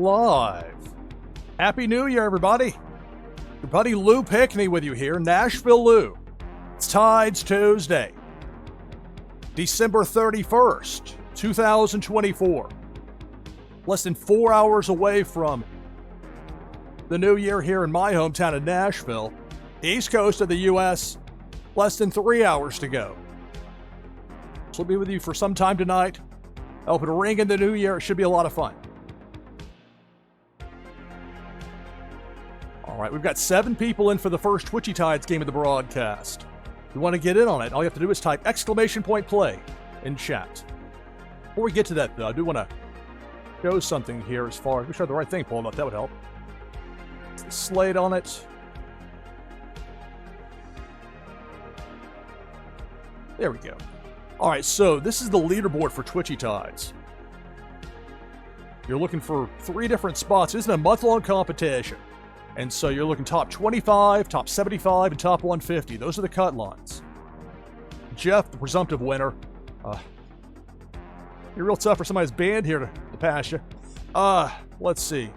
live. Happy New Year, everybody. Your buddy Lou Pickney with you here, NashvilleLou. It's Tides Tuesday, December 31st, 2024. Less than 4 hours away from the new year here in my hometown of Nashville. East coast of the U.S., less than 3 hours to go. So we'll be with you for some time tonight. I hope it'll ring in the new year. It should be a lot of fun. All right, we've got 7 people in for the first Twitchy Tides game of the broadcast. If you want to get in on it, all you have to do is type !play in chat. Before we get to that, though, I do want to show something here as far as... We should have the right thing pulled up. That would help. The slate on it. There we go. All right, so this is the leaderboard for Twitchy Tides. You're looking for 3 different spots. This is a month-long competition. And so you're looking top 25, top 75, and top 150. Those are the cut lines. Jeff, the presumptive winner. You're real tough for somebody who's banned here to pass you. Let's see.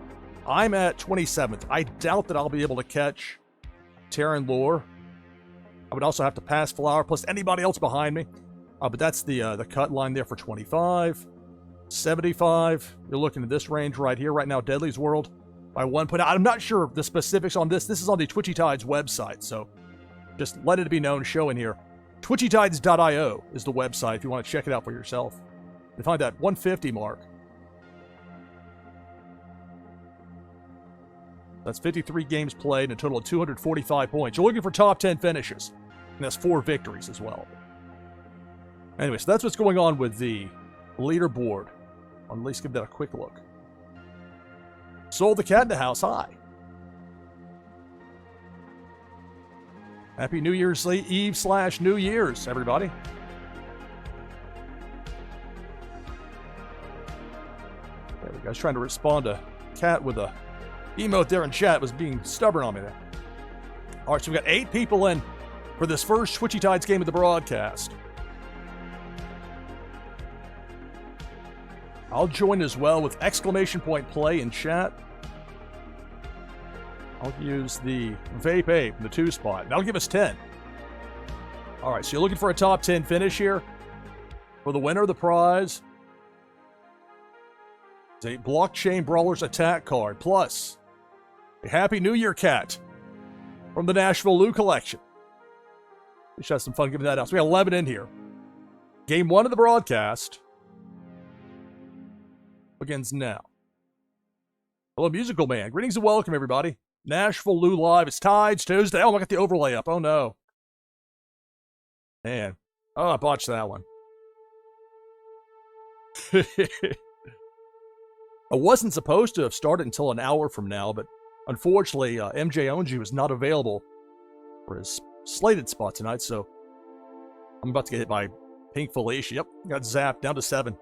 I'm at 27th. I doubt that I'll be able to catch Taryn Lore. I would also have to pass Flower plus anybody else behind me. But that's the cut line there for 25. 75. You're looking at this range right here. Right now, Deadly's World. By 1 point. I'm not sure the specifics on this. This is on the Twitchy Tides website, so just let it be known, showing here. TwitchyTides.io is the website if you want to check it out for yourself. You find that 150 mark. That's 53 games played and a total of 245 points. You're looking for top 10 finishes, and that's 4 victories as well. Anyway, so that's what's going on with the leaderboard. I'll at least give that a quick look. Sold the cat in the house. Hi. Happy New Year's Eve / New Year's, everybody. There we go. I was trying to respond to Cat with a emote there in chat. Was being stubborn on me there. All right, so we've got 8 people in for this first Twitchy Tides game of the broadcast. I'll join as well with !play in chat. I'll use the Vape Ape in the 2 spot. That'll give us 10. All right, so you're looking for a top 10 finish here. For the winner of the prize, it's a Blockchain Brawlers attack card, plus a Happy New Year cat from the NashvilleLou collection. We should have some fun giving that out. So we got 11 in here. Game 1 of the broadcast begins now. Hello, Musical Man. Greetings and welcome, everybody. NashvilleLou Live. It's Tides Tuesday. Oh, I got the overlay up. Oh, no. Man. Oh, I botched that one. I wasn't supposed to have started until an hour from now, but unfortunately, MJ Onji was not available for his slated spot tonight, so I'm about to get hit by Pink Felicia. Yep, got zapped down to 7.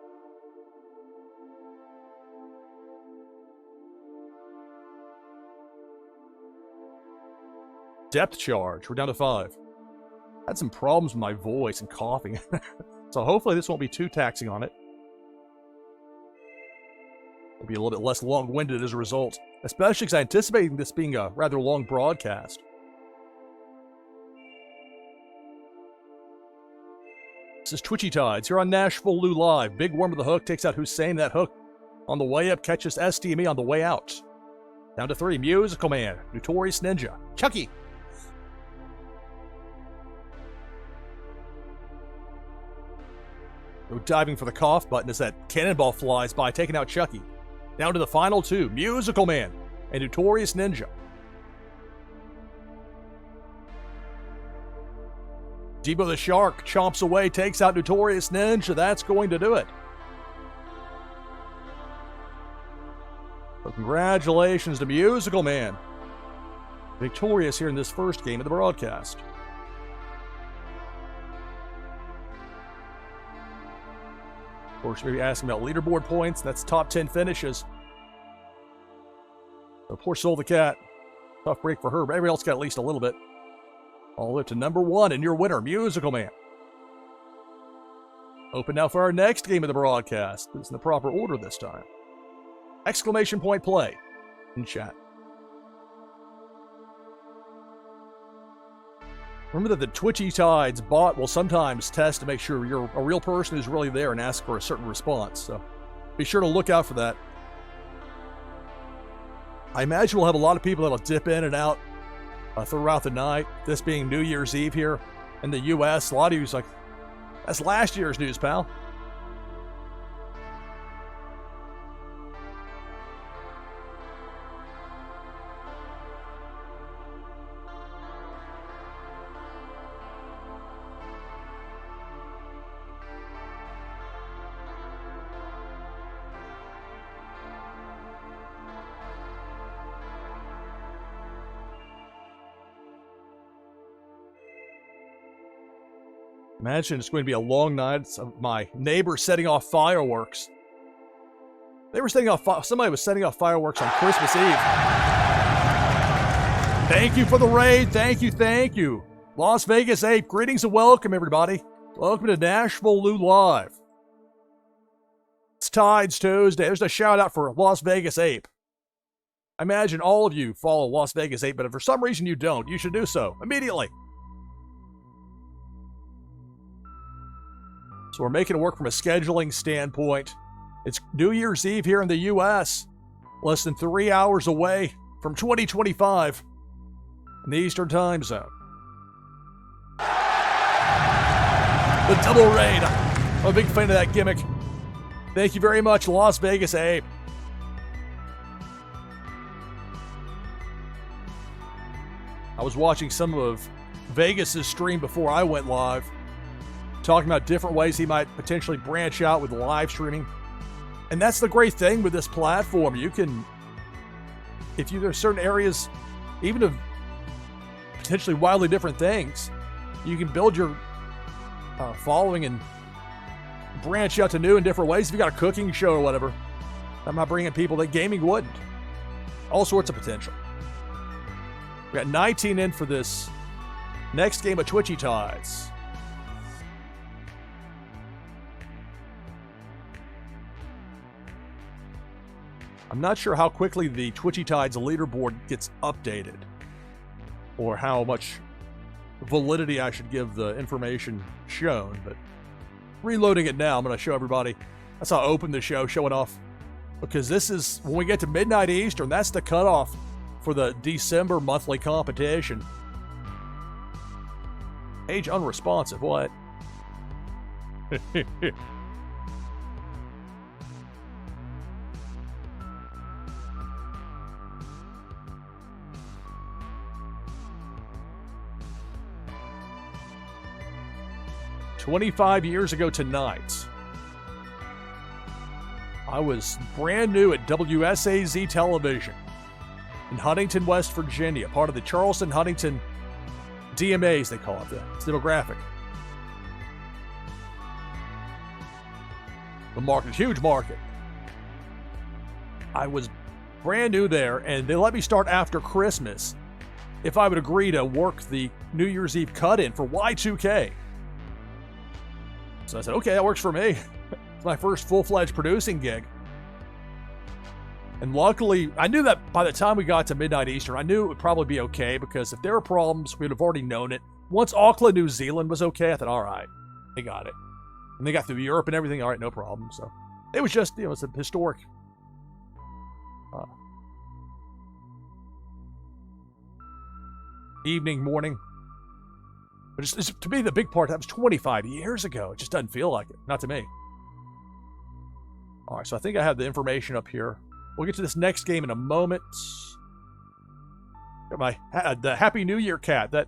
Depth charge. We're down to 5. Had some problems with my voice and coughing. So hopefully this won't be too taxing on it. It'll be a little bit less long-winded as a result. Especially because I anticipated this being a rather long broadcast. This is Twitchy Tides here on NashvilleLou Live. Big Worm of the Hook takes out Hussein. That hook on the way up catches STME on the way out. Down to 3. Musical Man. Notorious Ninja. Chucky. No diving for the cough button as that cannonball flies by, taking out Chucky. Down to the final 2, Musical Man and Notorious Ninja. Debo the Shark chomps away, takes out Notorious Ninja. That's going to do it. So congratulations to Musical Man. Victorious here in this first game of the broadcast. Of course, maybe asking about leaderboard points. That's top 10 finishes. So poor Soul the Cat. Tough break for her, but everybody else got at least a little bit. All the way to number 1, and your winner, Musical Man. Open now for our next game of the broadcast. It's in the proper order this time. Exclamation point play in chat. Remember that the Twitchy Tides bot will sometimes test to make sure you're a real person who's really there and ask for a certain response. So be sure to look out for that. I imagine we'll have a lot of people that'll dip in and out throughout the night. This being New Year's Eve here in the U.S. A lot of you's like, that's last year's news, pal. Imagine it's going to be a long night of my neighbor setting off fireworks. They were setting off, somebody was setting off fireworks on Christmas Eve. Thank you for the raid. Thank you. Las Vegas Ape, greetings and welcome, everybody. Welcome to NashvilleLou Live. It's Tides Tuesday. There's a shout out for Las Vegas Ape. I imagine all of you follow Las Vegas Ape, but if for some reason you don't, you should do so immediately. So we're making it work from a scheduling standpoint. It's New Year's Eve here in the U.S., less than 3 hours away from 2025 in the Eastern Time Zone. The double raid. I'm a big fan of that gimmick. Thank you very much, Las Vegas Ape. I was watching some of Vegas's stream before I went live, talking about different ways he might potentially branch out with live streaming. And that's the great thing with this platform. You can, if you there's certain areas, even of potentially wildly different things, you can build your following and branch out to new and different ways. If you got a cooking show or whatever, that might bring in people that gaming wouldn't. All sorts of potential. We got 19 in for this next game of Twitchy Tides. I'm not sure how quickly the Twitchy Tides leaderboard gets updated, or how much validity I should give the information shown, but reloading it now, I'm going to show everybody. That's how I opened the show, showing off, because this is, when we get to midnight Eastern, that's the cutoff for the December monthly competition. Age unresponsive, what? 25 years ago tonight, I was brand new at WSAZ Television in Huntington, West Virginia, part of the Charleston-Huntington DMAs, they call it, the demographic. The market, huge market. I was brand new there, and they let me start after Christmas if I would agree to work the New Year's Eve cut-in for Y2K. So I said, okay, that works for me. It's my first full-fledged producing gig. And luckily, I knew that by the time we got to midnight Eastern, I knew it would probably be okay, because if there were problems, we would have already known it. Once Auckland, New Zealand was okay, I thought, all right, they got it. And they got through Europe and everything, all right, no problem. So it was just, it's a historic evening, morning. But to me, the big part, that was 25 years ago. It just doesn't feel like it. Not to me. All right, so I think I have the information up here. We'll get to this next game in a moment. Got the Happy New Year cat, that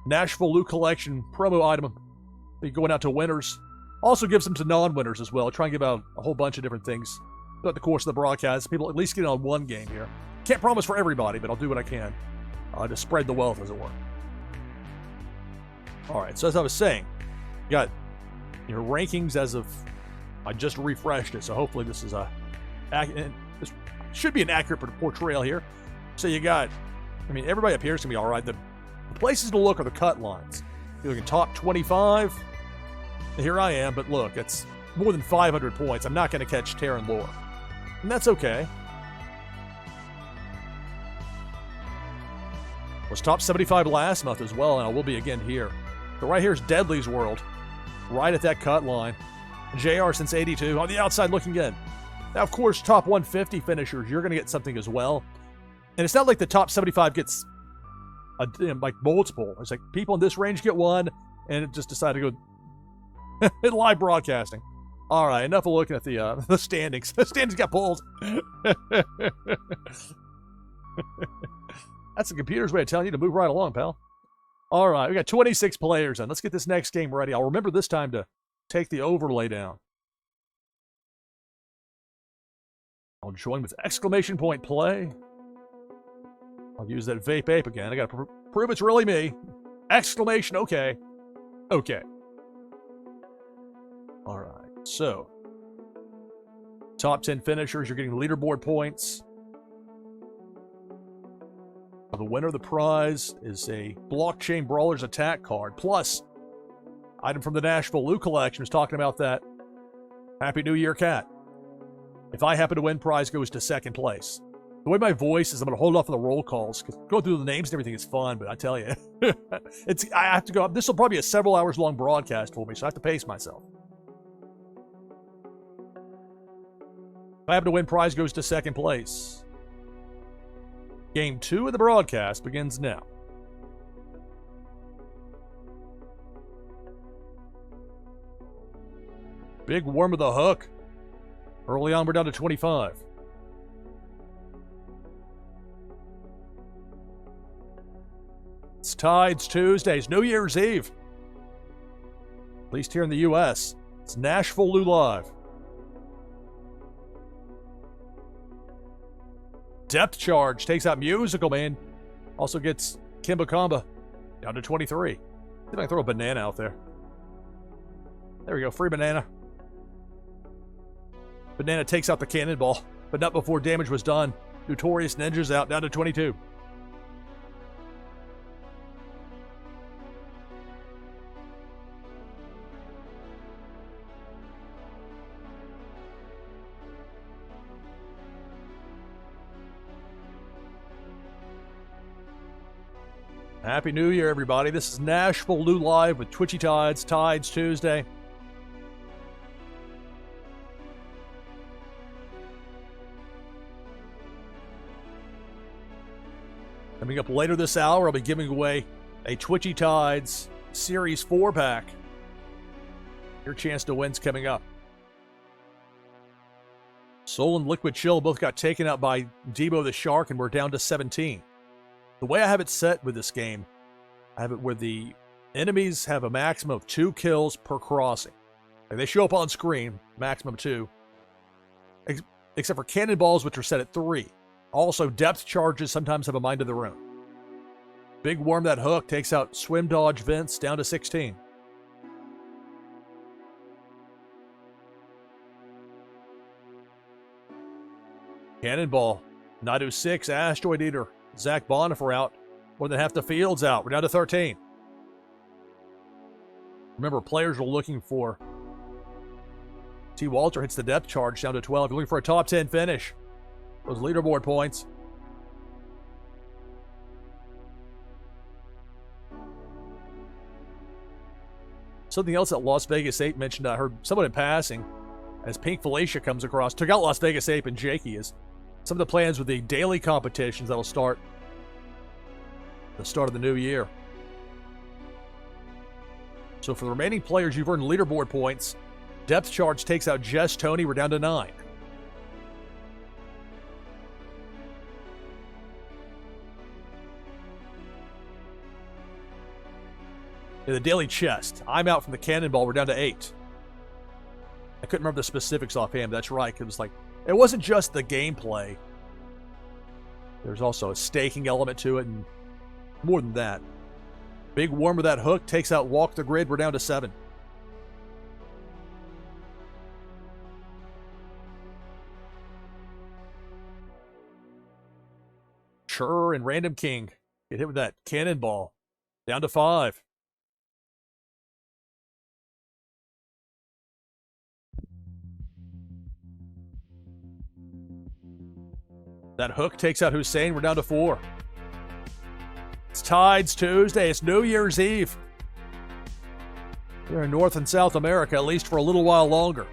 NashvilleLou collection promo item. Be going out to winners. Also gives them to non-winners as well. Try and give out a whole bunch of different things throughout the course of the broadcast. People at least get on one game here. Can't promise for everybody, but I'll do what I can to spread the wealth, as it were. All right, so as I was saying, you got your rankings as of, I just refreshed it, so hopefully this is this should be an accurate portrayal here. So you got, I mean, everybody up here is going to be all right. The places to look are the cut lines. You're looking top 25. Here I am, but look, it's more than 500 points. I'm not going to catch Taryn Lore. And that's okay. Was top 75 last month as well, and I will be again here. But right here is Deadly's World. Right at that cut line. JR since 82 on the outside looking in. Now, of course, top 150 finishers, you're going to get something as well. And it's not like the top 75 gets like multiple. It's like people in this range get one, and it just decided to go in live broadcasting. All right, enough of looking at the standings. The standings got pulled. That's the computer's way of telling you to move right along, pal. All right, we got 26 players in. Let's get this next game ready. I'll remember this time to take the overlay down. I'll join with exclamation point play. I'll use that vape ape again. I got to prove it's really me. Exclamation, okay. Okay. All right, so top 10 finishers, you're getting leaderboard points. The winner of the prize is a Blockchain Brawlers attack card, plus item from the NashvilleLou collection is talking about that. Happy New Year, cat. If I happen to win, prize goes to second place. The way my voice is, I'm going to hold off on the roll calls, because going through the names and everything is fun, but I tell you, I have to go. This will probably be a several hours long broadcast for me, so I have to pace myself. If I happen to win, prize goes to second place. Game 2 of the broadcast begins now. Big worm with the hook. Early on, we're down to 25. It's Tides Tuesdays, New Year's Eve. At least here in the U.S. It's NashvilleLou Live. Depth charge takes out Musical Man. Also gets Kimba Comba down to 23. See if I can throw a banana out there. There we go, free banana. Banana takes out the cannonball, but not before damage was done. Notorious Ninja's out, down to 22. Happy New Year, everybody. This is NashvilleLou Live with Twitchy Tides, Tides Tuesday. Coming up later this hour, I'll be giving away a Twitchy Tides Series 4-pack. Your chance to win's coming up. Soul and Liquid Chill both got taken out by Debo the Shark, and we're down to 17. The way I have it set with this game, I have it where the enemies have a maximum of 2 kills per crossing. Like they show up on screen, maximum 2. Except for cannonballs, which are set at 3. Also, depth charges sometimes have a mind of their own. Big Worm that hook takes out Swim Dodge Vince down to 16. Cannonball, Nadu 6, Asteroid Eater. Zach Bonifer out. More than half the field's out. We're down to 13. Remember, players are looking for... T. Walter hits the depth charge down to 12. You're looking for a top 10 finish. Those leaderboard points. Something else that Las Vegas 8 mentioned, I heard someone in passing, as Pink Felicia comes across, took out Las Vegas 8 and Jakey, is some of the plans with the daily competitions that'll start at the start of the new year. So for the remaining players, you've earned leaderboard points. Depth charge takes out Jess Tony. We're down to 9. In the daily chest, I'm out from the cannonball. We're down to 8. I couldn't remember the specifics offhand, but that's right. It was like, it wasn't just the gameplay. There's also a staking element to it, and more than that. Big Worm with that hook takes out Walk the Grid. We're down to 7. Chur and Random King get hit with that cannonball. Down to 5. That hook takes out Hussein. We're down to 4. It's Tides Tuesday. It's New Year's Eve. Here in North and South America, at least for a little while longer.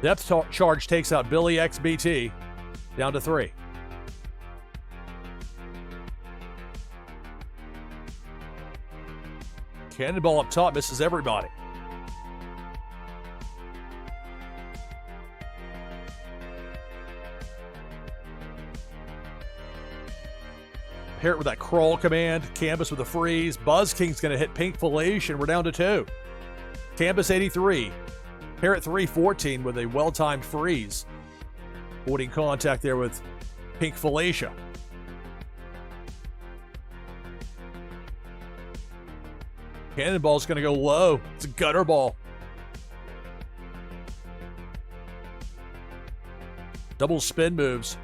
Depth charge takes out Billy XBT. Down to 3. Cannonball up top misses everybody. Pair it with that crawl command. Canvas with a freeze. Buzz King's going to hit Pink Felicia, and we're down to 2. Canvas 83. Parrot 314 with a well-timed freeze. Avoiding contact there with Pink Felicia. Cannonball's going to go low. It's a gutter ball. Double spin moves.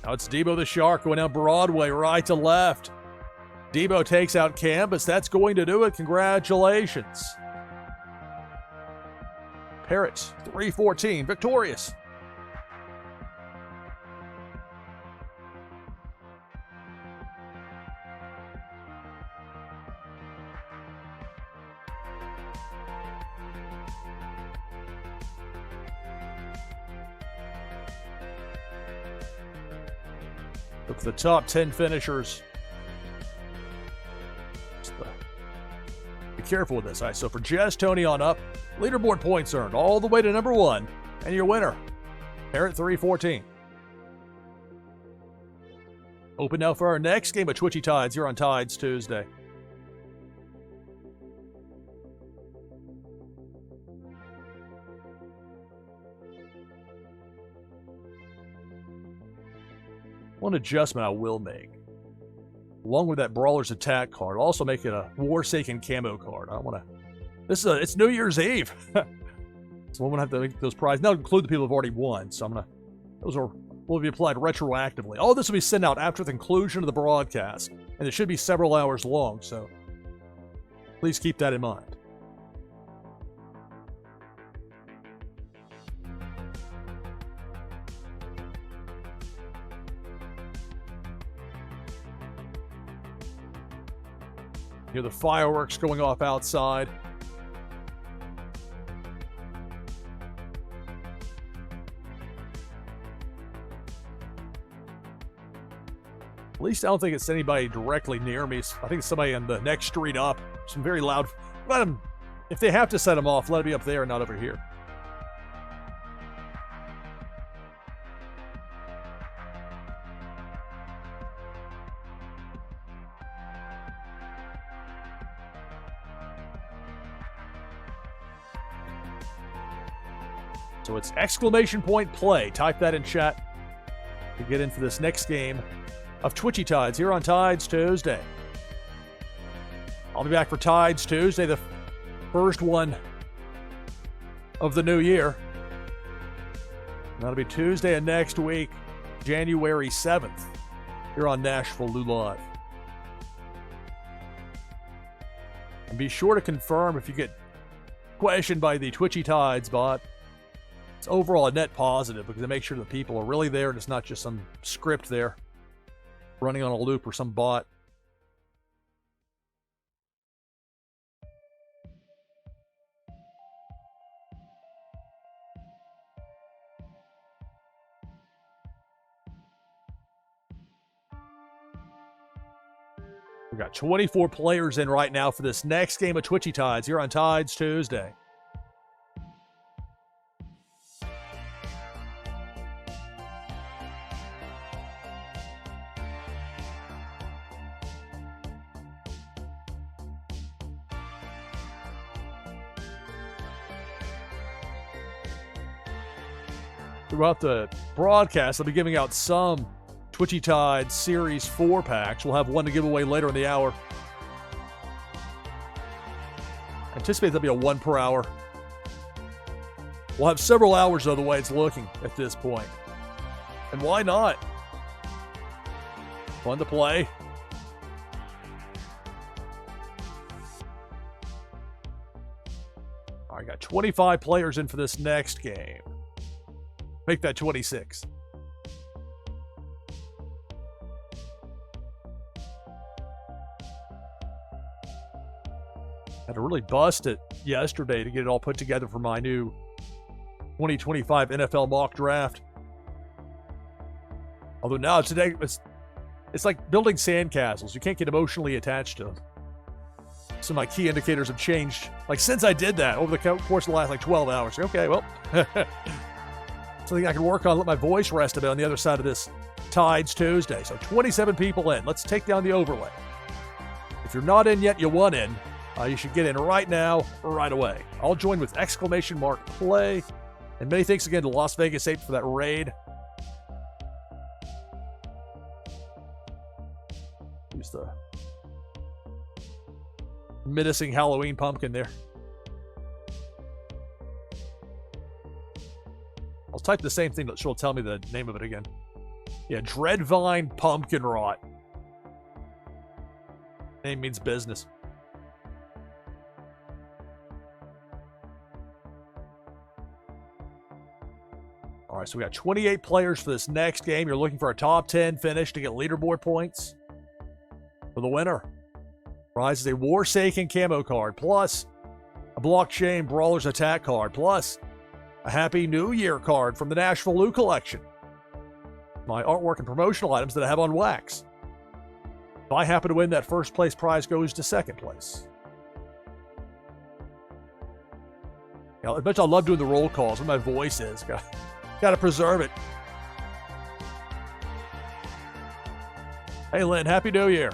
Now it's Debo the Shark going down Broadway, right to left. Debo takes out Canvas. That's going to do it. Congratulations. Parrot 314, victorious. Look at the top 10 finishers. Be careful with this. All right, so for Jess, Tony on up, leaderboard points earned all the way to number 1, and your winner, Parrot 314. Open now for our next game of Twitchy Tides here on Tides Tuesday. One adjustment I will make, along with that Brawler's Attack card, I'll also make it a Warsaken camo card. I don't want to. It's New Year's Eve, so I'm gonna have to make those prizes. Now include the people who've already won. So those will be applied retroactively. All this will be sent out after the conclusion of the broadcast, and it should be several hours long. So please keep that in mind. Hear the fireworks going off outside. At least I don't think it's anybody directly near me. I think it's somebody on the next street up. Some very loud. Let them, if they have to set them off, let it be up there and not over here. So it's !play. Type that in chat to get into this next game of Twitchy Tides here on Tides Tuesday. I'll be back for Tides Tuesday, the first one of the new year. That'll be Tuesday of next week, January 7th, here on NashvilleLou Live. And be sure to confirm if you get questioned by the Twitchy Tides bot. It's overall a net positive because it makes sure that people are really there and it's not just some script there running on a loop or some bot. We got 24 players in right now for this next game of Twitchy Tides here on Tides Tuesday. Throughout the broadcast, I'll be giving out some Twitchy Tide Series 4 packs. We'll have one to give away later in the hour. I anticipate there'll be a 1 per hour. We'll have several hours, though, the way it's looking at this point. And why not? Fun to play. All right, got 25 players in for this next game. Make that 26. Had to really bust it yesterday to get it all put together for my new 2025 NFL mock draft. Although now today it's like building sandcastles. You can't get emotionally attached to them. Some of my key indicators have changed. Like since I did that over the course of the last 12 hours. Okay, well, something I can work on. Let my voice rest a bit on the other side of this Tides Tuesday. So 27 people in. Let's take down the overlay. If you're not in yet, you want in. You should get in right now, right away. I'll join with !play. And many thanks again to Las Vegas 8 for that raid. Use the menacing Halloween pumpkin there. I'll type the same thing, but she'll tell me the name of it again. Yeah, Dreadvine Pumpkin Rot. Name means business. All right, so we got 28 players for this next game. You're looking for a top 10 finish to get leaderboard points. For the winner, prizes a Forsaken camo card, plus a Blockchain Brawlers attack card, plus a Happy New Year card from the NashvilleLou collection. My artwork and promotional items that I have on wax. If I happen to win, that first place prize goes to second place. Yeah, I bet I love doing the roll calls. What my voice is. Got to preserve it. Hey, Lynn, Happy New Year.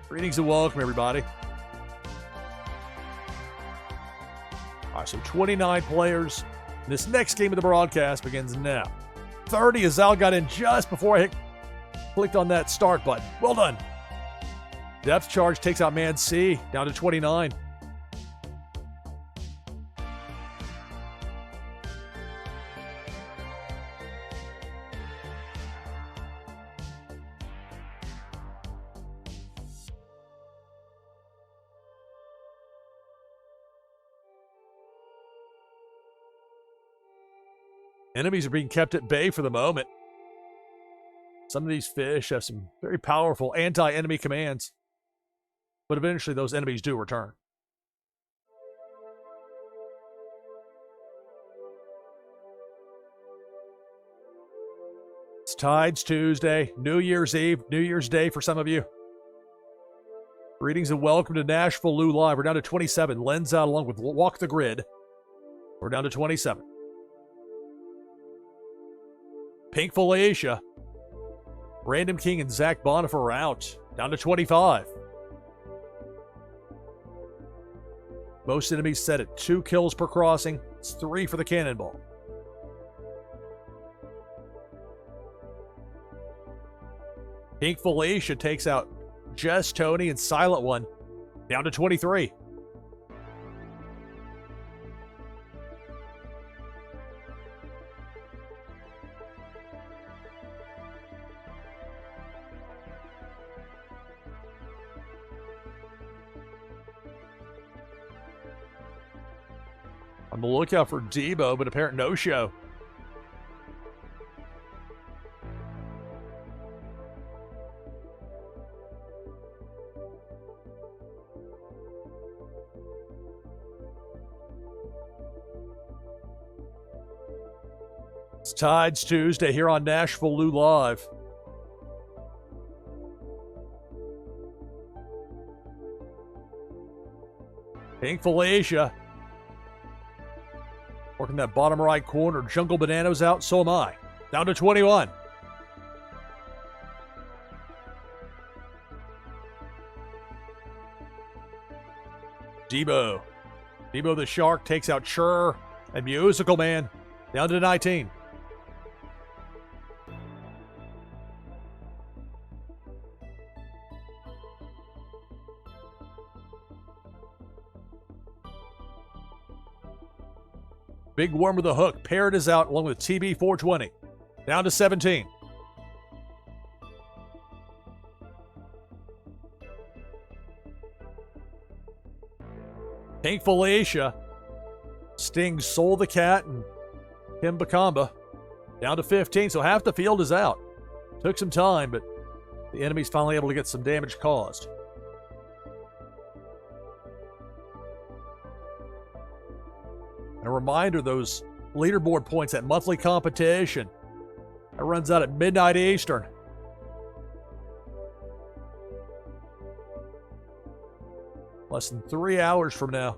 Greetings and welcome, everybody. All right, so 29 players. This next game of the broadcast begins now. 30 as Al got in just before I clicked on that start button. Well done. Depth charge takes out Man C down to 29. Enemies are being kept at bay for the moment. Some of these fish have some very powerful anti-enemy commands, but eventually those enemies do return. It's Tides Tuesday, New Year's Eve, New Year's Day for some of you. Greetings and welcome to NashvilleLou Live. We're down to 27. Len's out along with Walk the Grid. We're down to 27. Pink Felicia, Random King and Zach Bonifer are out. Down to 25. Most enemies set at 2 kills per crossing. It's 3 for the cannonball. Pink Felicia takes out Jess, Tony, and Silent One. Down to 23. On the lookout for Debo, but apparent no-show. It's Tides Tuesday here on NashvilleLou Live. Pink Felicia. Working that bottom right corner. Jungle Banana's out, so am I. Down to 21. Debo. Debo the Shark takes out Chur and Musical Man. Down to 19. Big Worm with a hook. Parrot is out along with TB 420. Down to 17. Pink Felicia Sting sold the cat and Kim Bakamba down to 15, so half the field is out. Took some time, but the enemy's finally able to get some damage caused. And a reminder, those leaderboard points, that monthly competition, that runs out at midnight Eastern. Less than 3 hours from now.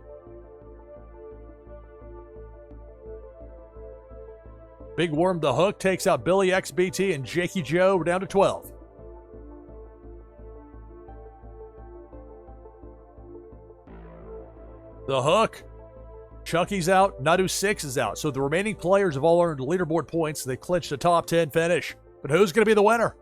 Big Worm the Hook takes out Billy XBT and Jakey Joe. We're down to 12. The Hook. Chucky's out. Nadu 6 is out. So the remaining players have all earned leaderboard points. They clinched a top 10 finish. But who's going to be the winner?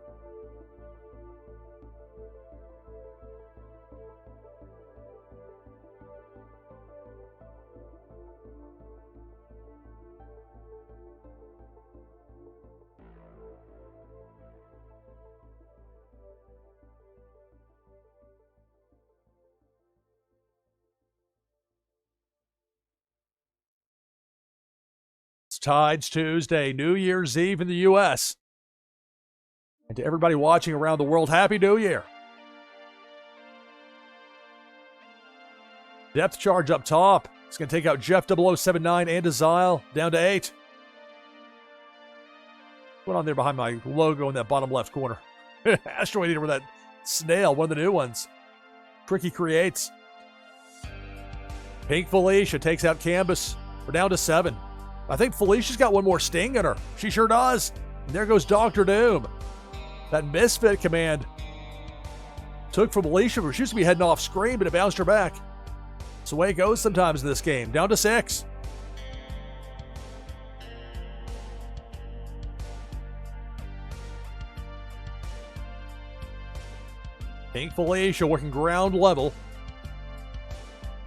Tides Tuesday, New Year's Eve in the U.S. And to everybody watching around the world, Happy New Year. Depth charge up top. It's going to take out Jeff 0079 and Azile down to 8. What's on there behind my logo in that bottom left corner? Asteroid Eater with that snail, one of the new ones. Tricky creates. Pink Felicia takes out Canvas. We're down to 7. I think Felicia's got one more sting in her. She sure does. And there goes Dr. Doom. That misfit command took from Felicia, where she used to be heading off screen, but it bounced her back. It's the way it goes sometimes in this game. Down to 6. Pink Felicia working ground level.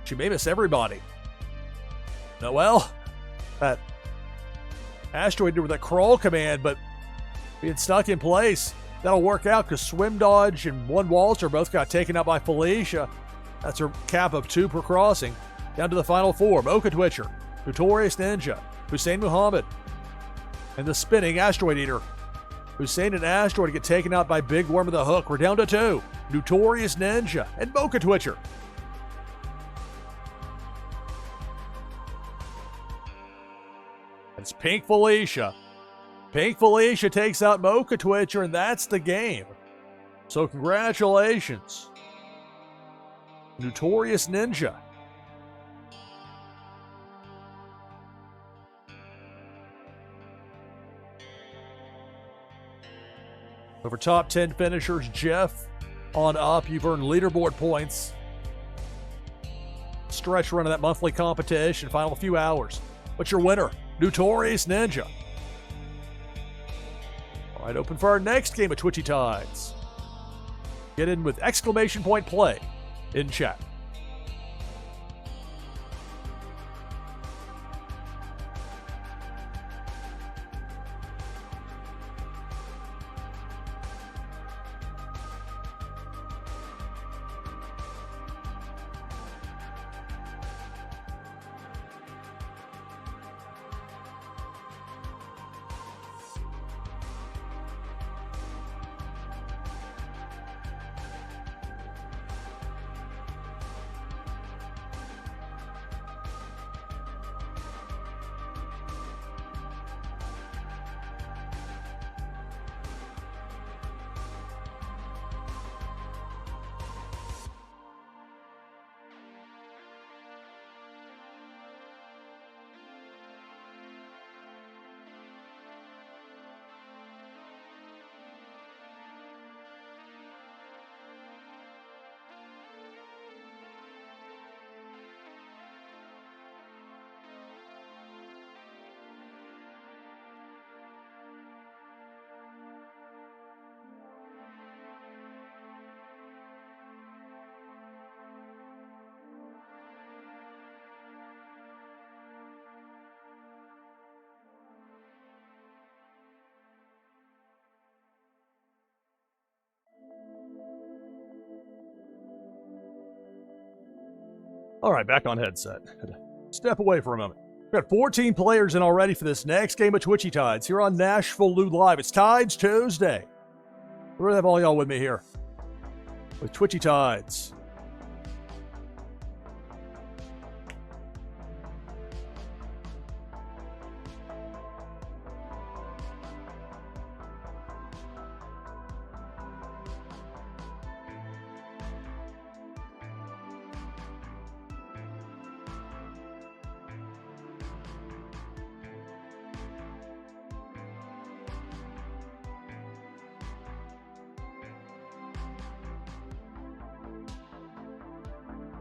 She may miss everybody. No, well, that Asteroid with a crawl command, but being stuck in place. That'll work out because Swim Dodge and One Walter both got taken out by Felicia. That's her cap of 2 per crossing. Down to the final 4. Mocha Twitcher, Notorious Ninja, Hussein Muhammad, and the spinning Asteroid Eater. Hussein and Asteroid get taken out by Big Worm of the Hook. We're down to 2. Notorious Ninja and Mocha Twitcher. It's Pink Felicia. Pink Felicia takes out Mocha Twitcher, and that's the game. So congratulations, Notorious Ninja. Over top 10 finishers, Jeff on up. You've earned leaderboard points. Stretch run of that monthly competition, final few hours. What's your winner? Notorious Ninja. All right, open for our next game of Twitchy Tides. Get in with exclamation point play in chat. All right, back on headset. Step away for a moment. We've got 14 players in already for this next game of Twitchy Tides here on NashvilleLou Live. It's Tides Tuesday. We're going to have all y'all with me here with Twitchy Tides.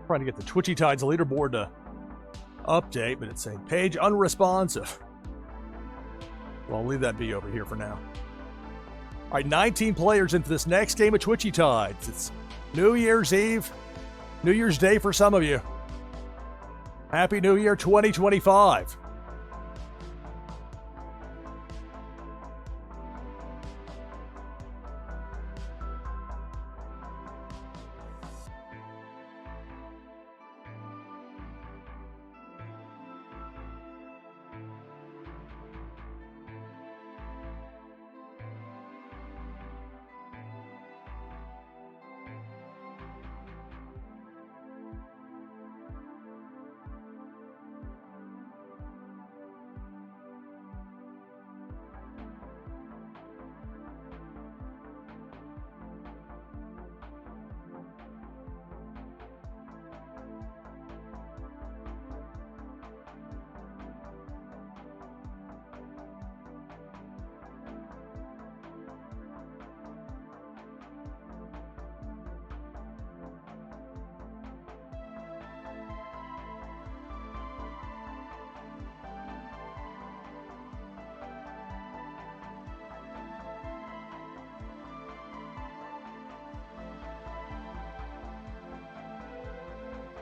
Trying to get the Twitchy Tides leaderboard to update, but it's saying page unresponsive. Well, I'll leave that be over here for now. All right, 19 players in for this next game of Twitchy Tides. It's New Year's Eve, New Year's Day for some of you. Happy New Year 2025.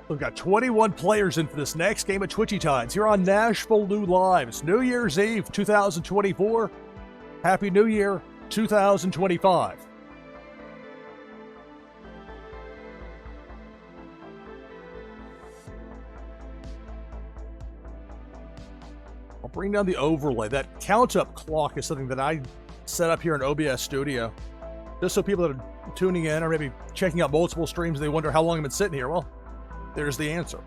We've got 21 players in for this next game of Twitchy Tides here on NashvilleLou Live. It's New Year's Eve 2024. Happy New Year 2025. I'll bring down the overlay. That count-up clock is something that I set up here in OBS Studio. Just so people that are tuning in or maybe checking out multiple streams, they wonder how long I've been sitting here. Well, there's the answer.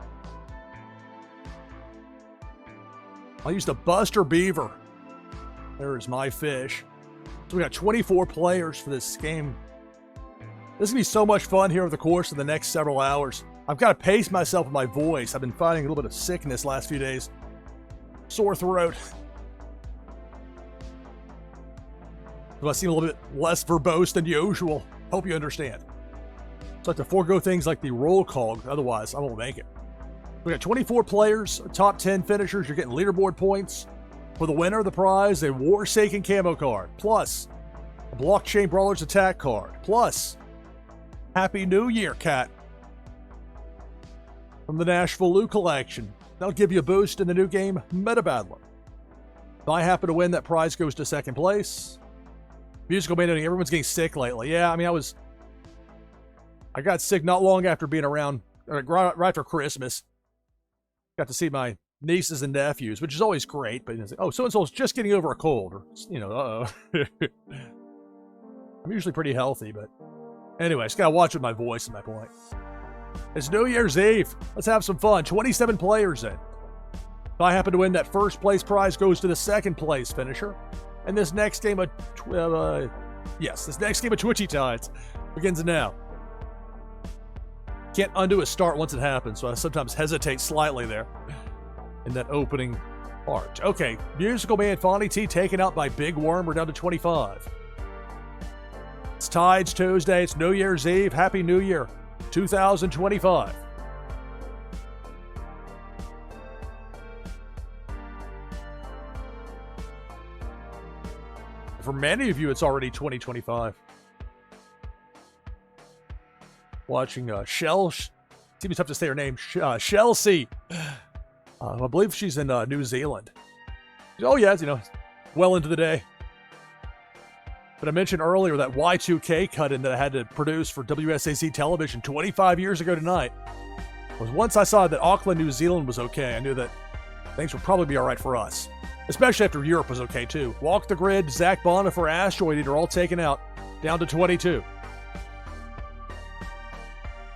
I used a Buster Beaver. There's my fish. So we got 24 players for this game. This is going to be so much fun here over the course of the next several hours. I've got to pace myself with my voice. I've been fighting a little bit of sickness last few days. Sore throat. So I seem a little bit less verbose than usual. Hope you understand. So I have to forego things like the roll call, otherwise I won't make it. We got 24 players, top 10 finishers. You're getting leaderboard points. For the winner of the prize, a Warsaken camo card, plus a Blockchain Brawlers attack card, plus Happy New Year cat from the NashvilleLou collection. That'll give you a boost in the new game, Meta Battler. If I happen to win, that prize goes to second place. Musical Bandit, everyone's getting sick lately. Yeah, I mean, I got sick not long after being around, right after Christmas. Got to see my nieces and nephews, which is always great. But oh, so-and-so's just getting over a cold, or, you know, uh-oh. I'm usually pretty healthy, but anyway, I just gotta watch with my voice, at my point. It's New Year's Eve. Let's have some fun. 27 players in. If I happen to win, that first place prize goes to the second place finisher. And this next game of, this next game of Twitchy Tides begins now. Can't undo a start once it happens, so I sometimes hesitate slightly there in that opening part. Okay, Musical Man Fonny T taken out by Big Worm. We're down to 25. It's Tides Tuesday. It's New Year's Eve. Happy New Year 2025. For many of you, it's already 2025. Watching Shell, seems tough to say her name, Chelsea. I believe she's in New Zealand. Oh yeah, you know, well into the day. But I mentioned earlier that Y2K cut-in that I had to produce for WSAC television 25 years ago tonight. Was once I saw that Auckland, New Zealand was okay, I knew that things will probably be all right for us. Especially after Europe was okay, too. Walk the Grid, Zach Bonifer, Asteroid Eater all taken out, down to 22.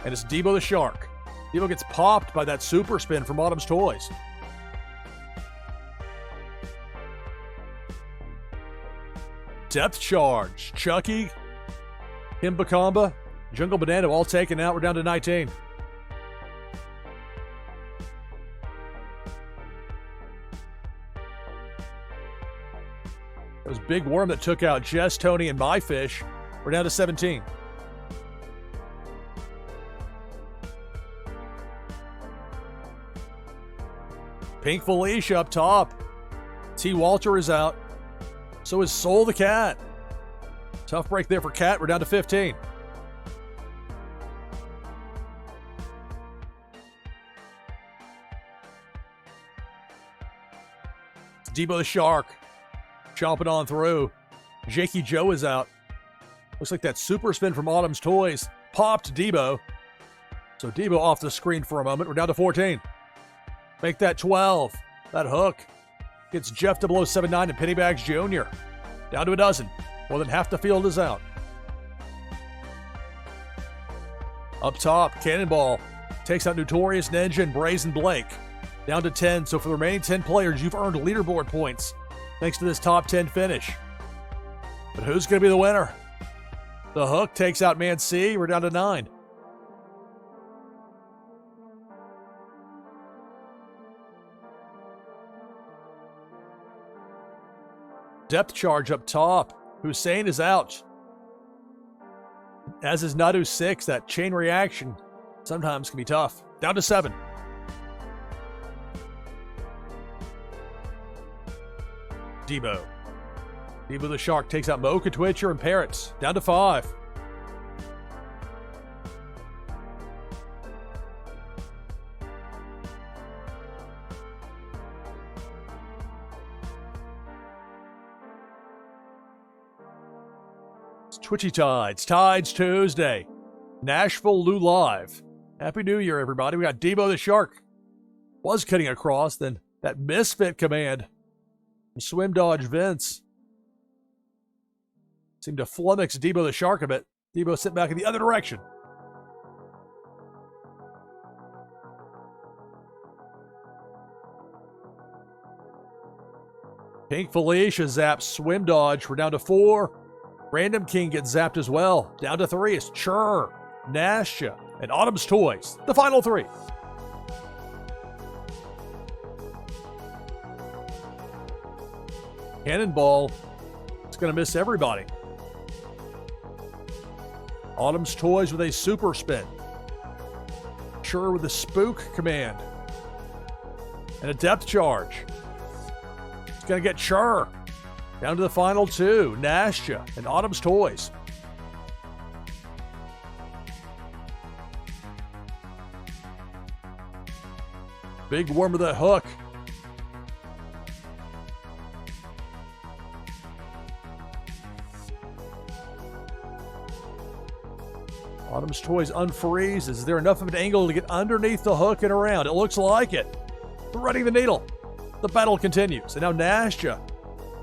And it's Debo the Shark. Debo gets popped by that super spin from Autumn's Toys. Depth Charge. Chucky, Kimbakamba, Jungle Banana all taken out. We're down to 19. It was Big Worm that took out Jess, Tony, and My Fish. We're down to 17. Pink Felicia up top. T. Walter is out. So is Soul the Cat. Tough break there for Cat. We're down to 15. It's Debo the Shark. Chomping on through. Jakey Joe is out. Looks like that super spin from Autumn's Toys popped Debo. So Debo off the screen for a moment. We're down to 14. Make that 12. That hook gets Jeff 0079 and Pennybags Jr. Down to a dozen. More than half the field is out. Up top, Cannonball takes out Notorious Ninja and Brazen Blake. Down to 10. So for the remaining 10 players, you've earned leaderboard points thanks to this top 10 finish. But who's going to be the winner? The hook takes out Man C. We're down to 9. Depth Charge up top. Hussein is out. As is Nadu 6. That chain reaction sometimes can be tough. Down to 7. Debo. Debo the Shark takes out Mocha, Twitcher, and Parrots. Down to 5. It's Twitchy Tides. Tides Tuesday. NashvilleLou live. Happy New Year, everybody. We got Debo the Shark. Was cutting across, then that misfit command. Swim dodge Vince seemed to flummox Debo the Shark a bit. Debo sent back in the other direction. Pink Felicia zaps swim dodge. We're down to 4. Random King gets zapped as well. Down to 3. It's Chur, Nasha, and Autumn's Toys. The final 3. Cannonball is going to miss everybody. Autumn's Toys with a super spin. Chur with a spook command. And a depth charge. It's going to get Chur. Down to the final 2. Nasha and Autumn's Toys. Big Worm with a hook. Autumn's Toys unfreezes. Is there enough of an angle to get underneath the hook and around? It looks like it. Threading the needle. The battle continues. And now Nasha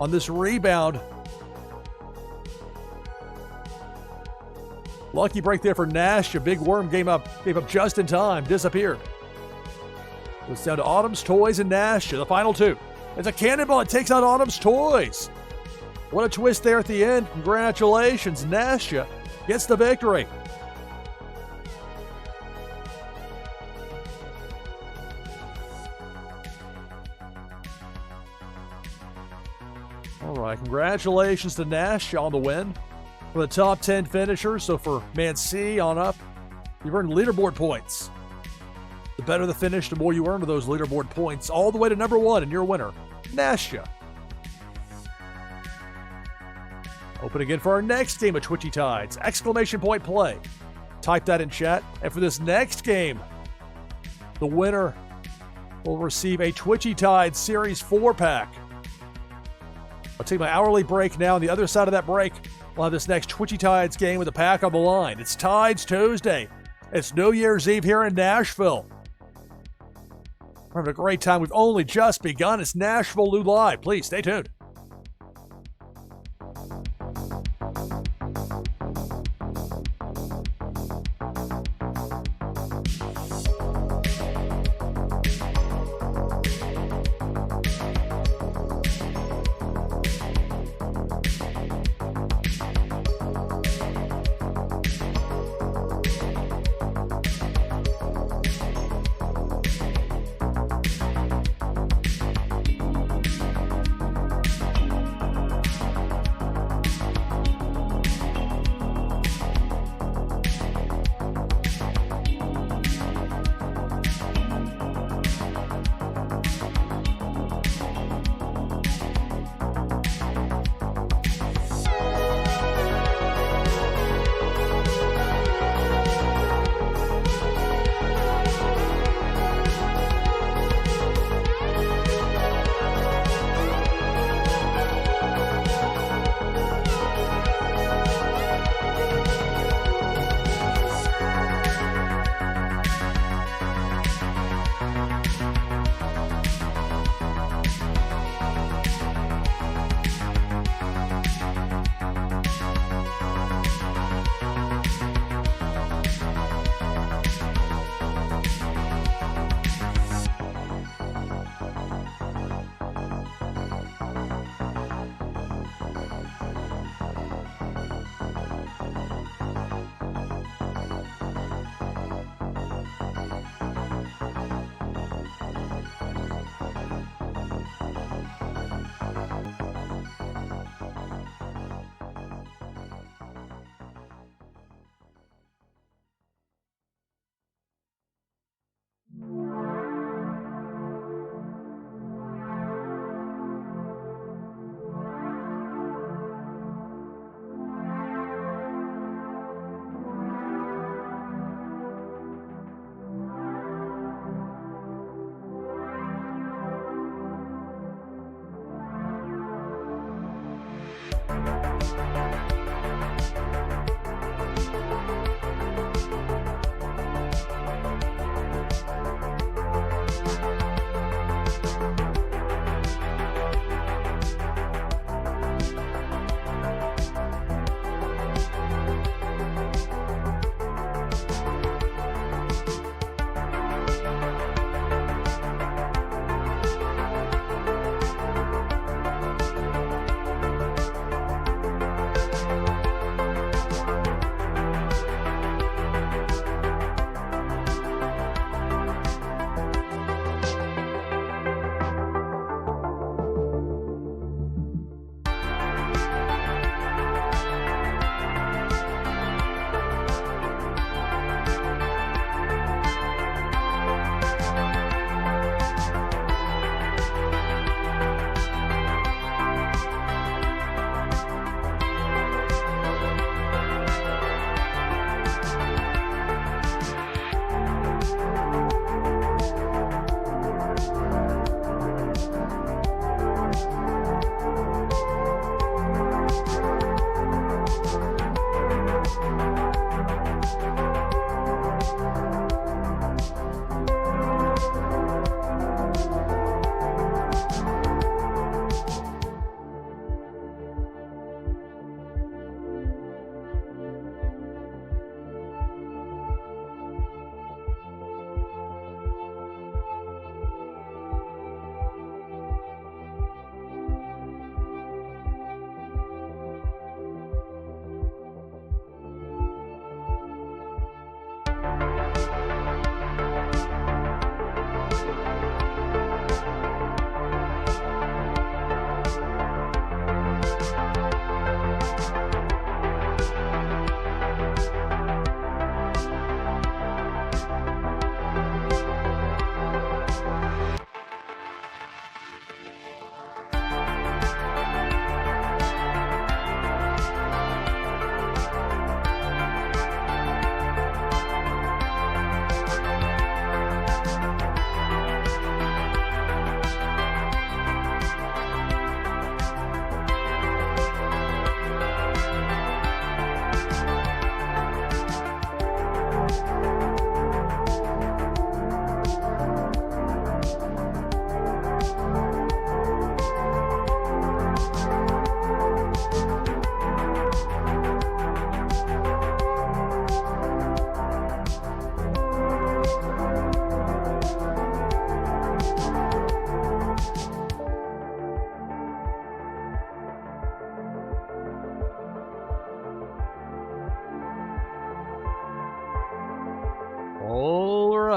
on this rebound. Lucky break there for Nasha. Big Worm gave up just in time. Disappeared. It's down to Autumn's Toys and Nasha. The final 2. It's a Cannonball. It takes out Autumn's Toys. What a twist there at the end. Congratulations. Nasha gets the victory. All right, congratulations to Nash on the win for the top 10 finishers. So for Man C on up, you've earned leaderboard points. The better the finish, the more you earn of those leaderboard points, all the way to number 1, and your winner, Nasha. Open again for our next game of Twitchy Tides! Exclamation point play. Type that in chat. And for this next game, the winner will receive a Twitchy Tides Series 4-pack. I'll take my hourly break now. On the other side of that break, we'll have this next Twitchy Tides game with a pack on the line. It's Tides Tuesday. It's New Year's Eve here in Nashville. We're having a great time. We've only just begun. It's NashvilleLou Live. Please stay tuned.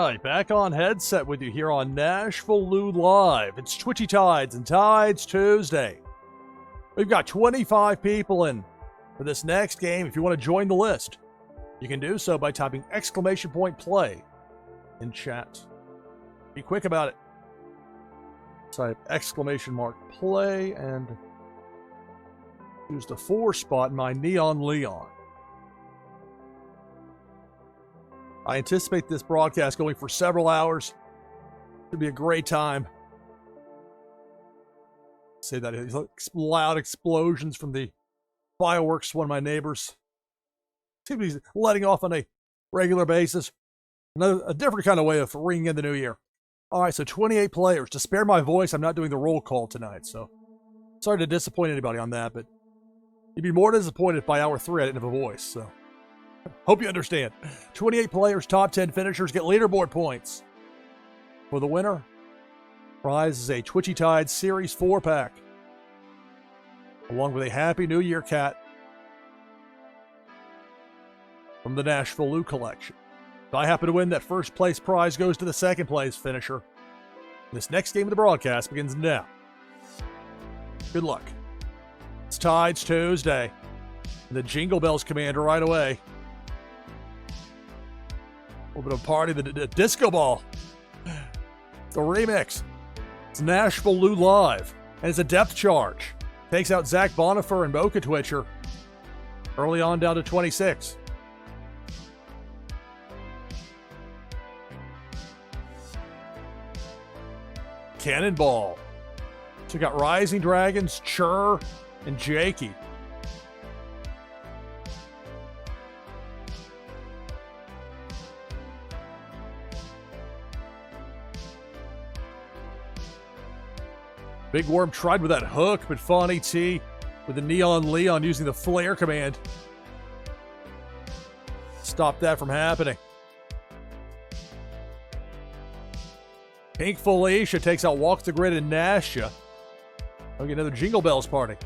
right, back on headset with you here on NashvilleLou Live. It's Twitchy Tides and Tides Tuesday. We've got 25 people in for this next game. If you want to join the list, you can do so by typing !play in chat. Be quick about it. Type !play and use the 4 spot in my Neon Leon. I anticipate this broadcast going for several hours. It'll be a great time. Say that it's loud explosions from the fireworks. One of my neighbors seems to be letting off on a regular basis. A different kind of way of ringing in the new year. All right, so 28 players. To spare my voice, I'm not doing the roll call tonight, so sorry to disappoint anybody on that, but you'd be more disappointed if by hour 3 I didn't have a voice, so hope you understand. 28 players, top 10 finishers get leaderboard points. For the winner, prize is a Twitchy Tide Series 4-pack, along with a Happy New Year cat from the NashvilleLou collection. If I happen to win, that first place prize goes to the second place finisher. This next game of the broadcast begins now. Good luck. It's Tides Tuesday. And the Jingle Bells commander right away. A little bit of a party, the disco ball. The remix. It's NashvilleLou Live. And it's a depth charge. Takes out Zach Bonifer and Mocha Twitcher. Early on down to 26. Cannonball. Took out Rising Dragons, Chur, and Jakey. Big Worm tried with that hook, but Fawny T with the Neon Leon using the flare command. Stop that from happening. Pink Felicia takes out Walk the Grid and Nasha. Okay, another Jingle Bells party.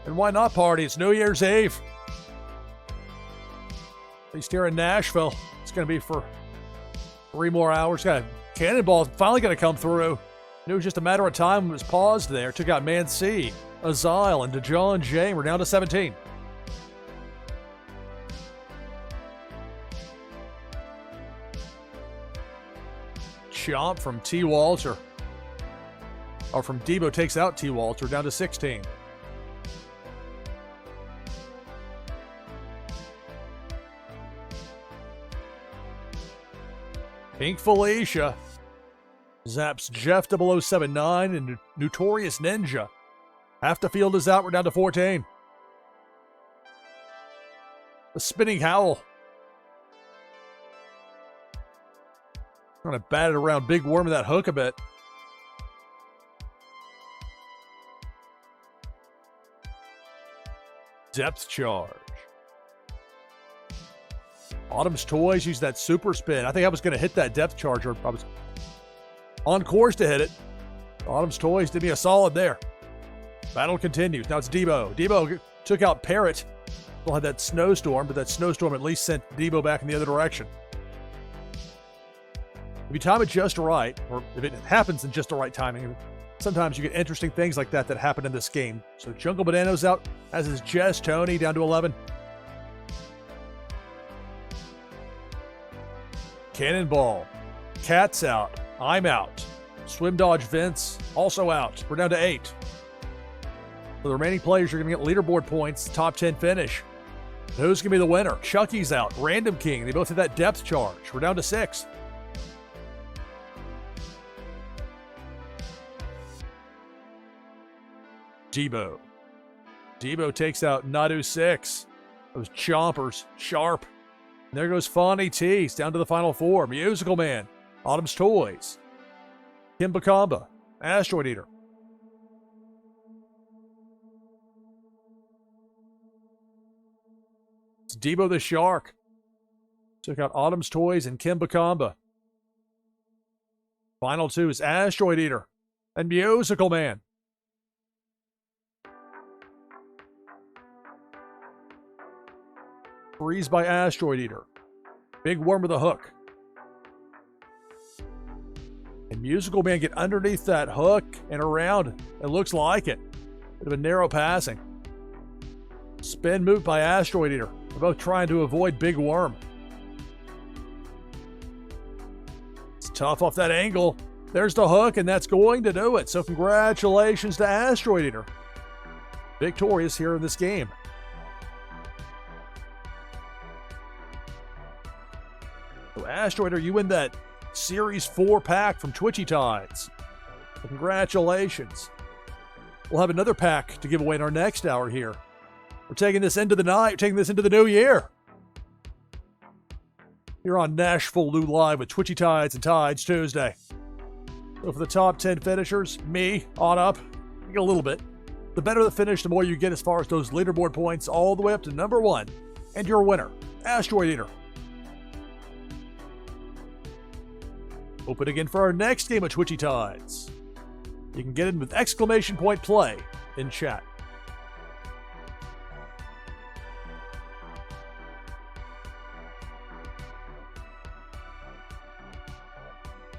And why not party? It's New Year's Eve. At least here in Nashville, it's going to be for 3 more hours. Got Cannonball's finally going to come through. It was just a matter of time when it was paused there. Took out Man C, Azile, and DeJohn J. We're down to 17. Chomp from T. Walter. Or from Debo takes out T. Walter, down to 16. Pink Felicia zaps Jeff 0079 and Notorious Ninja. Half the field is out, we're down to 14. The Spinning Howl. Trying to bat it around Big Worm with that hook a bit. Depth charge. Autumn's Toys used that super spin. I think I was going to hit that depth charge, or I was on course to hit it. Autumn's Toys did me a solid there. Battle continues. Now it's Debo. Debo took out Parrot. Still had that snowstorm, but that snowstorm at least sent Debo back in the other direction. If you time it just right, or if it happens in just the right timing, sometimes you get interesting things like that happen in this game. So Jungle Banano's out, as is Jess Tony, down to 11. Cannonball. Cat's out. I'm out. Swim Dodge Vince, also out. We're down to 8. For the remaining players, you're going to get leaderboard points, top 10 finish. Who's going to be the winner? Chucky's out. Random King. They both have that depth charge. We're down to 6. Debo. Debo takes out Nadu 6. Those chompers. Sharp. And there goes Fawny T. He's down to the final 4. Musical Man. Autumn's Toys. Kimbakamba. Asteroid Eater. It's Debo the Shark. Took out Autumn's Toys and Kimbakamba. Final 2 is Asteroid Eater and Musical Man. Freeze by Asteroid Eater. Big Worm with a hook. And Musical Man get underneath that hook and around. It looks like it. Bit of a narrow passing. Spin move by Asteroid Eater. They're both trying to avoid Big Worm. It's tough off that angle. There's the hook, and that's going to do it. So congratulations to Asteroid Eater. Victorious here in this game. So Asteroid Eater, you win that Series 4 pack from Twitchy Tides. So congratulations. We'll have another pack to give away in our next hour here. We're taking this into the night, we're taking this into the new year. Here on NashvilleLou Live with Twitchy Tides and Tides Tuesday. So for the top 10 finishers, me on up, I get a little bit. The better the finish, the more you get as far as those leaderboard points, all the way up to number 1. And your winner, Asteroid Eater. Open again for our next game of Twitchy Tides. You can get in with exclamation point play in chat.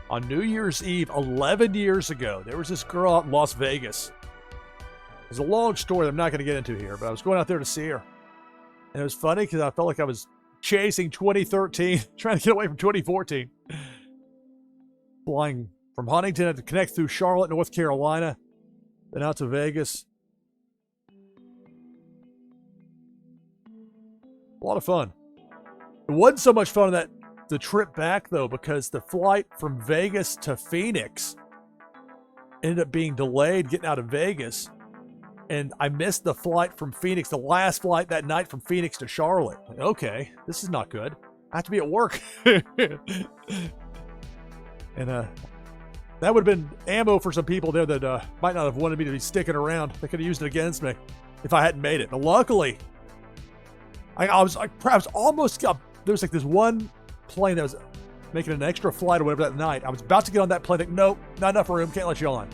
On New Year's Eve, 11 years ago, there was this girl out in Las Vegas. It's a long story that I'm not going to get into here, but I was going out there to see her. And it was funny because I felt like I was chasing 2013, trying to get away from 2014. Flying from Huntington to connect through Charlotte, North Carolina, then out to Vegas. A lot of fun. It wasn't so much fun on the trip back, though, because the flight from Vegas to Phoenix ended up being delayed getting out of Vegas. And I missed the flight from Phoenix, the last flight that night from Phoenix to Charlotte. Like, okay, this is not good. I have to be at work. And that would have been ammo for some people there that might not have wanted me to be sticking around. They could have used it against me if I hadn't made it. But luckily, I was almost up. There was like this one plane that was making an extra flight or whatever that night. I was about to get on that plane. Like, nope, not enough room. Can't let you on.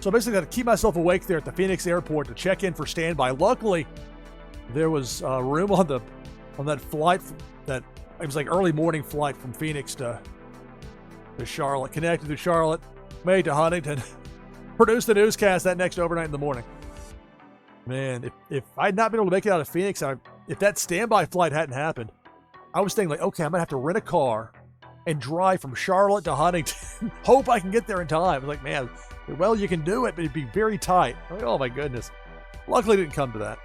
So I basically got to keep myself awake there at the Phoenix airport to check in for standby. Luckily, there was room on that flight that it was like early morning flight from Phoenix to Charlotte. Connected to Charlotte, made to Huntington, produced the newscast that next overnight in the morning. Man, if I'd not been able to make it out of Phoenix, if that standby flight hadn't happened, I was thinking like, okay, I'm gonna have to rent a car and drive from Charlotte to Huntington. Hope I can get there in time. I was like, man, well, you can do it, but it'd be very tight. Like, oh my goodness. Luckily, it didn't come to that.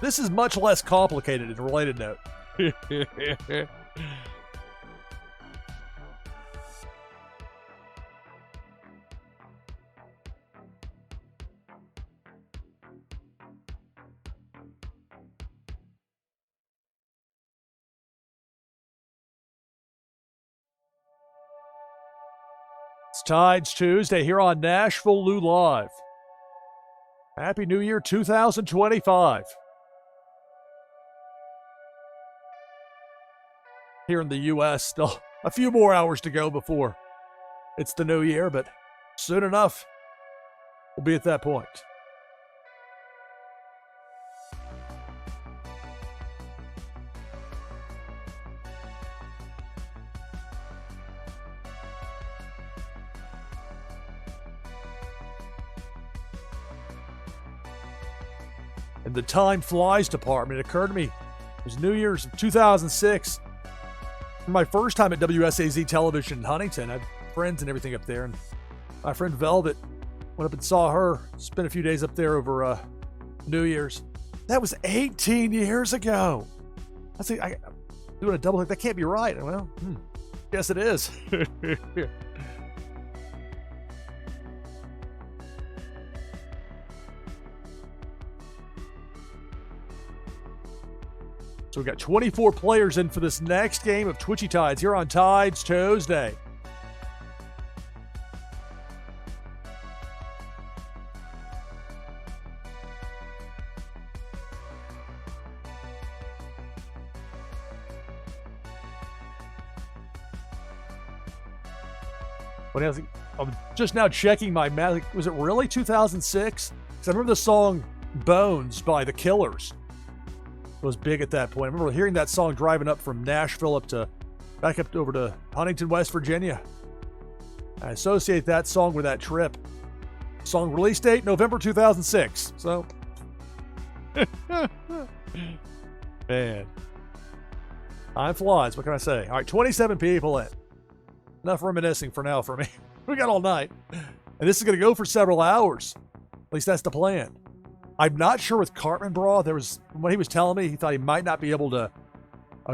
This is much less complicated in a related note. It's Tides Tuesday here on NashvilleLou Live. Happy New Year 2025. Here in the U.S., still a few more hours to go before it's the new year, but soon enough, we'll be at that point. In the time flies department, it occurred to me, it was New Year's of 2006. For my first time at WSAZ Television in Huntington. I had friends and everything up there, and my friend Velvet went up and saw her, spent a few days up there over New Year's. That was 18 years ago. I say, I'm doing a double, that can't be right. Well, yes it is. So we've got 24 players in for this next game of Twitchy Tides here on Tides Tuesday. I'm just now checking my math. Was it really 2006? Because I remember the song Bones by The Killers. was big at that point. I remember hearing that song driving up from Nashville back up over to Huntington, West Virginia. I associate that song with that trip. Song release date, November 2006. So, man. Time flies. What can I say? All right, 27 people in. Enough reminiscing for now for me. We got all night. And this is going to go for several hours. At least that's the plan. I'm not sure with Cartman Bra. When he was telling me, he thought he might not be able to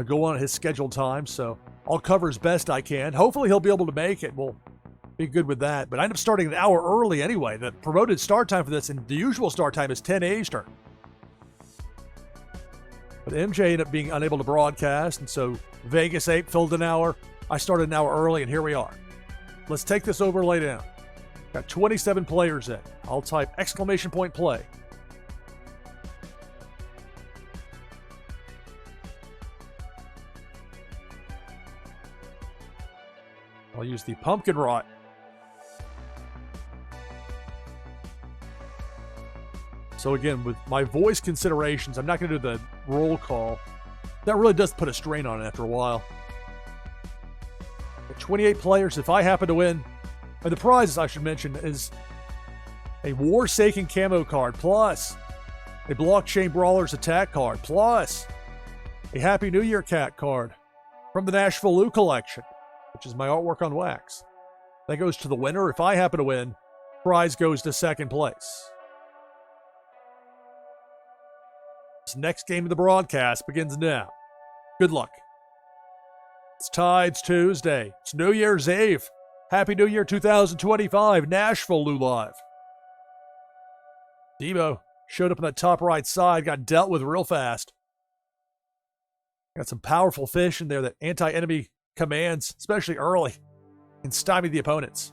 go on at his scheduled time. So I'll cover as best I can. Hopefully he'll be able to make it. We'll be good with that. But I end up starting an hour early anyway. The promoted start time for this and the usual start time is 10 Eastern. But MJ ended up being unable to broadcast. And so Vegas 8 filled an hour. I started an hour early and here we are. Let's take this overlay down. Got 27 players in. I'll type !play. I'll use the pumpkin rot. So again, with my voice considerations, I'm not going to do the roll call. That really does put a strain on it after a while. 28 players. If I happen to win, and the prizes I should mention is a Warsaken camo card, plus a Blockchain Brawlers attack card, plus a Happy New Year cat card from the NashvilleLou collection, which is my artwork on wax. That goes to the winner. If I happen to win, prize goes to second place. This next game of the broadcast begins now. Good luck. It's Tides Tuesday. It's New Year's Eve. Happy New Year 2025. NashvilleLou Live. Debo showed up on that top right side, got dealt with real fast. Got some powerful fish in there that anti-enemy commands, especially early, can stymie the opponents.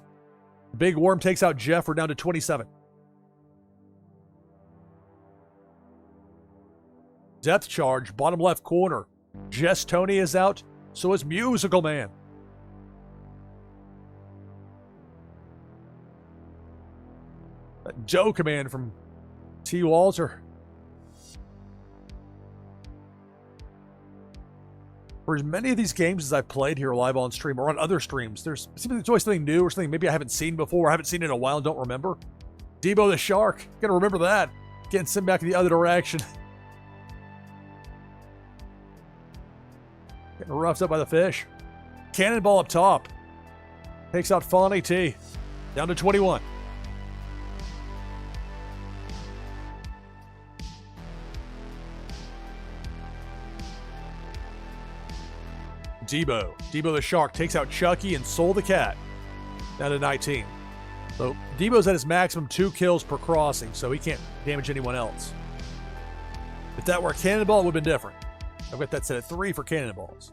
Big Worm takes out Jeff. We're down to 27. Depth charge, bottom left corner. Jess Tony is out. So is Musical Man. That Joe command from T. Walter. For as many of these games as I've played here live on stream or on other streams, there's always something new or something maybe I haven't seen before or haven't seen in a while and don't remember. Debo the Shark. Gotta remember that. Getting sent back in the other direction. Getting roughed up by the fish. Cannonball up top. Takes out Fawny T. Down to 21. Debo the Shark takes out Chucky and Soul the Cat. Down to 19. So Debo's at his maximum 2 kills per crossing, so he can't damage anyone else. If that were a cannonball, it would have been different. I've got that set at 3 for cannonballs.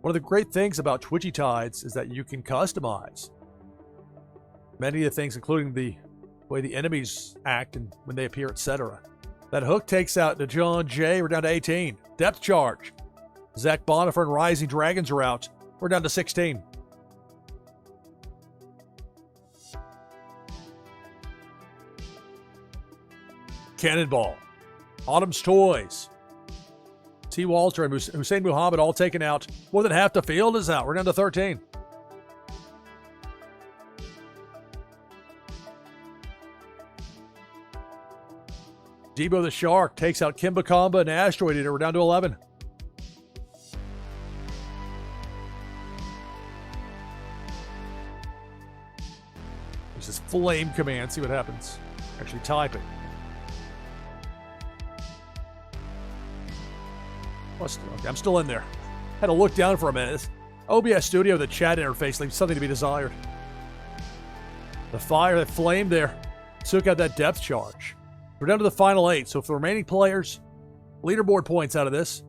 One of the great things about Twitchy Tides is that you can customize many of the things, including the way the enemies act and when they appear, etc. That hook takes out the John J. We're down to 18. Depth charge. Zach Bonifer and Rising Dragons are out. We're down to 16. Cannonball. Autumn's Toys. T. Walter and Hussein Muhammad all taken out. More than half the field is out. We're down to 13. Debo the Shark takes out Kimba Kamba and Asteroid Eater. We're down to 11. This is Flame Command. See what happens. Actually type it. Okay, I'm still in there. Had to look down for a minute. OBS Studio, the chat interface, leaves something to be desired. The fire, that flame there, took out that depth charge. We're down to the final 8, so for the remaining players, leaderboard points out of this.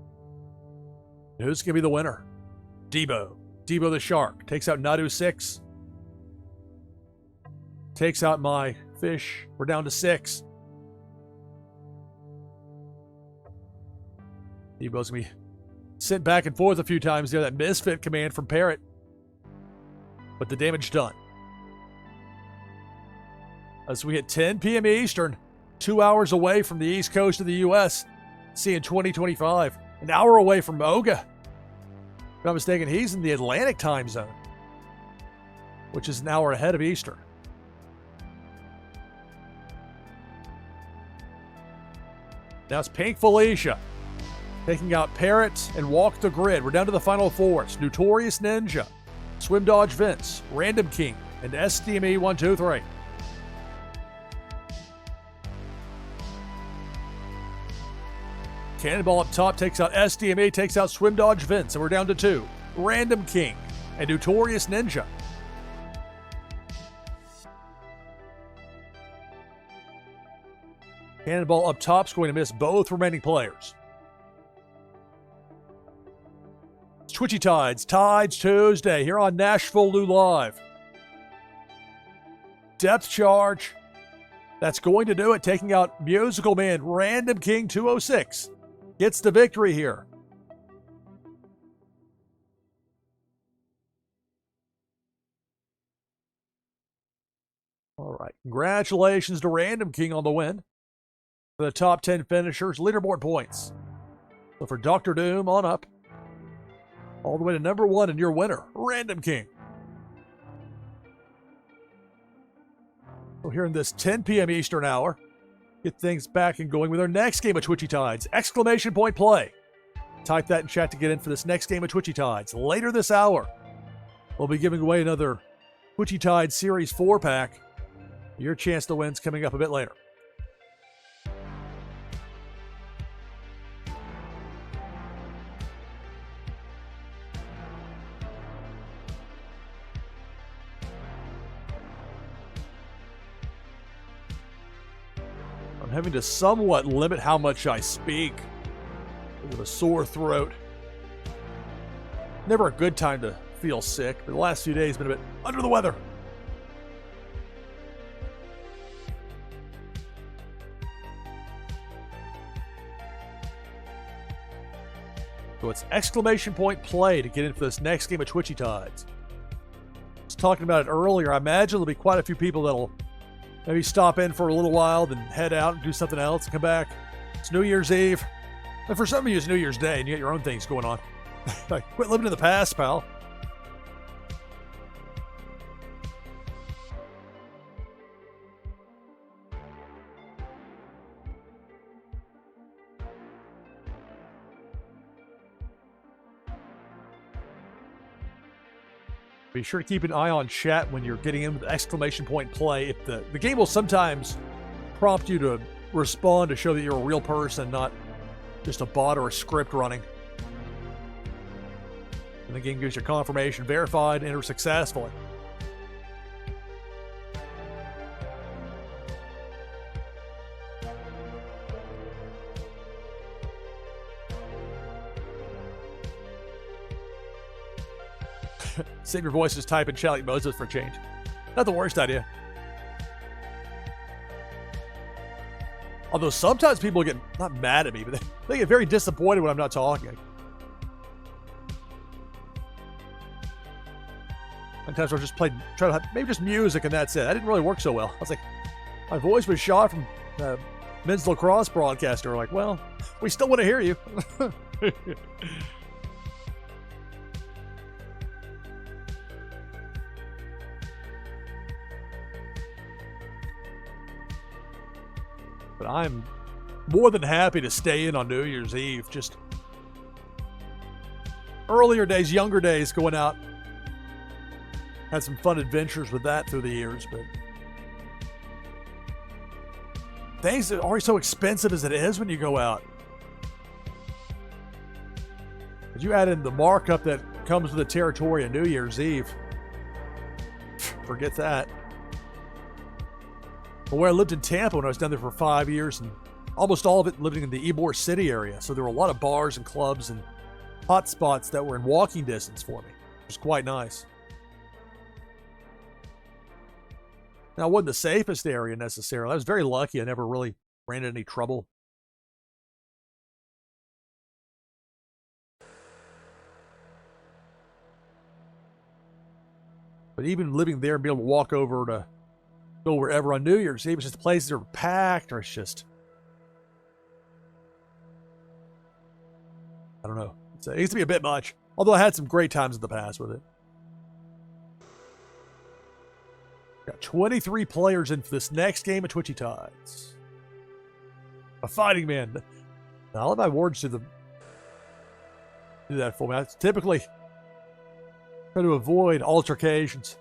Who's going to be the winner? Debo the Shark takes out Nadu 6. Takes out my fish. We're down to 6. Debo's going to be sent back and forth a few times there. That misfit command from Parrot. But the damage done. As we hit 10 p.m. Eastern, 2 hours away from the east coast of the U.S., seeing 2025. An hour away from Oga. If I'm not mistaken, he's in the Atlantic time zone, which is an hour ahead of Eastern. Now it's Pink Felicia taking out Parrot and Walk the Grid. We're down to the final fours. Notorious Ninja, Swim Dodge Vince, Random King, and SDME 123. Cannonball up top takes out SDME, takes out Swim Dodge Vince, and we're down to 2. Random King and Notorious Ninja. Cannonball up top is going to miss both remaining players. It's Twitchy Tides Tuesday here on NashvilleLou Live. Depth charge. That's going to do it, taking out Musical Man. Random King 206 gets the victory here. All right. Congratulations to Random King on the win. For the top 10 finishers, leaderboard points. So for Dr. Doom on up, all the way to number 1 and your winner, Random King. So here in this 10 p.m. Eastern hour, get things back and going with our next game of Twitchy Tides. Exclamation point play. Type that in chat to get in for this next game of Twitchy Tides. Later this hour, we'll be giving away another Twitchy Tides Series 4-pack. Your chance to win's coming up a bit later. I'm having to somewhat limit how much I speak with a sore throat. Never a good time to feel sick, but the last few days have been a bit under the weather. So it's exclamation point play to get in for this next game of Twitchy Tides. I was talking about it earlier. I imagine there'll be quite a few people that'll maybe stop in for a little while, then head out and do something else and come back. It's New Year's Eve. And for some of you, it's New Year's Day, and you got your own things going on. Like, quit living in the past, pal. Be sure to keep an eye on chat when you're getting in with exclamation point play. If the game will sometimes prompt you to respond to show that you're a real person, not just a bot or a script running. And the game gives you confirmation, verified, enter successfully. Save your voice, just type in chat like Moses for a change. Not the worst idea. Although sometimes people get, not mad at me, but they get very disappointed when I'm not talking. Sometimes I'll just try to have maybe just music and that's it. That didn't really work so well. I was like, my voice was shot from the men's lacrosse broadcaster. Like, well, we still want to hear you. But I'm more than happy to stay in on New Year's Eve. Just earlier days, younger days, going out. Had some fun adventures with that through the years, but things are already so expensive as it is when you go out. But you add in the markup that comes with the territory of New Year's Eve. Forget that. But where I lived in Tampa when I was down there for 5 years, and almost all of it living in the Ybor City area. So there were a lot of bars and clubs and hot spots that were in walking distance for me. It was quite nice. Now, it wasn't the safest area necessarily. I was very lucky. I never really ran into any trouble. But even living there and being able to walk over to go wherever on New Year's Eve. It's just places are packed, or it's just, I don't know. It used to be a bit much. Although I had some great times in the past with it. Got 23 players in for this next game of Twitchy Tides. A fighting man. Now, I'll let my wards do that for me. I typically try to avoid altercations.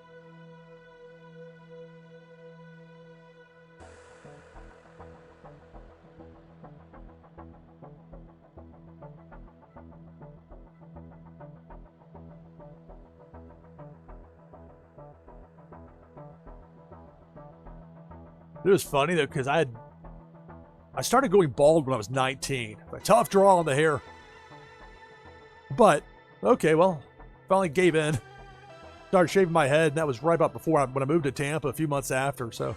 It was funny though, because I started going bald when I was 19. A tough draw on the hair. But, okay, well, finally gave in. Started shaving my head, and that was right about before when I moved to Tampa a few months after. So,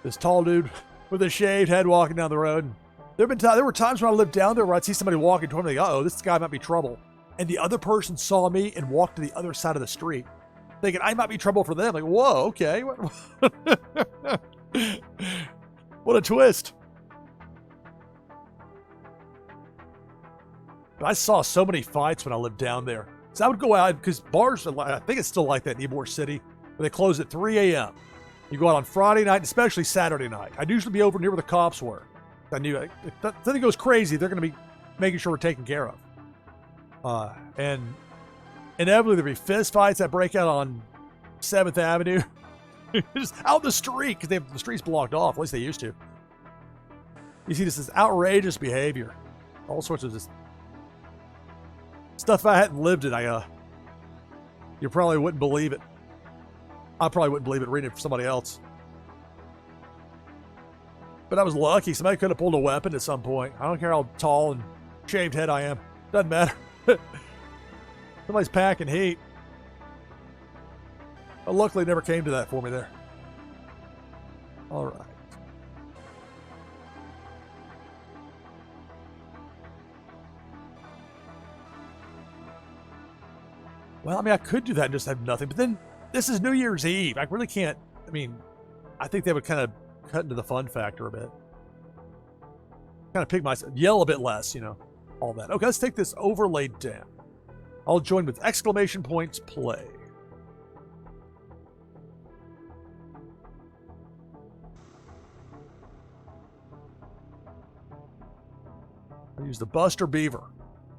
this tall dude with a shaved head walking down the road. There were times when I lived down there where I'd see somebody walking toward me, like, uh-oh, this guy might be trouble. And the other person saw me and walked to the other side of the street, thinking I might be trouble for them. Like, whoa, okay. What a twist. But I saw so many fights when I lived down there. So I would go out, because bars, I think it's still like that in Ybor City, where they close at 3 a.m. You go out on Friday night, especially Saturday night. I'd usually be over near where the cops were. I knew if something goes crazy, they're going to be making sure we're taken care of. And inevitably there'd be fist fights that break out on 7th Avenue. Just out the street, because the street's blocked off. At least they used to. You see, this is outrageous behavior. All sorts of this stuff I hadn't lived it. You probably wouldn't believe it. I probably wouldn't believe it reading it for somebody else. But I was lucky. Somebody could have pulled a weapon at some point. I don't care how tall and shaved head I am. Doesn't matter. Somebody's packing heat. But luckily, it never came to that for me there. All right. Well, I mean, I could do that and just have nothing. But then, this is New Year's Eve. I really can't. I mean, I think they would kind of cut into the fun factor a bit. Kind of pick myself, yell a bit less, all that. Okay, let's take this overlaid down. I'll join with exclamation points play. I'll use the Buster Beaver.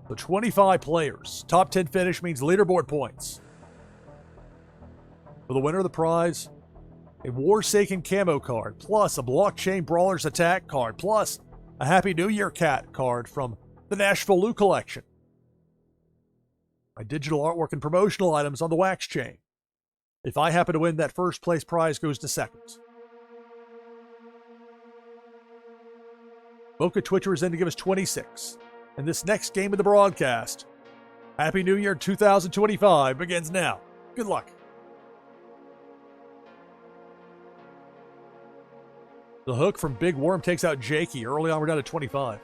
The 25 players. Top 10 finish means leaderboard points. For the winner of the prize, a Warsaken camo card, plus a Blockchain Brawlers attack card, plus a Happy New Year cat card from the NashvilleLou collection. My digital artwork and promotional items on the wax chain. If I happen to win, that first place prize goes to second. Boca Twitcher is in to give us 26. And this next game of the broadcast, Happy New Year 2025, begins now. Good luck. The hook from Big Worm takes out Jakey. Early on, we're down to 25.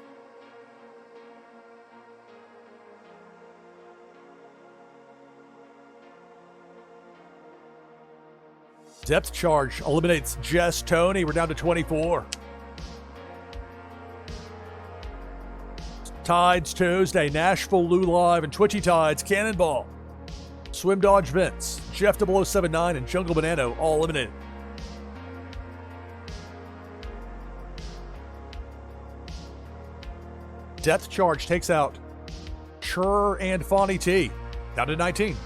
Depth charge eliminates Jess Tony. We're down to 24. Tides Tuesday, NashvilleLou Live and Twitchy Tides, Cannonball. Swim Dodge Vince, Jeff 0079, and Jungle Banano all eliminated. Depth charge takes out Chur and Fawny T. Down to 19.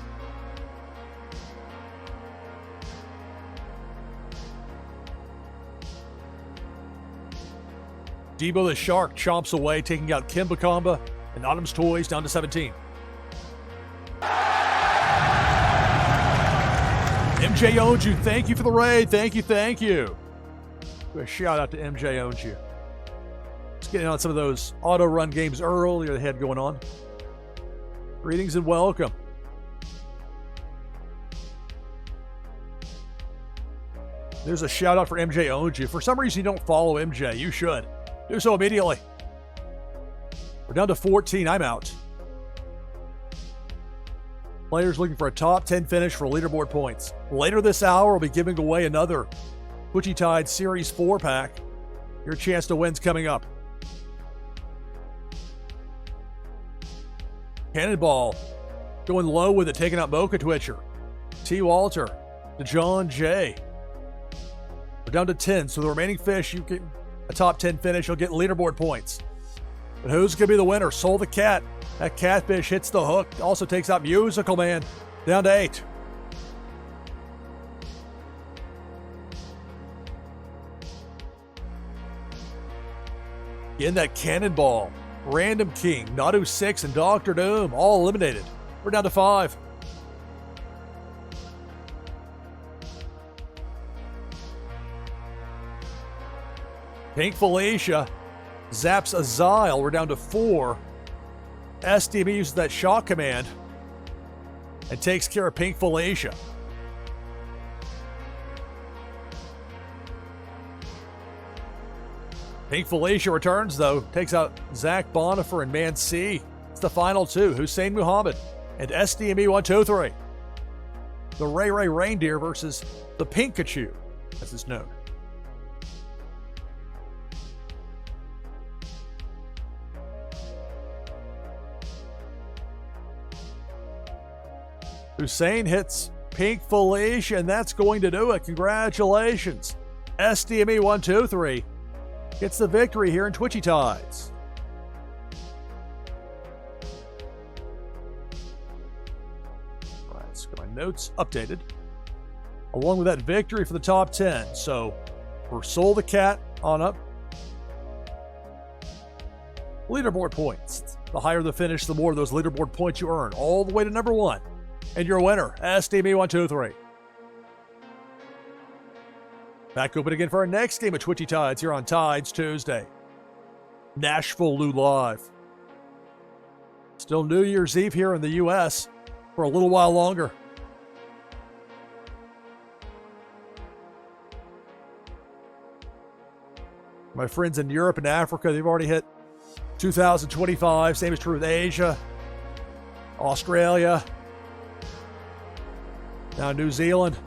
Debo the Shark chomps away, taking out Kimba Kamba and Autumn's Toys down to 17. MJ owns you. Thank you for the raid. Thank you. A shout out to MJ owns you. Let's get in on some of those auto run games earlier they had going on. Greetings and welcome. There's a shout out for MJ owns you. For some reason you don't follow MJ. You should. Do so immediately. We're down to 14. I'm out. Players looking for a top 10 finish for leaderboard points. Later this hour, we'll be giving away another Twitchy Tide Series 4-pack. Your chance to win's coming up. Cannonball going low with it, taking out Mocha Twitcher. T. Walter to John J. We're down to 10, so the remaining fish, you get a top 10 finish, you'll get leaderboard points. But who's going to be the winner? Soul the Cat. That catfish hits the hook, also takes out Musical Man, down to 8. In that Cannonball, Random King, Nadu 6, and Dr. Doom, all eliminated. We're down to 5. Pink Felicia zaps Azile. We're down to 4. SDB uses that shock command and takes care of Pink Felicia. Pink Felicia returns, though. Takes out Zach Bonifer and Man C. It's the final 2. Hussein Muhammad and SDME 123. The Ray Ray Reindeer versus the Pinkachu, as it's known. Hussein hits Pink Felicia, and that's going to do it. Congratulations. SDME 123 gets the victory here in Twitchy Tides. All right, let's get my notes updated. Along with that victory for the top 10. So for Soul the Cat on up. Leaderboard points. The higher the finish, the more of those leaderboard points you earn, all the way to number 1. And your winner, SDB123. Back open again for our next game of Twitchy Tides here on Tides Tuesday. NashvilleLou Live. Still New Year's Eve here in the U.S. for a little while longer. My friends in Europe and Africa, they've already hit 2025. Same is true with Asia, Australia, now New Zealand.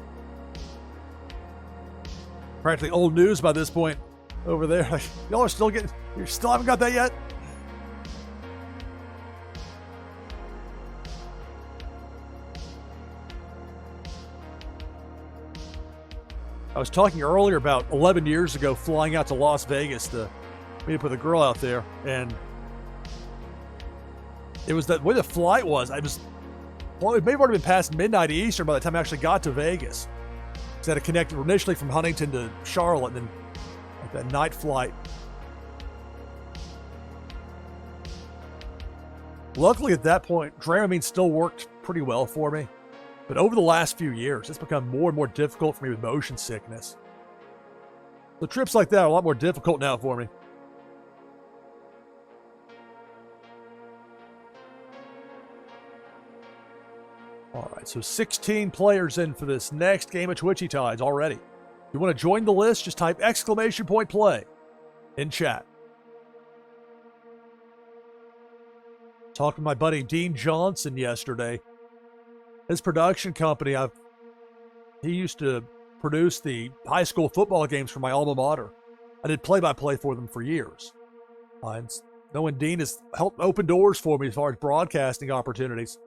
Practically old news by this point over there. Like, y'all are still getting, you still haven't got that yet? I was talking earlier about 11 years ago flying out to Las Vegas to meet up with a girl out there, and it was the way the flight was. Well, it may have already been past midnight Eastern by the time I actually got to Vegas. Because I had to connect initially from Huntington to Charlotte, and then like that night flight. Luckily at that point, Dramamine still worked pretty well for me. But over the last few years, it's become more and more difficult for me with motion sickness. The trips like that are a lot more difficult now for me. All right, so 16 players in for this next game of Twitchy Tides already. If you want to join the list, just type !play in chat. Talked to my buddy Dean Johnson yesterday. His production company, he used to produce the high school football games for my alma mater. I did play-by-play for them for years. And knowing Dean has helped open doors for me as far as broadcasting opportunities.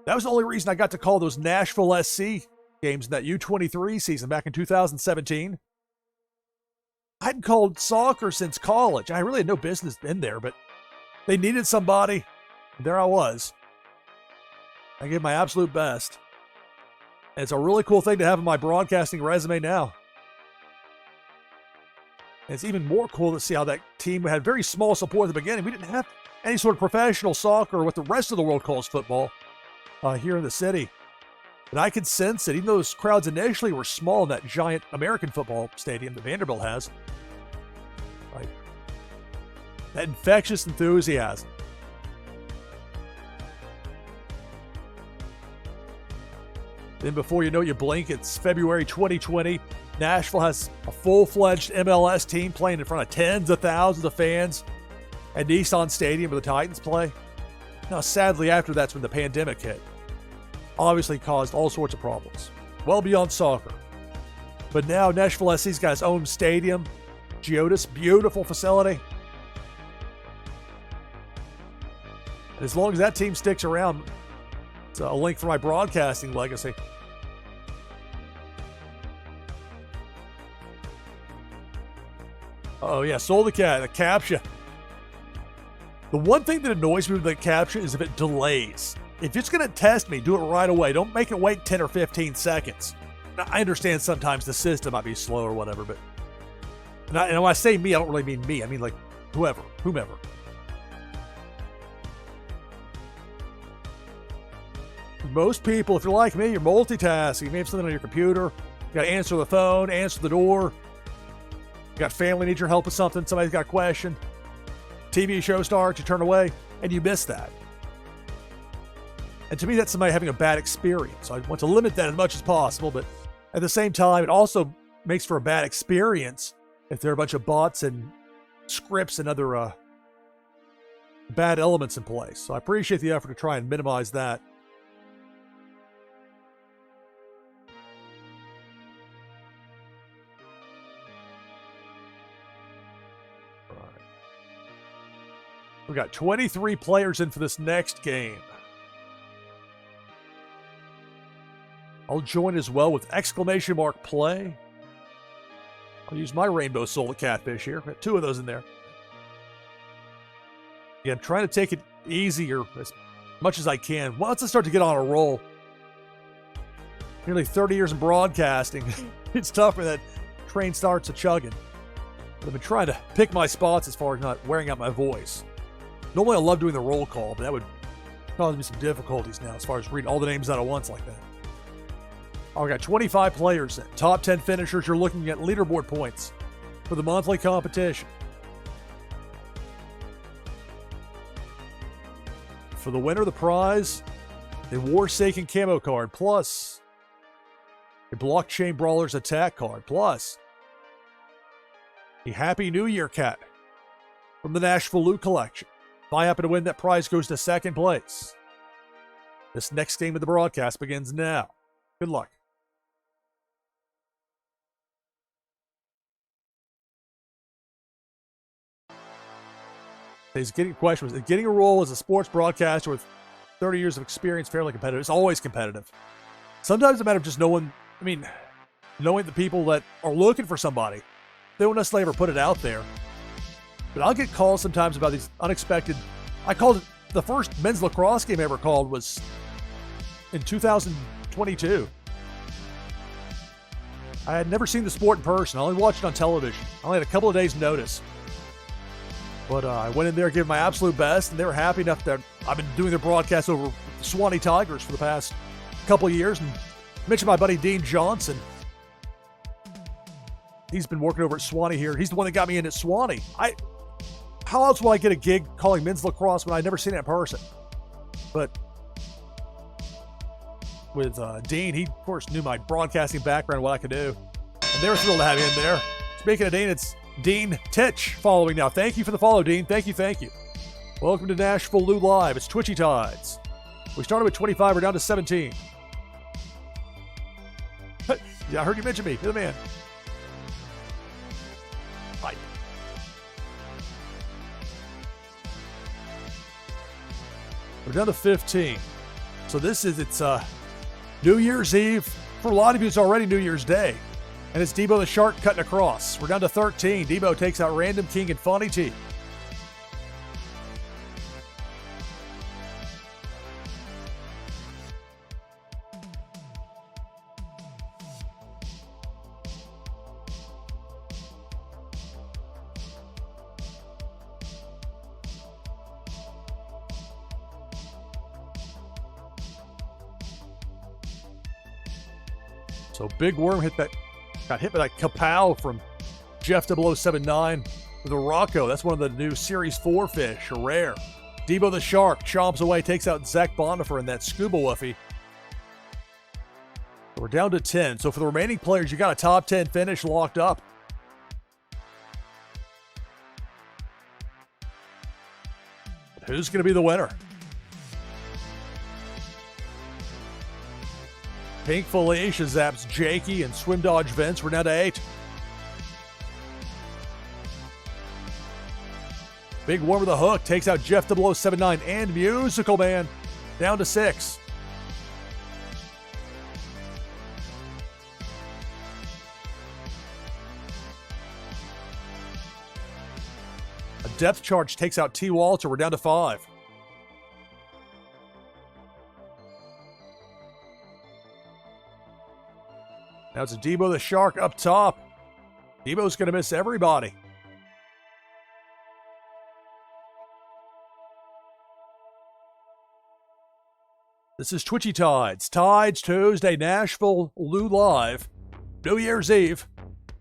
That was the only reason I got to call those Nashville SC games in that U23 season back in 2017. I hadn't called soccer since college. I really had no business in there, but they needed somebody. And there I was. I gave my absolute best. And it's a really cool thing to have in my broadcasting resume now. And it's even more cool to see how that team had very small support at the beginning. We didn't have any sort of professional soccer or what the rest of the world calls football here in the city. But I could sense it, even though those crowds initially were small in that giant American football stadium that Vanderbilt has. Like, that infectious enthusiasm. Then before you know it, you blink, it's February 2020. Nashville has a full-fledged MLS team playing in front of tens of thousands of fans at Nissan Stadium where the Titans play. Now, sadly, after that's when the pandemic hit. Obviously caused all sorts of problems. Well beyond soccer. But now Nashville SC's got its own stadium. Geodis, beautiful facility. And as long as that team sticks around, it's a link for my broadcasting legacy. Oh yeah, sold the cat, the captcha. The one thing that annoys me with the captcha is if it delays. If it's going to test me, do it right away. Don't make it wait 10 or 15 seconds. Now, I understand sometimes the system might be slow or whatever, but and when I say me, I don't really mean me. I mean like whomever. Most people, if you're like me, you're multitasking. You may have something on your computer. You got to answer the phone, answer the door. You got family needs your help with something. Somebody's got a question. TV show starts, you turn away, and you miss that. And to me, that's somebody having a bad experience. So I want to limit that as much as possible, but at the same time, it also makes for a bad experience if there are a bunch of bots and scripts and other bad elements in place. So I appreciate the effort to try and minimize that. We got 23 players in for this next game. I'll join as well with exclamation mark play. I'll use my rainbow soul catfish here. Got 2 of those in there. Yeah, I'm trying to take it easier as much as I can. Once I start to get on a roll, nearly 30 years in broadcasting, it's tough when that train starts a chugging. But I've been trying to pick my spots as far as not wearing out my voice. Normally I love doing the roll call, but that would cause me some difficulties now as far as reading all the names out at once like that. Oh, we got 25 players in. Top 10 finishers. You're looking at leaderboard points for the monthly competition. For the winner, the prize, a Warsaken camo card, plus a Blockchain Brawlers attack card, plus a Happy New Year cat from the NashvilleLou collection. If I happen to win, that prize goes to second place. This next game of the broadcast begins now. Good luck. He's getting questions. Getting a role as a sports broadcaster with 30 years of experience, fairly competitive. It's always competitive. Sometimes it's a matter of just knowing the people that are looking for somebody. They don't necessarily ever put it out there. But I'll get calls sometimes about these unexpected. I called it the first men's lacrosse game I ever called was in 2022. I had never seen the sport in person. I only watched it on television. I only had a couple of days' notice. But I went in there, gave my absolute best, and they were happy enough that I've been doing their broadcast over the Swanee Tigers for the past couple of years. And I mentioned my buddy Dean Johnson. He's been working over at Swanee here. He's the one that got me in at Swanee. How else will I get a gig calling men's lacrosse when I'd never seen it in person? But with Dean, he, of course, knew my broadcasting background, what I could do. And they were thrilled to have me in there. Speaking of Dean, it's Dean Titch following now. Thank you for the follow, Dean. Thank you. Welcome to NashvilleLou Live. It's Twitchy Tides. We started with 25. We're down to 17. Yeah, I heard you mention me. You're the man. Right. We're down to 15. So it's New Year's Eve. For a lot of you, it's already New Year's Day. And it's Debo the Shark cutting across. We're down to 13. Debo takes out Random King and Funny T. So Big Worm got hit by that kapow from Jeff 0079 with a Rocco. That's one of the new Series 4 fish, a rare. Debo the Shark chomps away, takes out Zach Bonifer in that scuba woofy. We're down to 10. So for the remaining players, you got a top 10 finish locked up. Who's going to be the winner? Pink Felicia zaps Jakey and Swim Dodge Vince. We're down to 8. Big Worm with a hook takes out Jeff 0079 and Musical Man. Down to 6. A depth charge takes out T. Walter. We're down to 5. Now it's a Debo the Shark up top. Debo's going to miss everybody. This is Twitchy Tides. Tides Tuesday, NashvilleLou Live. New Year's Eve.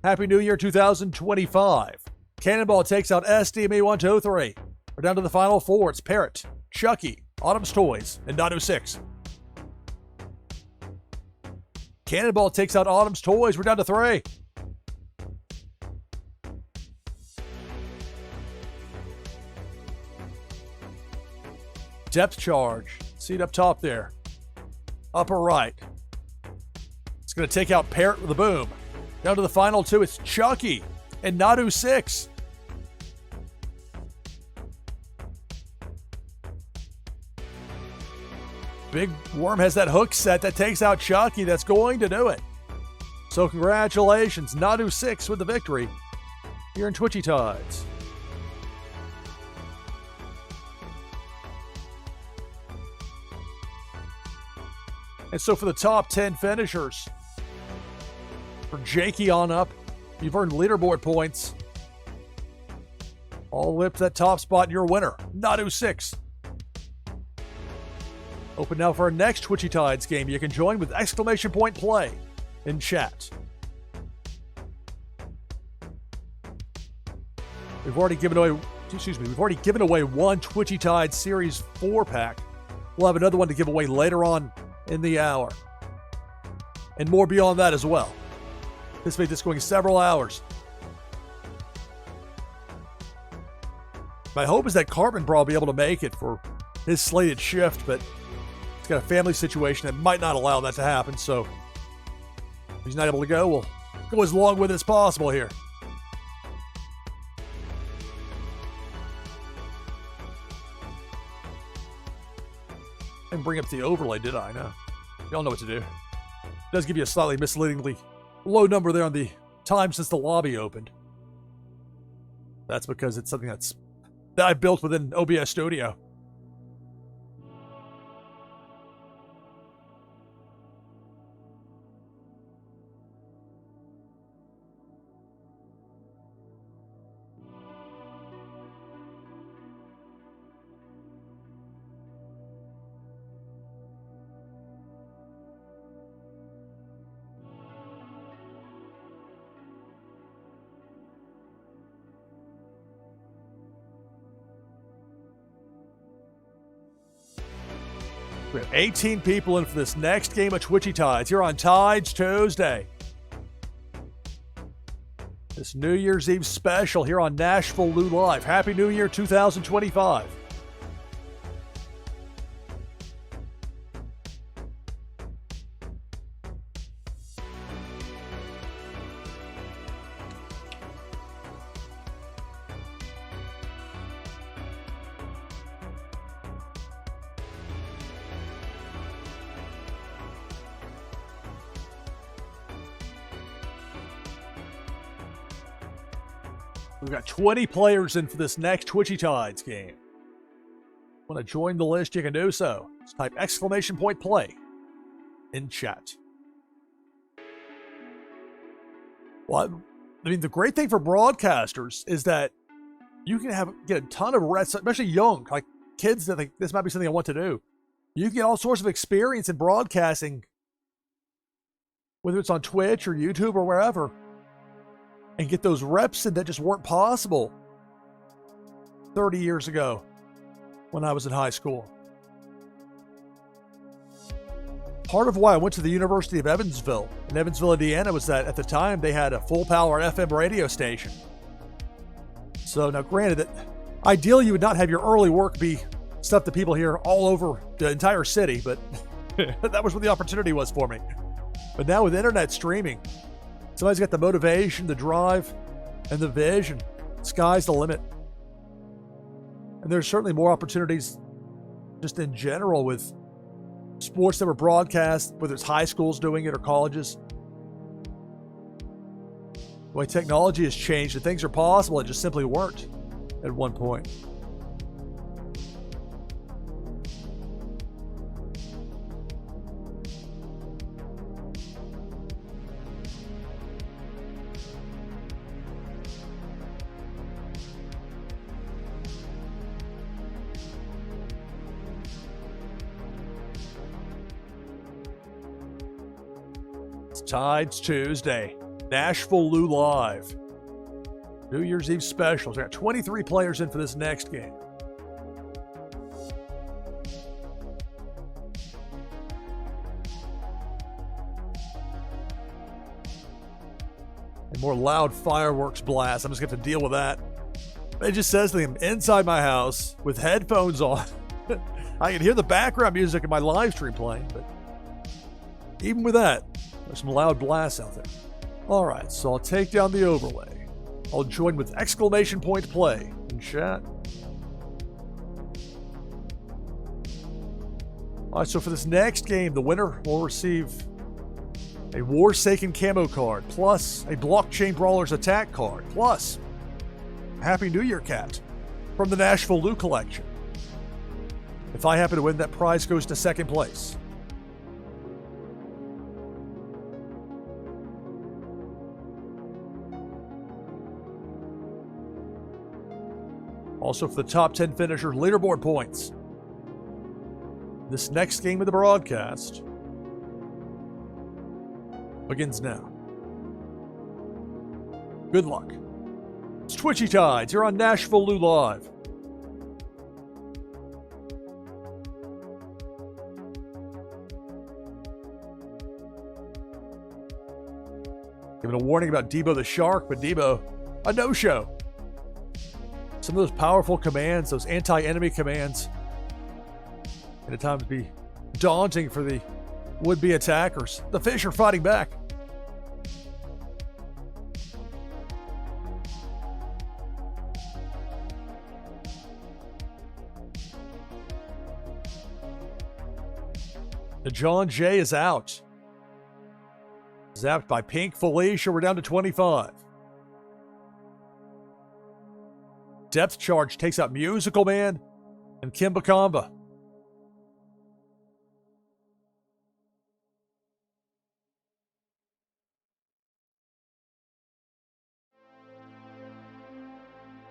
Happy New Year 2025. Cannonball takes out SDME 123. We're down to the final 4. It's Parrot, Chucky, Autumn's Toys, and 906. Cannonball takes out Autumn's Toys. We're down to 3. Depth charge. Seat up top there. Upper right. It's going to take out Parrot with a boom. Down to the final 2. It's Chucky and Nadu 6. Big Worm has that hook set that takes out Chucky. That's going to do it. So congratulations, Nadu 6 with the victory here in Twitchy Tides. And so for the top 10 finishers, for Jakey on up, you've earned leaderboard points. All the way up to that top spot, and you're a winner, Nadu 6. Open now for our next Twitchy Tides game. You can join with exclamation point play in chat. We've already given away one Twitchy Tides Series 4 pack. We'll have another one to give away later on in the hour. And more beyond that as well. This made this going several hours. My hope is that Cartman Bra will be able to make it for his slated shift, but he's got a family situation that might not allow that to happen, so if he's not able to go, we'll go as long with it as possible here. I didn't bring up the overlay, did I? No. Y'all know what to do. It does give you a slightly misleadingly low number there on the time since the lobby opened. That's because it's something that I built within OBS Studio. We have 18 people in for this next game of Twitchy Tides here on Tides Tuesday. This New Year's Eve special here on NashvilleLou Live. Happy New Year 2025. We've got 20 players in for this next Twitchy Tides game. Want to join the list? You can do so. Just type exclamation point play in chat. Well, I mean, the great thing for broadcasters is that you can get a ton of reps, especially young, like kids that think this might be something I want to do. You can get all sorts of experience in broadcasting, whether it's on Twitch or YouTube or wherever, and get those reps in that just weren't possible 30 years ago when I was in high school. Part of why I went to the University of Evansville in Evansville, Indiana, was that at the time they had a full power FM radio station. So now granted that ideally you would not have your early work be stuff that people hear all over the entire city, but that was what the opportunity was for me. But now with internet streaming, somebody's got the motivation, the drive, and the vision. Sky's the limit. And there's certainly more opportunities just in general with sports that were broadcast, whether it's high schools doing it or colleges. The way technology has changed and things are possible, it just simply weren't at one point. Tides Tuesday, NashvilleLou Live. New Year's Eve specials. We got 23 players in for this next game. And more loud fireworks blast. I'm just going to have to deal with that. It just says that I'm inside my house with headphones on. I can hear the background music in my live stream playing, but even with that, there's some loud blasts out there. All right, so I'll take down the overlay. I'll join with exclamation point play in chat. All right, so for this next game, the winner will receive a Warsaken camo card, plus a Blockchain Brawlers attack card, plus a Happy New Year cat from the NashvilleLou collection. If I happen to win, that prize goes to second place. Also for the top 10 finisher leaderboard points. This next game of the broadcast begins now. Good luck. It's Twitchy Tides here on NashvilleLou Live. Giving a warning about Debo the Shark, but Debo, a no-show. Some of those powerful commands, those anti-enemy commands, can at times be daunting for the would-be attackers. The fish are fighting back. The John Jay is out. Zapped by Pink Felicia. We're down to 25. Depth Charge takes out Musical Man and Kimba Kamba.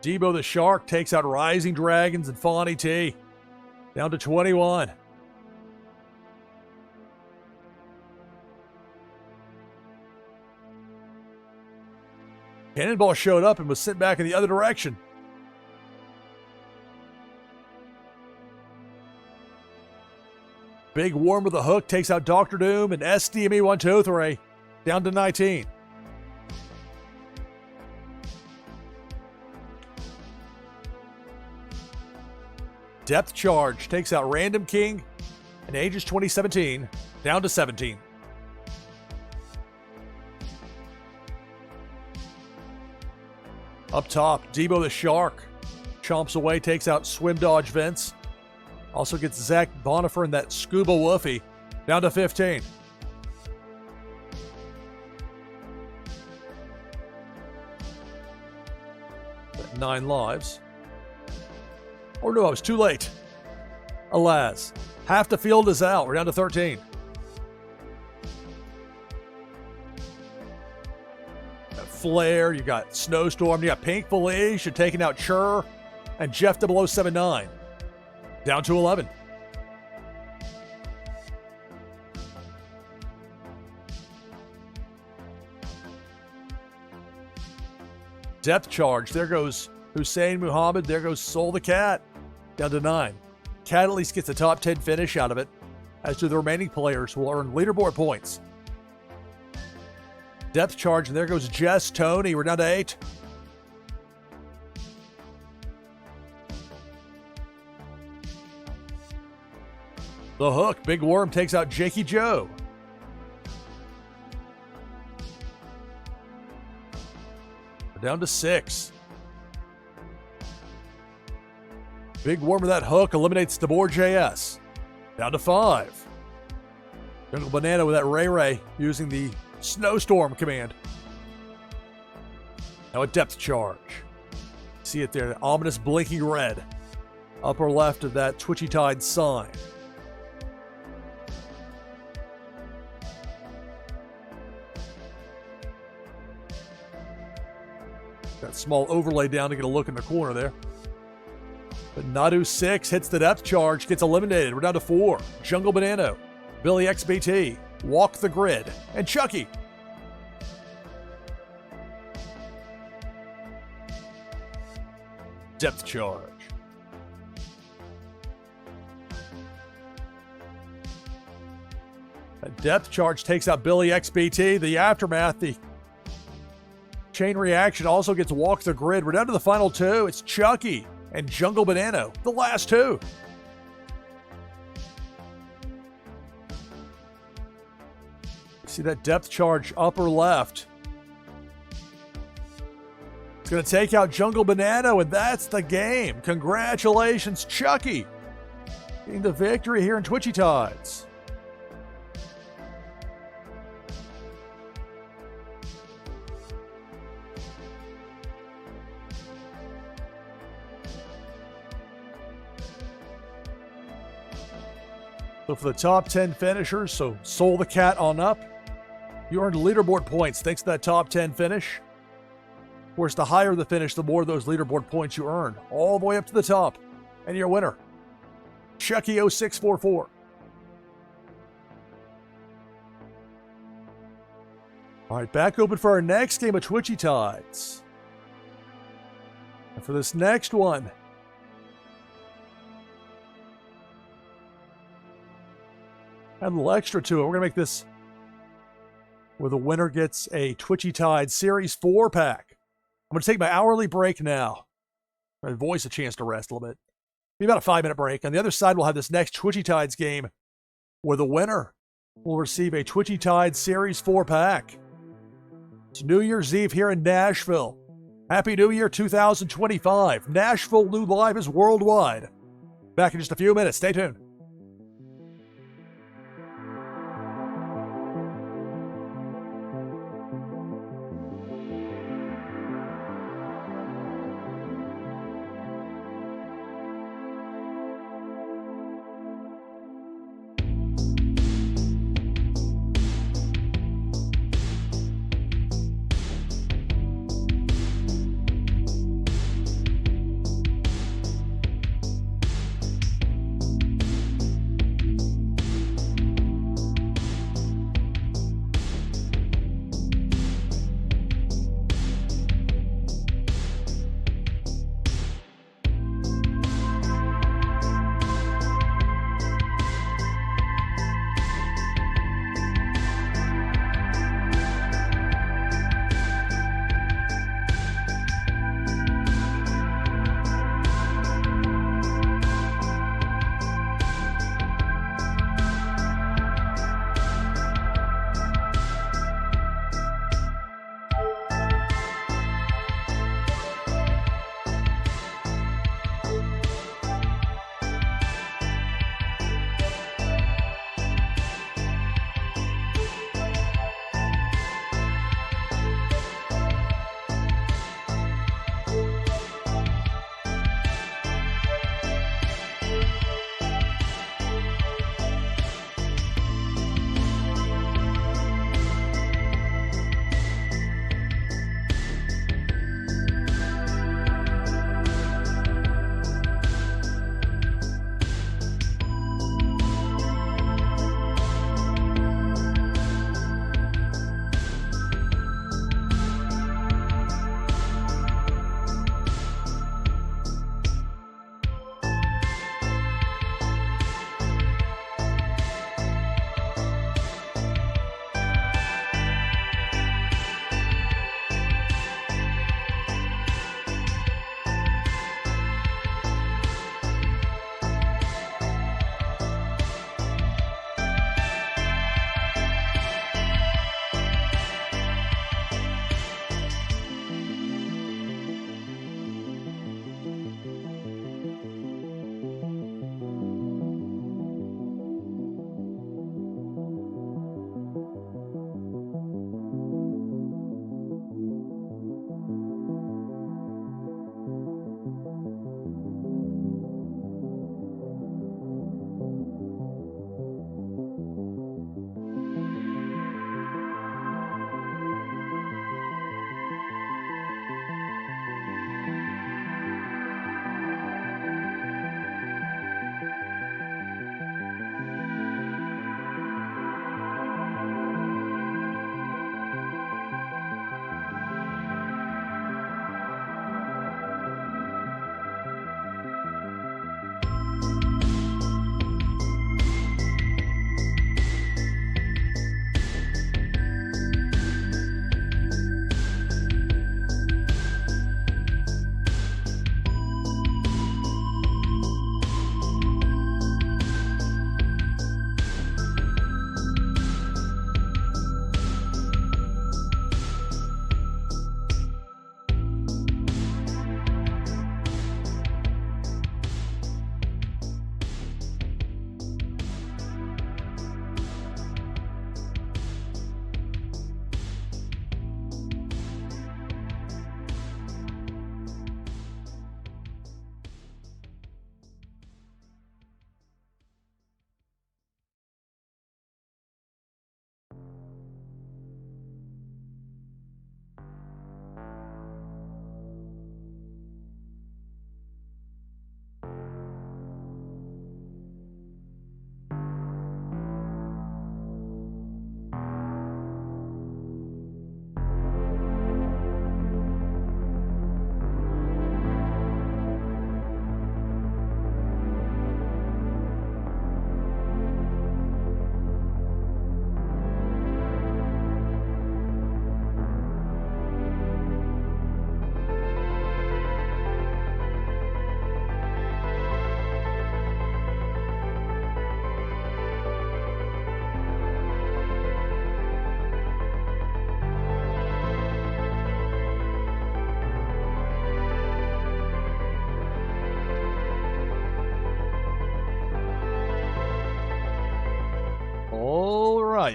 Debo the Shark takes out Rising Dragons and Fawny T. Down to 21. Cannonball showed up and was sent back in the other direction. Big Worm with a hook takes out Dr. Doom and SDME 123 down to 19. Depth Charge takes out Random King and Ages 2017 down to 17. Up top, Debo the Shark chomps away, takes out Swim Dodge Vince. Also gets Zach Bonifer and that Scuba Woofy down to 15. But 9 lives. Or no, I was too late. Alas, half the field is out. We're down to 13. Got Flare, you got Snowstorm, you got Pink Felicia taking out Chur and Jeff 0079. Down to 11. Depth Charge. There goes Hussein Muhammad. There goes Soul the Cat. Down to 9. Cat at least gets a top 10 finish out of it, as do the remaining players who will earn leaderboard points. Depth Charge. And there goes Jess Tony. We're down to 8. The Hook. Big Worm takes out Jakey Joe. down to 6. Big worm with that hook eliminates DeBoer JS. Down to 5. Jungle Banana with that Ray using the Snowstorm command. Now a depth charge. See it there, the ominous blinking red. Upper left of that Twitchy Tide sign. That small overlay down to get a look in the corner there. But Nadu 6 hits the depth charge, gets eliminated. We're down to 4. Jungle Banana, Billy XBT, Walk the Grid, and Chucky. Depth charge. A depth charge takes out Billy XBT. The aftermath, the chain reaction also gets Walk the Grid. We're down to the final 2. It's Chucky and Jungle Banana, the last 2. See that depth charge upper left. It's going to take out Jungle Banana, and that's the game. Congratulations, Chucky, getting the victory here in Twitchy Tides. So for the top 10 finishers, so Soul the Cat on up, you earned leaderboard points thanks to that top 10 finish. Of course, the higher the finish, the more of those leaderboard points you earn, all the way up to the top. And your winner, Chucky0644. All right, back open for our next game of Twitchy Tides. And for this next one, add a little extra to it. We're going to make this where the winner gets a Twitchy Tide Series 4 pack. I'm going to take my hourly break now. My voice a chance to rest a little bit. Be about a 5-minute break. On the other side, we'll have this next Twitchy Tides game where the winner will receive a Twitchy Tide Series 4 pack. It's New Year's Eve here in Nashville. Happy New Year 2025. NashvilleLou Live is worldwide. Back in just a few minutes. Stay tuned.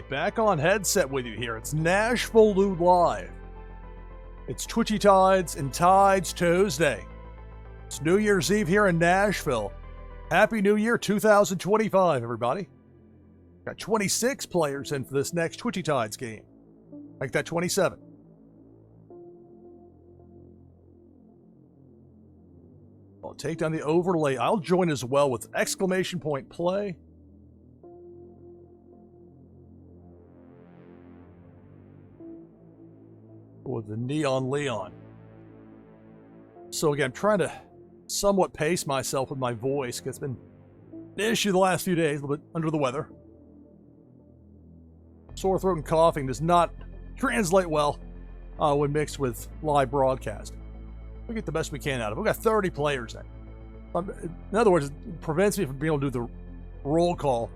back on headset with you here. It's NashvilleLou Live. It's Twitchy Tides and Tides Tuesday. It's New Year's Eve here in Nashville. Happy New Year 2025, everybody. Got 26 players in for this next Twitchy Tides game. Make that 27. I'll take down the overlay. I'll join as well with exclamation point play. With the Neon Leon. So again, I'm trying to somewhat pace myself with my voice, because it's been an issue the last few days, a little bit under the weather. Sore throat and coughing does not translate well when mixed with live broadcast. We get the best we can out of it. We've got 30 players in. In other words, it prevents me from being able to do the roll call,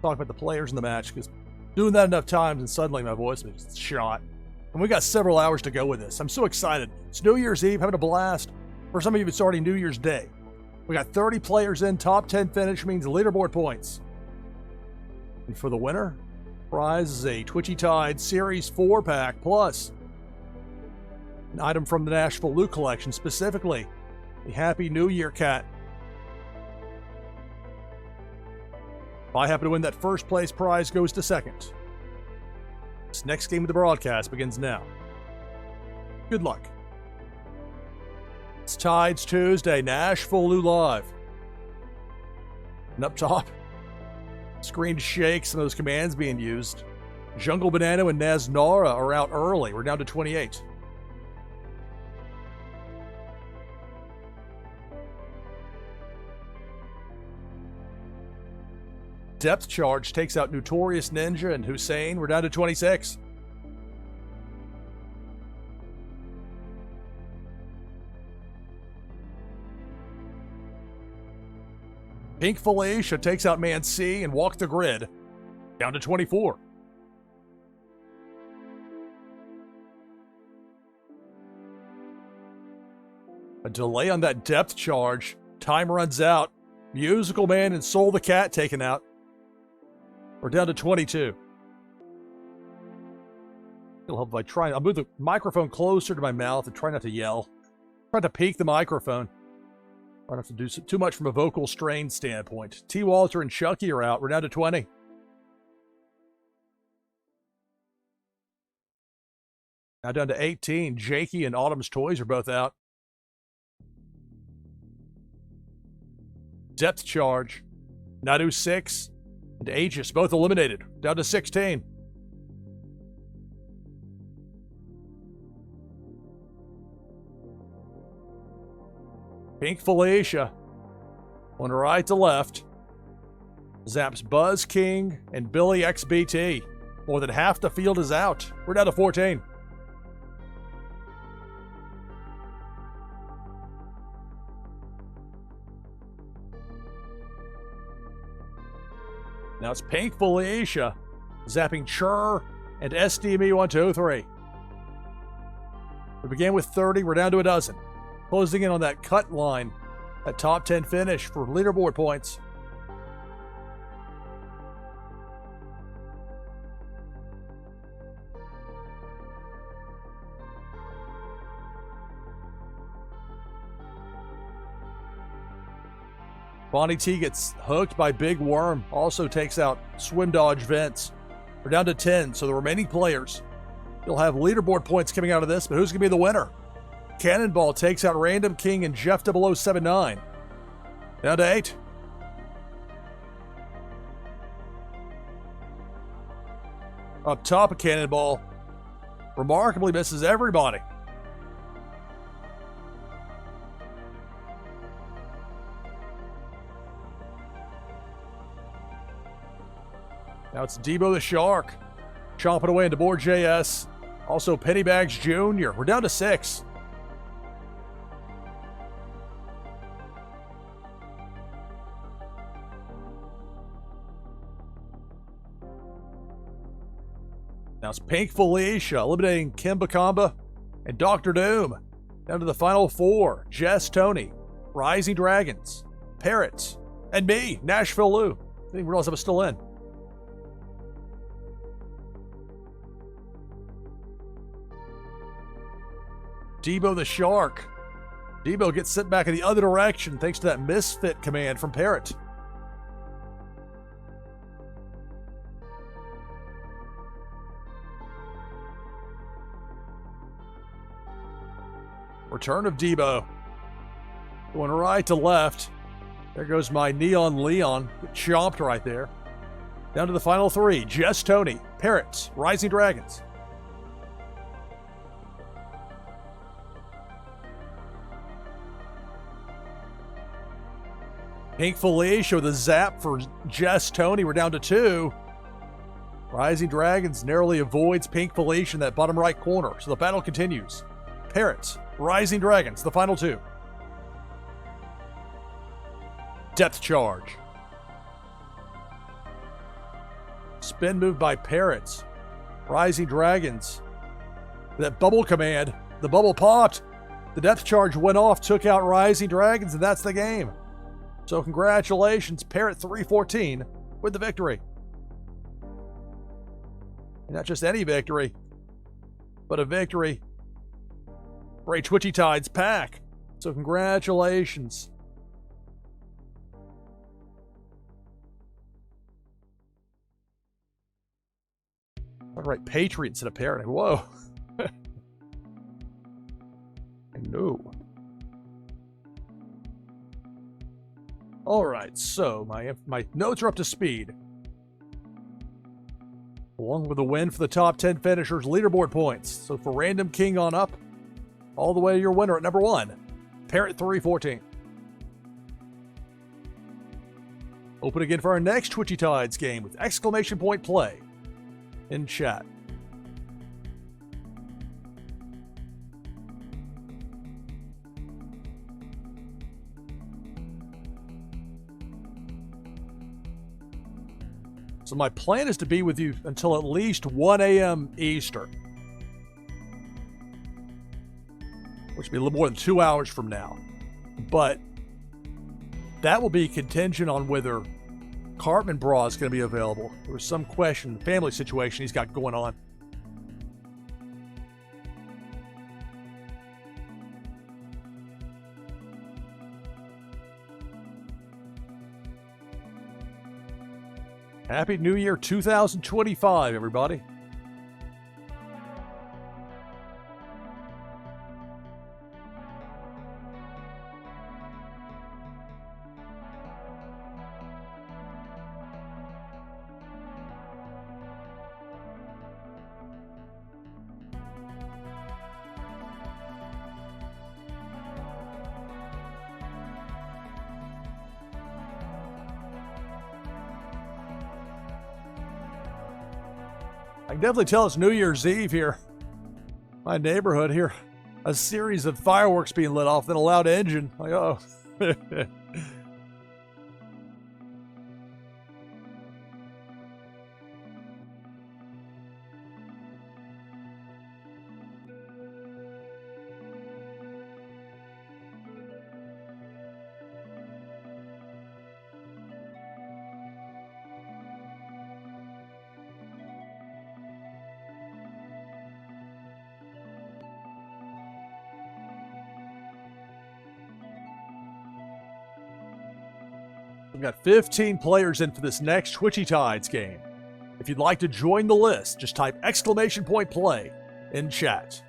talk about the players in the match, because doing that enough times and suddenly my voice is shot. And we got several hours to go with this. I'm so excited. It's New Year's Eve, having a blast. For some of you, it's already New Year's Day. We got 30 players in. Top 10 finish means leaderboard points. And for the winner, prize is a Twitchy Tide Series 4-pack plus an item from the NashvilleLou collection, specifically the Happy New Year cat. If I happen to win, that first place prize goes to second. This next game of the broadcast begins now. Good luck. It's Tides Tuesday, NashvilleLou Live. And up top, screen shakes, some of those commands being used. Jungle Banana and Naznara are out early. We're down to 28. Depth Charge takes out Notorious Ninja and Hussein. We're down to 26. Pink Felicia takes out Man C and Walk the Grid. Down to 24. A delay on that Depth Charge. Time runs out. Musical Man and Soul the Cat taken out. We're down to 22. It'll help if I try. I'll move the microphone closer to my mouth and try not to yell. Try to peak the microphone. I don't have to do too much from a vocal strain standpoint. T. Walter and Chucky are out. We're down to 20. Now down to 18. Jakey and Autumn's Toys are both out. Depth Charge. Nadu 6. And Aegis, both eliminated. Down to 16. Pink Felicia. On right to left. Zaps Buzz King and Billy XBT. More than half the field is out. We're down to 14. Now it's Pink Felicia, zapping Chur and SDME 123. We began with 30, we're down to a dozen. Closing in on that cut line, that top 10 finish for leaderboard points. Bonnie T gets hooked by Big Worm, also takes out Swim Dodge Vince. We're down to 10, so the remaining players, you'll have leaderboard points coming out of this, but who's going to be the winner? Cannonball takes out Random King and Jeff 0079. Down to 8. Up top of Cannonball, remarkably misses everybody. Now it's Debo the Shark, chomping away into Board JS. Also Pennybags Jr. We're down to 6. Now it's Pink Felicia, eliminating Kimba Kamba and Dr. Doom. Down to the final 4. Jess Tony, Rising Dragons, Parrots, and me, NashvilleLou. I didn't realize I was still in. Debo the Shark. Debo gets sent back in the other direction thanks to that misfit command from Parrot. Return of Debo. Going right to left. There goes my Neon Leon. Get chomped right there. Down to the final three. Jess Tony, Parrots, Rising Dragons. Pink Felicia with a zap for Jess Tony. We're down to 2. Rising Dragons narrowly avoids Pink Felicia in that bottom right corner. So the battle continues. Parrots, Rising Dragons, the final 2. Depth charge. Spin move by Parrots. Rising Dragons. That bubble command. The bubble popped. The depth charge went off, took out Rising Dragons, and that's the game. So congratulations, Parrot 314 with the victory. And not just any victory, but a victory for a Twitchy Tides pack. So congratulations. All right, Patriot instead of Parrot. Whoa. I know. All right, so my notes are up to speed. Along with a win for the top 10 finishers, leaderboard points. So for Random King on up, all the way to your winner at number 1, Parrot 314. Open again for our next Twitchy Tides game with exclamation point play in chat. So my plan is to be with you until at least 1 a.m. Eastern, which will be a little more than 2 hours from now. But that will be contingent on whether Cartman Bra is going to be available. There was some question, family situation he's got going on. Happy New Year 2025, everybody. I can definitely tell it's New Year's Eve here. My neighborhood here. A series of fireworks being lit off, then a loud engine. Like, oh. We've got 15 players in for this next Twitchy Tides game. If you'd like to join the list, just type exclamation point play in chat.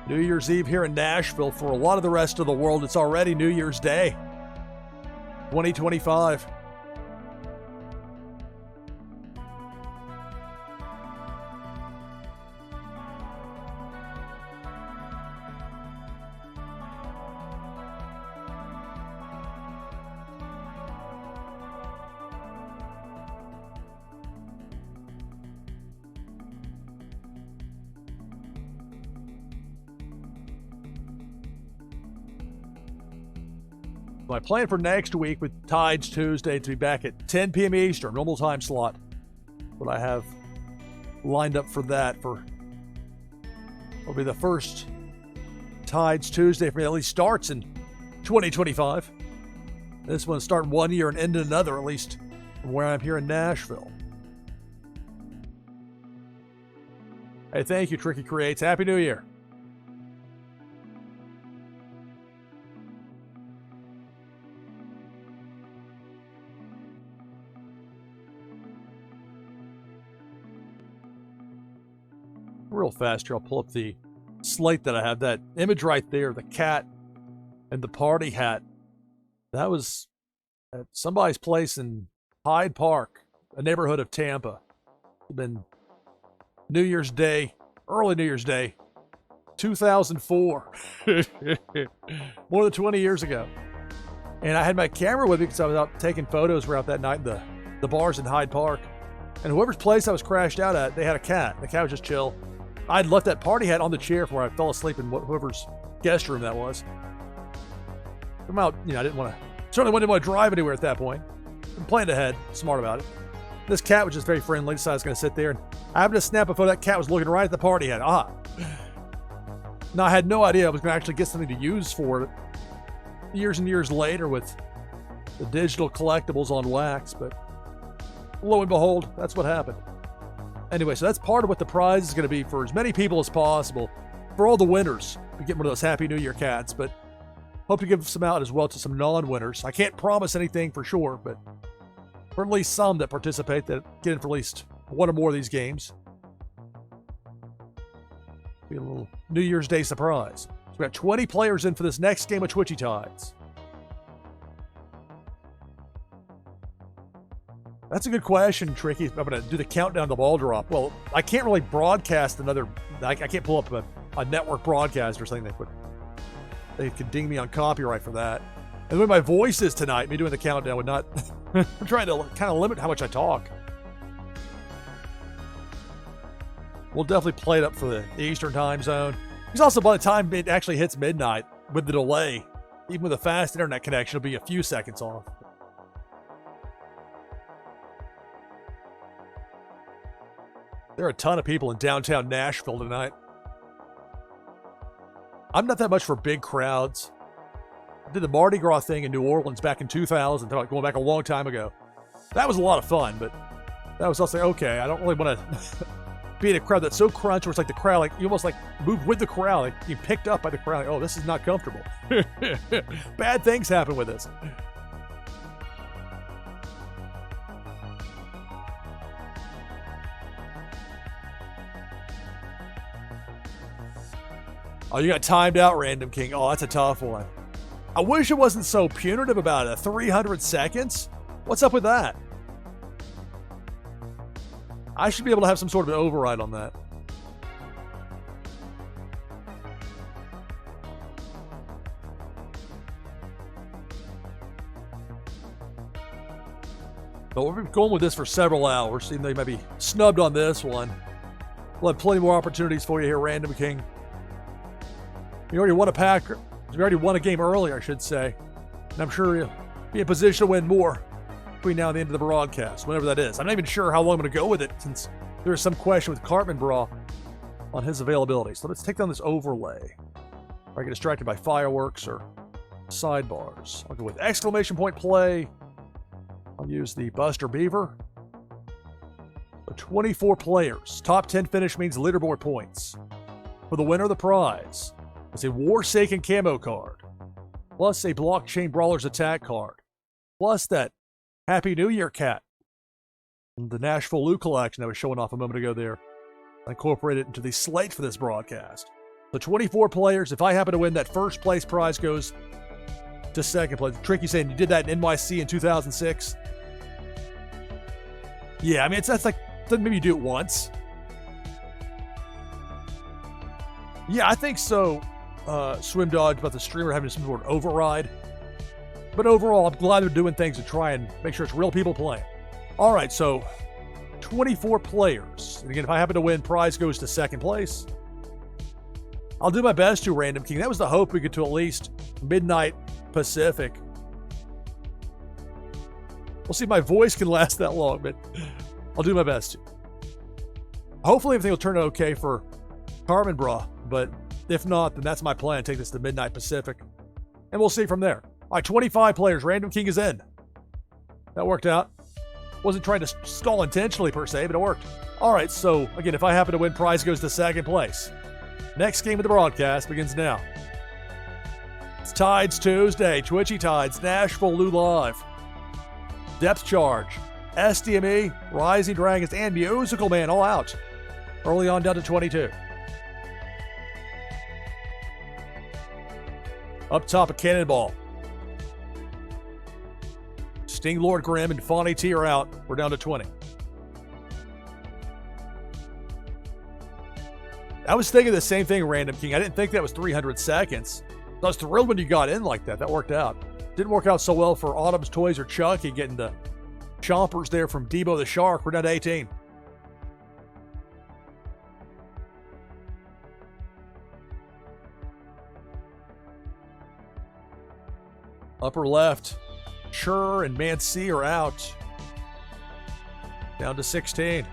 New Year's Eve here in Nashville. For a lot of the rest of the world, it's already New Year's Day 2025. My plan for next week with Tides Tuesday to be back at 10 p.m. Eastern, normal time slot. What I have lined up for that will be the first Tides Tuesday for me, at least starts in 2025. This one starting 1 year and ending another, at least from where I'm here in Nashville. Hey, thank you, Tricky Creates. Happy New Year. Real fast here, I'll pull up the slate that I have. That image right there, the cat and the party hat, that was at somebody's place in Hyde Park, a neighborhood of Tampa. It's been New Year's Day, early New Year's Day, 2004. More than 20 years ago. And I had my camera with me because I was out taking photos. We're out that night in the bars in Hyde Park. And whoever's place I was crashed out at, they had a cat. The cat was just chill. I'd left that party hat on the chair from where I fell asleep in whoever's guest room that was. I'm out, I didn't want to, certainly didn't want to drive anywhere at that point. I'm planned ahead, smart about it. This cat was just very friendly, decided I was going to sit there. And I happened to snap a photo. That cat was looking right at the party hat. Now, I had no idea I was going to actually get something to use for it years and years later with the digital collectibles on wax, but lo and behold, that's what happened. Anyway, so that's part of what the prize is going to be for as many people as possible. For all the winners, we get one of those Happy New Year cats, but hope to give some out as well to some non-winners. I can't promise anything for sure, but for at least some that participate that get in for at least one or more of these games. Be a little New Year's Day surprise. So we got 20 players in for this next game of Twitchy Tides. That's a good question, Tricky. I'm going to do the countdown to the ball drop. Well, I can't really broadcast another... I can't pull up a network broadcast or something. They could ding me on copyright for that. And the way my voice is tonight, me doing the countdown would not... I'm trying to kind of limit how much I talk. We'll definitely play it up for the Eastern time zone. Because also by the time it actually hits midnight, with the delay, even with a fast internet connection, it'll be a few seconds off. There are a ton of people in downtown Nashville tonight. I'm not that much for big crowds. I did the Mardi Gras thing in New Orleans back in 2000, going back a long time ago. That was a lot of fun, but that was also okay. I don't really want to be in a crowd that's so crunched where it's like the crowd, like you almost like move with the crowd, like you picked up by the crowd. Like, oh, this is not comfortable. Bad things happen with this. Oh, you got timed out, Random King. Oh, that's a tough one. I wish it wasn't so punitive about it. 300 seconds? What's up with that? I should be able to have some sort of an override on that. But we've been going with this for several hours, even though you might be snubbed on this one. We'll have plenty more opportunities for you here, Random King. You already won a pack. You already won a game earlier, I should say. And I'm sure you'll be in position to win more between now and the end of the broadcast, whenever that is. I'm not even sure how long I'm going to go with it, since there is some question with Cartman Bra on his availability. So let's take down this overlay. Or I get distracted by fireworks or sidebars. I'll go with exclamation point play. I'll use the Buster Beaver. So 24 players. Top 10 finish means leaderboard points. For the winner of the prize, it's a Warsaken camo card, plus a Blockchain Brawlers attack card, plus that Happy New Year cat from the NashvilleLou collection I was showing off a moment ago there. I incorporated it into the slate for this broadcast. So 24 players. If I happen to win, that first place prize goes to second place. Tricky saying you did that in NYC in 2006. Yeah, I mean, that's like, maybe you do it once. Yeah, I think so. Swim Dodge about the streamer having some sort of override. But overall, I'm glad they're doing things to try and make sure it's real people playing. All right, so 24 players. And again, if I happen to win, prize goes to second place. I'll do my best to, Random King. That was the hope we get to at least midnight Pacific. We'll see if my voice can last that long, but I'll do my best to. Hopefully everything will turn out okay for Carmen Bra, but if not, then that's my plan. Take this to midnight Pacific, and we'll see from there. All right, 25 players. Random King is in. That worked out. Wasn't trying to stall intentionally per se, but it worked. All right, so again, if I happen to win, prize goes to second place. Next game of the broadcast begins now. It's Tides Tuesday, Twitchy Tides, NashvilleLou Live. Depth Charge, SDME, Rising Dragons, and Musical Man all out. Early on down to 22. Up top, a Cannonball. Sting Lord Grimm and Fawny T are out. We're down to 20. I was thinking the same thing, Random King. I didn't think that was 300 seconds. I was thrilled when you got in like that. That worked out. Didn't work out so well for Autumn's Toys or Chucky getting the chompers there from Debo the Shark. We're down to 18. Upper left, Sure and Man C are out. Down to 16.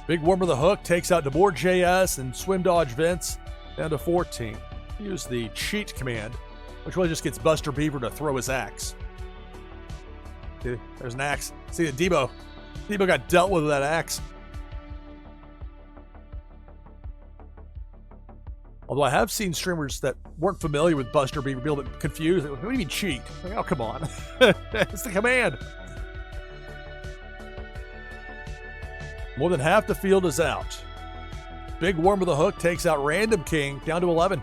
Big Wormer the Hook takes out DeBoard JS and Swim Dodge Vince. Down to 14. Use the cheat command, which really just gets Buster Beaver to throw his axe. See, there's an axe. See that Debo got dealt with that axe. Although I have seen streamers that weren't familiar with Buster Beaver be a little bit confused. What do you mean cheat? Like, oh, come on. It's the command. More than half the field is out. Big Wormer the Hook takes out Random King down to 11.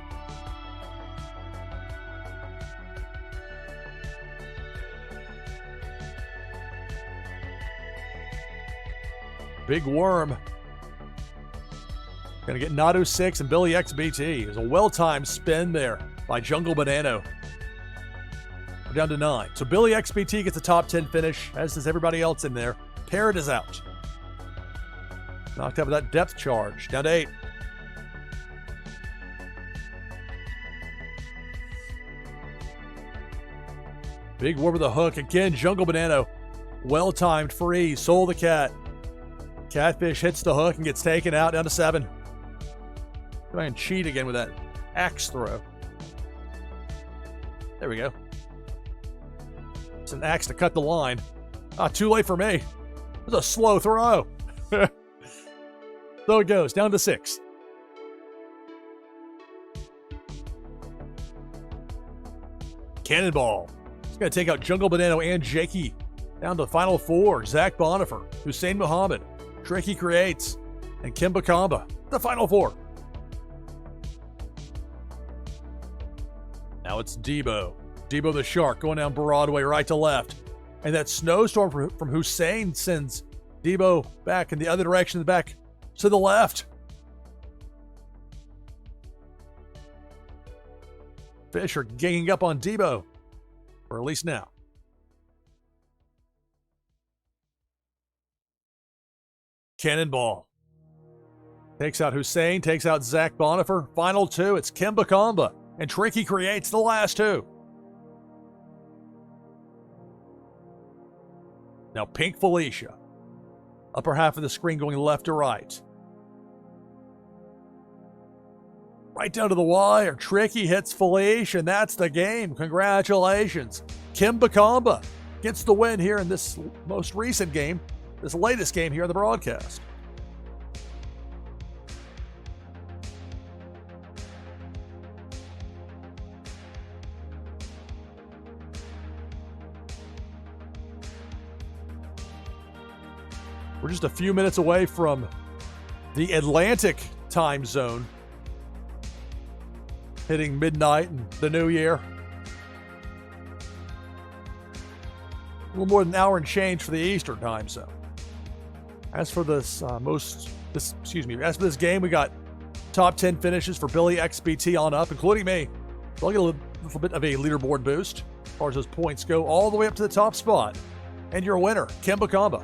Big Worm gonna get Nadu 6 and Billy XBT. There's a well-timed spin there by Jungle Banano. We're down to 9. So Billy XBT gets a top 10 finish, as does everybody else in there. Parrot is out. Knocked out with that Depth Charge. Down to 8. Big Worm with the Hook. Again, Jungle Banano. Well-timed free. Soul the Cat. Catfish hits the hook and gets taken out down to 7. Try and cheat again with that axe throw. There we go. It's an axe to cut the line. Ah, too late for me. It was a slow throw. So it goes down to 6. Cannonball. He's going to take out Jungle Banano and Jakey. Down to the final 4. Zach Bonifer, Hussein Muhammad, Tricky Creates, and Kimba Kamba. The final 4. Now it's Debo. Debo the Shark going down Broadway right to left. And that snowstorm from Hussein sends Debo back in the other direction, back to the left. Fish are ganging up on Debo, or at least now. Cannonball takes out Hussein, takes out Zach Bonifer. Final 2, it's Kimba Kamba, and Tricky Creates the last 2. Now Pink Felicia. Upper half of the screen going left to right. Right down to the wire. Tricky hits Felicia, and that's the game. Congratulations. Kimba Kamba gets the win here in this most recent game, this latest game here on the broadcast. We're just a few minutes away from the Atlantic time zone, hitting midnight and the new year. A little more than an hour and change for the Eastern time zone. As for this as for this game, we got top 10 finishes for Billy XBT on up, including me. So I'll get a little bit of a leaderboard boost as far as those points go, all the way up to the top spot. And your winner, Kimba Kamba.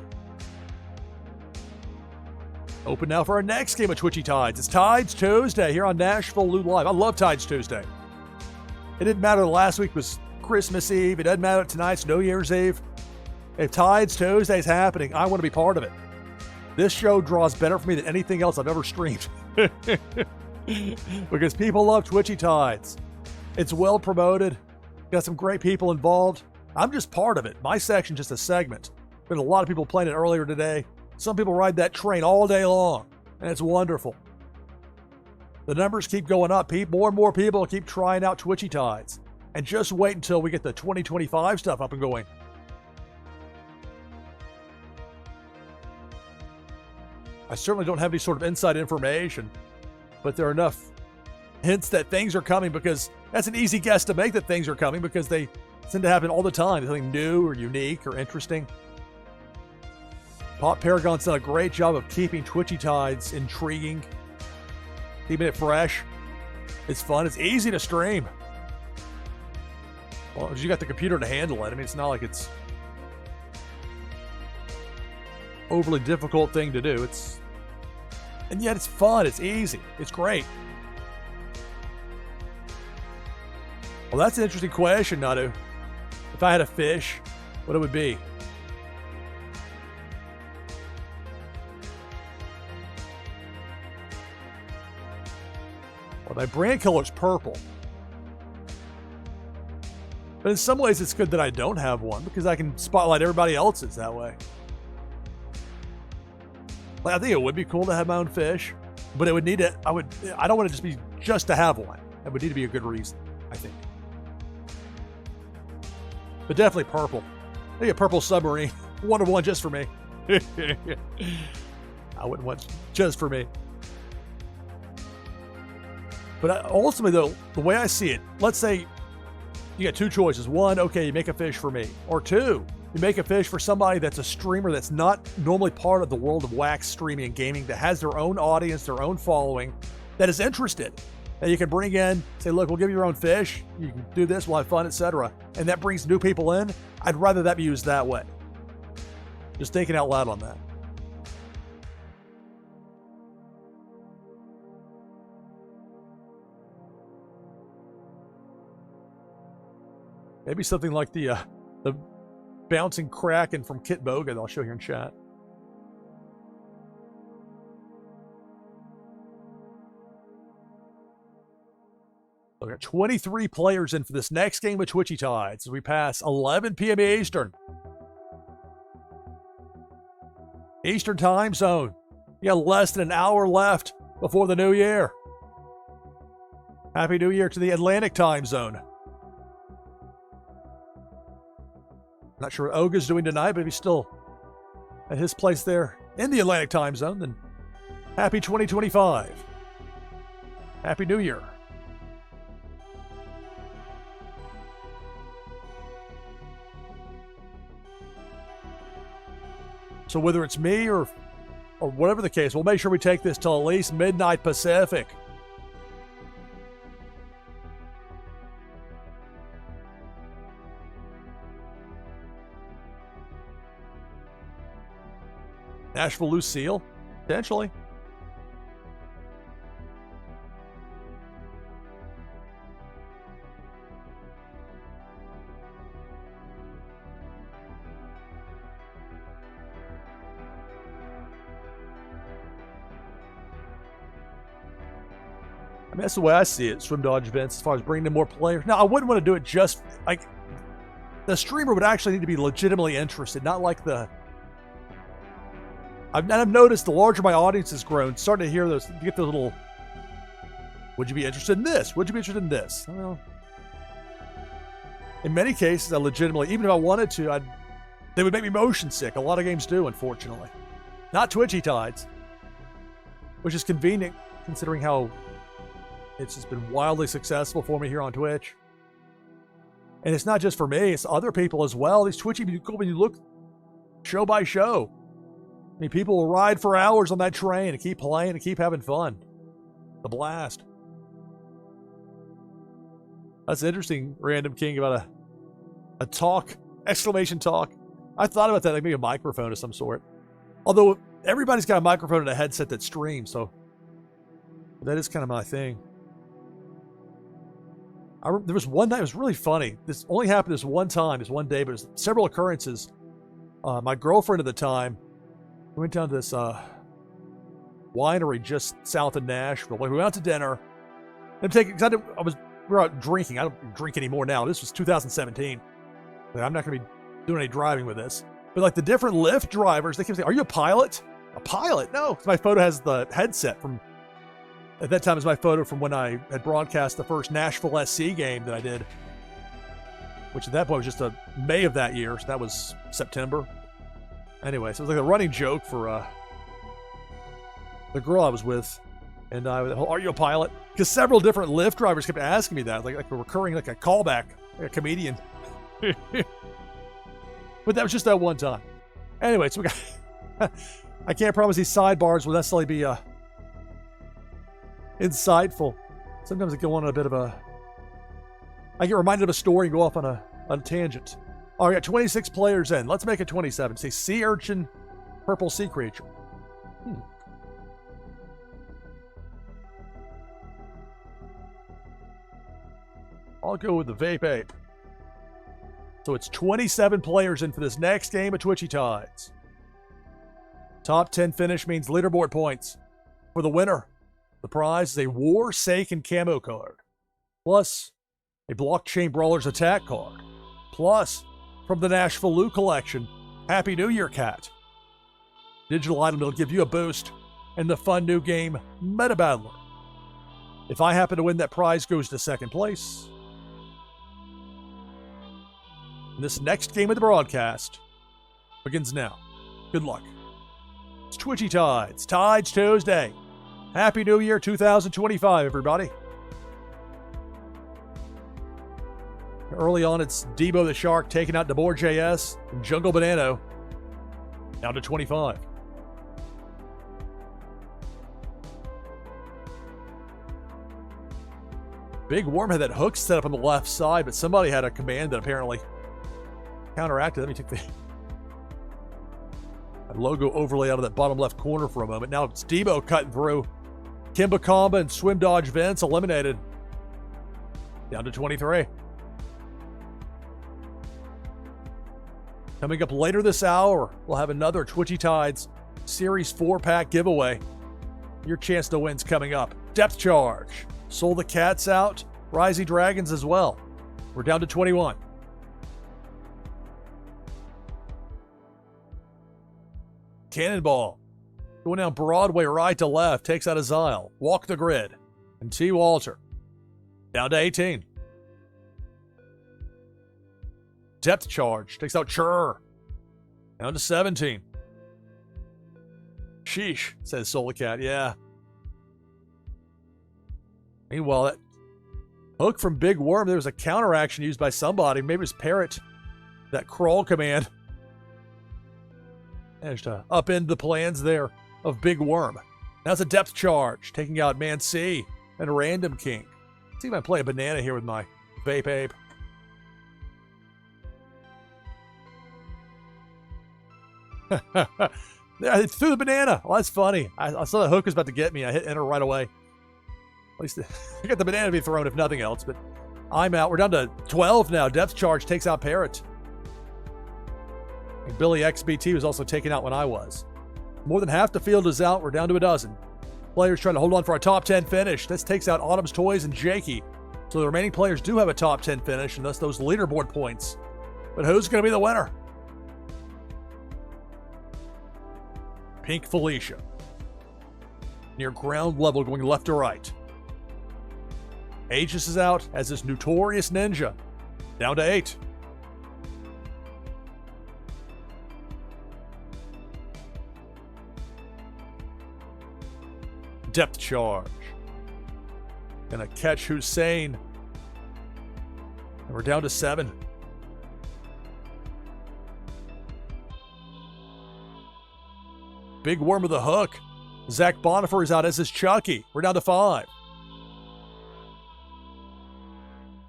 Open now for our next game of Twitchy Tides. It's Tides Tuesday here on NashvilleLou Live. I love Tides Tuesday. It didn't matter last week was Christmas Eve. It doesn't matter tonight's New Year's Eve. If Tides Tuesday is happening, I want to be part of it. This show draws better for me than anything else I've ever streamed. Because people love Twitchy Tides. It's well promoted. Got some great people involved. I'm just part of it. My section just a segment. Been a lot of people playing it earlier today. Some people ride that train all day long, and it's wonderful. The numbers keep going up. More and more people keep trying out Twitchy Tides. And just wait until we get the 2025 stuff up and going. I certainly don't have any sort of inside information, but there are enough hints that things are coming, because that's an easy guess to make that things are coming, because they tend to happen all the time. Something new or unique or interesting. Pop Paragon's done a great job of keeping Twitchy Tides intriguing, keeping it fresh. It's fun. It's easy to stream. Well, you got the computer to handle it. I mean, it's not like it's overly difficult thing to do. And yet it's fun. It's easy. It's great. Well, that's an interesting question, Nadu. If I had a fish, what it would be? Well, my brand color's purple. But in some ways, it's good that I don't have one, because I can spotlight everybody else's that way. Like, I think it would be cool to have my own fish, but it would need to. I don't want it to just to have one. It would need to be a good reason, I think. But definitely purple. Maybe a purple submarine. 1 of 1 just for me. I wouldn't want just for me. But ultimately, though, the way I see it, let's say you got 2 choices. 1, okay, you make a fish for me. Or 2, you make a fish for somebody that's a streamer that's not normally part of the world of wax streaming and gaming, that has their own audience, their own following, that is interested. And you can bring in, say, look, we'll give you your own fish. You can do this, we'll have fun, etc. And that brings new people in. I'd rather that be used that way. Just thinking out loud on that. Maybe something like the bouncing Kraken from Kit Boga that I'll show here in chat. We got 23 players in for this next game of Twitchy Tides as we pass 11 p.m. Eastern. Eastern time zone. You got less than an hour left before the new year. Happy New Year to the Atlantic time zone. Not sure what Oga's doing tonight, but if he's still at his place there in the Atlantic time zone, then happy 2025. Happy New Year. So whether it's me or whatever the case, we'll make sure we take this till at least midnight Pacific. NashvilleLou seal? Potentially. I mean, that's the way I see it, Swim Dodge events, as far as bringing in more players. Now, I wouldn't want to do it just, like, the streamer would actually need to be legitimately interested, not like the... I've noticed the larger my audience has grown, starting to hear those, you get those little, would you be interested in this? Would you be interested in this? Well, in many cases, I legitimately, even if I wanted to, they would make me motion sick. A lot of games do, unfortunately. Not Twitchy Tides, which is convenient considering how it's just been wildly successful for me here on Twitch. And it's not just for me, it's other people as well. These Twitchy, when you look show by show, I mean, people will ride for hours on that train and keep playing and keep having fun. The blast. That's interesting, Random King, about a talk, exclamation talk. I thought about that, like maybe a microphone of some sort. Although everybody's got a microphone and a headset that streams, so that is kind of my thing. There was one night, it was really funny. This only happened this one time, this one day, but it was several occurrences. My girlfriend at the time, we went down to this winery just south of Nashville. We went out to dinner. We were out drinking. I don't drink anymore now. This was 2017. Like, I'm not going to be doing any driving with this. But like the different Lyft drivers, they keep saying, "Are you a pilot?" A pilot? No, 'cause my photo has the headset from. At that time, it was my photo from when I had broadcast the first Nashville SC game that I did, which at that point was just a May of that year. So that was September. Anyway, so it was like a running joke for the girl I was with, and "Are you a pilot?" Because several different Lyft drivers kept asking me that, like a recurring, like a callback, like a comedian. But that was just that one time. Anyway, so we got. I can't promise these sidebars will necessarily be insightful. Sometimes I go on a bit of a. I get reminded of a story and go off on a tangent. Oh, we got 26 players in. Let's make it 27. Say sea urchin, purple sea creature. I'll go with the vape ape. So it's 27 players in for this next game of Twitchy Tides. Top 10 finish means leaderboard points. For the winner, the prize is a Warsaken camo card, plus a Blockchain Brawlers attack card, plus from the NashvilleLou collection, Happy New Year Cat. Digital item that'll give you a boost in the fun new game Meta Battler. If I happen to win, that prize goes to second place. And this next game of the broadcast begins now. Good luck. It's Twitchy Tides. Tides Tuesday. Happy New Year 2025, everybody. Early on, it's Debo the Shark taking out Debor JS and Jungle Banano. Down to 25. Big Worm had that hook set up on the left side, but somebody had a command that apparently counteracted. Let me take the logo overlay out of that bottom left corner for a moment. Now it's Debo cutting through. Kimba Comba and Swim Dodge Vince eliminated. Down to 23. Coming up later this hour, we'll have another Twitchy Tides Series 4-pack giveaway. Your chance to win's coming up. Depth Charge. Soul the Cats out. Rising Dragons as well. We're down to 21. Cannonball. Going down Broadway right to left. Takes out Azile. Walk the Grid. And T. Walter. Down to 18. Depth Charge. Takes out Chur. Down to 17. Sheesh, says Solicat. Yeah. Meanwhile, that hook from Big Worm, there was a counteraction used by somebody. Maybe it was Parrot. That crawl command. Managed to upend the plans there of Big Worm. Now it's a Depth Charge, taking out Man C and Random King. Let's see if I play a banana here with my vape ape. I threw the banana. Well, that's funny. I saw the hook was about to get me. I hit enter right away. At least I got the banana to be thrown, if nothing else. But I'm out. We're down to 12 now. Depth Charge takes out Parrot. And Billy XBT was also taken out when I was. More than half the field is out. We're down to a dozen. Players trying to hold on for a top 10 finish. This takes out Autumn's Toys and Jakey. So the remaining players do have a top 10 finish, and thus those leaderboard points. But who's going to be the winner? Pink Felicia. Near ground level, going left to right. Aegis is out as this Notorious Ninja. Down to 8. Depth Charge. Gonna catch Hussein. And we're down to 7. Big Worm with a hook. Zach Bonifer is out as is Chucky. We're down to 5.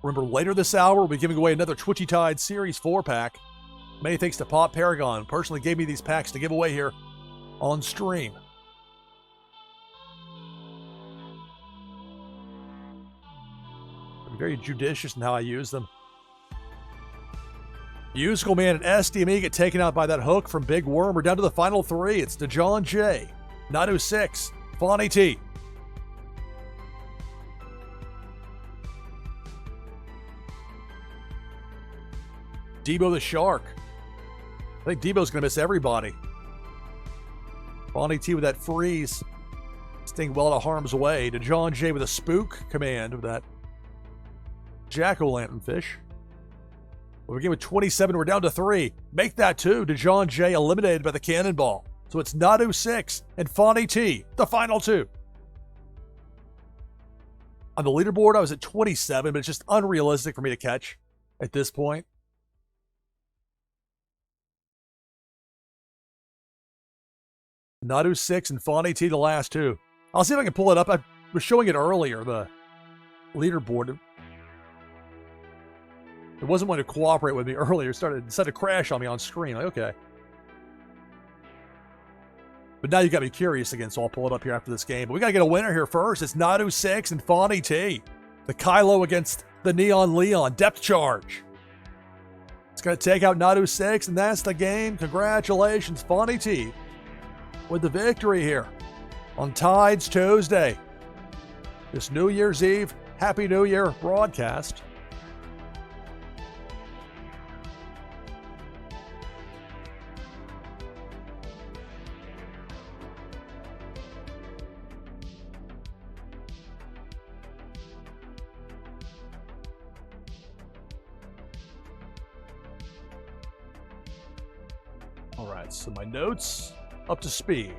Remember, later this hour, we'll be giving away another Twitchy Tide Series 4-pack. Many thanks to Pop Paragon. Personally gave me these packs to give away here on stream. I'm very judicious in how I use them. Musical Man and SDME get taken out by that hook from Big Worm. We're down to the final 3. It's DeJohn J, 906, Fonny T. Debo the Shark. I think Debo's going to miss everybody. Bonnie T with that freeze. Staying well out of harm's way. To John J with a spook command with that jack-o'-lantern fish. We begin with 27. We're down to 3. Make that 2. To John J eliminated by the cannonball. So it's Nadu 6 and Fonnie T, the final 2. On the leaderboard, I was at 27, but it's just unrealistic for me to catch at this point. Nadu 6 and Fonnie T, the last 2. I'll see if I can pull it up. I was showing it earlier, the leaderboard. It wasn't one to cooperate with me earlier. It decided to crash on me on screen. Like, okay. But now you got me curious again, so I'll pull it up here after this game. But we got to get a winner here first. It's Nadu 6 and Fonnie T. The Kylo against the Neon Leon. Depth charge. It's going to take out Nadu 6, and that's the game. Congratulations, Fonnie T, with the victory here on Tides Tuesday. This New Year's Eve, Happy New Year broadcast. All right, so my notes up to speed.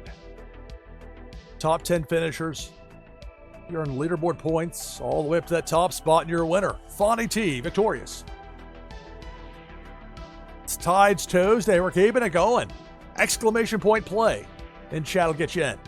Top 10 finishers. You're on leaderboard points all the way up to that top spot, and you're a winner. Fonnie T, victorious. It's Tides Tuesday. We're keeping it going. Exclamation point play. And chat will get you in.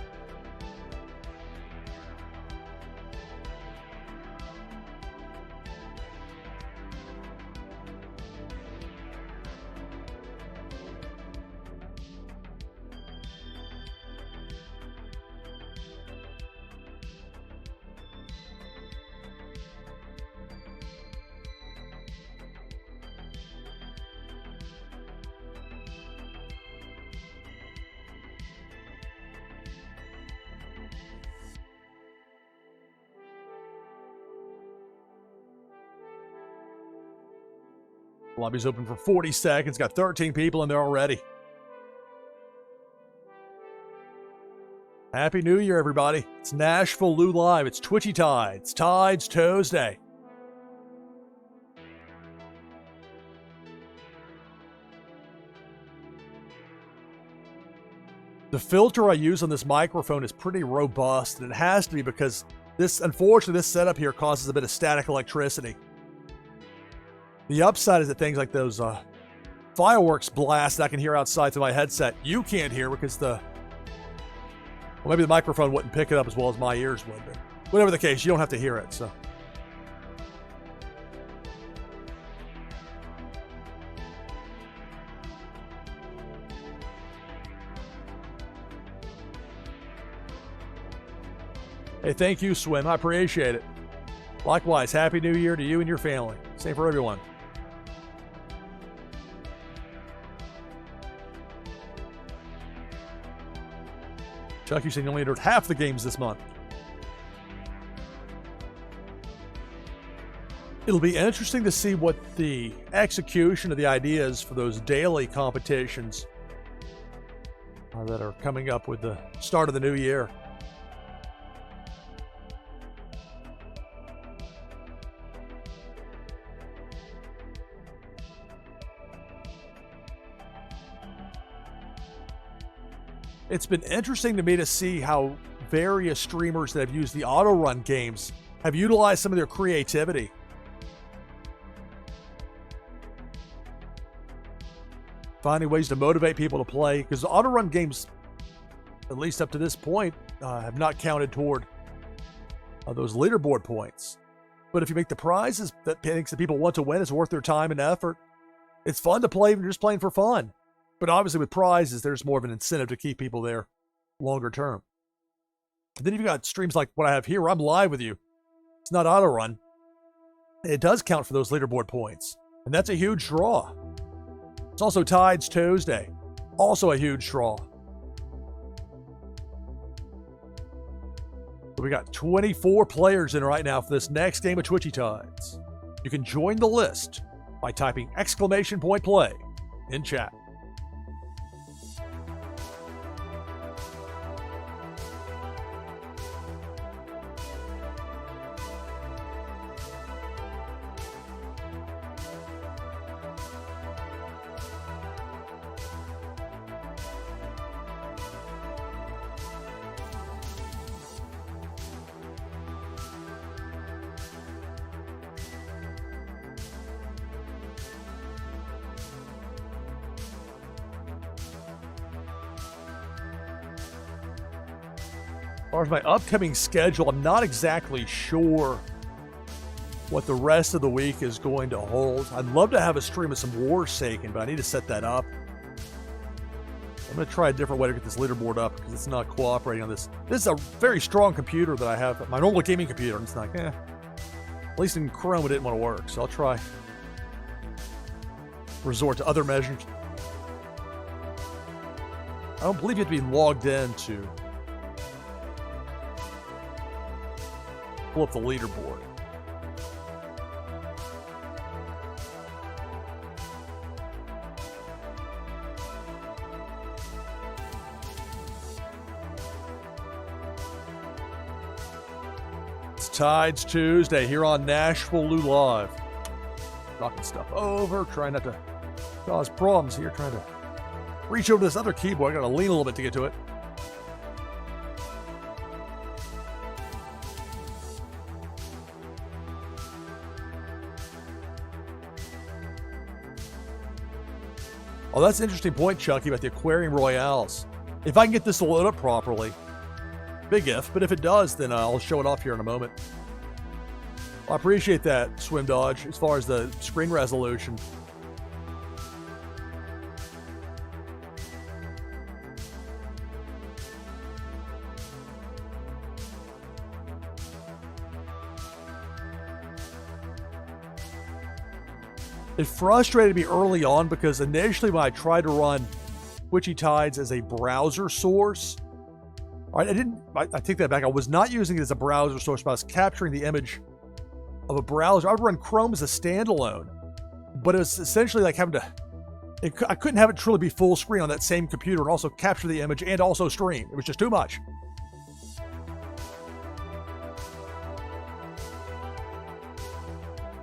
Lobby's open for 40 seconds. Got 13 people in there already. Happy New Year, everybody. It's NashvilleLou Live. It's Twitchy Tides. Tides Tuesday. The filter I use on this microphone is pretty robust, and it has to be because unfortunately, this setup here causes a bit of static electricity. The upside is that things like those fireworks blast I can hear outside to my headset, you can't hear because maybe the microphone wouldn't pick it up as well as my ears would. But whatever the case, you don't have to hear it. So, hey, thank you, Swim. I appreciate it. Likewise, Happy New Year to you and your family. Same for everyone. Chuck, you said you only entered half the games this month. It'll be interesting to see what the execution of the ideas for those daily competitions that are coming up with the start of the new year. It's been interesting to me to see how various streamers that have used the auto run games have utilized some of their creativity. Finding ways to motivate people to play, because the auto run games, at least up to this point, have not counted toward those leaderboard points. But if you make the prizes that people want to win, it's worth their time and effort. It's fun to play when you're just playing for fun. But obviously with prizes, there's more of an incentive to keep people there longer term. And then you've got streams like what I have here where I'm live with you. It's not auto run. It does count for those leaderboard points. And that's a huge draw. It's also Tides Tuesday. Also a huge draw. We got 24 players in right now for this next game of Twitchy Tides. You can join the list by typing !play in chat. As far as my upcoming schedule, I'm not exactly sure what the rest of the week is going to hold. I'd love to have a stream of some Warsaken, but I need to set that up. I'm going to try a different way to get this leaderboard up because it's not cooperating on this. This is a very strong computer that I have, my normal gaming computer, and it's like, at least in Chrome it didn't want to work, so I'll try resort to other measures. I don't believe you have to be logged in to pull up the leaderboard. It's Tides Tuesday here on NashvilleLou Live. Knocking stuff over, trying not to cause problems here, trying to reach over this other keyboard. I gotta lean a little bit to get to it. Oh, that's an interesting point, Chucky, about the Aquarium Royales. If I can get this to load up properly, big if, but if it does, then I'll show it off here in a moment. I appreciate that, Swim Dodge, as far as the screen resolution. It frustrated me early on because initially when I tried to run Twitchy Tides as a browser source, I take that back. I was not using it as a browser source, but I was capturing the image of a browser. I would run Chrome as a standalone, but it was essentially like having to, I couldn't have it truly be full screen on that same computer and also capture the image and also stream. It was just too much.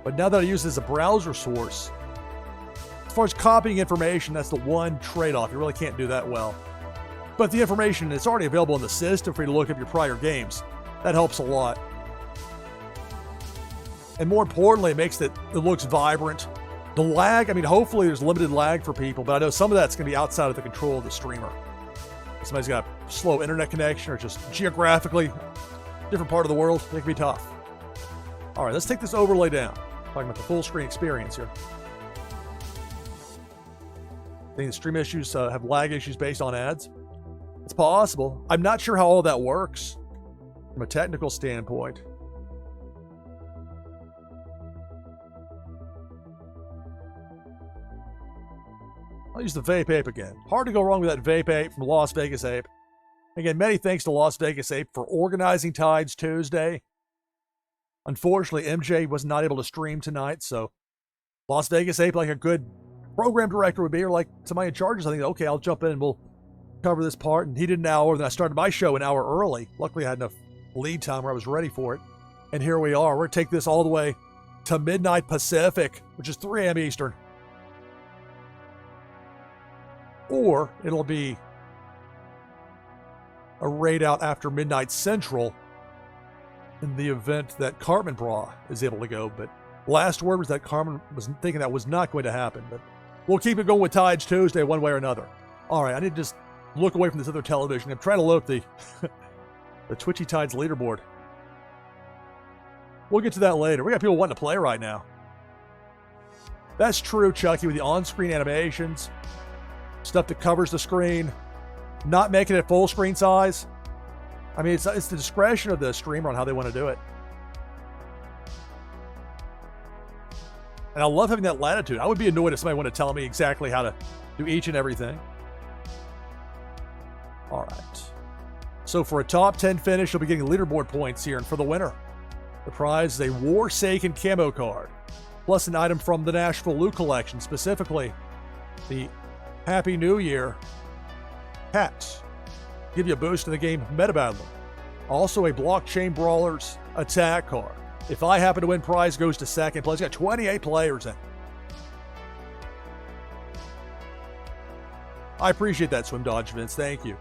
But now that I use it as a browser source, as far as copying information, that's the one trade-off. You really can't do that well. But the information is already available in the system for you to look up your prior games. That helps a lot. And more importantly, it makes it looks vibrant. The lag, I mean, hopefully there's limited lag for people, but I know some of that's going to be outside of the control of the streamer. If somebody's got a slow internet connection or just geographically different part of the world, it can be tough. All right, let's take this overlay down. Talking about the full screen experience here. I think the stream issues have lag issues based on ads. It's possible. I'm not sure how all that works from a technical standpoint. I'll use the Vape Ape again. Hard to go wrong with that Vape Ape from Las Vegas Ape. Again, many thanks to Las Vegas Ape for organizing Tides Tuesday. Unfortunately, MJ was not able to stream tonight, so Las Vegas Ape, like a good program director would be, or like somebody in charge, I think, okay, I'll jump in and we'll cover this part. And he did an hour, then I started my show an hour early. Luckily, I had enough lead time where I was ready for it. And here we are. We're going to take this all the way to midnight Pacific, which is 3 a.m. Eastern. Or it'll be a raid out after midnight Central in the event that Cartman Bra is able to go. But last word was that Cartman was thinking that was not going to happen. But we'll keep it going with Tides Tuesday one way or another. All right, I need to just look away from this other television. I'm trying to load up the, the Twitchy Tides leaderboard. We'll get to that later. We got people wanting to play right now. That's true, Chucky, with the on-screen animations, stuff that covers the screen, not making it full screen size. I mean, it's the discretion of the streamer on how they want to do it. And I love having that latitude. I would be annoyed if somebody wanted to tell me exactly how to do each and everything. All right. So for a top 10 finish, you'll be getting leaderboard points here. And for the winner, the prize is a Warsaken camo card. plus an item from the NashvilleLou collection, specifically the Happy New Year hat. Give you a boost in the game Meta Battler. Also a Blockchain Brawlers attack card. If I happen to win, prize goes to second place. Got 28 players in. I appreciate that, Swim Dodge Vince. Thank you.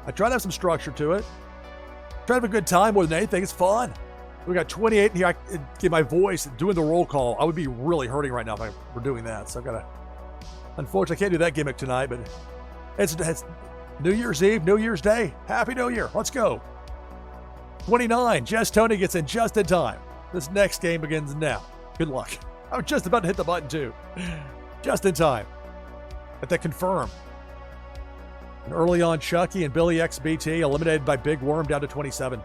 I try to have some structure to it. Try to have a good time more than anything. It's fun. We got 28 in here. I get my voice doing the roll call. I would be really hurting right now if I were doing that. So I've got to. Unfortunately, I can't do that gimmick tonight, but it's New Year's Eve, New Year's Day. Happy New Year. Let's go. 29. Jess Tony gets in just in time. This next game begins now. Good luck. I was just about to hit the button, too. Just in time. Let that confirm. And early on, Chucky and Billy XBT eliminated by Big Worm down to 27.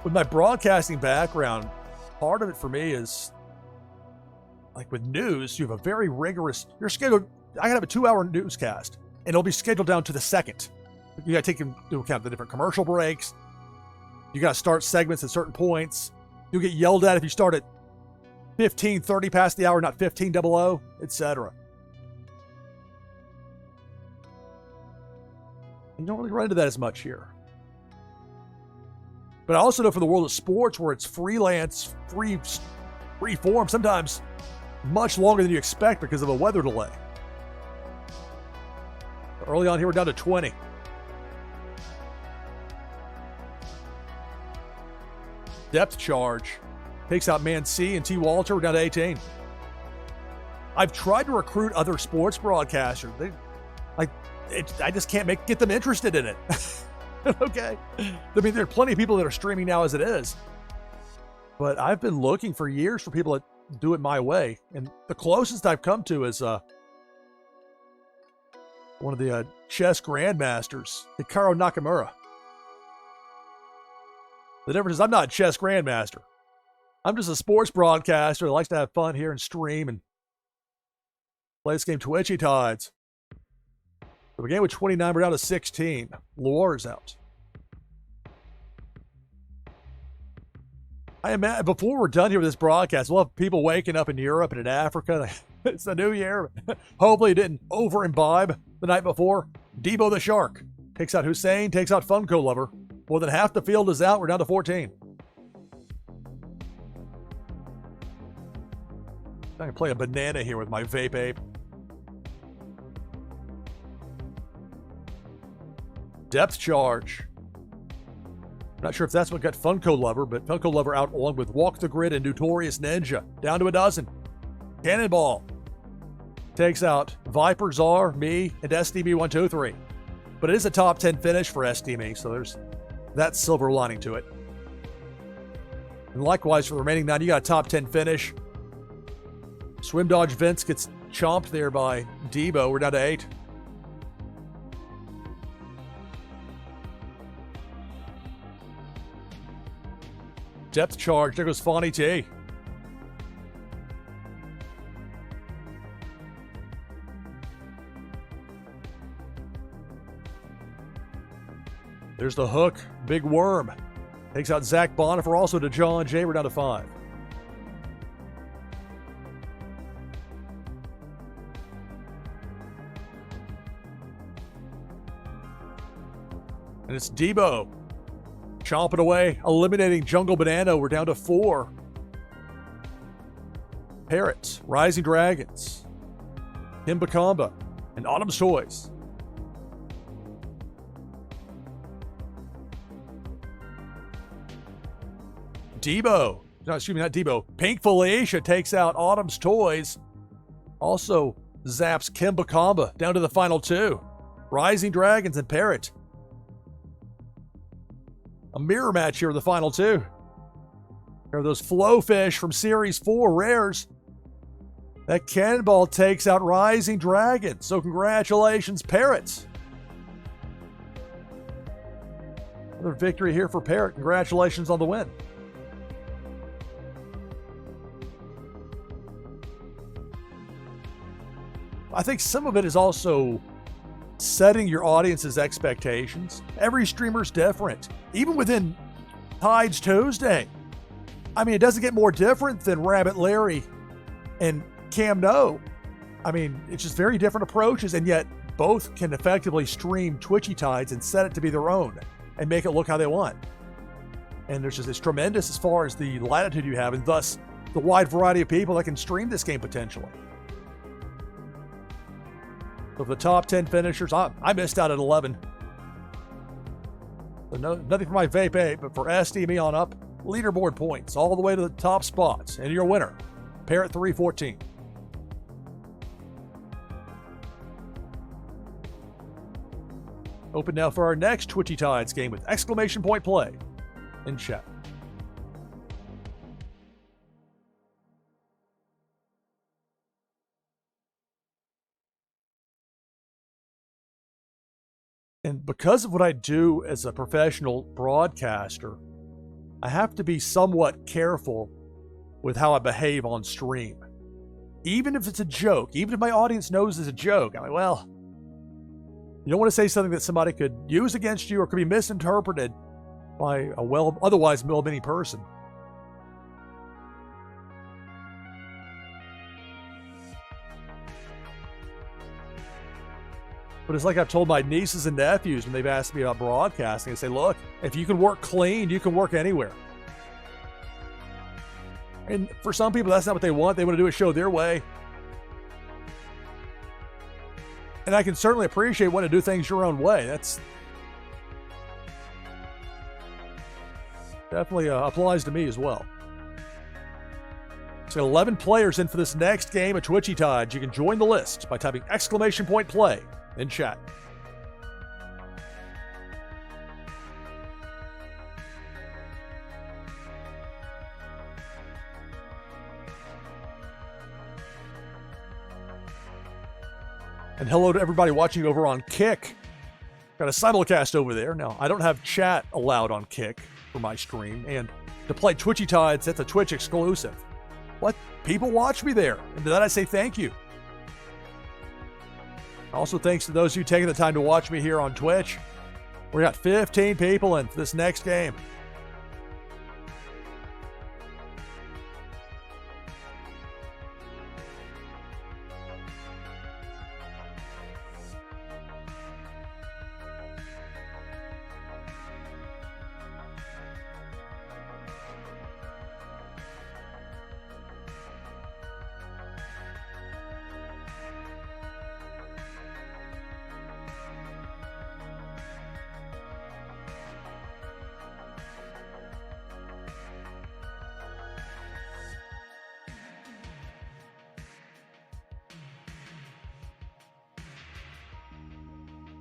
With my broadcasting background, part of it for me is, like with news, you have a very rigorous, you're scheduled, I can have a 2-hour newscast, and it'll be scheduled down to the second. You got to take into account the different commercial breaks. You got to start segments at certain points. You'll get yelled at if you start at 15:30 past the hour, not 15:00, etc. You don't really run into that as much here. But I also know for the world of sports, where it's freelance, free form, sometimes much longer than you expect because of a weather delay. Early on here, we're down to 20. Depth charge takes out Man C and T. Walter. We're down to 18. I've tried to recruit other sports broadcasters. I just can't get them interested in it. Okay. I mean, there are plenty of people that are streaming now as it is. But I've been looking for years for people that do it my way. And the closest I've come to is one of the chess grandmasters, Hikaru Nakamura. The difference is I'm not a chess grandmaster. I'm just a sports broadcaster that likes to have fun here and stream and play this game Twitchy Tides. So we began with 29, we're down to 16. Lore's out. I imagine before we're done here with this broadcast, we'll have people waking up in Europe and in Africa. It's the new year. Hopefully it didn't over-imbibe the night before. Debo the Shark takes out Hussein, takes out Funko Lover. More than half the field is out. We're down to 14. I can play a banana here with my vape ape. Depth charge. Not sure if that's what got Funko Lover, but Funko Lover out along with Walk the Grid and Notorious Ninja. Down to a dozen. Cannonball takes out Viper Czar, me, and SDB123. But it is a top 10 finish for SDB, so there's that silver lining to it. And likewise for the remaining 9, you got a top 10 finish. Swim Dodge Vince gets chomped there by Debo. We're down to 8. Depth charge. There goes Fawny T. There's the hook. Big Worm. Takes out Zach Bonifer. Also to John J. We're down to 5. And it's Debo. Chomping away. Eliminating Jungle Banana. We're down to 4. Parrots. Rising Dragons. Kimbakamba. And Autumn's Toys. Debo. No, excuse me, not Debo. Pink Felicia takes out Autumn's Toys. Also zaps Kimbakamba down to the final 2. Rising Dragons and Parrot. A mirror match here with the final 2. There are those Flowfish from Series 4 rares. That Cannonball takes out Rising Dragon. So congratulations, Parrots. Another victory here for Parrot. Congratulations on the win. I think some of it is also setting your audience's expectations. Every streamer's different. Even within Tides Tuesday, I mean, it doesn't get more different than Rabbit Larry and Cam No. I mean, it's just very different approaches, and yet both can effectively stream Twitchy Tides and set it to be their own and make it look how they want. And there's just it's tremendous as far as the latitude you have, and thus the wide variety of people that can stream this game potentially. So for the top 10 finishers, I missed out at 11. So nothing for my Vape 8, but for SD, me on up, leaderboard points all the way to the top spots. And your winner, Parrot 314. Open now for our next Twitchy Tides game with exclamation point play in chat. And because of what I do as a professional broadcaster, I have to be somewhat careful with how I behave on stream. Even if it's a joke, even if my audience knows it's a joke, I'm like, well, you don't want to say something that somebody could use against you or could be misinterpreted by a otherwise well-meaning person. But it's like I've told my nieces and nephews when they've asked me about broadcasting, I say, look, if you can work clean, you can work anywhere. And for some people, that's not what they want. They want to do a show their way. And I can certainly appreciate wanting to do things your own way. That's definitely applies to me as well. So 11 players in for this next game of Twitchy Tides. You can join the list by typing exclamation point play in chat. And hello to everybody watching over on Kick. Got a simulcast over there. Now, I don't have chat allowed on Kick for my stream. And to play Twitchy Tides, that's a Twitch exclusive. What? People watch me there. And to that I say thank you. Also, thanks to those of you taking the time to watch me here on Twitch. We got 15 people in for this next game.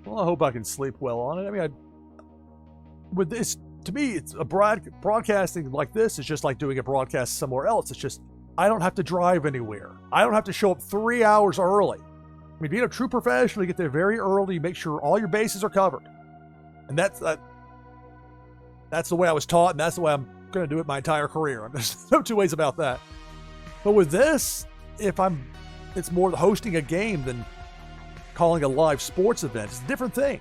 Well, I hope I can sleep well on it. I mean, with this, to me, it's a broadcasting like this is just like doing a broadcast somewhere else. It's just, I don't have to drive anywhere. I don't have to show up 3 hours early. I mean, being a true professional, you get there very early, make sure all your bases are covered. And that's the way I was taught, and that's the way I'm going to do it my entire career. There's no two ways about that. But with this, it's more hosting a game than calling a live sports event. It's a different thing.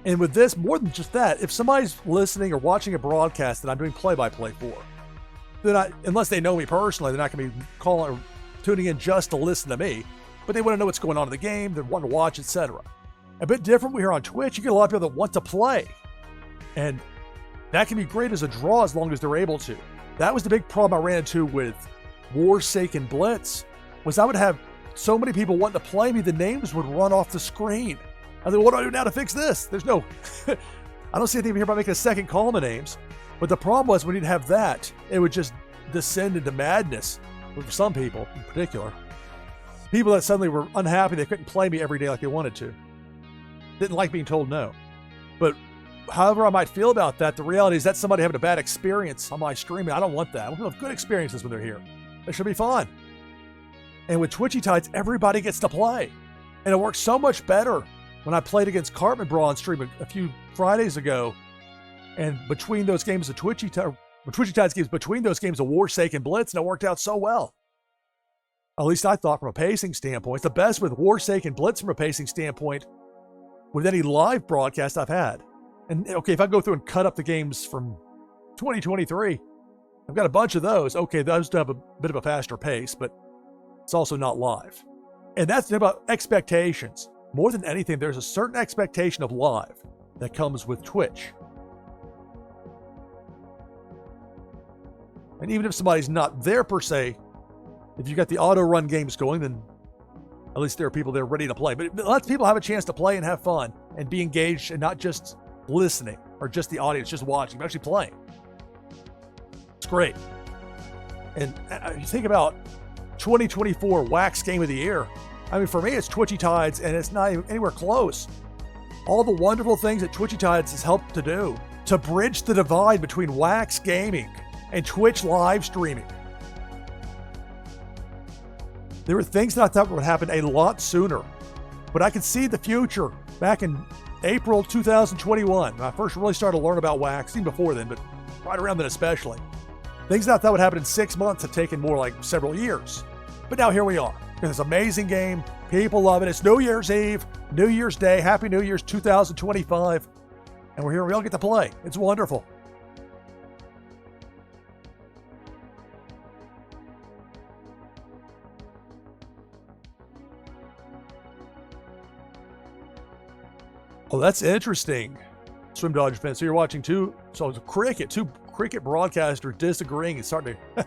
And with this, more than just that, if somebody's listening or watching a broadcast that I'm doing play-by-play for, then unless they know me personally, they're not going to be calling or tuning in just to listen to me, but they want to know what's going on in the game, they want to watch, etc. A bit different here on Twitch, you get a lot of people that want to play. And that can be great as a draw as long as they're able to. That was the big problem I ran into with Warsaken Blitz, was I would have so many people wanting to play me, the names would run off the screen. I think, what do I do now to fix this? There's no, I don't see anything here about making a second column of names. But the problem was when you'd have that, it would just descend into madness for some people in particular. People that suddenly were unhappy they couldn't play me every day like they wanted to. Didn't like being told no. But however I might feel about that, the reality is that's somebody having a bad experience on my stream. I don't want that. I want people to have good experiences when they're here. It should be fun. And with Twitchy Tides, everybody gets to play. And it works so much better when I played against Cartman Brawl on stream a few Fridays ago. And between those games of Twitchy Tides games, between those games of Warsaken Blitz, and it worked out so well. At least I thought from a pacing standpoint. It's the best with Warsaken Blitz from a pacing standpoint with any live broadcast I've had. And okay, if I go through and cut up the games from 2023, I've got a bunch of those. Okay, those do have a bit of a faster pace, but it's also not live. And that's about expectations. More than anything, there's a certain expectation of live that comes with Twitch. And even if somebody's not there per se, if you got the auto run games going, then at least there are people there ready to play. But it lets people have a chance to play and have fun and be engaged and not just listening or just the audience, just watching, but actually playing. It's great. And you think about 2024 Wax Game of the Year. I mean, for me, it's Twitchy Tides, and it's not even anywhere close. All the wonderful things that Twitchy Tides has helped to do to bridge the divide between Wax Gaming and Twitch live streaming. There were things that I thought would happen a lot sooner, but I could see the future back in April 2021 when I first really started to learn about Wax, even before then, but right around then especially. Things that I thought would happen in 6 months have taken more like several years. But now here we are. It's an amazing game. People love it. It's New Year's Eve, New Year's Day. Happy New Year's 2025. And we're here. We all get to play. It's wonderful. Oh, that's interesting. Swim Dodge Fence. So you're watching two cricket broadcasters disagreeing and starting to...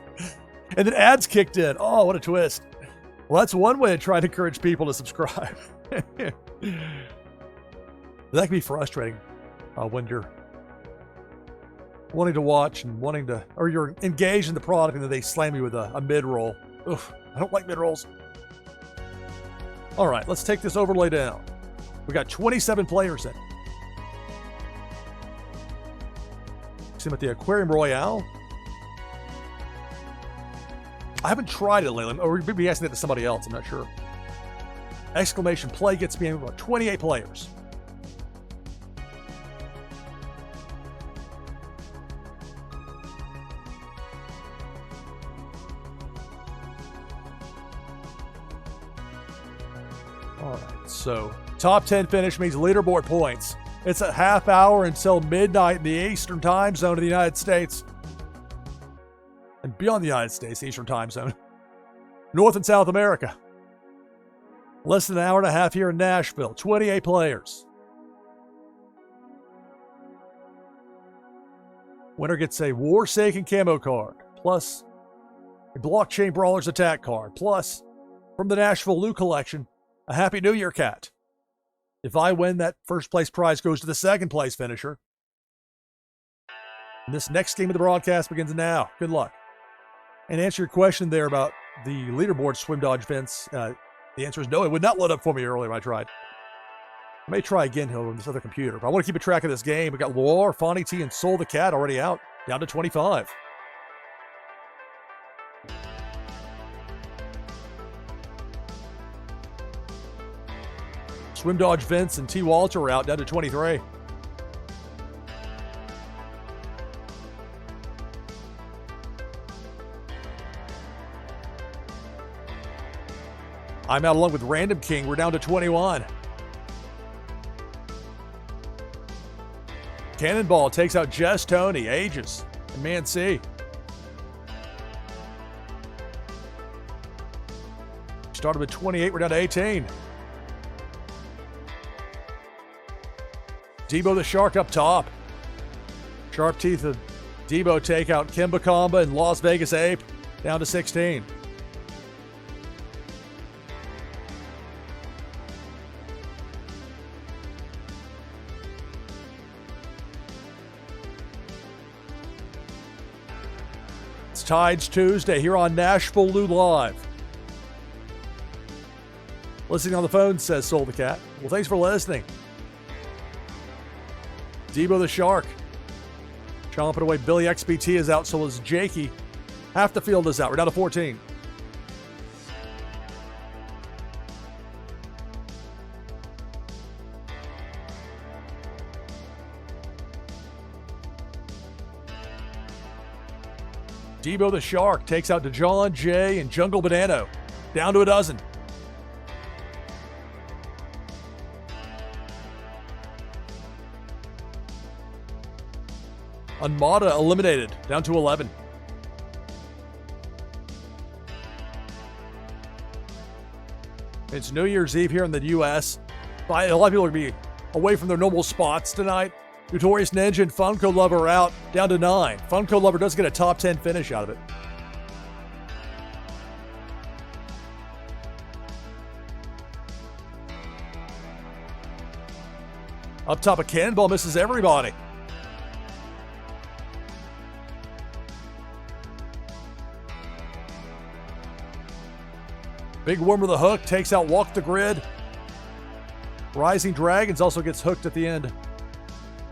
and then ads kicked in. Oh, what a twist. Well, that's one way to try to encourage people to subscribe. That can be frustrating when you're wanting to watch and wanting to, or you're engaged in the product and then they slam you with a mid-roll. Oof, I don't like mid-rolls. All right, let's take this overlay down. We got 27 players in. See them at the Aquarium Royale. I haven't tried it lately, or maybe asking that to somebody else. I'm not sure. Exclamation play gets me about 28 players. All right, so top 10 finish means leaderboard points. It's a half hour until midnight in the Eastern time zone of the United States. And beyond the United States, the Eastern time zone. North and South America. Less than an hour and a half here in Nashville. 28 players. Winner gets a Warsaken camo card, plus a Blockchain Brawlers attack card, plus from the NashvilleLou collection, a Happy New Year cat. If I win, that first place prize goes to the second place finisher. And this next game of the broadcast begins now. Good luck. And answer your question there about the leaderboard Swim Dodge Fence. The answer is no, it would not load up for me earlier when I tried. I may try again here on this other computer. But I want to keep a track of this game. We got Loire, Fonny T, and Soul the Cat already out, down to 25. Swim Dodge Vince and T. Walter are out, down to 23. I'm out along with Random King. We're down to 21. Cannonball takes out Jess Tony, Aegis, and Man C. Started with 28, we're down to 18. Debo the Shark up top. Sharp Teeth of Debo take out Kimba Kamba and Las Vegas Ape, down to 16. It's Tides Tuesday here on NashvilleLou Live. Listening on the phone, says Soul the Cat. Well, thanks for listening. Debo the Shark. Chomping away. Billy XBT is out, so is Jakey. Half the field is out. We're down to 14. Debo the Shark takes out DeJohn J and Jungle Banano. Down to a dozen. Armada eliminated, down to 11. It's New Year's Eve here in the U.S. A lot of people are going to be away from their normal spots tonight. Notorious Ninja and Funko Lover are out, down to 9. Funko Lover does get a top 10 finish out of it. Up top, a cannonball misses everybody. Big Worm with a hook takes out Walk the Grid. Rising Dragons also gets hooked at the end.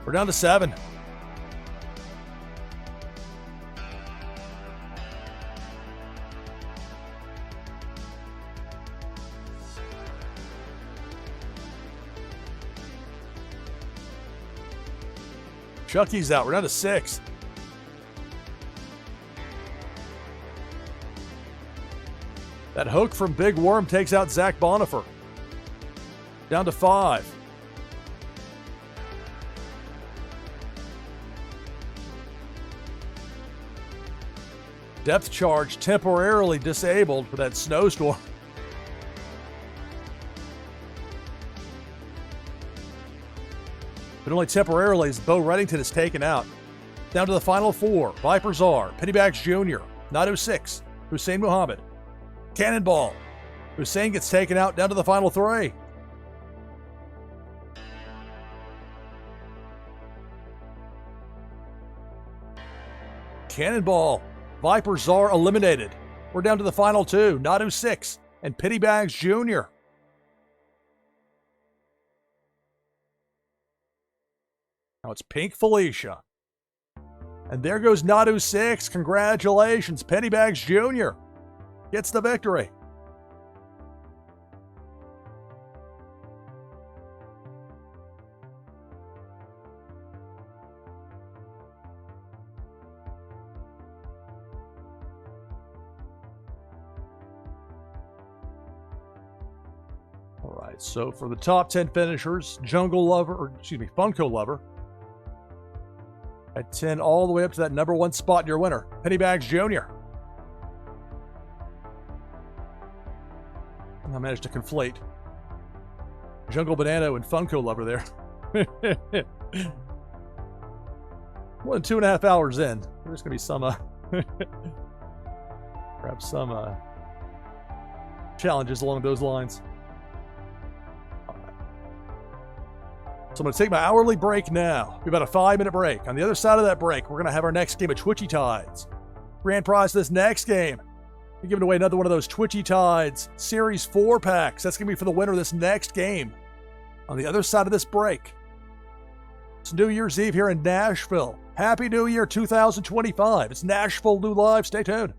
We're down to 7. Chucky's out. We're down to 6. That hook from Big Worm takes out Zach Bonifer. Down to 5. Depth charge temporarily disabled for that snowstorm. But only temporarily as Bo Reddington is taken out. Down to the final 4. Viper Czar, Pennybags Jr., Nado 6, Hussein Muhammad. Cannonball. Hussein gets taken out down to the final 3. Cannonball. Viper Czar eliminated. We're down to the final 2. Nadu 6 and Pennybags Jr. Now it's Pink Felicia. And there goes Nadu 6. Congratulations. Pennybags Jr. gets the victory. All right, so for the top 10 finishers, Funko Lover at 10 all the way up to that number 1 spot, your winner, Pennybags Jr. I managed to conflate Jungle Banana and Funko Lover there. More than 2.5 hours in. There's going to be some, perhaps some challenges along those lines. So I'm going to take my hourly break now. Be about a 5-minute break. On the other side of that break, we're going to have our next game of Twitchy Tides. Grand prize for this next game. We're giving away another one of those Twitchy Tides Series 4 packs. That's going to be for the winner of this next game. On the other side of this break. It's New Year's Eve here in Nashville. Happy New Year 2025. It's NashvilleLou Live. Stay tuned.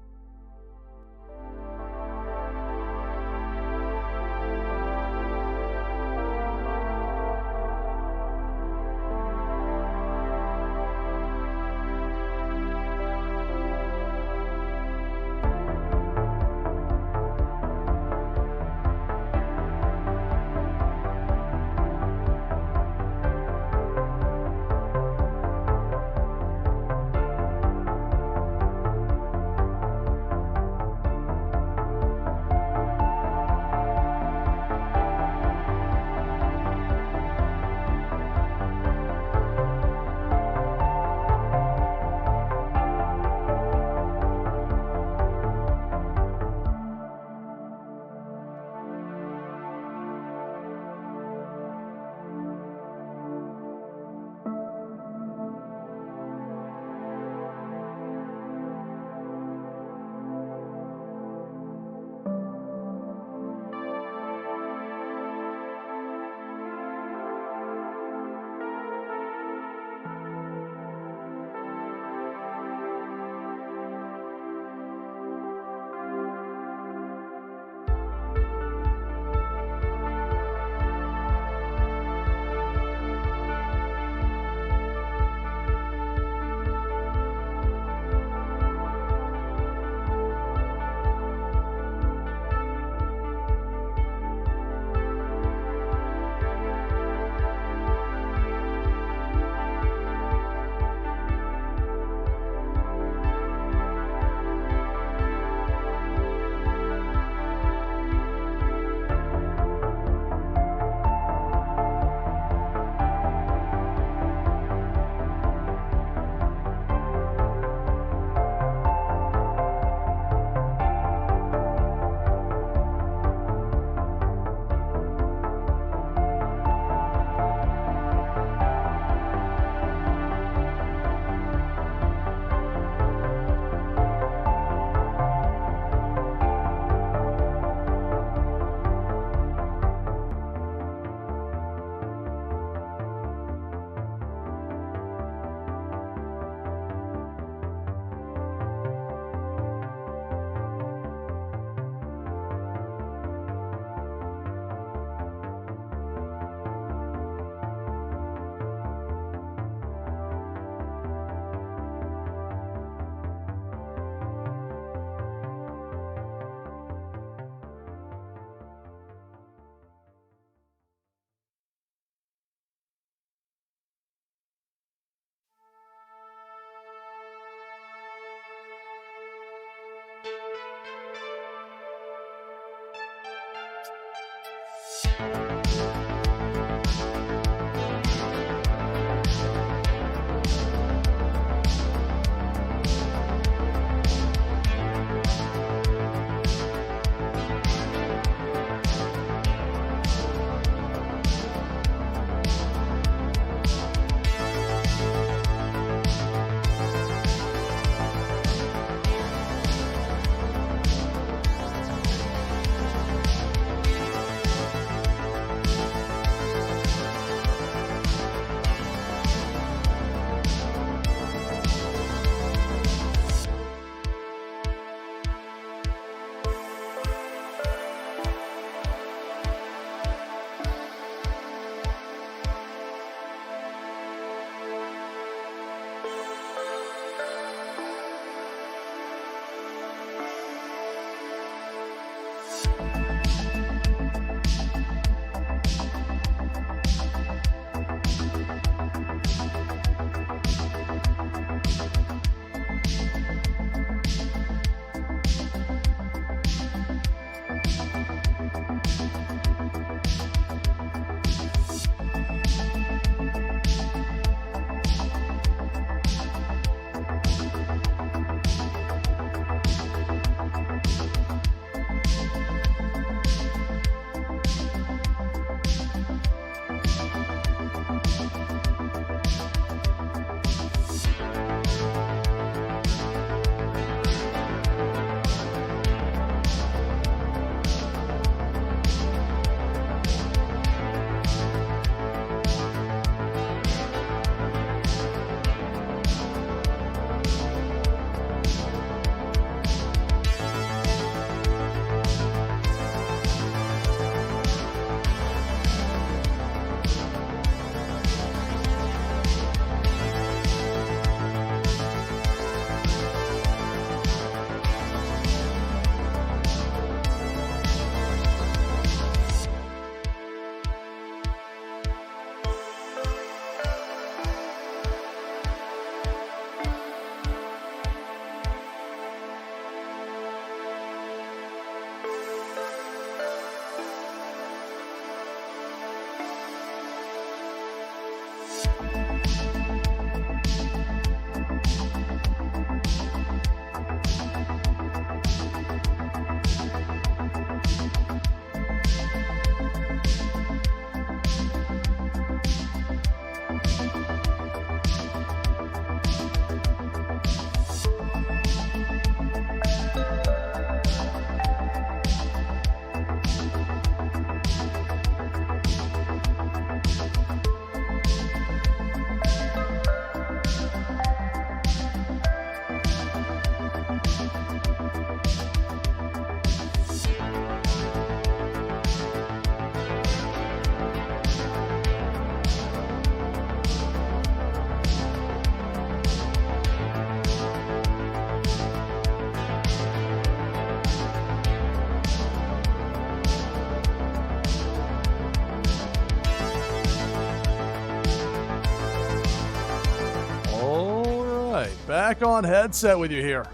right, back on headset with you here.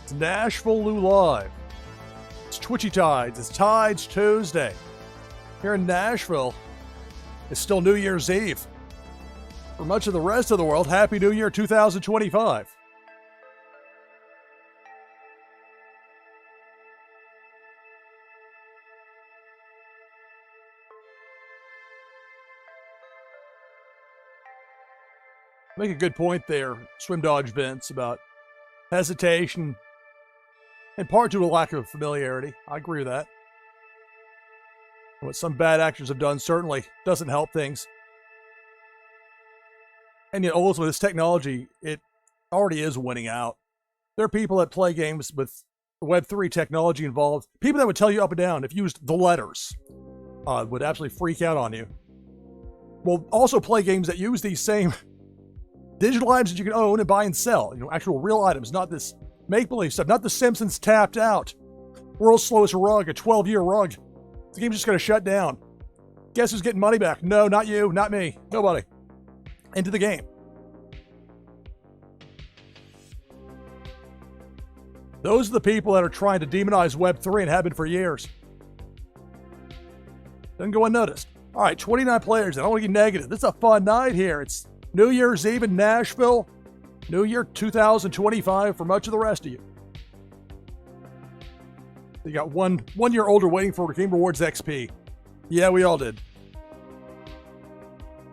It's NashvilleLou Live. It's Twitchy Tides. It's Tides Tuesday. Here in Nashville, it's still New Year's Eve. For much of the rest of the world, Happy New Year 2025. Make a good point there, Swim Dodge Vince, about hesitation, in part due to a lack of familiarity. I agree with that. What some bad actors have done certainly doesn't help things. And yet, also, this technology, it already is winning out. There are people that play games with Web3 technology involved. People that would tell you up and down, if you used the letters, would absolutely freak out on you. Will also play games that use these same digital items that you can own and buy and sell. You know, actual real items, not this make-believe stuff. Not The Simpsons tapped out. World's slowest rug, a 12-year rug. The game's just going to shut down. Guess who's getting money back? No, not you, not me, nobody. Into the game. Those are the people that are trying to demonize Web3 and have been for years. Doesn't go unnoticed. All right, 29 players. I don't want to get negative. This is a fun night here. It's New Year's Eve in Nashville. New Year 2025 for much of the rest of you. You got one year older waiting for Game Rewards XP. Yeah, we all did.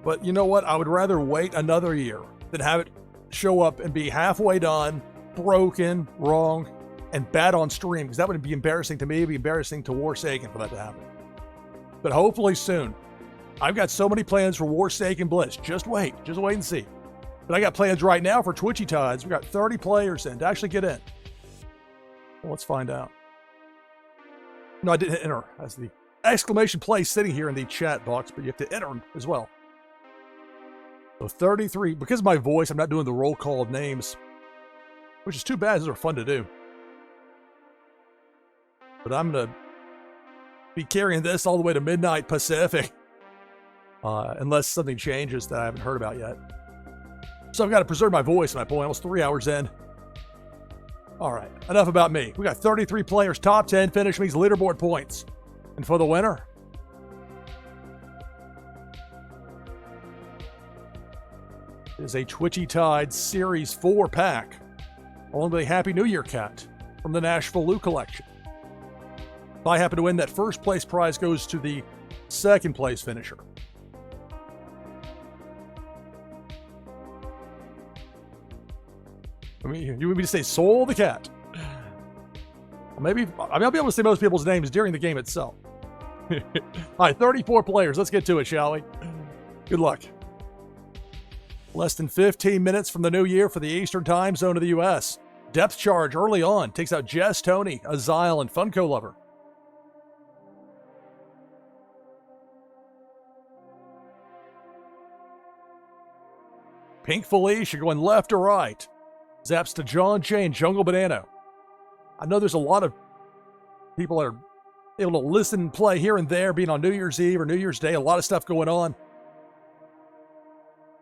But you know what? I would rather wait another year than have it show up and be halfway done, broken, wrong, and bad on stream, because that would be embarrassing to me. It'd be embarrassing to Warsaken for that to happen. But hopefully soon. I've got so many plans for Warsaken Blitz. Just wait and see. But I got plans right now for Twitchy Tides. We got 30 players in to actually get in. Well, let's find out. No, I didn't hit enter. That's the exclamation place sitting here in the chat box, but you have to enter them as well. So 33. Because of my voice, I'm not doing the roll call of names, which is too bad. Those are fun to do. But I'm going to be carrying this all the way to midnight Pacific. Unless something changes that I haven't heard about yet. So I've got to preserve my voice at my point. Almost 3 hours in. All right, enough about me. We got 33 players, top 10 finish means leaderboard points. And for the winner, is a Twitchy Tide Series 4 pack, along with a Happy New Year cat from the NashvilleLou collection. If I happen to win, that first place prize goes to the second place finisher. I mean, you want me to say Soul the Cat? Well, maybe, I'll be able to say most people's names during the game itself. All right, 34 players. Let's get to it, shall we? Good luck. Less than 15 minutes from the new year for the Eastern time zone of the U.S. Depth charge early on takes out Jess, Tony, Azile, and Funko Lover. Pink Felicia going left or right. Zaps to John Jane, Jungle Banana. I know there's a lot of people that are able to listen and play here and there, being on New Year's Eve or New Year's Day. A lot of stuff going on.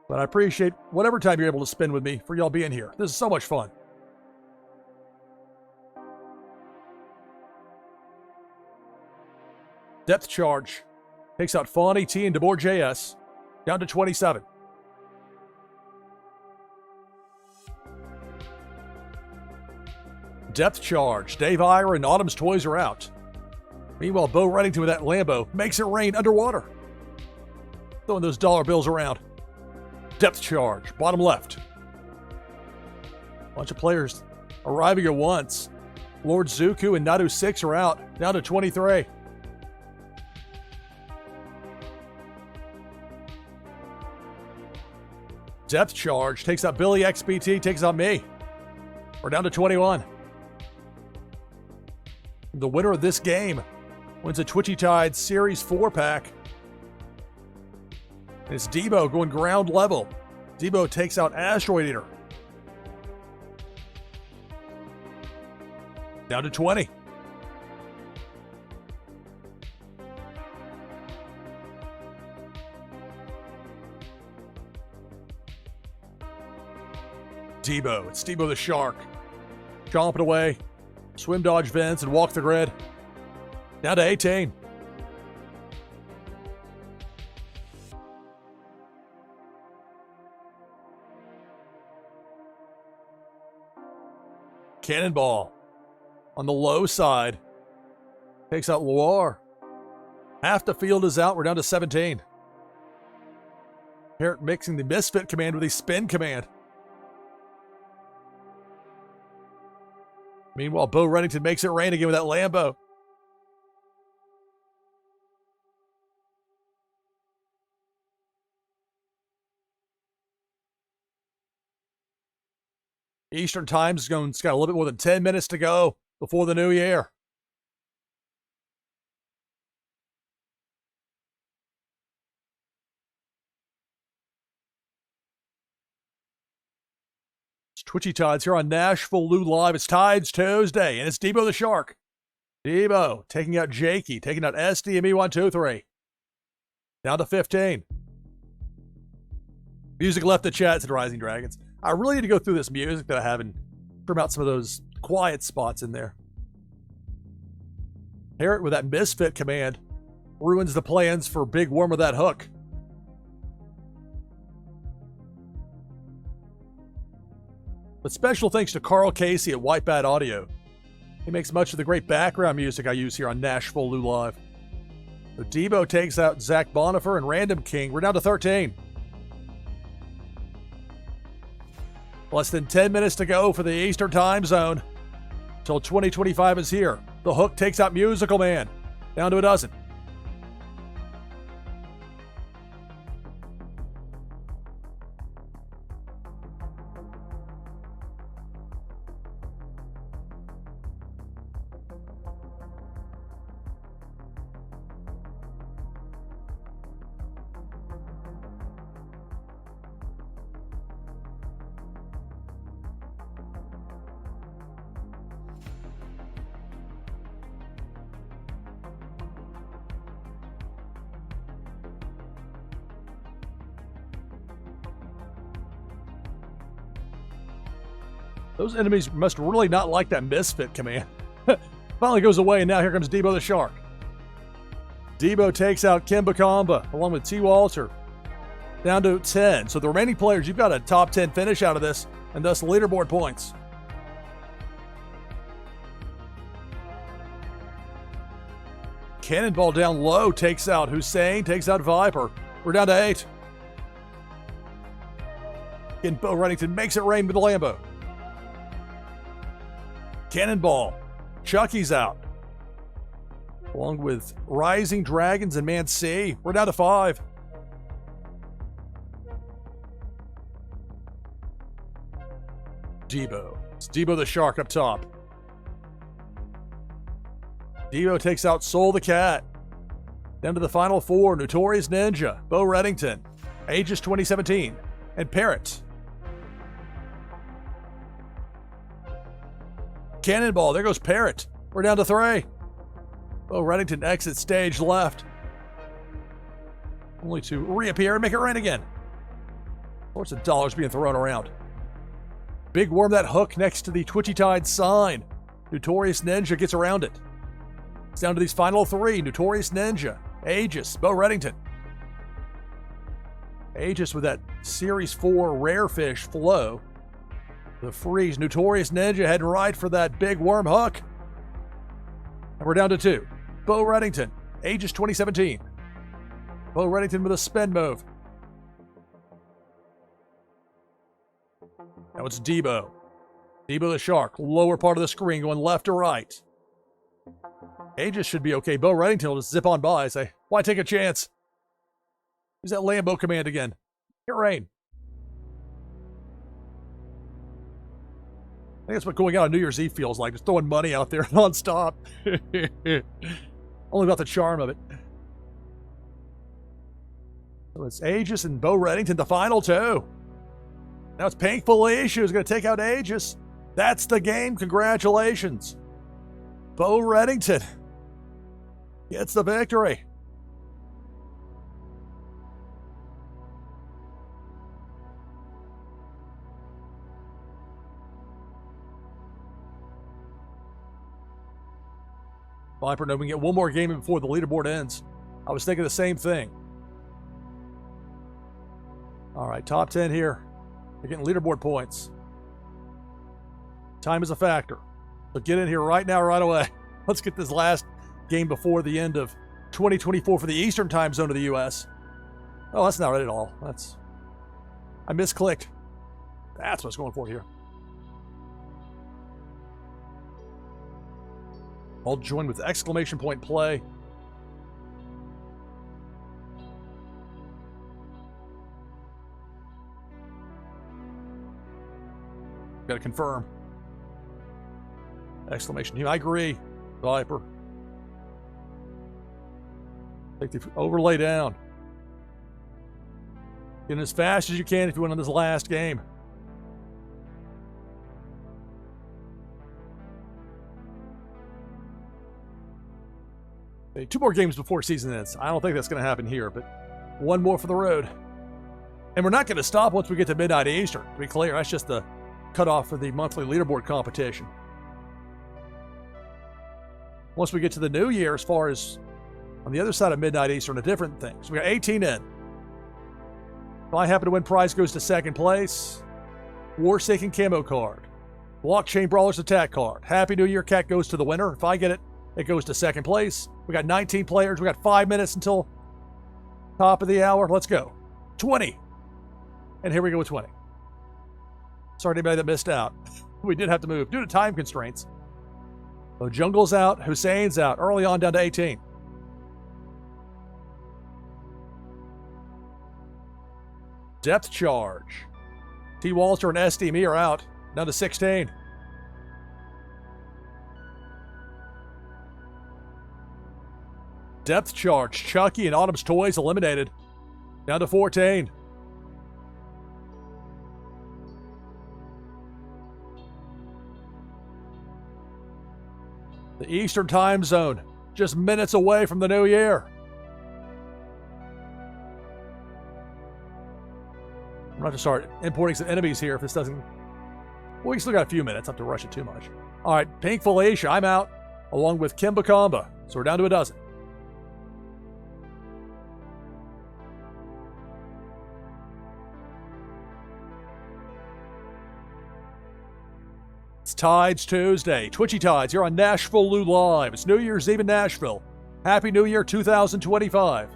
But I appreciate whatever time you're able to spend with me for y'all being here. This is so much fun. Depth charge takes out Fawny T and DeBoer JS down to 27. Depth charge. Dave Ira and Autumn's toys are out. Meanwhile, Bo Reddington with that Lambo makes it rain underwater. Throwing those dollar bills around. Depth charge. Bottom left. Bunch of players arriving at once. Lord Zuku and Nadu 6 are out. Down to 23. Depth charge. Takes out Billy XBT. Takes out me. We're down to 21. The winner of this game wins a Twitchy Tide Series 4 pack. And it's Debo going ground level. Debo takes out Asteroid Eater. Down to 20. Debo. It's Debo the Shark. Chomping away. Swim dodge Vince and walk the grid. Down to 18. Cannonball on the low side. Takes out Loire. Half the field is out. We're down to 17. Parrot mixing the misfit command with the spin command. Meanwhile, Bo Reddington makes it rain again with that Lambo. Eastern Time Zone's got a little bit more than 10 minutes to go before the new year. It's Twitchy Tides here on NashvilleLou Live. It's Tides Tuesday, and it's Debo the Shark. Debo taking out Jakey, taking out SDME 123. Down to 15. Music left the chat, said Rising Dragons. I really need to go through this music that I have and trim out some of those quiet spots in there. Parrot with that misfit command ruins the plans for Big Worm with that hook. But special thanks to Carl Casey at White Bat Audio. He makes much of the great background music I use here on NashvilleLou Live. So Debo takes out Zach Bonifer and Random King. We're down to 13. Less than 10 minutes to go for the Eastern Time Zone until 2025 is here. The hook takes out Musical Man. Down to a dozen. Those enemies must really not like that misfit command. Finally goes away, and now here comes Debo the Shark. Debo takes out Kimba Kamba along with T. Walter. Down to 10. So the remaining players, you've got a top 10 finish out of this, and thus leaderboard points. Cannonball down low takes out Hussein, takes out Viper. We're down to 8. And Bo Reddington makes it rain with the Lambo. Cannonball. Chucky's out. Along with Rising Dragons and Man C. We're down to 5. Debo. It's Debo the Shark up top. Debo takes out Soul the Cat. Down to the final 4. Notorious Ninja. Bo Reddington. Aegis 2017. And Parrot. Cannonball. There goes Parrot. We're down to 3. Oh, Reddington exits stage left. Only to reappear and make it rain again. Lots of dollars being thrown around. Big Worm that hook next to the Twitchy Tide sign. Notorious Ninja gets around it. It's down to these final 3. Notorious Ninja. Aegis. Bo Reddington. Aegis with that Series 4 rare fish flow. The Freeze, Notorious Ninja heading right for that Big Worm hook. And we're down to 2. Bo Reddington, Aegis 2017. Bo Reddington with a spin move. Now it's Debo. Debo the Shark, lower part of the screen going left to right. Aegis should be okay. Bo Reddington will just zip on by and say, why take a chance? Use that Lambo command again. Get rain. I think that's what going out on New Year's Eve feels like. Just throwing money out there nonstop. Only about the charm of it. So it's Aegis and Bo Reddington, the final 2. Now it's Pink Felicia who's going to take out Aegis. That's the game. Congratulations. Bo Reddington gets the victory. Viper, no, we can get one more game before the leaderboard ends. I was thinking the same thing. All right, top 10 here. We're getting leaderboard points. Time is a factor. So get in here right now, right away. Let's get this last game before the end of 2024 for the Eastern time zone of the U.S. Oh, that's not right at all. I misclicked. That's what I was going for here. I'll join with exclamation point play. Got to confirm. Exclamation. I agree, Viper. Take the overlay down. Get in as fast as you can if you win on this last game. Okay, 2 more games before season ends. I don't think that's going to happen here, but 1 more for the road. And we're not going to stop once we get to midnight Eastern. To be clear, that's just the cutoff for the monthly leaderboard competition. Once we get to the new year, as far as on the other side of midnight Eastern, a different thing. So we got 18 in. If I happen to win, prize goes to second place. War-Seeking Camo card. Blockchain Brawlers Attack card. Happy New Year Cat goes to the winner. If I get it, it goes to second place. We got 19 players. We got 5 minutes until top of the hour. Let's go. 20. And here we go with 20. Sorry to anybody that missed out. We did have to move due to time constraints. So Jungle's out. Hussein's out. Early on down to 18. Depth charge. T. Walter and SDME are out. Down to 16. Depth charge. Chucky and Autumn's Toys eliminated. Down to 14. The Eastern time zone. Just minutes away from the new year. I'm going to start importing some enemies here if this doesn't... Well, we still got a few minutes. I don't have to rush it too much. All right, Pink Felicia, I'm out, along with Kimba Kamba. So we're down to a dozen. It's Tides Tuesday. Twitchy Tides, you're on NashvilleLou Live. It's New Year's Eve in Nashville. Happy New Year 2025.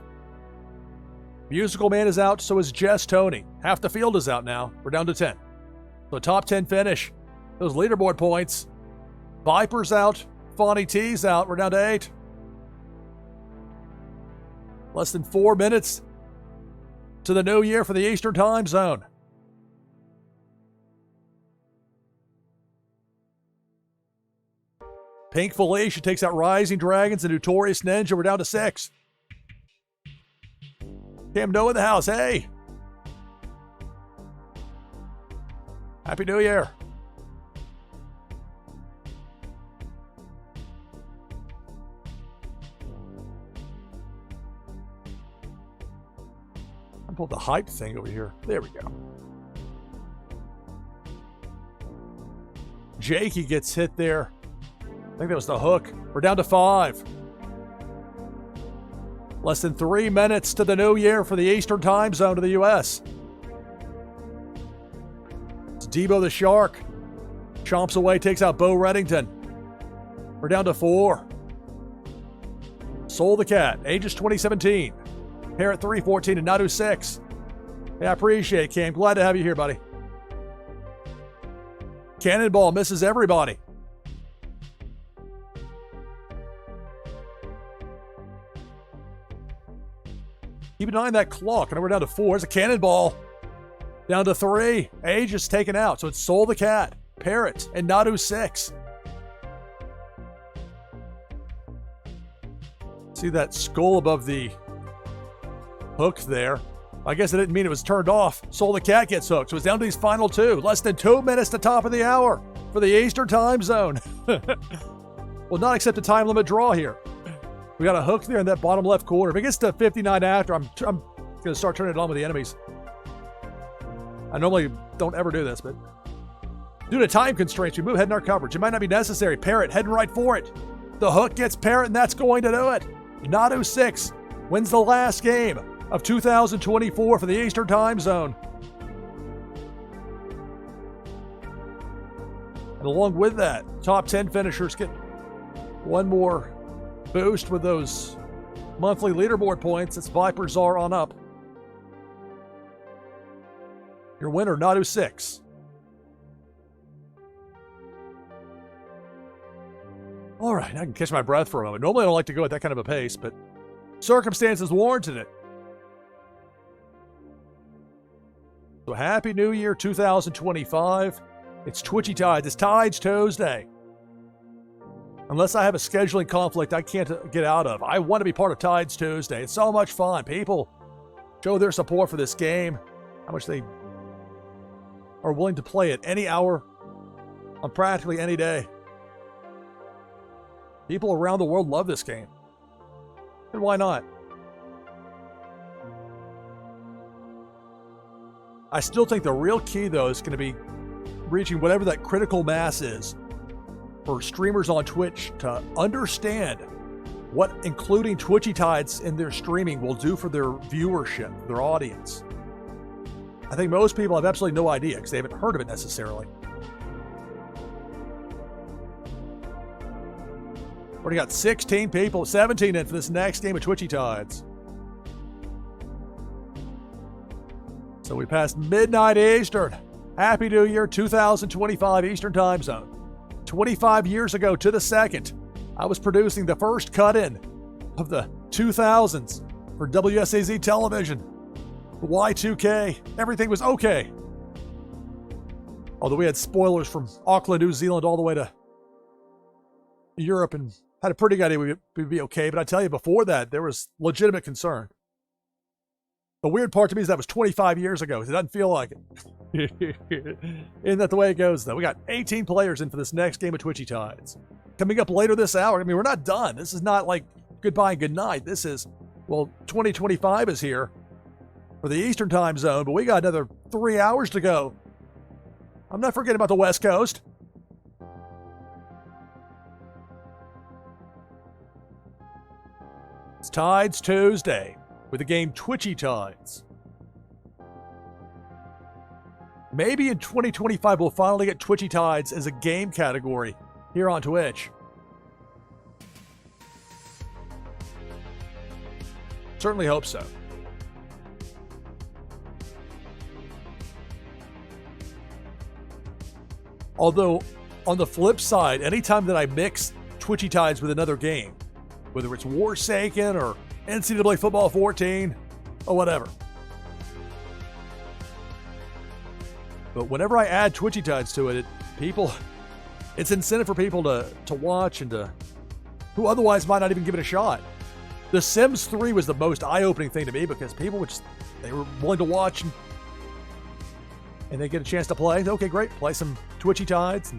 Musical Man is out, so is Jess Tony. Half the field is out now. We're down to 10. So top 10 finish. Those leaderboard points. Viper's out. Fonny T's out. We're down to 8. Less than 4 minutes to the new year for the Eastern time zone. Pink Felicia takes out Rising Dragons and Notorious Ninja. We're down to 6. Cam Noah in the house. Hey. Happy New Year. I pulled the hype thing over here. There we go. Jakey gets hit there. I think that was the hook. We're down to 5. Less than 3 minutes to the new year for the Eastern time zone of the U.S. It's Debo the Shark. Chomps away, takes out Bo Reddington. We're down to 4. Soul the Cat, ages 2017. Parrot 314 and Nadu 6. Hey, I appreciate it, Cam. Glad to have you here, buddy. Cannonball misses everybody. Keep an eye on that clock. And we're down to 4. There's a Cannonball. Down to 3. Age is taken out. So it's Soul the Cat, Parrot, and Nadu 6. See that skull above the hook there? I guess it didn't mean it was turned off. Soul the Cat gets hooked. So it's down to these final 2. Less than 2 minutes to top of the hour for the Eastern time zone. Will not accept a time limit draw here. We got a hook there in that bottom left corner. If it gets to 59 after, I'm going to start turning it on with the enemies. I normally don't ever do this, but due to time constraints, we move ahead in our coverage. It might not be necessary. Parrot heading right for it. The hook gets parent, and that's going to do it. NashvilleLou 6 wins the last game of 2024 for the Eastern Time Zone. And along with that, top 10 finishers get one more boost with those monthly leaderboard points. It's Vipers are on up. Your winner, NashvilleLou 6. All right, I can catch my breath for a moment. Normally I don't like to go at that kind of a pace, but circumstances warranted it. So happy New Year 2025. It's Twitchy Tides. It's Tides Tuesday. Unless I have a scheduling conflict I can't get out of. I want to be part of Tides Tuesday. It's so much fun. People show their support for this game, how much they are willing to play at any hour on practically any day. People around the world love this game. And why not? I still think the real key, though, is going to be reaching whatever that critical mass is for streamers on Twitch to understand what including Twitchy Tides in their streaming will do for their viewership, their audience. I think most people have absolutely no idea because they haven't heard of it necessarily. Already got 16 people, 17 in for this next game of Twitchy Tides. So we passed midnight Eastern. Happy New Year 2025 Eastern Time Zone. 25 years ago to the second, I was producing the first cut-in of the 2000s for WSAZ television. Y2K, everything was okay. Although we had spoilers from Auckland, New Zealand, all the way to Europe, and had a pretty good idea we'd be okay. But I tell you, before that, there was legitimate concern. The weird part to me is that was 25 years ago. It doesn't feel like it. Isn't that the way it goes, though? We got 18 players in for this next game of Twitchy Tides. Coming up later this hour, I mean, we're not done. This is not like goodbye and good night. This is, well, 2025 is here for the Eastern Time Zone, but we got another 3 hours to go. I'm not forgetting about the West Coast. It's Tides Tuesday with the game Twitchy Tides. Maybe in 2025 we'll finally get Twitchy Tides as a game category here on Twitch. Certainly hope so. Although, on the flip side, anytime that I mix Twitchy Tides with another game, whether it's Warsaken or NCAA Football 14 or whatever. But whenever I add Twitchy Tides to it, it's incentive for people to watch and who otherwise might not even give it a shot. The Sims 3 was the most eye-opening thing to me because people they were willing to watch and they get a chance to play. Okay, great. Play some Twitchy Tides.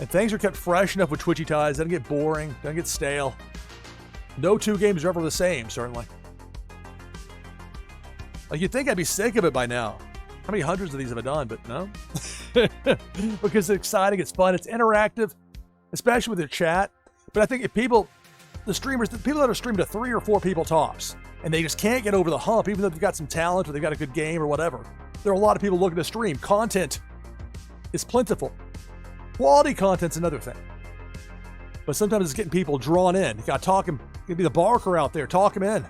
And things are kept fresh enough with Twitchy Tides. Doesn't get boring. Doesn't get stale. No two games are ever the same, certainly. Like, you'd think I'd be sick of it by now. How many hundreds of these have I done? But no. Because it's exciting. It's fun. It's interactive, especially with the chat. But I think if the people that are streaming to 3 or 4 people tops, and they just can't get over the hump, even though they've got some talent or they've got a good game or whatever, there are a lot of people looking to stream. Content is plentiful. Quality content's another thing. But sometimes it's getting people drawn in. You got to talk them. Give me the barker out there. Talk them in.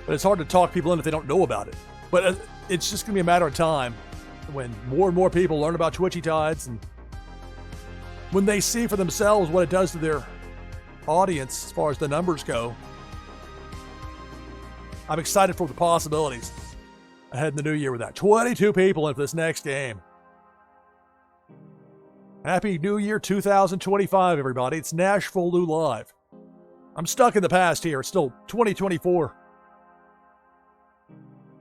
But it's hard to talk people in if they don't know about it. But it's just going to be a matter of time when more and more people learn about Twitchy Tides and when they see for themselves what it does to their audience as far as the numbers go. I'm excited for the possibilities ahead in the new year with that. 22 people in for this next game. Happy New Year 2025, everybody. It's NashvilleLou Live. I'm stuck in the past here. It's still 2024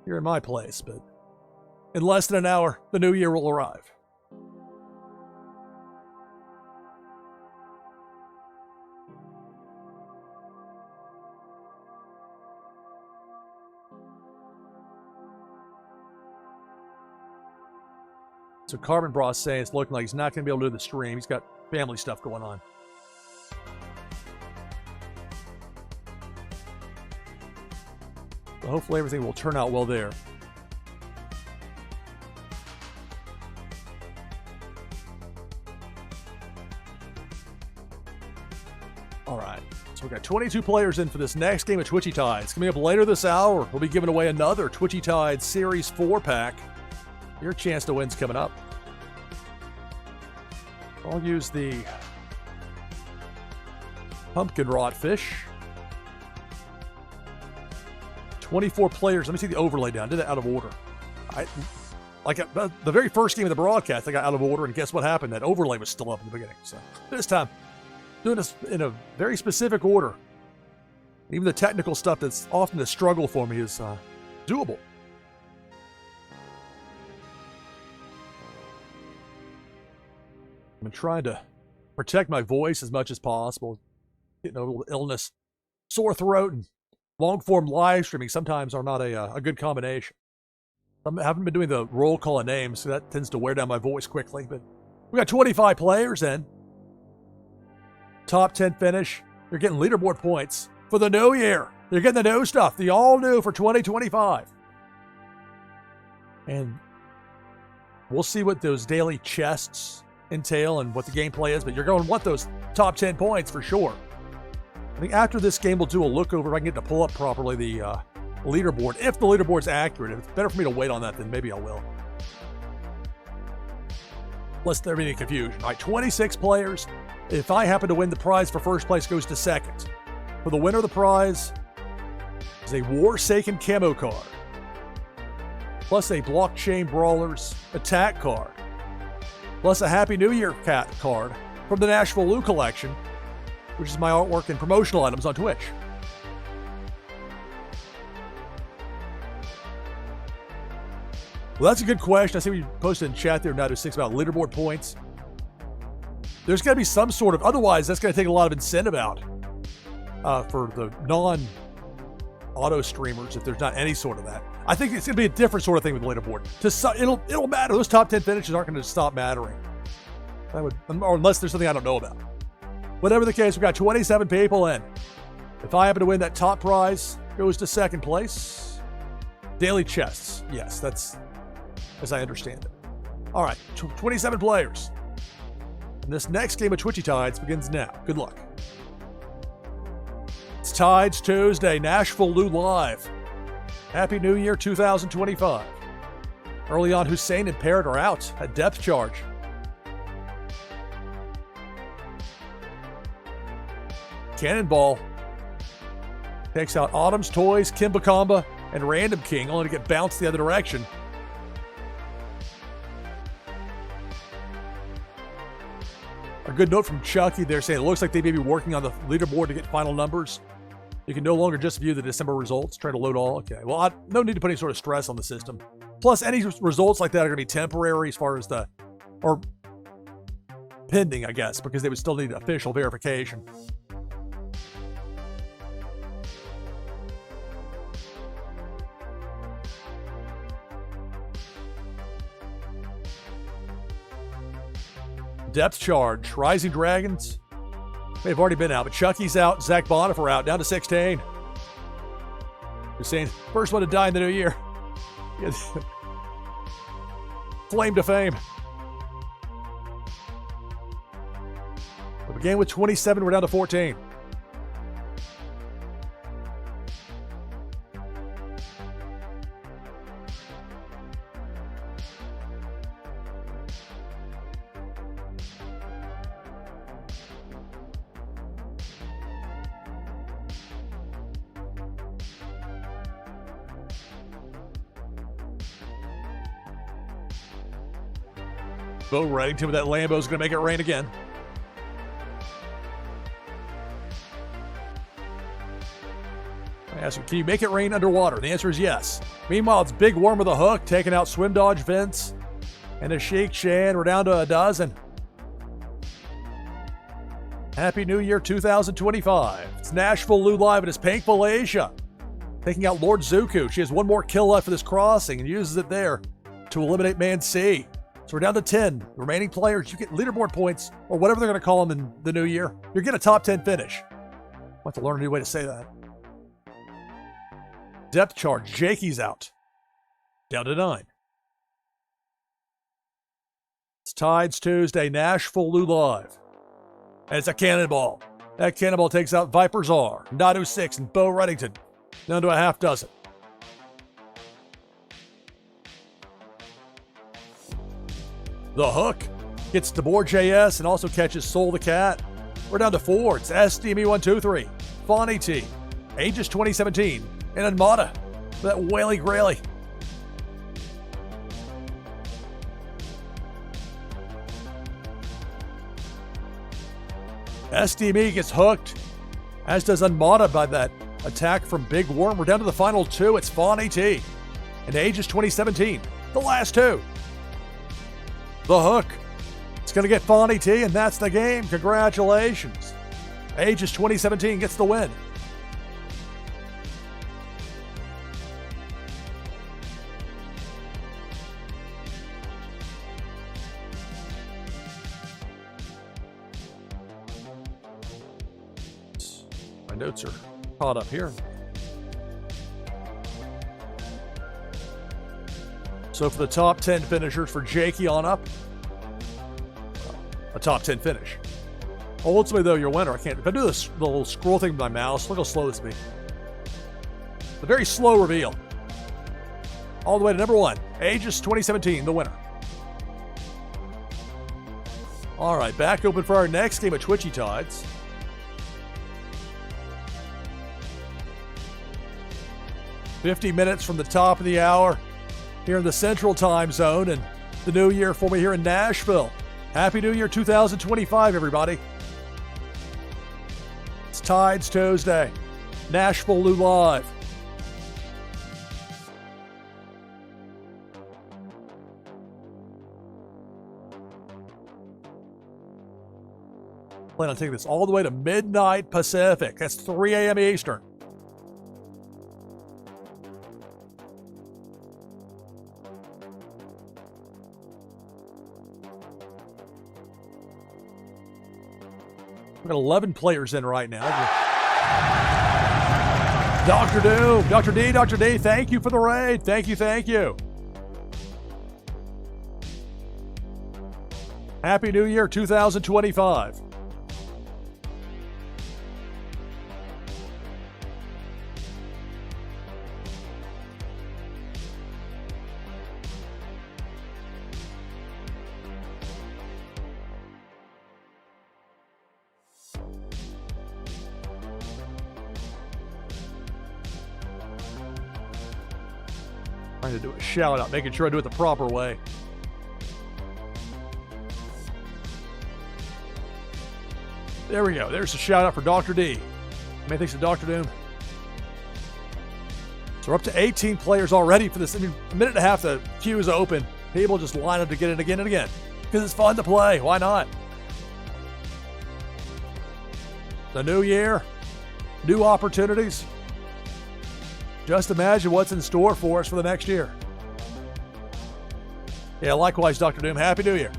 here in my place, but in less than an hour, the new year will arrive. So Carbon Bra saying it's looking like he's not going to be able to do the stream. He's got family stuff going on. So hopefully everything will turn out well there. All right. So we've got 22 players in for this next game of Twitchy Tides. Coming up later this hour, we'll be giving away another Twitchy Tides Series 4-pack. Your chance to win's coming up. I'll use the pumpkin rod fish. 24 players. Let me see the overlay down. I did that out of order. The very first game of the broadcast, I got out of order, and guess what happened? That overlay was still up in the beginning. So this time, doing this in a very specific order. Even the technical stuff that's often a struggle for me is doable. I've been trying to protect my voice as much as possible. Getting a little illness, sore throat, and long-form live streaming sometimes are not a good combination. I haven't been doing the roll call of names, so that tends to wear down my voice quickly. But we got 25 players in. Top 10 finish. You're getting leaderboard points for the new year. You're getting the new stuff, the all new for 2025. And we'll see what those daily chests entail and what the gameplay is, but you're going to want those top 10 points for sure. I think after this game, we'll do a look over if I can get to pull up properly the leaderboard. If the leaderboard's accurate, if it's better for me to wait on that, then maybe I will. Lest there be any confusion. All right, 26 players. If I happen to win, the prize for first place goes to second. For the winner of the prize is a Warsaken camo card, plus a Blockchain Brawlers attack card, plus a Happy New Year cat card from the NashvilleLou collection, which is my artwork and promotional items on Twitch. Well, that's a good question. I see we posted in chat there, 906, about leaderboard points. There's got to be some sort of, otherwise that's going to take a lot of incentive out for the non-auto streamers if there's not any sort of that. I think it's going to be a different sort of thing with the leaderboard. It'll matter. Those top 10 finishes aren't going to stop mattering. Or unless there's something I don't know about. Whatever the case, we've got 27 people in. If I happen to win, that top prize goes to second place. Daily chests. Yes, that's as I understand it. All right, 27 players. And this next game of Twitchy Tides begins now. Good luck. It's Tides Tuesday, NashvilleLou Live. Happy New Year 2025. Early on, Hussein and Parrot are out at depth charge. Cannonball takes out Autumn's Toys, Kimbakamba, and Random King, only to get bounced the other direction. A good note from Chucky there saying it looks like they may be working on the leaderboard to get final numbers. You can no longer just view the December results. Try to load all. Okay, well, no need to put any sort of stress on the system. Plus, any results like that are going to be temporary as far as or pending, I guess, because they would still need official verification. Depth charge. Rising Dragons may have already been out, but Chucky's out. Zach Bonifer out, down to 16. You're saying first one to die in the new year. Flame to fame. We began with 27. We're down to 14. Bo Reddington with that Lambo's going to make it rain again. I asked him, can you make it rain underwater? The answer is yes. Meanwhile, it's Big Worm with a hook, taking out Swim Dodge Vince and a Sheik Shan. We're down to a dozen. Happy New Year 2025. It's NashvilleLou Live. It is Painful Asia taking out Lord Zuku. She has one more kill left for this crossing and uses it there to eliminate Man C. So we're down to 10. The remaining players, you get leaderboard points, or whatever they're going to call them in the new year. You get a top 10 finish. I'll have to learn a new way to say that. Depth chart. Jakey's out. Down to 9. It's Tides Tuesday. NashvilleLou live. And it's a cannonball. That cannonball takes out Vipers R, Nadu 6, and Bo Reddington. Down to a half dozen. The Hook gets DeBoer JS and also catches Soul the Cat. We're down to 4. It's SDME123, Fonny T, Aegis 2017, and Anmata for that Whaley Grayley. SDME gets hooked, as does Anmata by that attack from Big Worm. We're down to the final 2. It's Fonny T and Aegis 2017, the last 2. The Hook. It's going to get Fonny T, and that's the game. Congratulations. Aegis 2017 gets the win. My notes are caught up here. So for the top 10 finishers for Jakey on up, a top 10 finish. Ultimately, though, your winner, I can't. If I do this the little scroll thing with my mouse, look how slow this be. A very slow reveal. All the way to number 1, Aegis 2017, the winner. All right, back open for our next game of Twitchy Tides. "50 minutes from the top of the hour here in the Central Time Zone, and the new year for me here in Nashville. Happy New Year 2025, everybody. It's Tides Tuesday. NashvilleLou live. Plan on taking this all the way to midnight Pacific. That's 3 a.m. Eastern. We've got 11 players in right now. Dr. Doom, Dr. D, thank you for the raid. Thank you. Happy New Year 2025. Trying to do a shout out, making sure I do it the proper way. There we go. There's a shout out for Dr. D. Many thanks to Dr. Doom. So we're up to 18 players already for this. I mean, a minute and a half, the queue is open. People just line up to get in again and again because it's fun to play. Why not? The new year, new opportunities. Just imagine what's in store for us for the next year. Yeah, likewise, Dr. Doom. Happy New Year.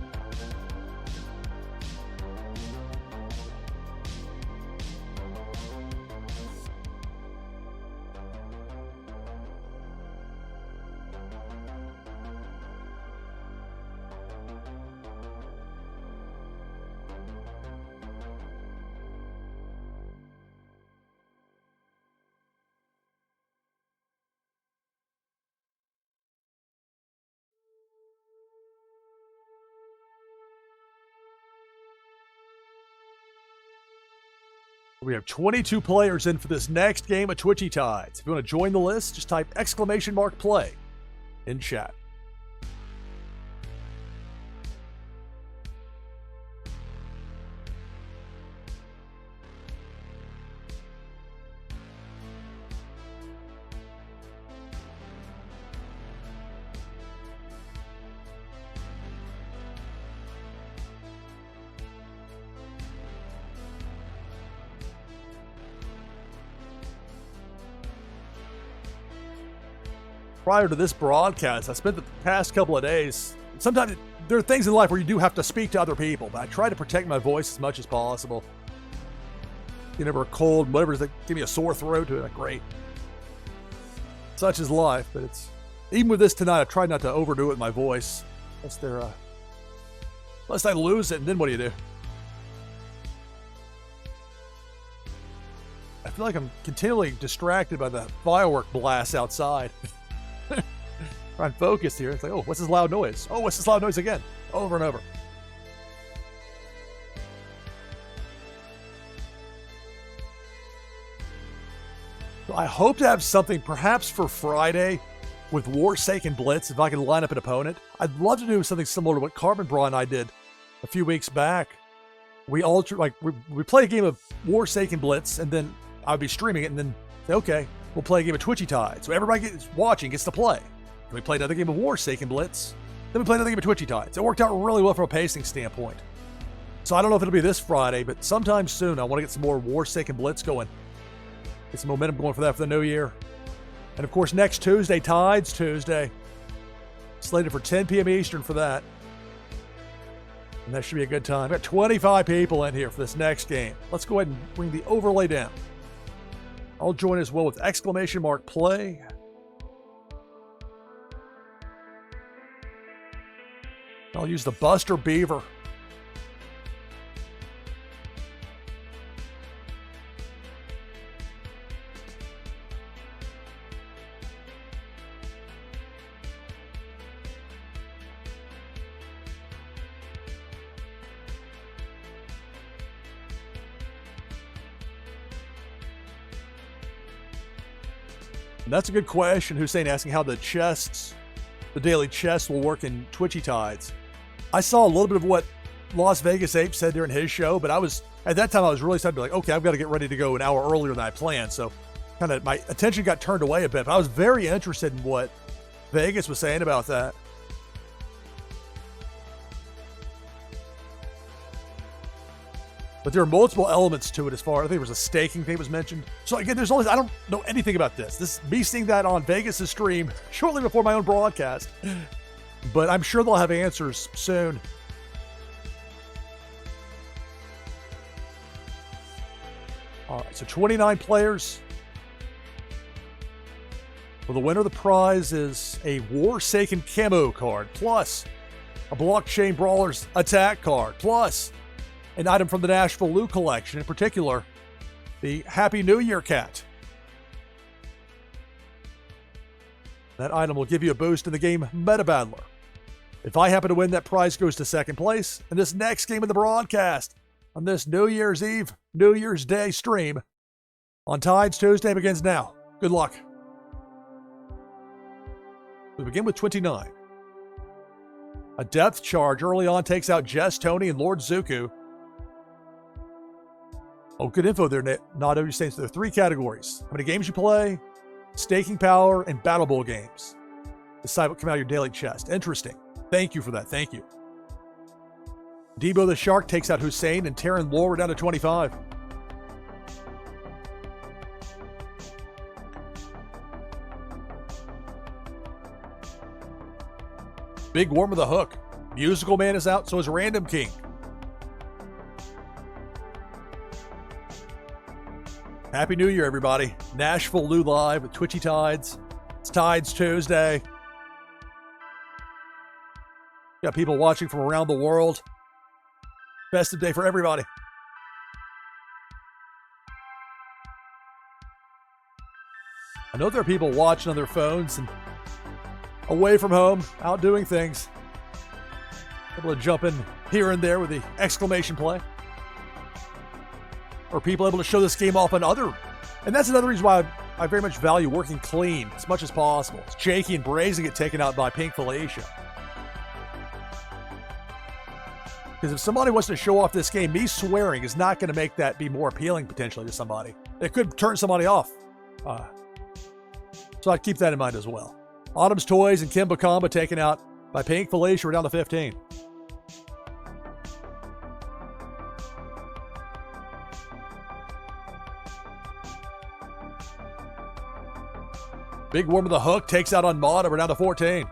We have 22 players in for this next game of Twitchy Tides. If you want to join the list, just type !play in chat. Prior to this broadcast, I spent the past couple of days, sometimes there are things in life where you do have to speak to other people, but I try to protect my voice as much as possible. You never a cold, whatever's like, give me a sore throat, like, great. Such is life, but it's, even with this tonight, I tried not to overdo it with my voice. Unless I lose it, and then what do? I feel like I'm continually distracted by the firework blasts outside. Trying to focus here. It's like, oh, what's this loud noise? Oh, what's this loud noise again? Over and over. So I hope to have something perhaps for Friday with Warsaken Blitz, if I can line up an opponent. I'd love to do something similar to what Carbon Bra and I did a few weeks back. We play a game of Warsaken Blitz, and then I'd be streaming it, and then say, okay, we'll play a game of Twitchy Tide. So everybody watching gets to play. And we play another game of Warsaken Blitz. Then we play another game of Twitchy Tides. It worked out really well from a pacing standpoint. So I don't know if it'll be this Friday, but sometime soon I want to get some more Warsaken Blitz going. Get some momentum going for that for the new year. And of course, next Tuesday, Tides Tuesday. Slated for 10 p.m. Eastern for that. And that should be a good time. We've got 25 people in here for this next game. Let's go ahead and bring the overlay down. I'll join as well with !play. I'll use the Buster Beaver. And that's a good question. Hussein asking how the daily chests will work in Twitchy Tides. I saw a little bit of what Las Vegas Ape said during his show, but at that time I was really excited to be like, okay, I've got to get ready to go an hour earlier than I planned. So kind of my attention got turned away a bit, but I was very interested in what Vegas was saying about that. But there are multiple elements to it as far, I think there was a staking thing that was mentioned. So again, I don't know anything about this. This is me seeing that on Vegas' stream shortly before my own broadcast. But I'm sure they'll have answers soon. All right, so 29 players. Well, the winner of the prize is a Warsaken Camo card, plus a Blockchain Brawlers attack card, plus an item from the NashvilleLou collection, in particular, the Happy New Year cat. That item will give you a boost in the game Meta Battler. If I happen to win, that prize goes to second place in this next game of the broadcast on this New Year's Eve, New Year's Day stream on Tides Tuesday begins now. Good luck. We begin with 29. A depth charge early on takes out Jess, Tony, and Lord Zuku. Oh, good info there, Nado. You're saying so there are 3 categories. How many games you play, staking power, and Battle Bowl games. Decide what come out of your daily chest. Interesting. Thank you for that. Thank you. Debo the Shark takes out Hussein, and Taryn Lohr down to 25. Big Worm with a Hook. Musical Man is out, so is Random King. Happy New Year, everybody. NashvilleLou live with Twitchy Tides. It's Tides Tuesday. Got people watching from around the world. Festive day for everybody. I know there are people watching on their phones and away from home, out doing things. Able to jump in here and there with the exclamation play. Or people able to show this game off on other. And that's another reason why I very much value working clean as much as possible. It's Jakey and Brazen get taken out by Pink Felicia. Because if somebody wants to show off this game, me swearing is not going to make that be more appealing potentially to somebody. It could turn somebody off. So I'd keep that in mind as well. Autumn's Toys and Kim Bakamba taken out by Pink Felicia. We're down to 15. Big Worm with a Hook takes out on Mata. We're down to 14.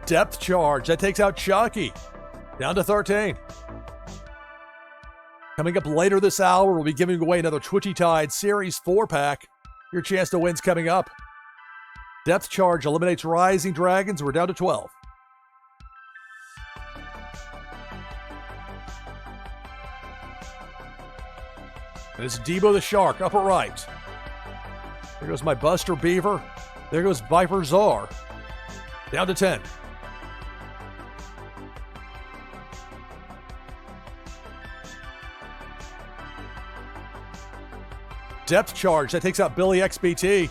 Depth charge. That takes out Chucky. Down to 13. Coming up later this hour, we'll be giving away another Twitchy Tide Series 4-pack. Your chance to win's coming up. Depth charge eliminates Rising Dragons. We're down to 12. And it's Debo the Shark, upper right. There goes my Buster Beaver. There goes Viper Czar. Down to 10. Depth charge. That takes out Billy XBT,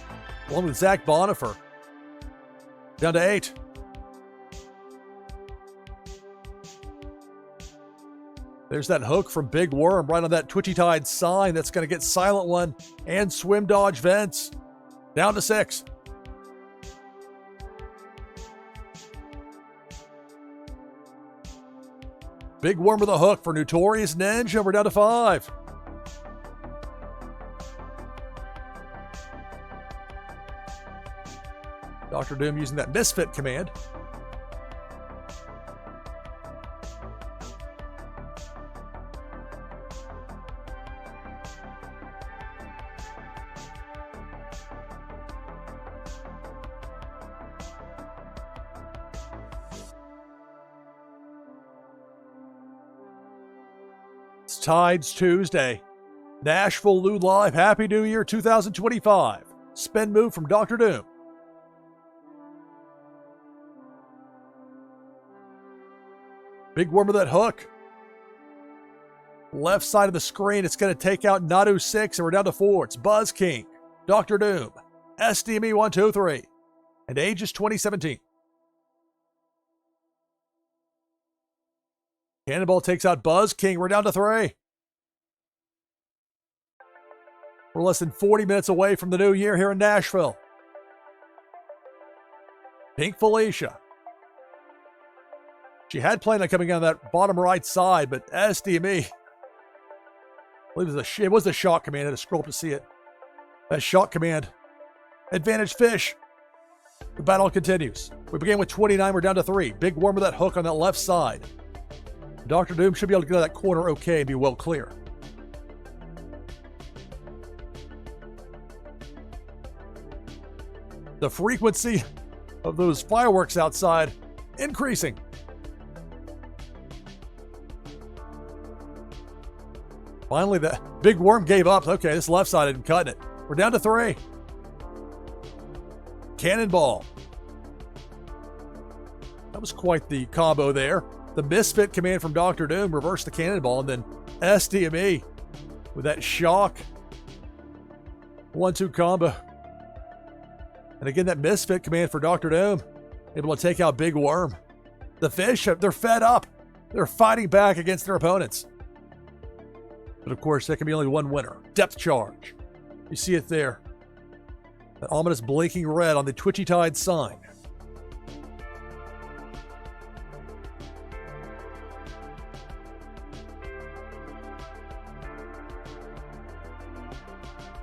along with Zach Bonifer. Down to 8. There's that hook from Big Worm right on that Twitchy Tide sign that's going to get Silent One and Swim Dodge Vents. Down to 6. Big Worm with a hook for Notorious Ninja. We're down to 5. Dr. Doom using that Misfit command. It's Tides Tuesday. NashvilleLou Live. Happy New Year 2025. Spin move from Dr. Doom. Big Worm with that hook. Left side of the screen, it's going to take out Nadu 6, and we're down to 4. It's Buzz King, Dr. Doom, SDME 123, and Aegis 2017. Cannonball takes out Buzz King. We're down to 3. We're less than 40 minutes away from the new year here in Nashville. Pink Felicia. She had planned on coming on that bottom right side, but SDME, I believe it was the shock command. I had to scroll up to see it. That shock command. Advantage fish. The battle continues. We began with 29. We're down to 3. Big Worm with that hook on that left side. Dr. Doom should be able to get out of that corner okay and be well clear. The frequency of those fireworks outside increasing. Finally, the Big Worm gave up. Okay, this left side isn't cutting it. We're down to 3. Cannonball. That was quite the combo there. The Misfit command from Dr. Doom reversed the Cannonball, and then SDME with that shock 1-2 combo. And again, that Misfit command for Dr. Doom, able to take out Big Worm. The fish, they're fed up. They're fighting back against their opponents. But of course, there can be only one winner. Depth charge. You see it there. That ominous blinking red on the Twitchy Tide sign.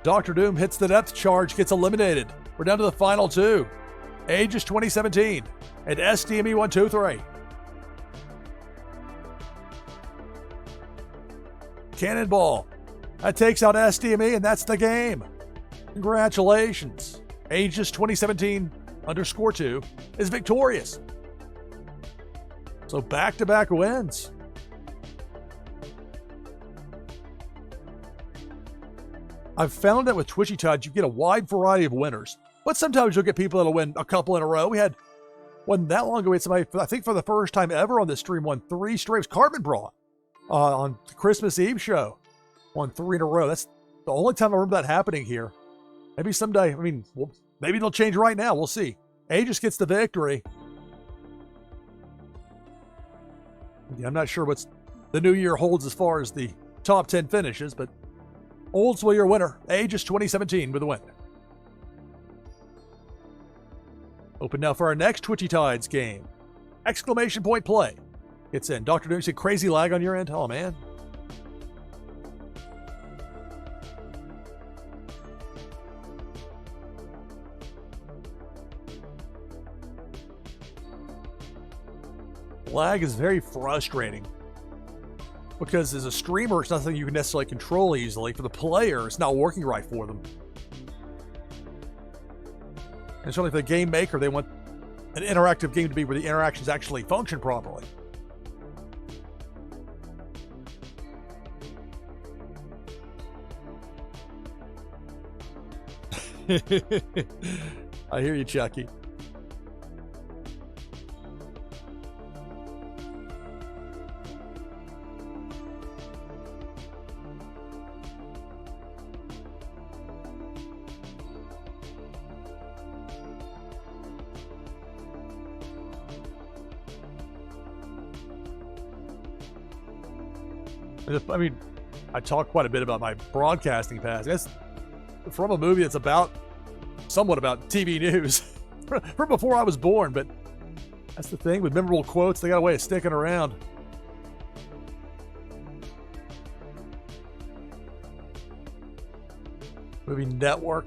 Dr. Doom hits the depth charge, gets eliminated. We're down to the final 2. Aegis 2017 and SDME 123. Cannonball. That takes out SDME, and that's the game. Congratulations. Aegis 2017_2 is victorious. So back-to-back wins. I've found that with Twitchy Tide, you get a wide variety of winners, but sometimes you'll get people that'll win a couple in a row. We had one that long ago. We had somebody, I think for the first time ever on this stream, won 3 straight. Carbon Bra on the Christmas Eve show. Won 3 in a row. That's the only time I remember that happening here. Maybe someday, maybe it'll change right now. We'll see. Aegis gets the victory. Yeah, I'm not sure what the new year holds as far as the top 10 finishes, but Oldswell, your winner. Aegis 2017 with a win. Open now for our next Twitchy Tides game. Exclamation point play. Gets in. Dr. Doom, you see crazy lag on your end? Oh, man. Lag is very frustrating because as a streamer, it's nothing you can necessarily control easily. For the player, it's not working right for them. And certainly for the game maker, they want an interactive game to be where the interactions actually function properly. I hear you, Chucky. I mean, I talk quite a bit about my broadcasting past. It's from a movie that's somewhat about TV news from before I was born, but that's the thing with memorable quotes. They got a way of sticking around. Movie Network.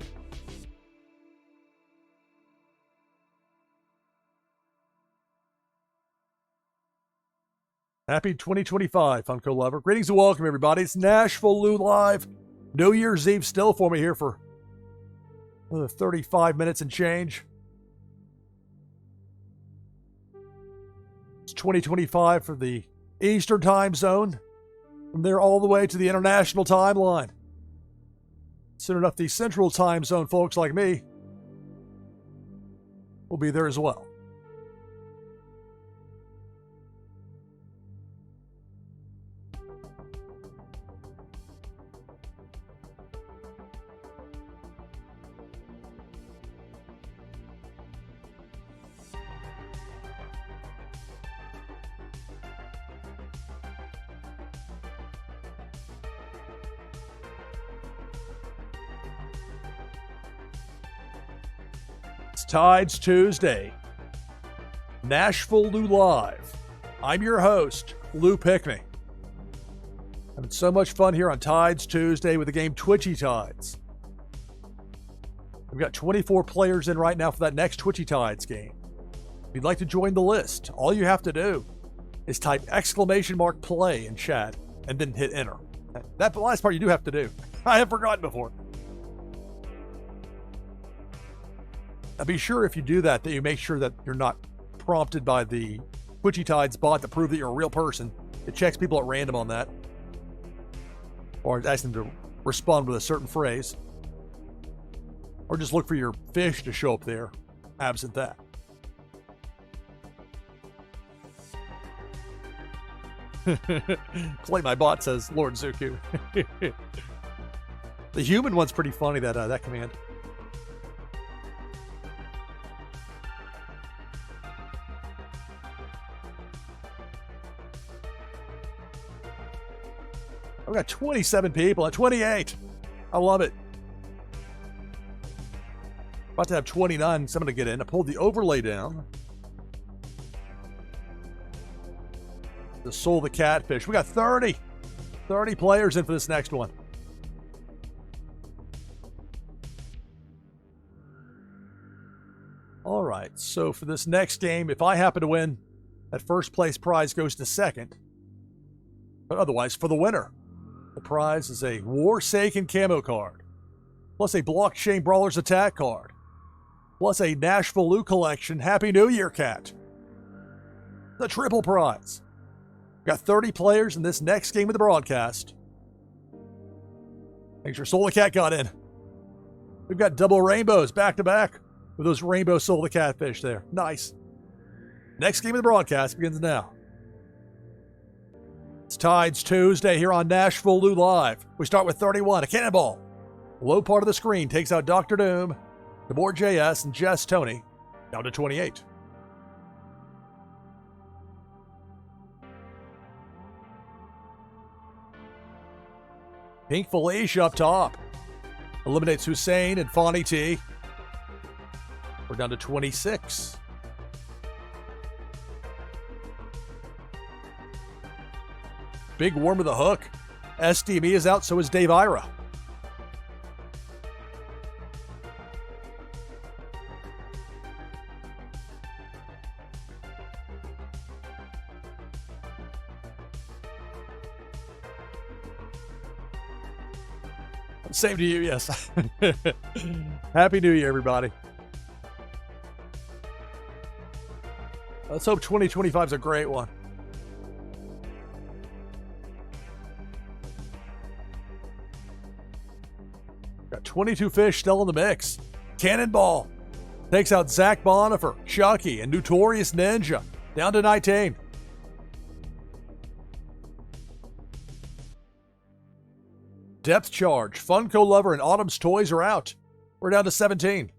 Happy 2025, Funko Lover. Greetings and welcome, everybody. It's NashvilleLou Live. New Year's Eve still for me here for 35 minutes and change. It's 2025 for the Eastern time zone. From there all the way to the international timeline. Soon enough, the Central time zone folks like me will be there as well. Tides Tuesday, NashvilleLou Live. I'm your host, Lou Pickney. Having so much fun here on Tides Tuesday with the game Twitchy Tides. We've got 24 players in right now for that next Twitchy Tides game. If you'd like to join the list, all you have to do is type !play in chat and then hit enter. That last part you do have to do. I have forgotten before. Now be sure if you do that you make sure that you're not prompted by the Twitchy Tides bot to prove that you're a real person. It checks people at random on that. Or asks them to respond with a certain phrase. Or just look for your fish to show up there, absent that. Play my bot, says Lord Zuku. The human one's pretty funny, that command. I've got 27 people at 28. I love it. About to have 29. So I'm going to get in. I pulled the overlay down. The Soul of the Catfish. We got 30. 30 players in for this next one. All right. So for this next game, if I happen to win, that first place prize goes to second. But otherwise, for the winner, the prize is a Warsaken camo card, plus a Blockchain Brawlers attack card, plus a NashvilleLou collection Happy New Year cat. The triple prize. We've got 30 players in this next game of the broadcast. Make sure Soul of the Cat got in. We've got double rainbows back to back with those rainbow Soul of the Catfish there. Nice. Next game of the broadcast begins now. It's Tides Tuesday here on NashvilleLou Live. We start with 31, a cannonball. Low part of the screen takes out Dr. Doom, DeBoer JS, and Jess Tony, down to 28. Pink Felicia up top. Eliminates Hussein and Fawny T. We're down to 26. Big Worm with a hook. SDME is out, so is Dave Ira. Same to you, yes. Happy New Year, everybody. Let's hope 2025 is a great one. Got 22 fish still in the mix. Cannonball takes out Zach Bonifer, Chucky, and Notorious Ninja. Down to 19. Depth Charge, Funko Lover, and Autumn's Toys are out. We're down to 17.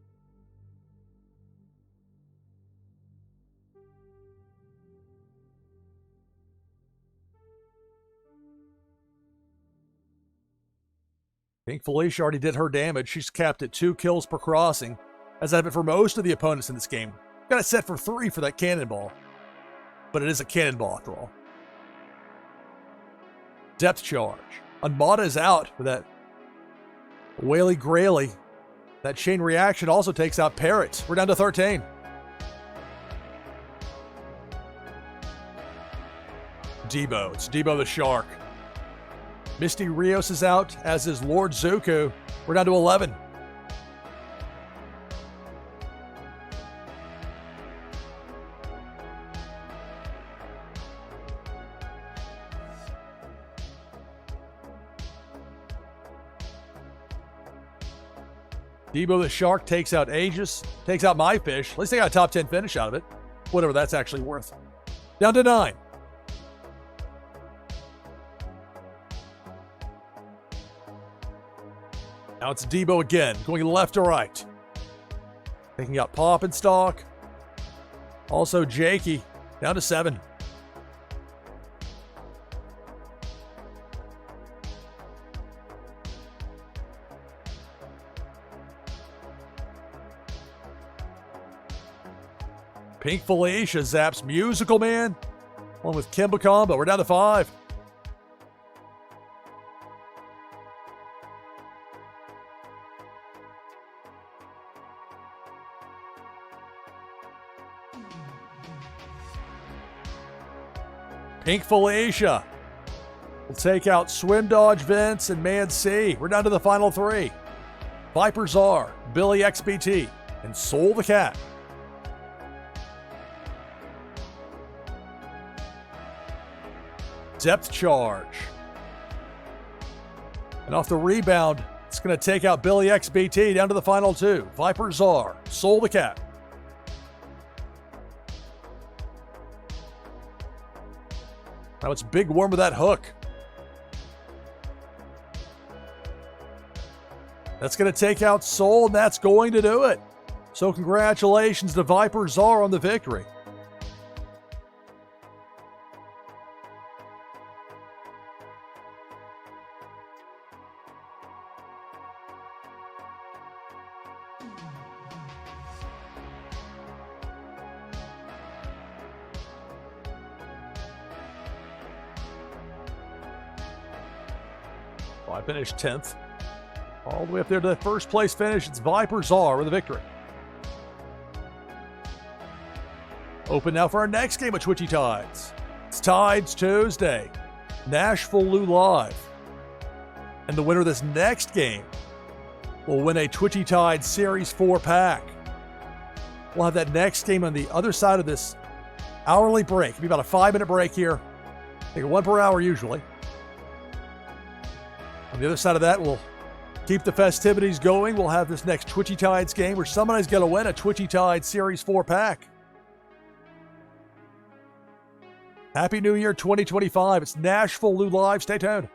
Pink Felicia already did her damage. She's capped at 2 kills per crossing, as I have it for most of the opponents in this game. Got it set for 3 for that cannonball, but it is a cannonball after all. Depth Charge. Unmata is out for that Whaley Grayley. That chain reaction also takes out Parrot. We're down to 13. Debo. It's Debo the Shark. Misty Rios is out, as is Lord Zuko. We're down to 11. Debo the Shark takes out Aegis, takes out my fish. At least they got a top 10 finish out of it. Whatever that's actually worth. Down to 9. Now it's Debo again, going left to right. Taking out Pop and Stalk. Also Jakey, down to 7. Pink Felicia zaps Musical Man. One with Kimba Combo. We're down to 5. Pink Felicia will take out Swim Dodge Vince and Man C. We're down to the final 3. Viper Czar, Billy XBT, and Soul the Cat. Depth Charge. And off the rebound, it's going to take out Billy XBT down to the final 2. Viper Czar, Soul the Cat. Now it's Big Worm with that hook. That's going to take out Soul, and that's going to do it. So congratulations to Viper Czar on the victory. I finished 10th. All the way up there to the first place finish, it's Viper Czar with the victory. Open now for our next game of Twitchy Tides. It's Tides Tuesday, NashvilleLou Live. And the winner of this next game will win a Twitchy Tides Series 4 pack. We'll have that next game on the other side of this hourly break. It'll be about a 5-minute break here. Take 1 per hour usually. On the other side of that, we'll keep the festivities going. We'll have this next Twitchy Tides game where somebody's going to win a Twitchy Tides Series 4 pack. Happy New Year 2025. It's NashvilleLou Live. Stay tuned.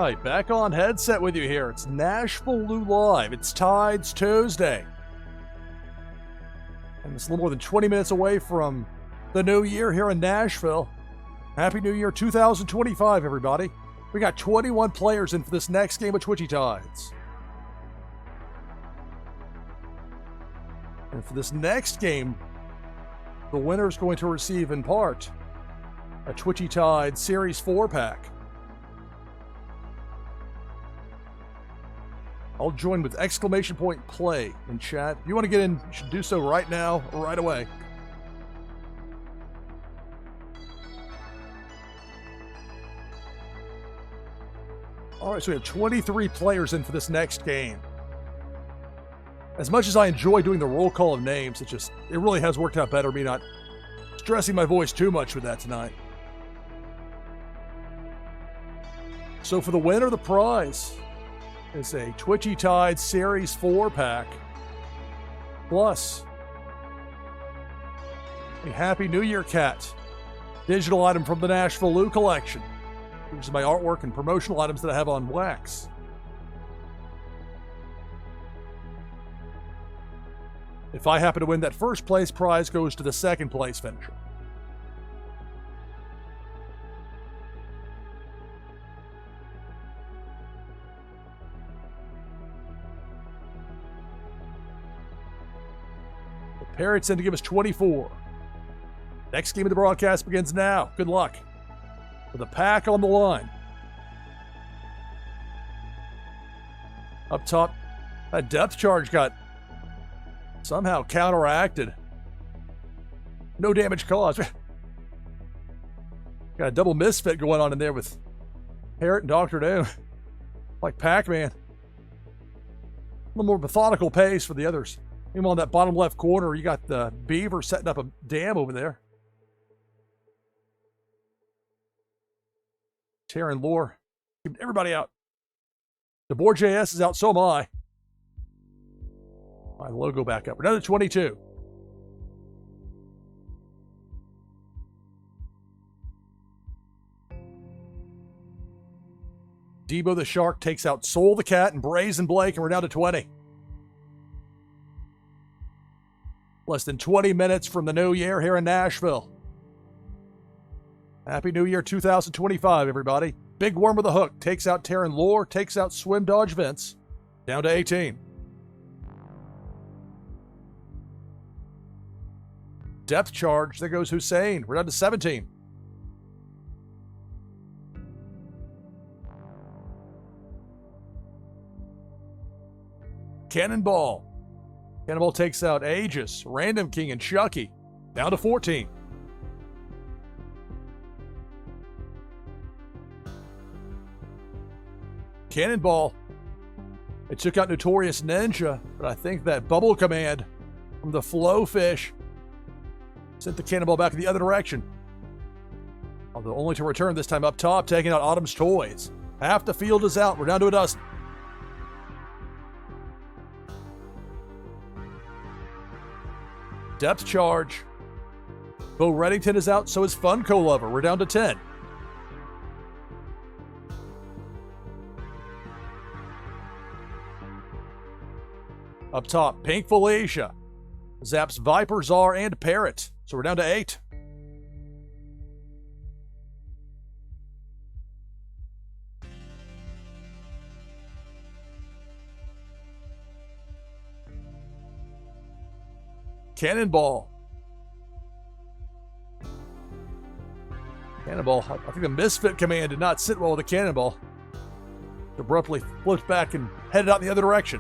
right, back on headset with you here. It's NashvilleLou Live. It's Tides Tuesday. And it's a little more than 20 minutes away from the new year here in Nashville. Happy New Year 2025, everybody. We got 21 players in for this next game of Twitchy Tides. And for this next game, the winner is going to receive, in part, a Twitchy Tides Series 4 pack. I'll join with !play in chat. If you want to get in, you should do so right now, or right away. All right, so we have 23 players in for this next game. As much as I enjoy doing the roll call of names, it really has worked out better me not stressing my voice too much with that tonight. So for the winner, the prize is a Twitchy Tides Series 4 pack, plus a Happy New Year Cat digital item from the NashvilleLou collection. These are my artwork and promotional items that I have on wax. If I happen to win, that first place prize goes to the second place finisher. The Parrots in to give us 24. Next game of the broadcast begins now. Good luck. With a pack on the line. Up top, that depth charge got somehow counteracted. No damage caused. Got a double misfit going on in there with Parrot and Dr. Doom. Like Pac-Man. A little more methodical pace for the others. Meanwhile, in that bottom left corner, you got the Beaver setting up a dam over there. Taryn Lore, keeping everybody out. DeBoer.js is out, so am I. My logo back up. Another 22. Debo the Shark takes out Soul the Cat and Brazen Blake, and we're down to 20. Less than 20 minutes from the new year here in Nashville. Happy New Year 2025, everybody. Big Worm with a Hook takes out Taryn Lore, takes out Swim Dodge Vince. Down to 18. Depth charge, there goes Hussein. We're down to 17. Cannonball. Cannonball takes out Aegis, Random King, and Chucky. Down to 14. Cannonball. It took out Notorious Ninja, but I think that bubble command from the Flowfish sent the Cannonball back in the other direction. Although only to return this time up top, taking out Autumn's Toys. Half the field is out. We're down to a dozen. Depth charge. Bo Reddington is out, so is Funko Lover. We're down to 10. Up top, Pink Felicia. Zaps Viper, Czar, and Parrot. So we're down to 8. Cannonball. Cannonball. I think the Misfit command did not sit well with the Cannonball. It abruptly flipped back and headed out in the other direction.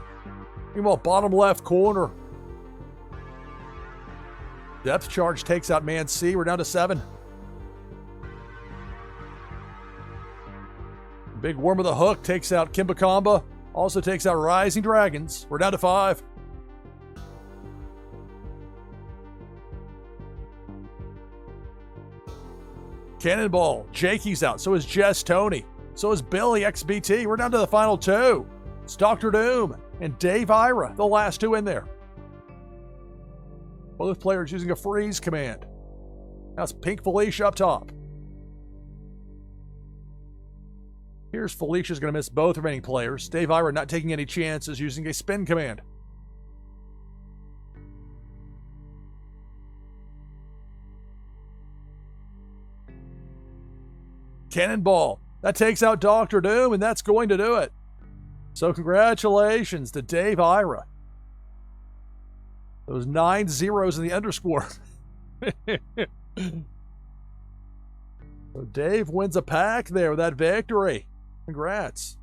Meanwhile, bottom left corner. Depth charge takes out Man C. We're down to 7. Big Worm with a Hook takes out Kimbakamba. Also takes out Rising Dragons. We're down to 5. Cannonball. Jakey's out. So is Jess Tony. So is Billy XBT. We're down to the final 2. It's Dr. Doom and Dave Ira, the last 2 in there. Both players using a freeze command. Now it's Pink Felicia up top. Here's Felicia's going to miss both remaining players. Dave Ira not taking any chances, using a spin command. Cannonball. That takes out Dr. Doom, and that's going to do it. So congratulations to Dave Ira. Those 9 zeros in the underscore. So Dave wins a pack there with that victory. Congrats.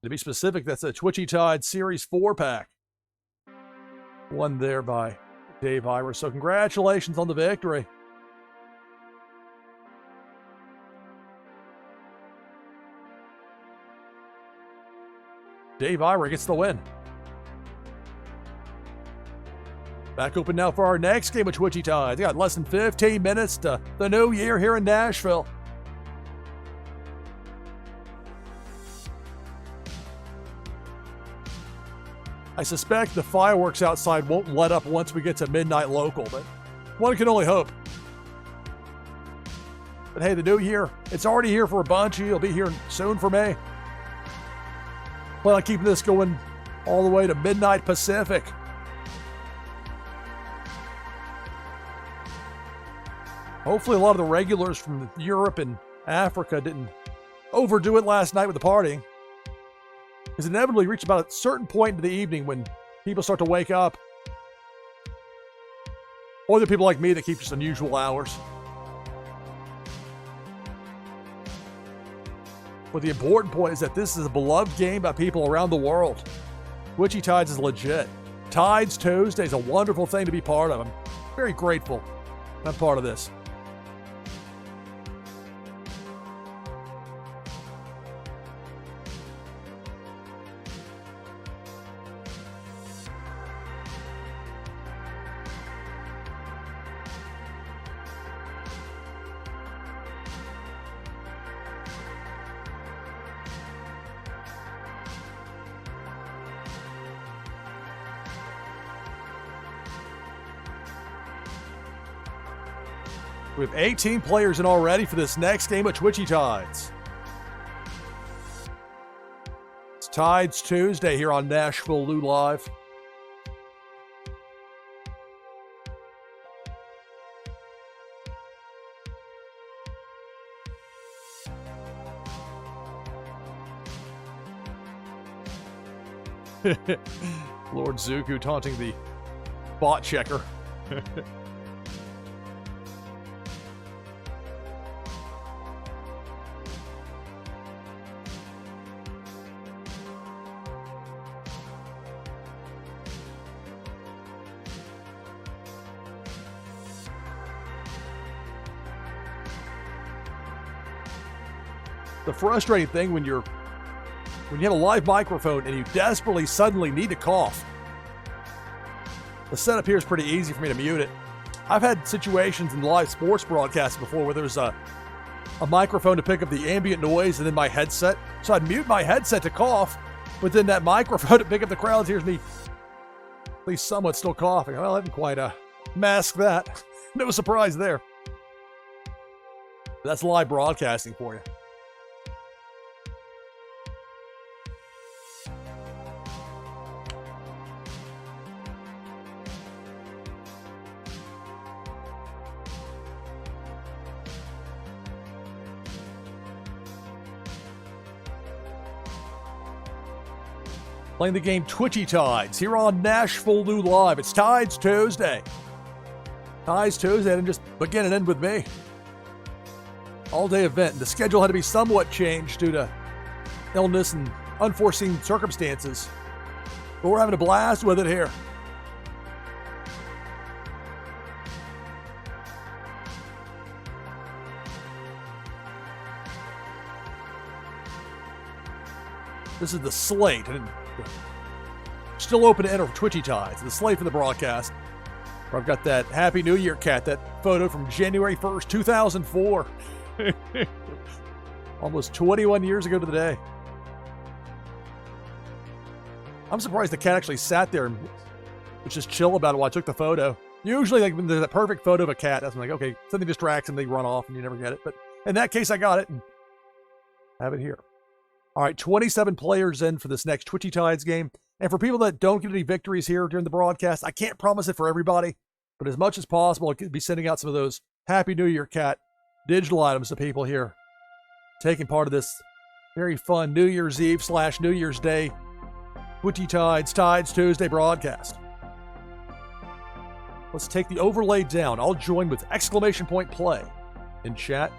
To be specific, that's a Twitchy Tide Series 4 pack. Won there by Dave Ira. So congratulations on the victory. Dave Ira gets the win. Back open now for our next game of Twitchy Tides. Got less than 15 minutes to the new year here in Nashville. I suspect the fireworks outside won't let up once we get to midnight local, but one can only hope. But hey, the new year, it's already here for a bunch. It'll be here soon for me. Plan on keeping this going all the way to midnight Pacific. Hopefully a lot of the regulars from Europe and Africa didn't overdo it last night with the partying. Because inevitably reach about a certain point in the evening when people start to wake up. Or the people like me that keep just unusual hours. But the important point is that this is a beloved game by people around the world. Twitchy Tides is legit. Tides Tuesday is a wonderful thing to be part of. I'm very grateful I'm part of this. We have 18 players in already for this next game of Twitchy Tides. It's Tides Tuesday here on NashvilleLou Live. Lord Zuku taunting the bot checker. The frustrating thing when you have a live microphone and you desperately suddenly need to cough. The setup here is pretty easy for me to mute it. I've had situations in live sports broadcasts before where there's a microphone to pick up the ambient noise and then my headset. So I'd mute my headset to cough, but then that microphone to pick up the crowd hears me at least somewhat still coughing. Well, I didn't quite mask that. No surprise there. That's live broadcasting for you. Playing the game Twitchy Tides here on NashvilleLou Live. It's Tides Tuesday. Tides Tuesday didn't just begin and end with me. All-day event. The schedule had to be somewhat changed due to illness and unforeseen circumstances. But we're having a blast with it here. This is the slate. Still open to enter Twitchy Tides. The slate for the broadcast. I've got that Happy New Year cat, that photo from January 1st, 2004. Almost 21 years ago to the day. I'm surprised the cat actually sat there and was just chill about it while I took the photo. Usually, like, when there's that perfect photo of a cat, that's when, like, okay, something distracts them, they run off, and you never get it. But in that case, I got it, and have it here. All right, 27 players in for this next Twitchy Tides game. And for people that don't get any victories here during the broadcast, I can't promise it for everybody, but as much as possible, I could be sending out some of those Happy New Year Cat digital items to people here taking part of this very fun New Year's Eve / New Year's Day Twitchy Tides Tuesday broadcast. Let's take the overlay down. I'll join with !play in chat.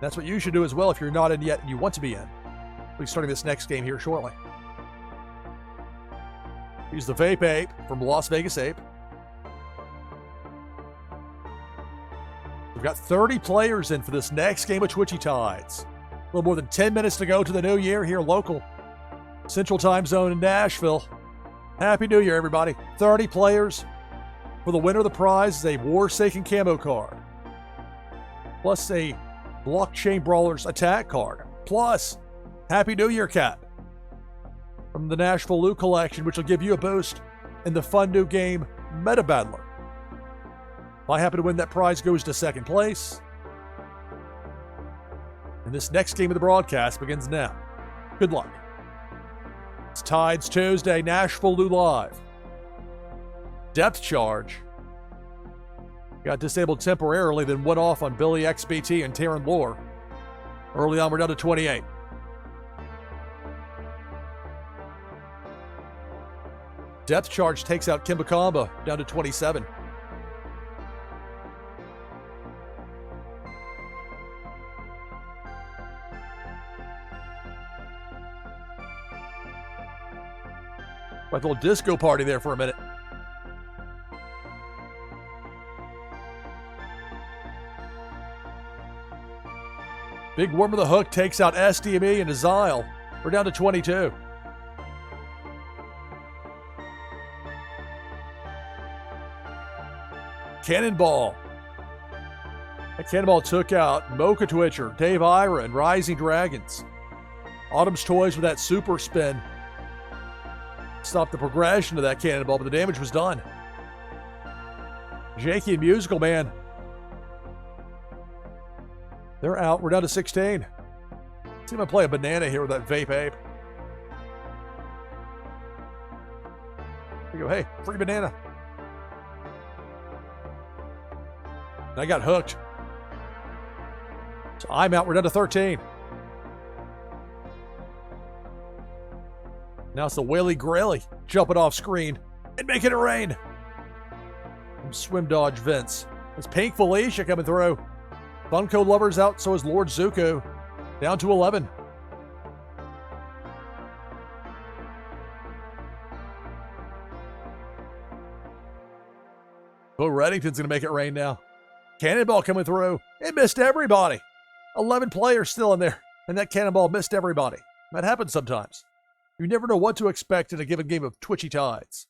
That's what you should do as well if you're not in yet and you want to be in. We'll be starting this next game here shortly. He's the Vape Ape from Las Vegas Ape. We've got 30 players in for this next game of Twitchy Tides. A little more than 10 minutes to go to the new year here local. Central Time Zone in Nashville. Happy New Year, everybody. 30 players. For the winner of the prize is a Warsaken camo card. Plus a Blockchain Brawlers attack card. Plus Happy New Year Cat from the NashvilleLou collection, which will give you a boost in the fun new game Meta Battler. If I happen to win, that prize goes to second place. And this next game of the broadcast begins now. Good luck. It's Tides Tuesday, NashvilleLou Live. Depth charge. Got disabled temporarily, then went off on Billy XBT and Taryn Lore. Early on, we're down to 28. Depth charge takes out Kimbakamba, down to 27. Like a little disco party there for a minute. Big Worm of the Hook takes out SDME and Azile. We're down to 22. Cannonball. That Cannonball took out Mocha Twitcher, Dave Ira, and Rising Dragons. Autumn's Toys with that super spin. Stopped the progression of that Cannonball, but the damage was done. Jakey and Musical Man. They're out. We're down to 16. Let's see if I play a banana here with that Vape Ape. There you go. Hey, free banana. And I got hooked. So I'm out. We're down to 13. Now it's the Whaley Grayley jumping off screen and making it rain. From Swim Dodge Vince. It's Pink Felicia coming through. Funko Lovers out, so is Lord Zuko. Down to 11. Bo Reddington's going to make it rain now. Cannonball coming through. It missed everybody. 11 players still in there, and that Cannonball missed everybody. That happens sometimes. You never know what to expect in a given game of Twitchy Tides.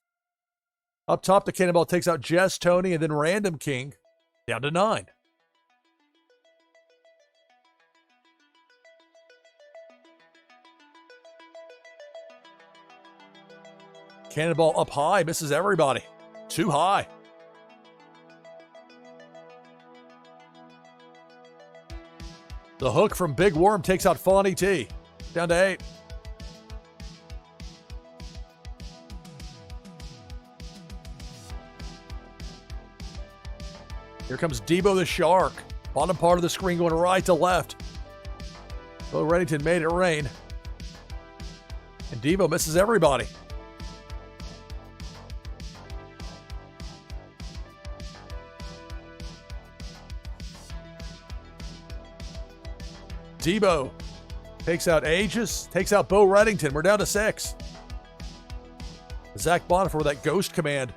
Up top, the Cannonball takes out Jess, Tony, and then Random King. Down to 9. Cannonball up high, misses everybody. Too high. The hook from Big Worm takes out Fawny T. Down to 8. Here comes Debo the Shark. Bottom part of the screen going right to left. Bo Reddington made it rain. And Debo misses everybody. Debo takes out Aegis, takes out Bo Reddington. We're down to 6. Zach Bonifer with that ghost command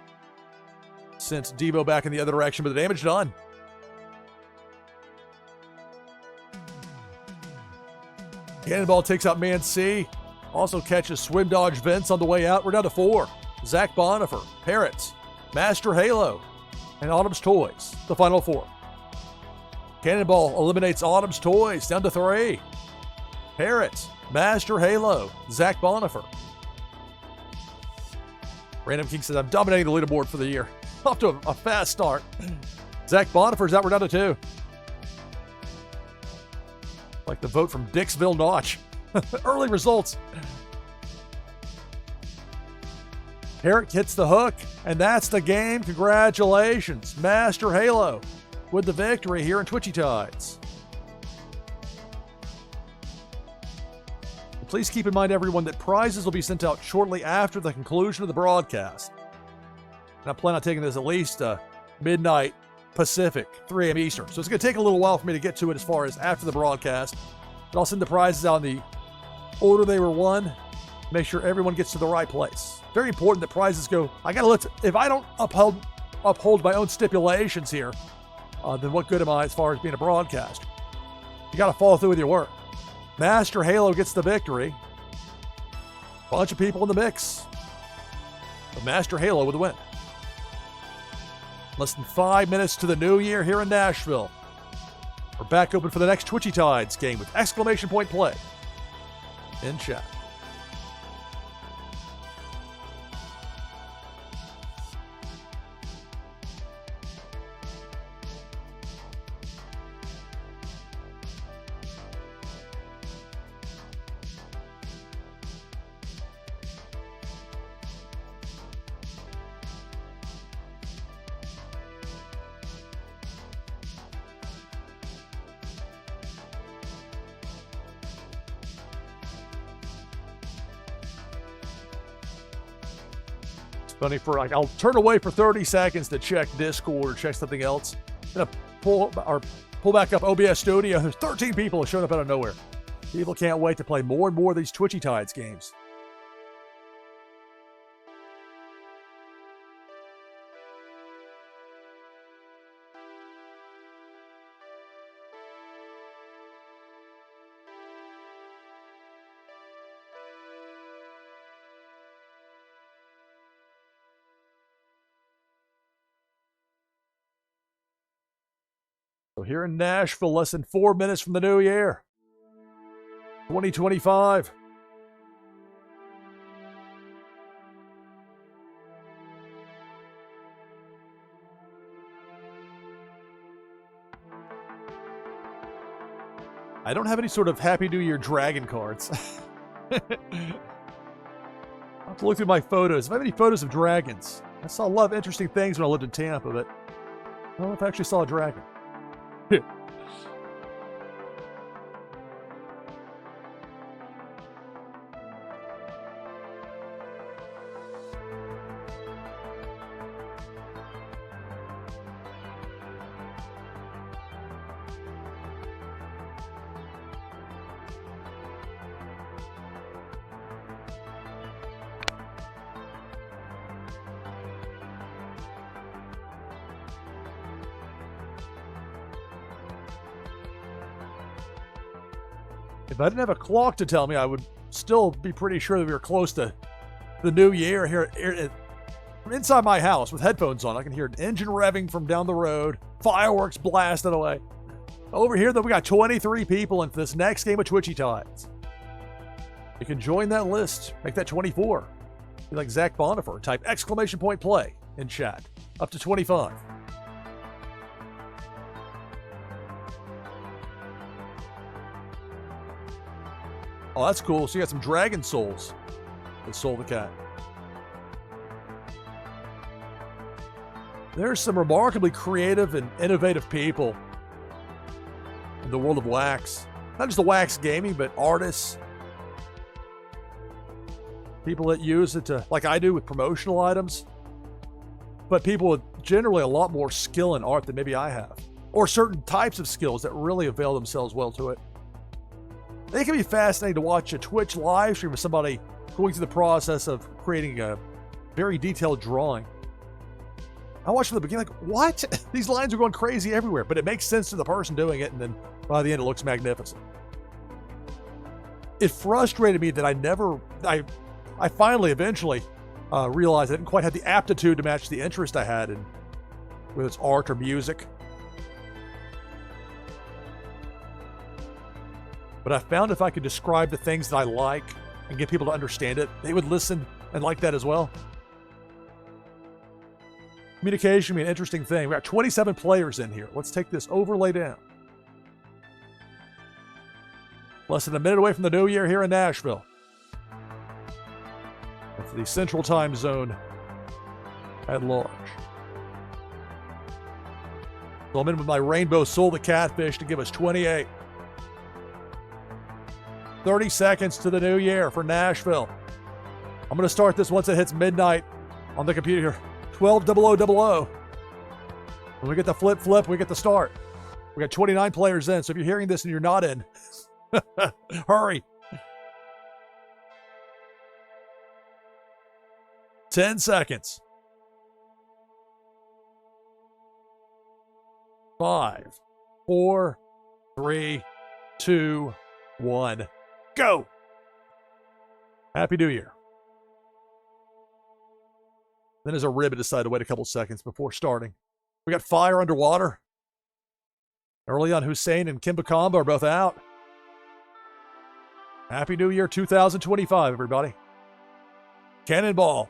sent Debo back in the other direction, but the damage done. Cannonball takes out Man C. Also catches Swim Dodge Vince on the way out. We're down to 4. Zach Bonifer, Parrots, Master Halo, and Autumn's Toys, the final 4. Cannonball eliminates Autumn's Toys, down to 3. Parrots, Master Halo, Zach Bonifer. Random King says, I'm dominating the leaderboard for the year. Off to a fast start. Zach Bonifer's out. We're down to 2. Like the vote from Dixville Notch. Early results. Herrick hits the hook, and that's the game. Congratulations, Master Halo, with the victory here in Twitchy Tides. Please keep in mind, everyone, that prizes will be sent out shortly after the conclusion of the broadcast. And I plan on taking this at least midnight Pacific, 3 a.m. Eastern. So it's going to take a little while for me to get to it as far as after the broadcast. But I'll send the prizes out in the order they were won. Make sure everyone gets to the right place. Very important that prizes go. I got to let. If I don't uphold my own stipulations here, then what good am I as far as being a broadcaster? You got to follow through with your work. Master Halo gets the victory. Bunch of people in the mix. But Master Halo with the win. Less than 5 minutes to the new year here in Nashville. We're back open for the next Twitchy Tides game with exclamation point play in chat. Funny for like I'll turn away for 30 seconds to check Discord or check something else. Then I pull back up OBS Studio. There's 13 people that showed up out of nowhere. People can't wait to play more and more of these Twitchy Tides games. So here in Nashville, less than 4 minutes from the new year, 2025. I don't have any sort of Happy New Year dragon cards. I'll have to look through my photos. If I have any photos of dragons, I saw a lot of interesting things when I lived in Tampa, but I don't know if I actually saw a dragon. If I didn't have a clock to tell me, I would still be pretty sure that we were close to the new year here. From inside my house with headphones on, I can hear an engine revving from down the road, fireworks blasting away. Over here, though, we got 23 people in this next game of Twitchy Tides. You can join that list, make that 24. Be like Zach Bonifer, type exclamation point play in chat, up to 25. Oh, that's cool. So you got some dragon souls. Let's soul the cat. There's some remarkably creative and innovative people in the world of wax. Not just the wax gaming, but artists. People that use it to, like I do with promotional items. But people with generally a lot more skill in art than maybe I have. Or certain types of skills that really avail themselves well to it. It can be fascinating to watch a Twitch live stream of somebody going through the process of creating a very detailed drawing. I watched from the beginning like, what? These lines are going crazy everywhere, but it makes sense to the person doing it, and then by the end it looks magnificent. It frustrated me that I finally eventually realized I didn't quite have the aptitude to match the interest I had in whether it's art or music. But I found if I could describe the things that I like and get people to understand it, they would listen and like that as well. Communication can be an interesting thing. We got 27 players in here. Let's take this overlay down. Less than a minute away from the new year here in Nashville. That's the central time zone at large. So I'm in with my Rainbow Soul the Catfish to give us 28. 30 seconds to the new year for Nashville. I'm going to start this once it hits midnight on the computer here. 12:00:00. When we get the flip, we get the start. We got 29 players in, so if you're hearing this and you're not in, hurry. 10 seconds. 5, 4, 3, 2, 1, go. Happy New Year. Then as a rib, I decided to wait a couple seconds before starting. We got fire underwater. Early on, Hussein and Kimbakamba are both out. Happy New Year 2025, everybody. Cannonball.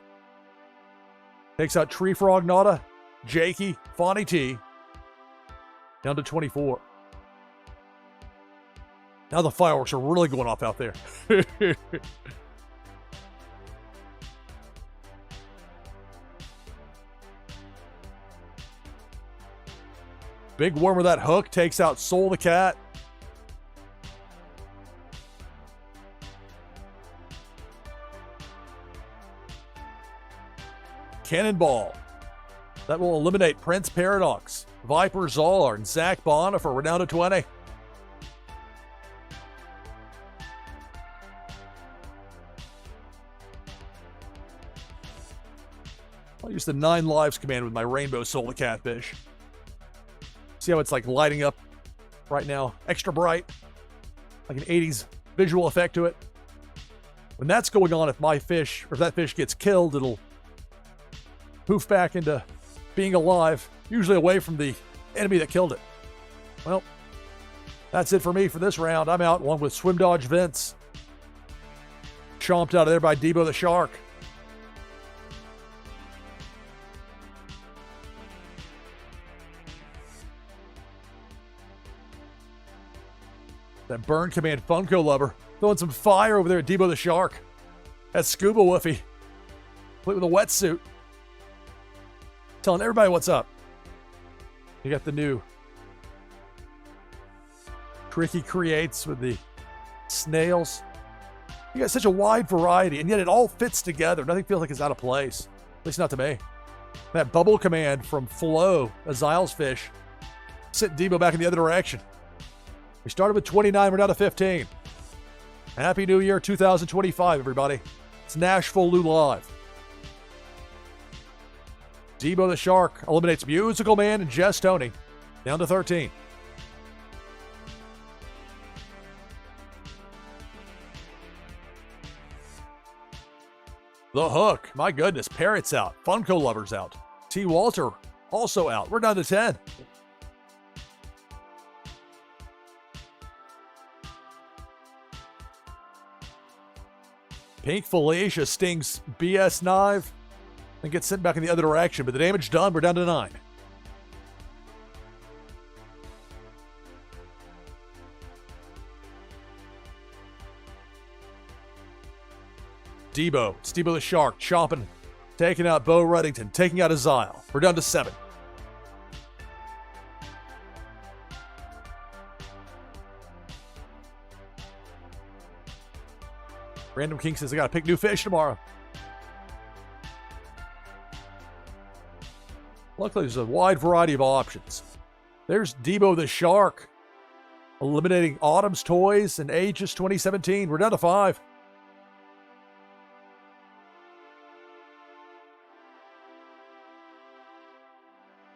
Takes out Tree Frog Nada, Jakey, Fonny T. Down to 24. Now the fireworks are really going off out there. Big Worm with that hook takes out Soul the Cat. Cannonball. That will eliminate Prince Paradox, Viper Zoller, and Zach Bonner for Renown to 20. I'll use the 9 lives command with my Rainbow Soul the Catfish. See how it's like lighting up right now? Extra bright. Like an 80s visual effect to it. When that's going on, if my fish, or if that fish gets killed, it'll poof back into being alive, usually away from the enemy that killed it. Well, that's it for me for this round. I'm out, one with Swim Dodge Vince. Chomped out of there by Debo the Shark. That Burn Command Funko Lover. Throwing some fire over there at Debo the Shark. That's Scuba Woofy. Complete with a wetsuit. Telling everybody what's up. You got the new Tricky Creates with the snails. You got such a wide variety, and yet it all fits together. Nothing feels like it's out of place. At least not to me. That Bubble Command from Flo, a Zyles fish. Sent Debo back in the other direction. We started with 29, we're down to 15. Happy New Year 2025, everybody. It's NashvilleLou Live. Debo the Shark eliminates Musical Man and Jess Tony. Down to 13. The Hook. My goodness. Parrot's out. Funko Lover's out. T. Walter also out. We're down to 10. Pink Felicia stings BS Knife and gets sent back in the other direction, but the damage done, we're down to 9. Debo, it's Debo the Shark, chomping, taking out Bo Reddington, taking out Azile. We're down to 7. Random King says, I gotta pick new fish tomorrow. Luckily, there's a wide variety of options. There's Debo the Shark, eliminating Autumn's Toys and Aegis 2017. We're down to 5.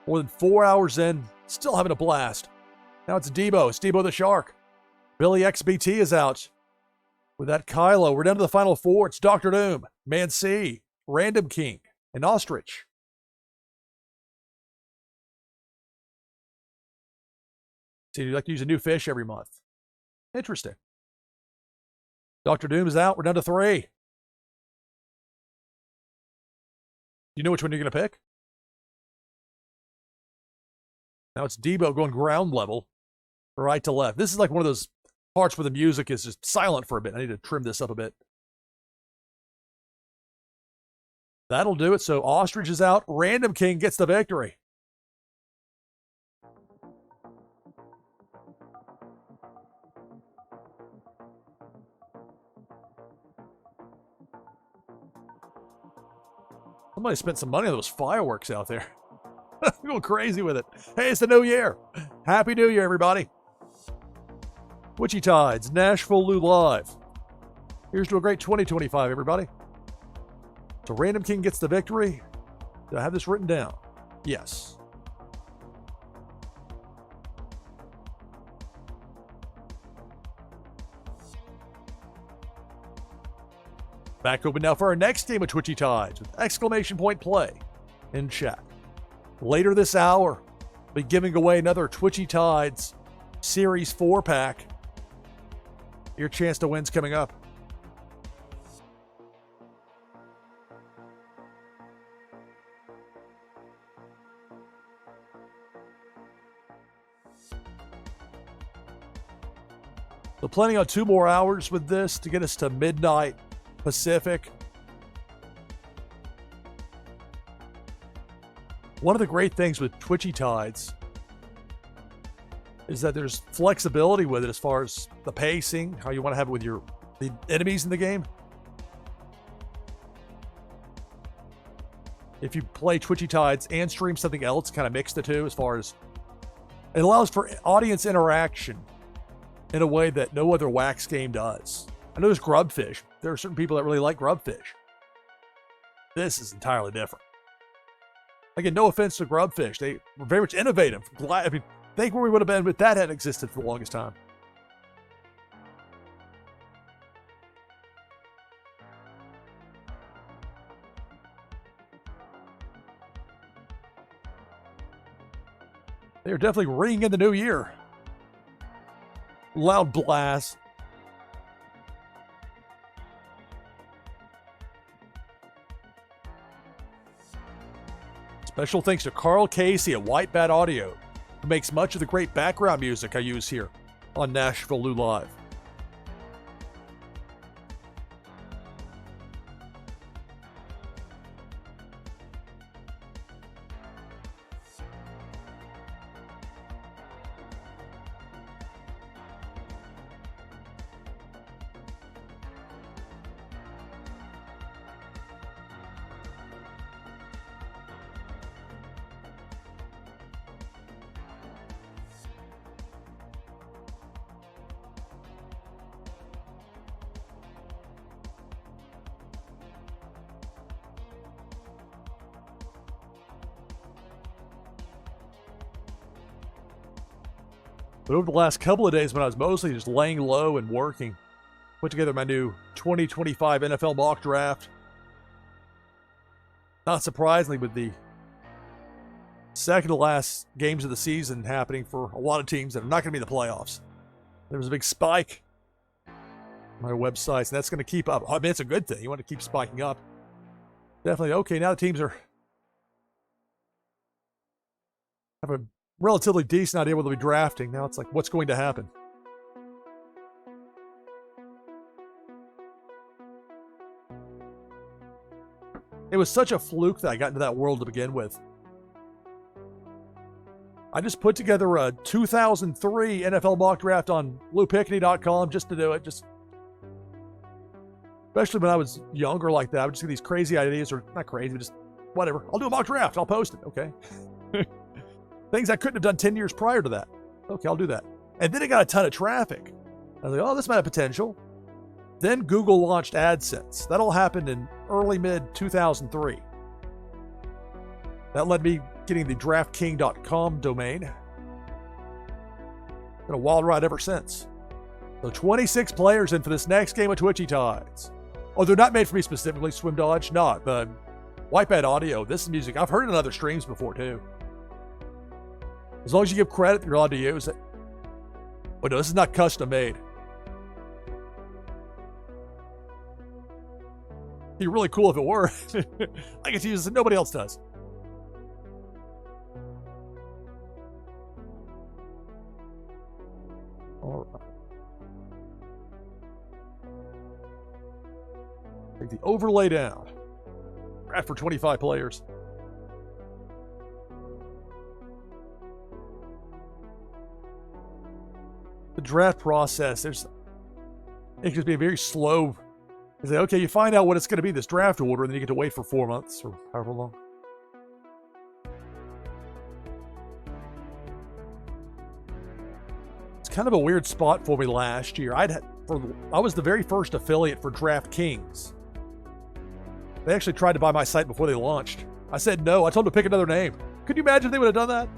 More than 4 hours in, still having a blast. Now it's Debo the Shark. Billy XBT is out. With that Kylo, we're down to the final 4. It's Dr. Doom, Man C, Random King, and Ostrich. See, you like to use a new fish every month. Interesting. Dr. Doom is out. We're down to 3. You know which one you're going to pick? Now it's Debo going ground level, right to left. This is like one of those parts where the music is just silent for a bit. I need to trim this up a bit. That'll do it. So Ostrich is out. Random King gets the victory. Somebody spent some money on those fireworks out there. Going crazy with it. Hey, it's the new year. Happy New Year, everybody. Twitchy Tides, NashvilleLou Live. Here's to a great 2025, everybody. So Random King gets the victory. Do I have this written down? Yes. Back open now for our next game of Twitchy Tides with exclamation point play in chat. Later this hour, I'll be giving away another Twitchy Tides Series 4-pack. Your chance to win's coming up. So planning on 2 more hours with this to get us to midnight Pacific. One of the great things with Twitchy Tides is that there's flexibility with it as far as the pacing, how you want to have it with the enemies in the game. If you play Twitchy Tides and stream something else, kind of mix the two as far as it allows for audience interaction in a way that no other wax game does. I know there's Grubfish. There are certain people that really like Grubfish. This is entirely different. Again, no offense to Grubfish. They were very much innovative. Think where we would have been if that hadn't existed for the longest time. They're definitely ringing in the new year. Loud blast. Special thanks to Carl Casey at White Bat Audio, who makes much of the great background music I use here on NashvilleLou Live. But over the last couple of days when I was mostly just laying low and working, put together my new 2025 NFL mock draft. Not surprisingly, with the second to last games of the season happening for a lot of teams that are not going to be in the playoffs, there was a big spike on my websites, and that's going to keep up. I mean, it's a good thing. You want to keep spiking up. Definitely. Okay, now the teams have a relatively decent idea what they'll be drafting. Now it's like, what's going to happen? It was such a fluke that I got into that world to begin with. I just put together a 2003 NFL mock draft on LouPickney.com just to do it. Especially when I was younger like that. I would just get these crazy ideas, or not crazy, but just whatever. I'll do a mock draft. I'll post it. Okay. Things I couldn't have done 10 years prior to that. Okay, I'll do that. And then it got a ton of traffic. I was like, oh, this might have potential. Then Google launched AdSense. That all happened in early mid-2003. That led me getting the DraftKing.com domain. Been a wild ride ever since. So 26 players in for this next game of Twitchy Tides. Oh, they're not made for me specifically, Swim Dodge. Not. The Whitebed Audio, this is music I've heard it in other streams before, too. As long as you give credit, you're allowed to use it. But no, this is not custom made. It'd be really cool if it were. I get to use it, nobody else does. All right. Take the overlay down. Draft for 25 players. The draft process, it can be very slow. You say, okay, you find out what it's going to be, this draft order, and then you get to wait for 4 months or however long. It's kind of a weird spot for me last year. I was the very first affiliate for DraftKings. They actually tried to buy my site before they launched. I said no. I told them to pick another name. Could you imagine if they would have done that?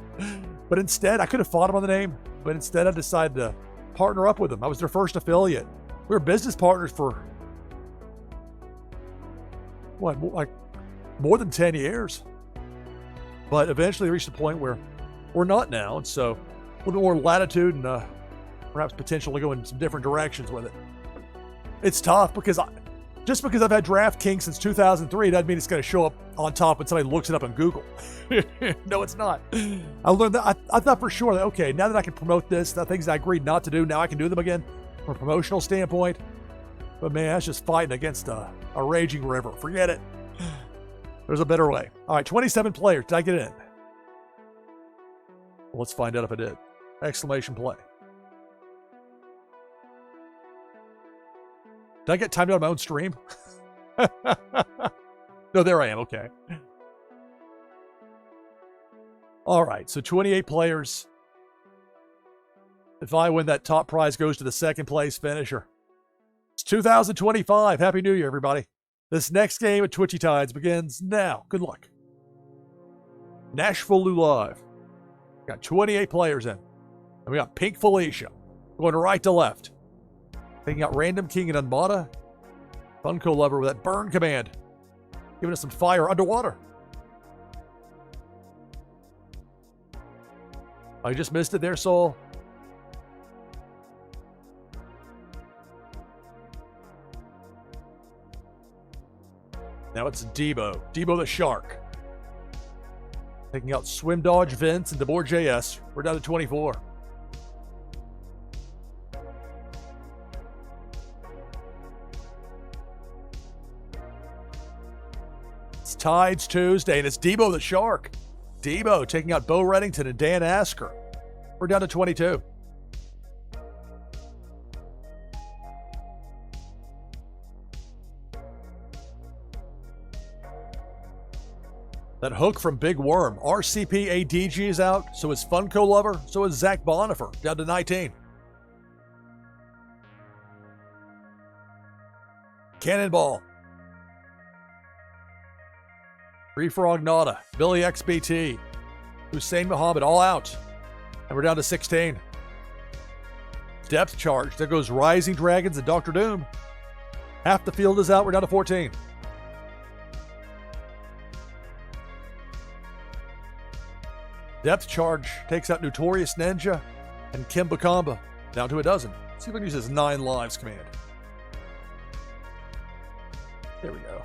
But instead, I could have fought them on the name, but instead I decided to partner up with them. I was their first affiliate. We were business partners for, what, like more than 10 years. But eventually reached a point where we're not now, and so a little bit more latitude and perhaps potential to go in some different directions with it. It's tough because just because I've had DraftKings since 2003 doesn't mean it's going to show up on top when somebody looks it up on Google. No, it's not. I learned that. I thought for sure that, okay, now that I can promote this, the things I agreed not to do, now I can do them again from a promotional standpoint. But man, that's just fighting against a raging river. Forget it. There's a better way. All right, 27 players. Did I get in? Well, let's find out if I did. Exclamation play. Did I get timed out on my own stream? No, there I am. Okay. All right, so 28 players. If I win, that top prize goes to the second place finisher. It's 2025. Happy New Year, everybody. This next game at Twitchy Tides begins now. Good luck. NashvilleLou Live. Got 28 players in. And we got Pink Felicia going right to left. Taking out Random King and Unmata. Funko Lover with that burn command. Giving us some fire underwater. Oh, you just missed it there, Soul. Now it's Debo. Debo the Shark. Taking out Swim Dodge Vince and DeBoer JS. We're down to 24. It's Tides Tuesday, and it's Debo the Shark. Debo taking out Bo Reddington and Dan Asker. We're down to 22. That hook from Big Worm. RCP ADG is out. So is Funko Lover. So is Zach Bonifer. Down to 19. Cannonball. Free Frog Nada. Billy XBT. Hussein Muhammad all out. And we're down to 16. Depth charge. There goes Rising Dragons and Dr. Doom. Half the field is out. We're down to 14. Depth charge takes out Notorious Ninja and Kimba Kamba. Down to a dozen. Let's see if we can use his 9 lives command. There we go.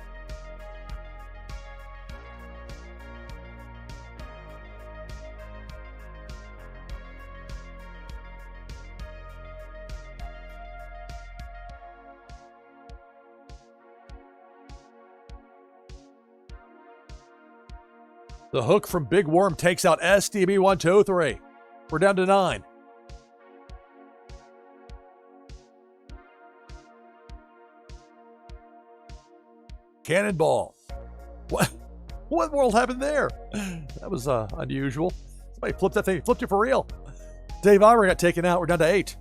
The hook from Big Worm takes out SDB123. We're down to 9. Cannonball. What world happened there? That was unusual. Somebody flipped that thing. Flipped it for real. Dave Ira got taken out. We're down to 8.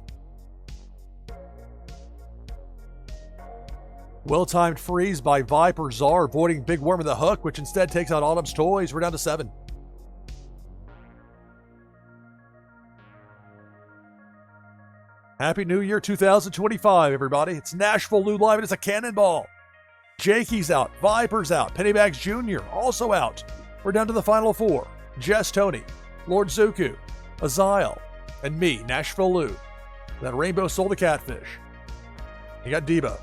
Well-timed freeze by Viper Czar, avoiding Big Worm in the hook, which instead takes out Autumn's Toys. We're down to 7. Happy New Year 2025, everybody. It's NashvilleLou Live, and it's a Cannonball. Jakey's out. Viper's out. Pennybags Jr. also out. We're down to the final 4. Jess Tony, Lord Zuku, Aziel, and me, NashvilleLou. That Rainbow Soul the Catfish. You got Debo.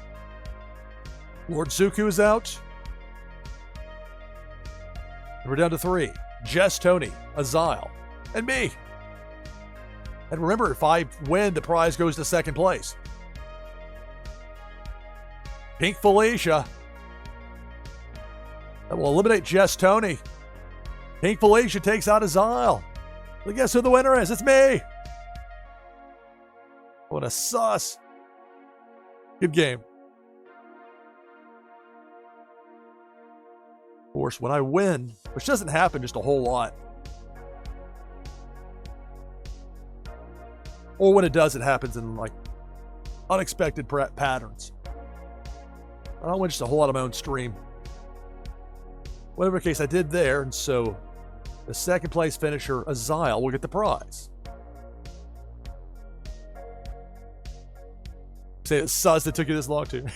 Lord Zuku is out. And we're down to 3. Jess Tony, Aziel, and me. And remember, if I win, the prize goes to second place. Pink Felicia. That will eliminate Jess Tony. Pink Felicia takes out Azile. But guess who the winner is? It's me. What a sus. Good game. Of course, when I win, which doesn't happen just a whole lot, or when it does, it happens in like unexpected patterns. I don't win just a whole lot of my own stream. Whatever case, I did there, and so the second place finisher, Azile, will get the prize. Say it's sus that took you this long too.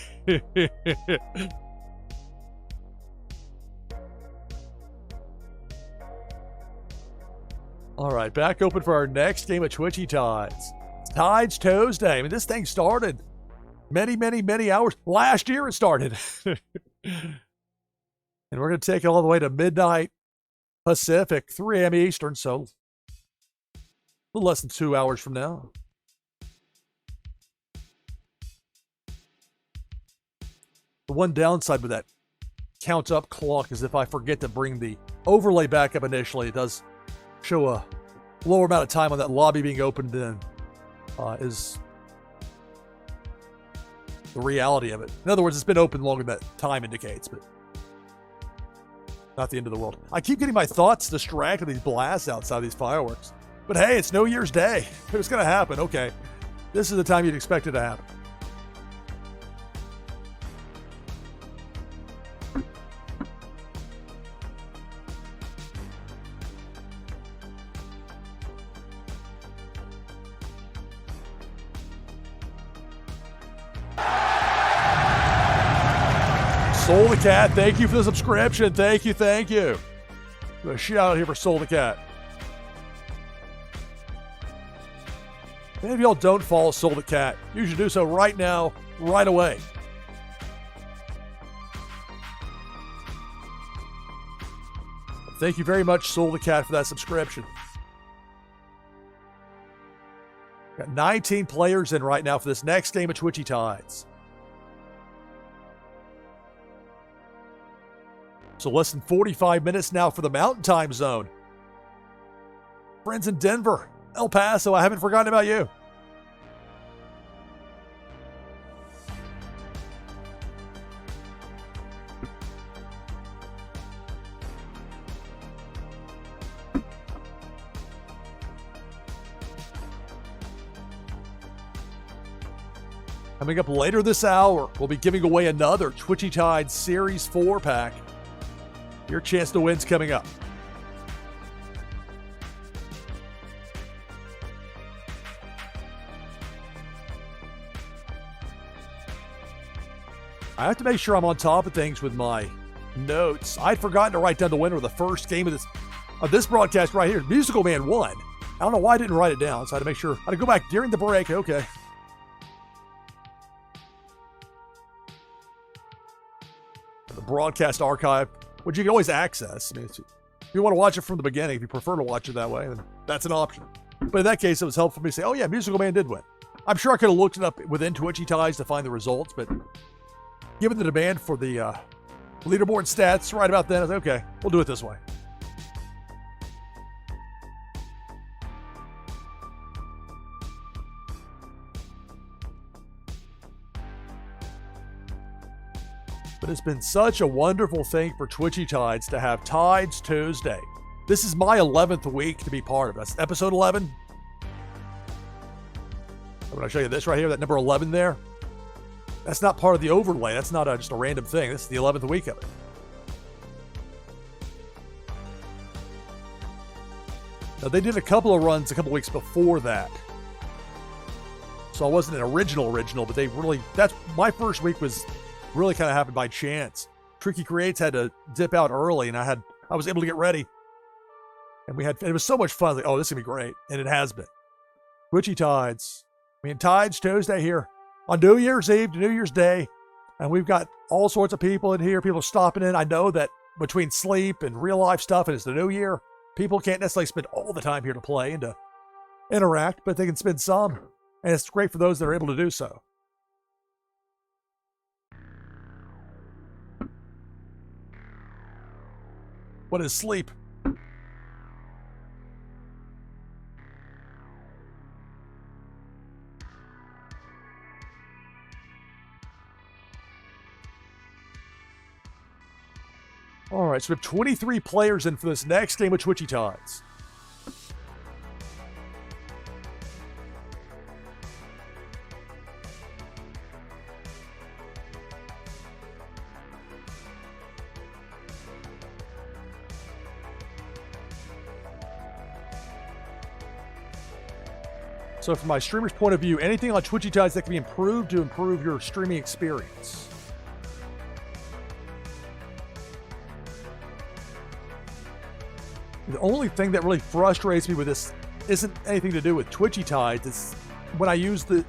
All right, back open for our next game of Twitchy Tides. It's Tides Tuesday. I mean, this thing started many hours. Last year it started. And we're going to take it all the way to midnight Pacific, 3 a.m. Eastern, so a little less than 2 hours from now. The one downside with that count up clock is if I forget to bring the overlay back up initially, it does show a lower amount of time on that lobby being opened in is the reality of it. In other words, it's been open longer than that time indicates, but not the end of the world. I keep getting my thoughts distracted with these blasts outside these fireworks. But hey, it's New Year's Day. It's going to happen. Okay. This is the time you'd expect it to happen. Soul the Cat, thank you for the subscription. Thank you. A shout out here for Soul the Cat. Many of y'all don't follow Soul the Cat. You should do so right now, right away. Thank you very much, Soul the Cat, for that subscription. Got 19 players in right now for this next game of Twitchy Tides. So less than 45 minutes now for the Mountain Time Zone. Friends in Denver, El Paso, I haven't forgotten about you. Coming up later this hour, we'll be giving away another Twitchy Tide Series 4 pack. Your chance to win's coming up. I have to make sure I'm on top of things with my notes. I'd forgotten to write down the winner of the first game of this broadcast right here. Musical Man won. I don't know why I didn't write it down, so I had to make sure. I had to go back during the break. Okay. The broadcast archive, which you can always access. I mean, if you want to watch it from the beginning, if you prefer to watch it that way, then that's an option. But in that case, it was helpful for me to say, oh yeah, Musical Man did win. I'm sure I could have looked it up within Twitchy Ties to find the results, but given the demand for the leaderboard stats right about then, I was like, okay, we'll do it this way. But it's been such a wonderful thing for Twitchy Tides to have Tides Tuesday. This is my 11th week to be part of it. That's episode 11. I'm going to show you this right here, that number 11 there. That's not part of the overlay. That's not just a random thing. This is the 11th week of it. Now, they did a couple of runs a couple weeks before that. So I wasn't an original, but they really, that's my first week was really kind of happened by chance. Tricky Creates had to dip out early, and I was able to get ready. And it was so much fun. Like, oh, this is going to be great. And it has been. Twitchy Tides. I mean, Tides Tuesday here on New Year's Eve to New Year's Day. And we've got all sorts of people in here, people stopping in. I know that between sleep and real life stuff, and it's the new year, people can't necessarily spend all the time here to play and to interact, but they can spend some. And it's great for those that are able to do so. What is sleep? All right, so we have 23 players in for this next game of Twitchy Tides. So from my streamer's point of view, anything on Twitchy Tides that can be improved to improve your streaming experience. The only thing that really frustrates me with this isn't anything to do with Twitchy Tides. It's when I use the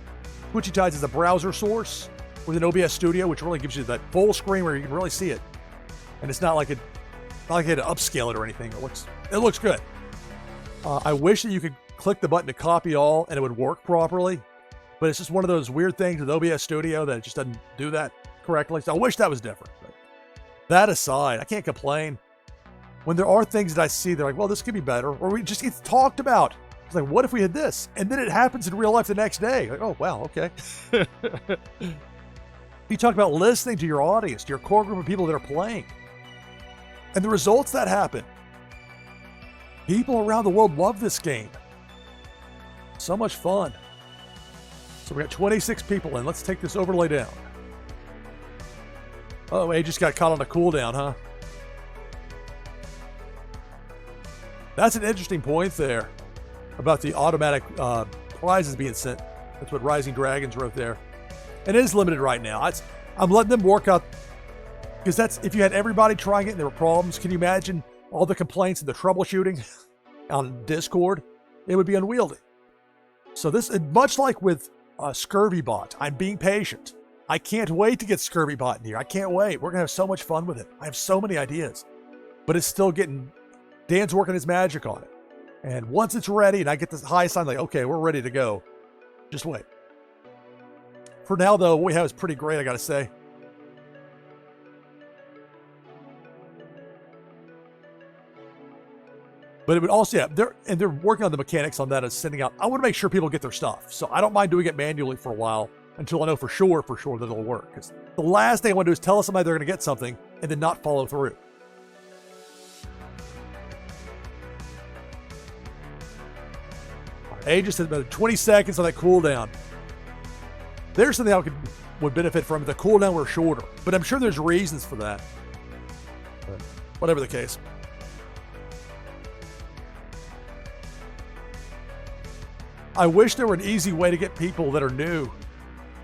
Twitchy Tides as a browser source with an OBS Studio, which really gives you that full screen where you can really see it. And it's not like I had to upscale it or anything. It looks good. I wish that you could click the button to copy all and it would work properly. But it's just one of those weird things with OBS Studio that it just doesn't do that correctly. So I wish that was different. But that aside, I can't complain. When there are things that I see, they're like, well, this could be better. Or we just get talked about. It's like, what if we had this? And then it happens in real life the next day. Like, oh, wow, okay. You talk about listening to your audience, to your core group of people that are playing. And the results that happen. People around the world love this game. So much fun. So we got 26 people in. Let's take this overlay down. Oh, he just got caught on a cooldown, huh? That's an interesting point there about the automatic prizes being sent. That's what Rising Dragons wrote there. And it is limited right now. I'm letting them work out, because that's, if you had everybody trying it and there were problems, can you imagine all the complaints and the troubleshooting on Discord? It would be unwieldy. So this, much like with Scurvy Bot, I'm being patient. I can't wait to get Scurvy Bot in here. I can't wait. We're going to have so much fun with it. I have so many ideas. But it's still getting... Dan's working his magic on it. And once it's ready and I get this high sign, like, okay, we're ready to go. Just wait. For now, though, what we have is pretty great, I got to say. But it would also, yeah, they're working on the mechanics on that as sending out. I want to make sure people get their stuff. So I don't mind doing it manually for a while until I know for sure that it'll work. Because the last thing I want to do is tell somebody they're going to get something and then not follow through. Aegis has about 20 seconds on that cooldown. There's something I would benefit from if the cooldown were shorter. But I'm sure there's reasons for that. But whatever the case. I wish there were an easy way to get people that are new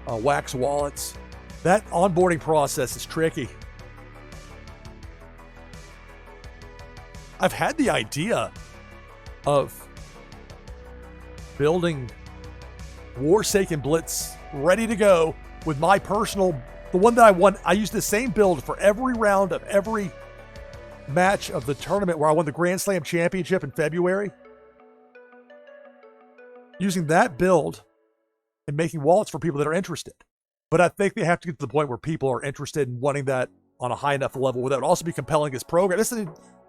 wax wallets. That onboarding process is tricky. I've had the idea of building Warsaken Blitz ready to go with my personal, the one that I won. I used the same build for every round of every match of the tournament where I won the Grand Slam Championship in February. Using that build and making wallets for people that are interested. But I think they have to get to the point where people are interested in wanting that on a high enough level where that would also be compelling as program.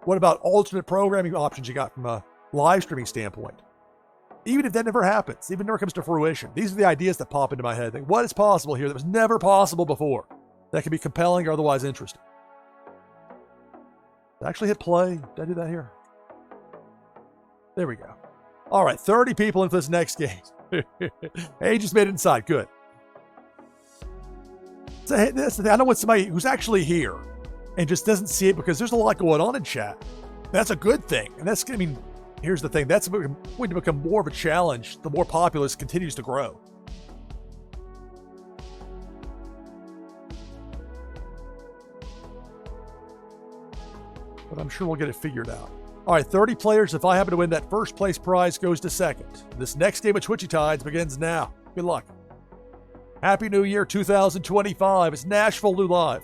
What about alternate programming options you got from a live streaming standpoint? Even if that never happens, even never comes to fruition, these are the ideas that pop into my head. What is possible here that was never possible before? That can be compelling or otherwise interesting. Did I actually hit play? Did I do that here? There we go. All right, 30 people into this next game. Hey, just made it inside. Good. So, hey, I don't want somebody who's actually here and just doesn't see it because there's a lot going on in chat. That's a good thing. And that's, I mean, here's the thing. That's going to become more of a challenge the more Populous continues to grow. But I'm sure we'll get it figured out. All right, 30 players. If I happen to win, that first place prize goes to second. This next game of Twitchy Tides begins now. Good luck. Happy New Year 2025. It's NashvilleLou Live.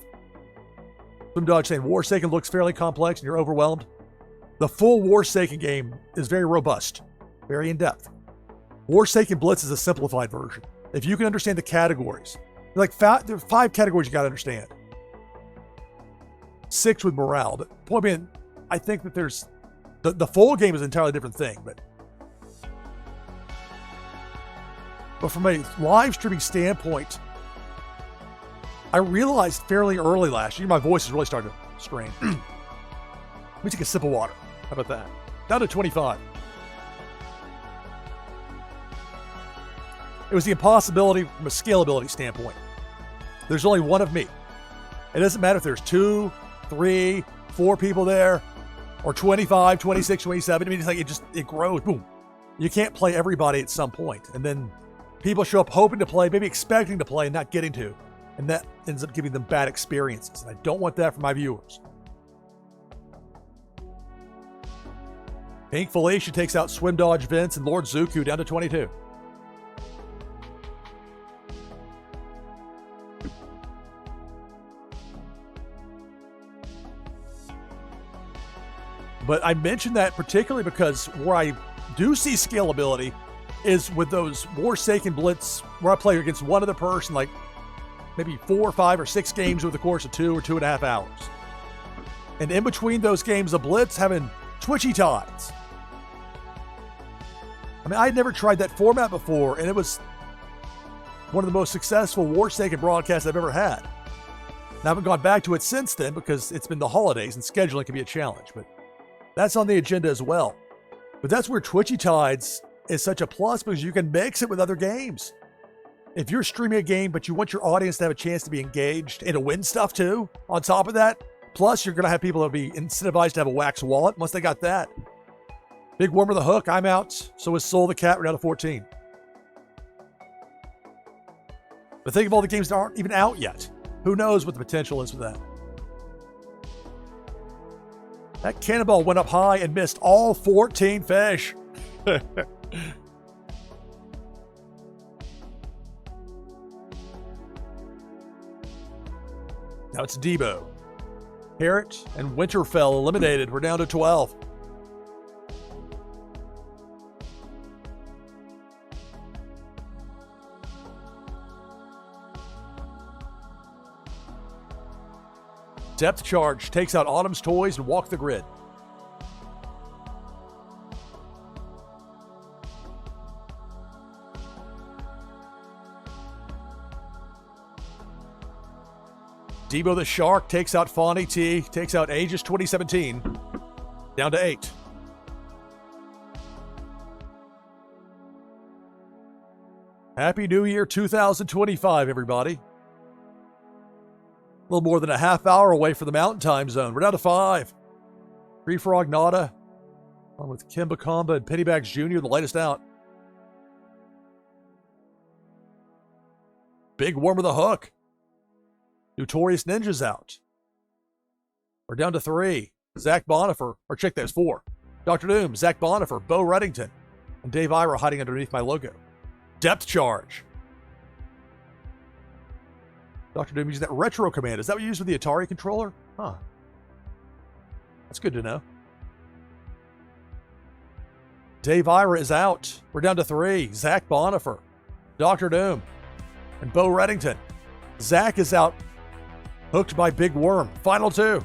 Swim Dodge saying Warsaken looks fairly complex and you're overwhelmed. The full Warsaken game is very robust, very in-depth. Forsaken Blitz is a simplified version. If you can understand the categories, there are 5 categories you got to understand. 6 with morale. But point being, I think that there's the full game is an entirely different thing. But from a live streaming standpoint, I realized fairly early last year, my voice is really starting to strain. Let me take a sip of water. How about that? Down to 25. It was the impossibility from a scalability standpoint. There's only one of me. It doesn't matter if there's 2, 3, 4 people there, or 25, 26, 27. I mean, it's like it grows. Boom. You can't play everybody at some point. And then people show up hoping to play, maybe expecting to play and not getting to. And that ends up giving them bad experiences. And I don't want that for my viewers. Pink Felicia takes out Swim Dodge Vince and Lord Zuku down to 22. But I mentioned that particularly because where I do see scalability is with those Forsaken Blitz where I play against one other person, like maybe 4 or 5 or 6 games over the course of 2 or 2.5 hours. And in between those games of Blitz, having Twitchy tides. I mean, I'd never tried that format before, and it was one of the most successful Forsaken broadcasts I've ever had. And I haven't gone back to it since then because it's been the holidays and scheduling can be a challenge, but that's on the agenda as well. But that's where Twitchy Tides is such a plus because you can mix it with other games. If you're streaming a game, but you want your audience to have a chance to be engaged and to win stuff too, on top of that, plus you're going to have people that will be incentivized to have a wax wallet once they got that. Big Worm with a Hook, I'm out. So is Soul the Cat, we're down to 14. But think of all the games that aren't even out yet. Who knows what the potential is for that? That cannonball went up high and missed all 14 fish. Now it's Debo. Parrot and Winterfell eliminated. We're down to 12. Depth Charge takes out Autumn's Toys and Walk the Grid. Debo the Shark takes out Fawny T, takes out Aegis 2017, down to 8. Happy New Year 2025, everybody. A little more than a half hour away from the Mountain Time Zone. We're down to 5. Free Frog Nada, along with Kimba Kamba and Pennybags Jr., the latest out. Big Worm with a Hook. Notorious Ninja's out. We're down to 3. Zach Bonifer, or check that, 4. Dr. Doom, Zach Bonifer, Bo Reddington, and Dave Ira hiding underneath my logo. Depth Charge. Dr. Doom using that retro command. Is that what you use with the Atari controller? Huh. That's good to know. Dave Ira is out. We're down to 3. Zach Bonifer, Dr. Doom, and Bo Reddington. Zach is out. Hooked by Big Worm. Final 2.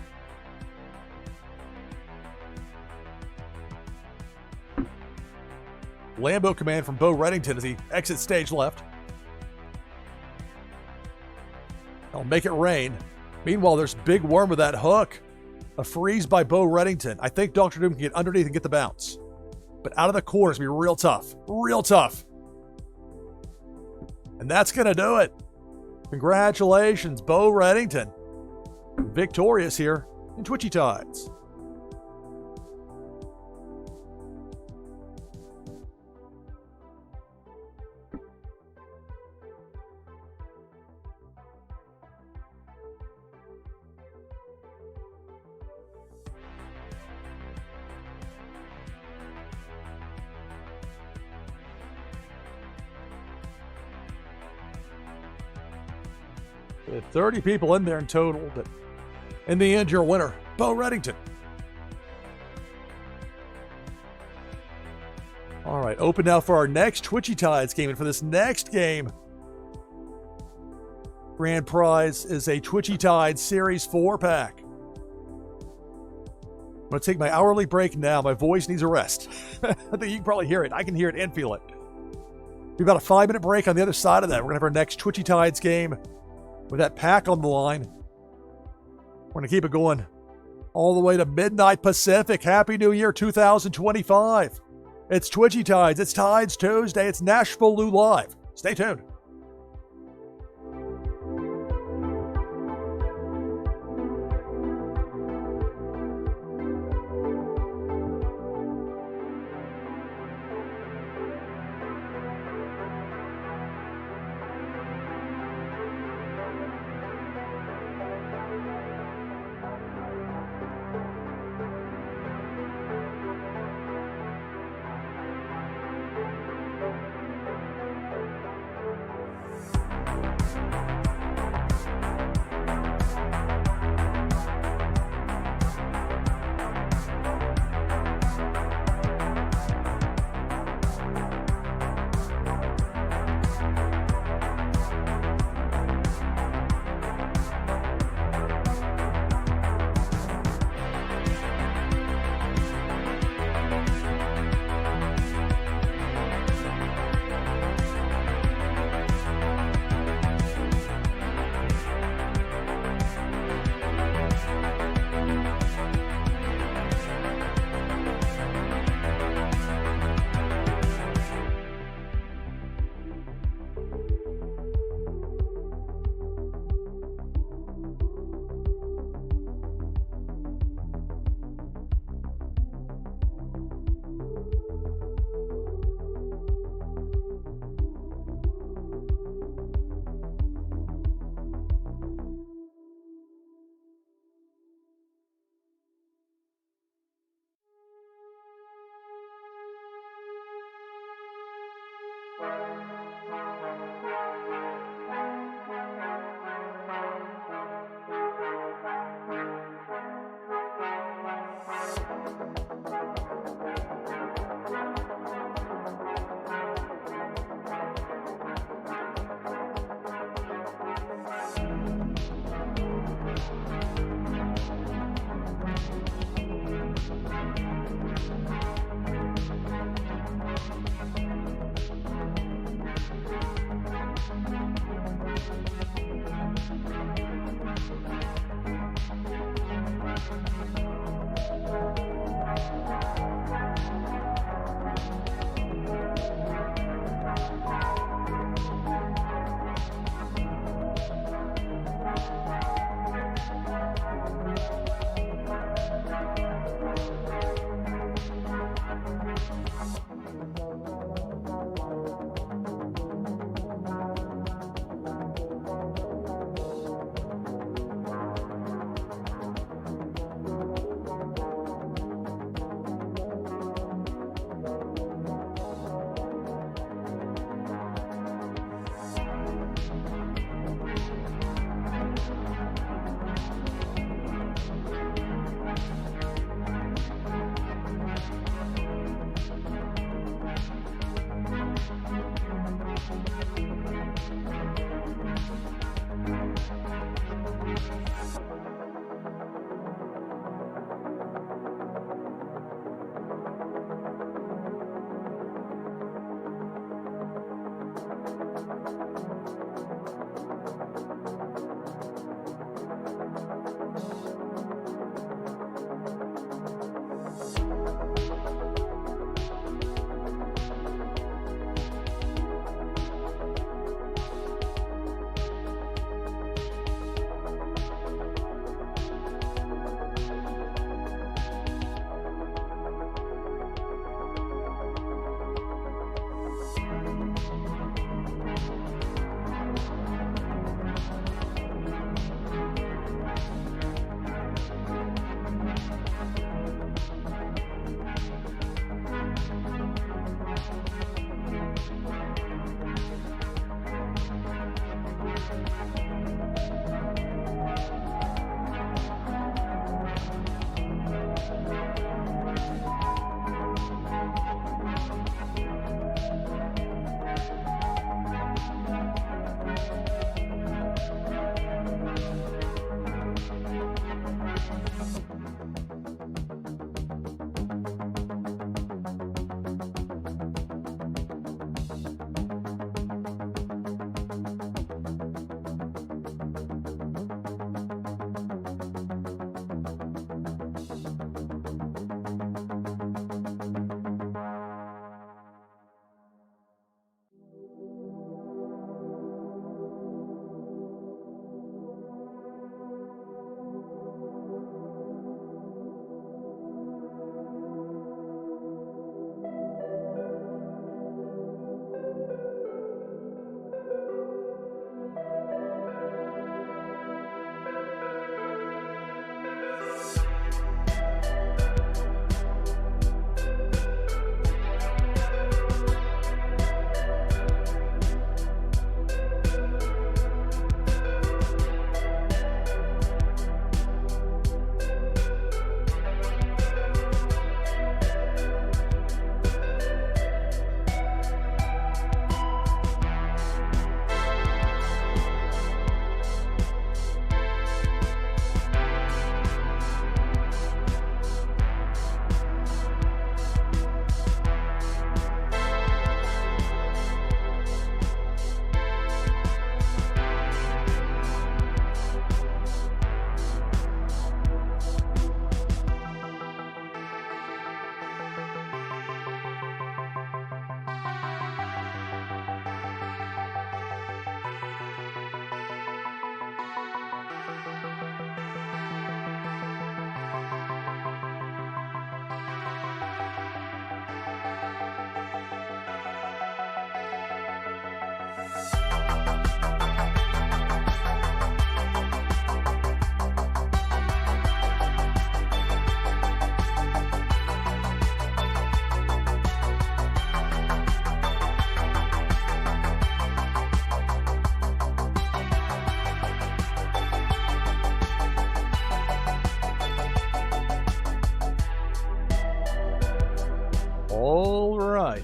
Lambo command from Bo Reddington as he exits stage left. I'll make it rain. Meanwhile, there's Big Worm with that hook. A freeze by Bo Reddington. I think Dr. Doom can get underneath and get the bounce. But out of the corner, it's going to be real tough. Real tough. And that's going to do it. Congratulations, Bo Reddington. Victorious here in Twitchy Tides. We had 30 people in there in total, but in the end, your winner, Bo Reddington. All right, open now for our next Twitchy Tides game. And for this next game, grand prize is a Twitchy Tides Series 4-pack. I'm going to take my hourly break now. My voice needs a rest. I think you can probably hear it. I can hear it and feel it. Be about a 5-minute break on the other side of that. We're going to have our next Twitchy Tides game with that pack on the line. We're going to keep it going all the way to midnight Pacific. Happy New Year 2025. It's Twitchy Tides. It's Tides Tuesday. It's NashvilleLou Live. Stay tuned.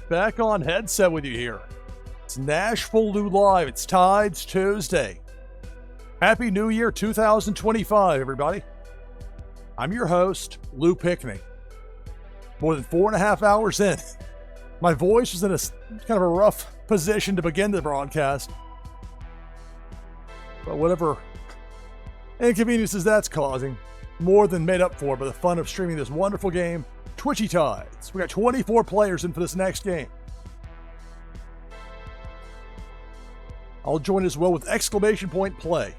back on headset with you here. It's NashvilleLou Live. It's Tides Tuesday. Happy New Year 2025, everybody. I'm your host, Lou Pickney. More than 4.5 hours in, my voice was in a kind of a rough position to begin the broadcast. But whatever inconveniences that's causing, more than made up for by the fun of streaming this wonderful game, Twitchy Tides. We got 24 players in for this next game. I'll join as well with exclamation point play.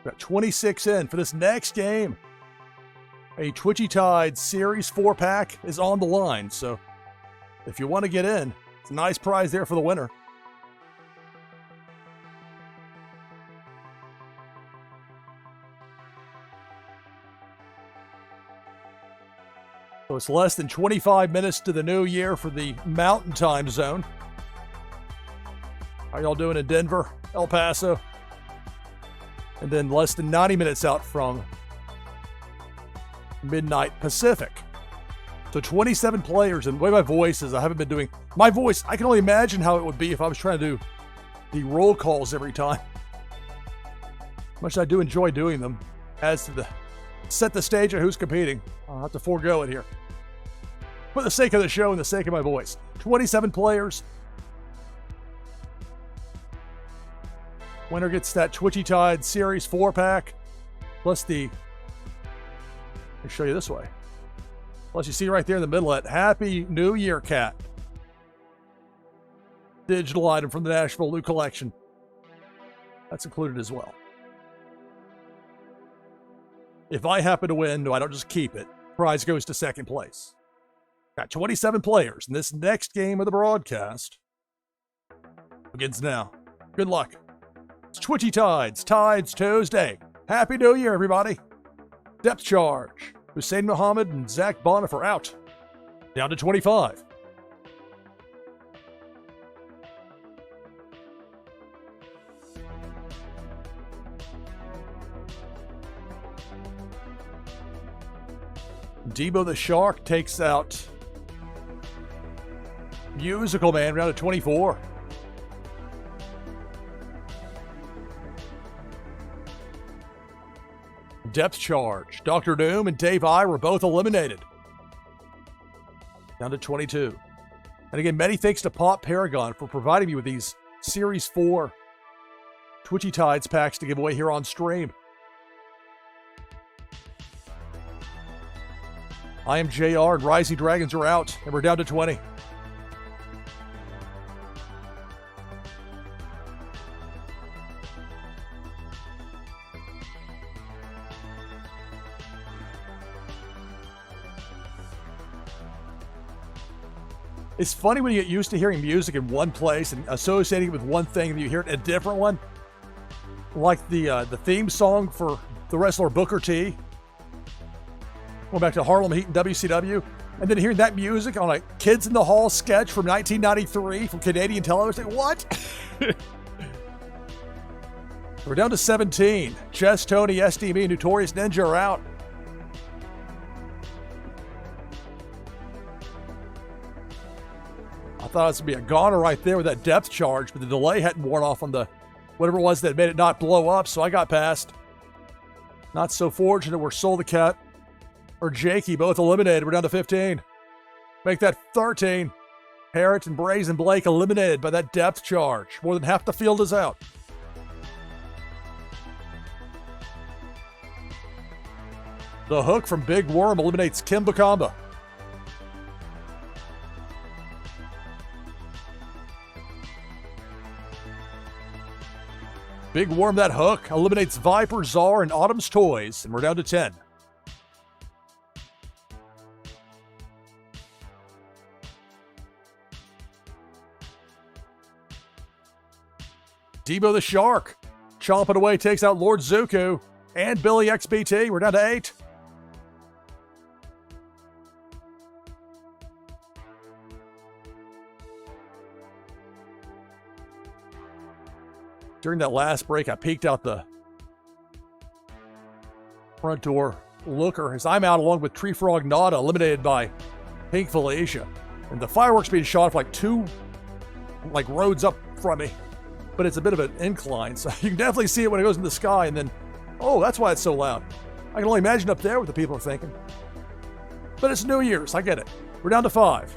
We got 26 in for this next game. A Twitchy Tides Series 4-pack is on the line, so if you want to get in, it's a nice prize there for the winner. So it's less than 25 minutes to the new year for the Mountain Time Zone. How y'all doing in Denver, El Paso? And then less than 90 minutes out from midnight Pacific. So 27 players, and the way my voice is, I haven't been doing my voice. I can only imagine how it would be if I was trying to do the roll calls every time. Much I do enjoy doing them. As to the set the stage of who's competing, I'll have to forego it here. For the sake of the show and the sake of my voice. 27 players. Winner gets that Twitchy Tide Series 4-pack. Plus the... Let me show you this way. Plus you see right there in the middle that Happy New Year cat. Digital item from the NashvilleLou collection. That's included as well. If I happen to win, no, I don't just keep it. Prize goes to second place. Got 27 players, and this next game of the broadcast begins now. Good luck. It's Twitchy Tides, Tides Tuesday. Happy New Year, everybody. Depth charge. Hussein Muhammad and Zach Bonif are out. Down to 25. Debo the Shark takes out Musical Man, round of 24. Depth charge. Dr. Doom and Dave I were both eliminated. Down to 22. And again, many thanks to Pop Paragon for providing me with these Series 4 Twitchy Tides packs to give away here on stream. I am JR and Rising Dragons are out, and we're down to 20. It's funny when you get used to hearing music in one place and associating it with one thing, and you hear it in a different one. Like the theme song for the wrestler Booker T. Going back to Harlem Heat and WCW. And then hearing that music on a Kids in the Hall sketch from 1993 from Canadian television. What? We're down to 17. Chess, Tony, SDB, and Notorious Ninja are out. I thought it was going to be a goner right there with that depth charge, but the delay hadn't worn off on the whatever it was that made it not blow up, so I got past. Not so fortunate were Soul the Cat or Jakey both eliminated. We're down to 15. Make that 13. Parrot and Brazen Blake eliminated by that depth charge. More than half the field is out. The Hook from Big Worm eliminates Kim Bakamba. Big Worm, that Hook, eliminates Viper, Czar, and Autumn's Toys, and we're down to 10. Debo the Shark, chomping away, takes out Lord Zuko and Billy XBT. We're down to 8. During that last break, I peeked out the front door looker as I'm out along with Tree Frog Nada, eliminated by Pink Felicia. And the fireworks being shot off like 2 roads up from me. But it's a bit of an incline, so you can definitely see it when it goes in the sky, and then, oh, that's why it's so loud. I can only imagine up there what the people are thinking. But it's New Year's, I get it. We're down to 5.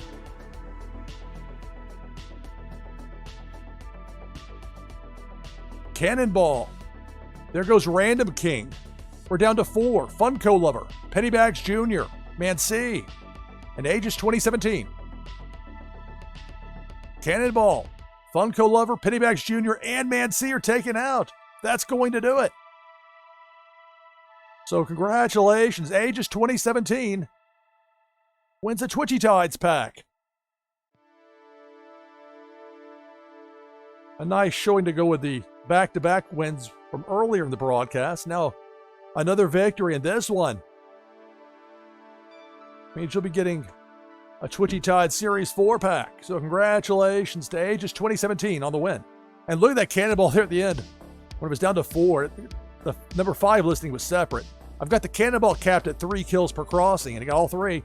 Cannonball. There goes Random King. We're down to 4. Funko Lover, Pennybags Jr., Man C, and ages 2017. Cannonball, Funko Lover, Pennybags Jr., and Man C are taken out. That's going to do it. So congratulations, ages 2017 wins a Twitchy Tides pack. A nice showing to go with the back-to-back wins from earlier in the broadcast. Now, another victory in this one means you'll be getting a Twitchy Tide Series 4 pack. So congratulations to Aegis 2017 on the win. And look at that cannonball there at the end. When it was down to 4, the number 5 listing was separate. I've got the cannonball capped at 3 kills per crossing, and I got all 3.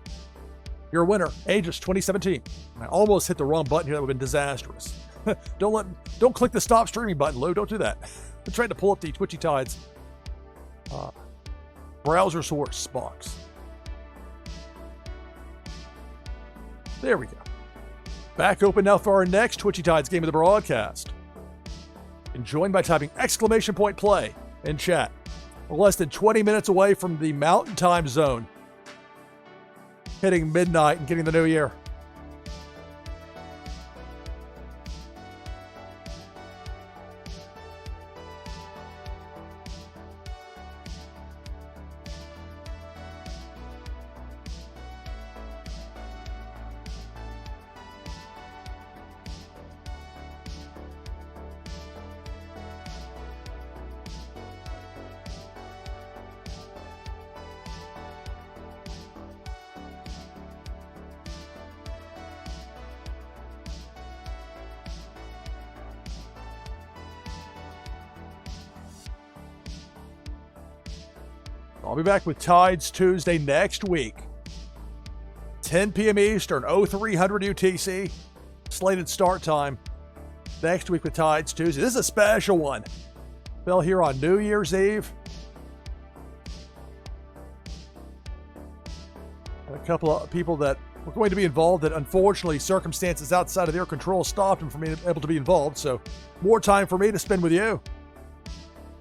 You're a winner, Aegis 2017. I almost hit the wrong button here. That would have been disastrous. Don't click the stop streaming button, Lou. Don't do that. I'm trying to pull up the Twitchy Tides browser source box. There we go. Back open now for our next Twitchy Tides game of the broadcast. And joined by typing !play in chat. We're less than 20 minutes away from the Mountain Time Zone, hitting midnight and getting the new year. I'll be back with Tides Tuesday next week. 10 p.m. Eastern, 0300 UTC. Slated start time next week with Tides Tuesday. This is a special one. Fell here on New Year's Eve. And a couple of people that were going to be involved that unfortunately circumstances outside of their control stopped them from being able to be involved. So more time for me to spend with you.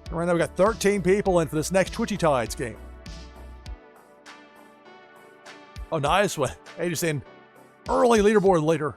And right now we've got 13 people in for this next Twitchy Tides game. Oh, nice one. Hey, just in early leaderboard leader.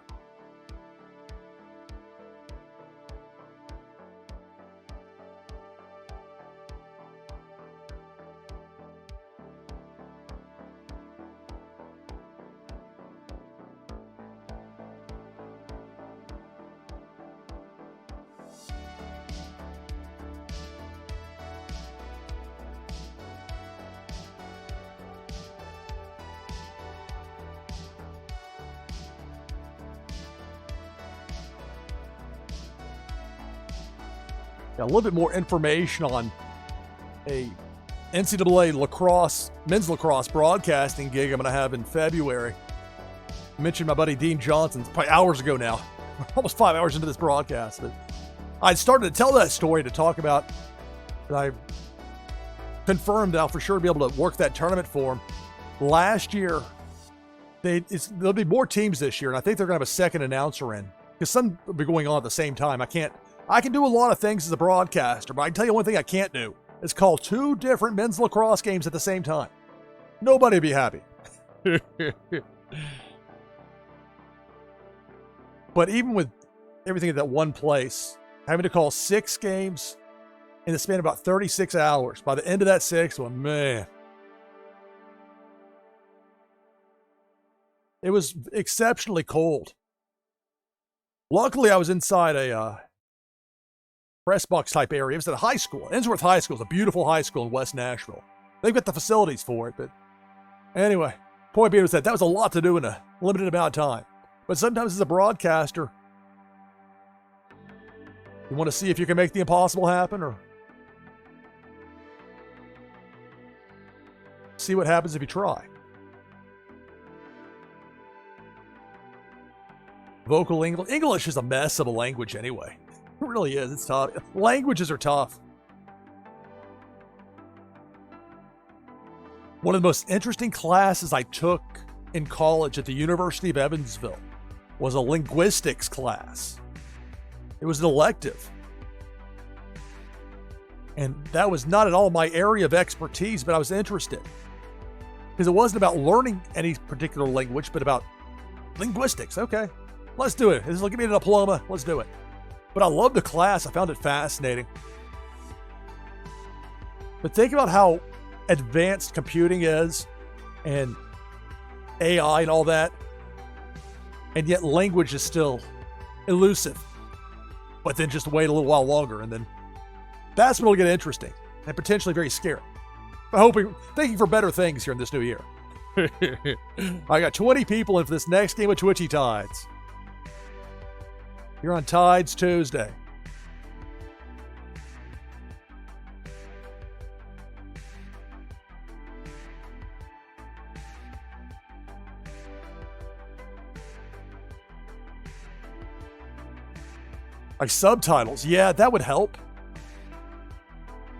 Got a little bit more information on a NCAA lacrosse, men's lacrosse broadcasting gig I'm going to have in February. I mentioned my buddy Dean Johnson probably hours ago now, almost 5 hours into this broadcast. But I started to tell that story to talk about that I confirmed that I'll for sure be able to work that tournament for him. Last year, there'll be more teams this year, and I think they're going to have a second announcer in because some will be going on at the same time. I can do a lot of things as a broadcaster, but I can tell you one thing I can't do. It's call 2 different men's lacrosse games at the same time. Nobody would be happy. But even with everything at that one place, having to call 6 games in the span of about 36 hours, by the end of that 6th one, man. It was exceptionally cold. Luckily, I was inside a press box type area. It was at a high school. Ensworth High School is a beautiful high school in West Nashville. They've got the facilities for it, but anyway, point being was that was a lot to do in a limited amount of time. But sometimes as a broadcaster, you want to see if you can make the impossible happen or see what happens if you try. Vocal English. English is a mess of a language anyway. It really is. It's tough. Languages are tough. One of the most interesting classes I took in college at the University of Evansville was a linguistics class. It was an elective. And that was not at all my area of expertise, but I was interested. Because it wasn't about learning any particular language, but about linguistics. Okay, let's do it. This will give me a diploma. Let's do it. But I loved the class. I found it fascinating. But think about how advanced computing is and AI and all that. And yet language is still elusive. But then just wait a little while longer, and then that's when it'll get interesting and potentially very scary. I'm thinking for better things here in this new year. I got 20 people in for this next game of Twitchy Tides. You're on Tides Tuesday. Like subtitles, yeah, that would help.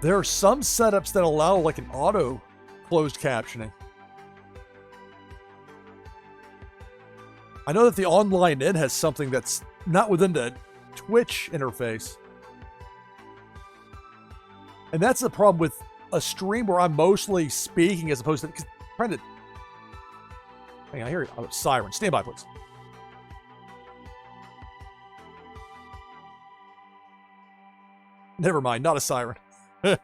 There are some setups that allow like an auto closed captioning. I know that the online in has something that's not within the Twitch interface. And that's the problem with a stream where I'm mostly speaking as opposed to trying to. Hang on, I hear a siren. Stand by, please. Never mind, not a siren. The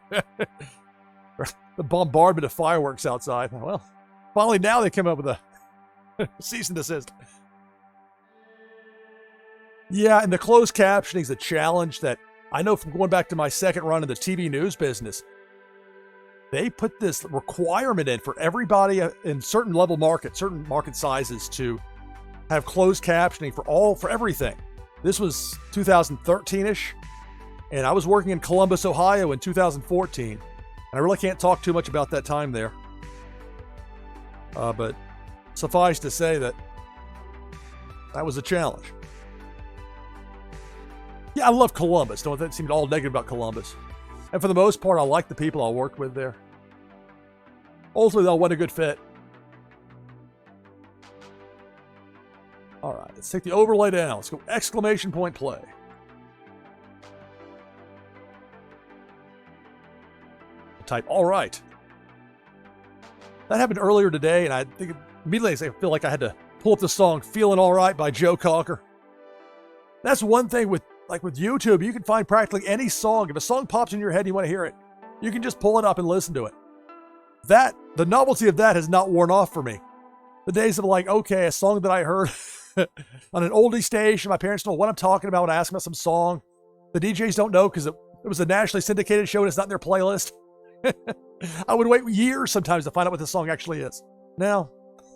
bombardment of fireworks outside. Well, finally now they come up with a cease and desist. Yeah, and the closed captioning is a challenge that I know from going back to my second run in the TV news business. They put this requirement in for everybody in certain level market, certain market sizes to have closed captioning for everything. This was 2013-ish. And I was working in Columbus, Ohio in 2014. And I really can't talk too much about that time there. But suffice to say that was a challenge. Yeah, I love Columbus. Don't seem all negative about Columbus. And for the most part, I like the people I worked with there. Ultimately, though, what a good fit. All right, let's take the overlay down. Let's go exclamation point play. Type all right. That happened earlier today, and I think immediately I feel like I had to pull up the song "Feeling All Right" by Joe Cocker. That's one thing with YouTube, you can find practically any song. If a song pops in your head and you want to hear it, you can just pull it up and listen to it. The novelty of that has not worn off for me. The days of like, okay, a song that I heard on an oldie station, my parents know what I'm talking about when I ask about some song. The DJs don't know because it was a nationally syndicated show and it's not in their playlist. I would wait years sometimes to find out what the song actually is. Now,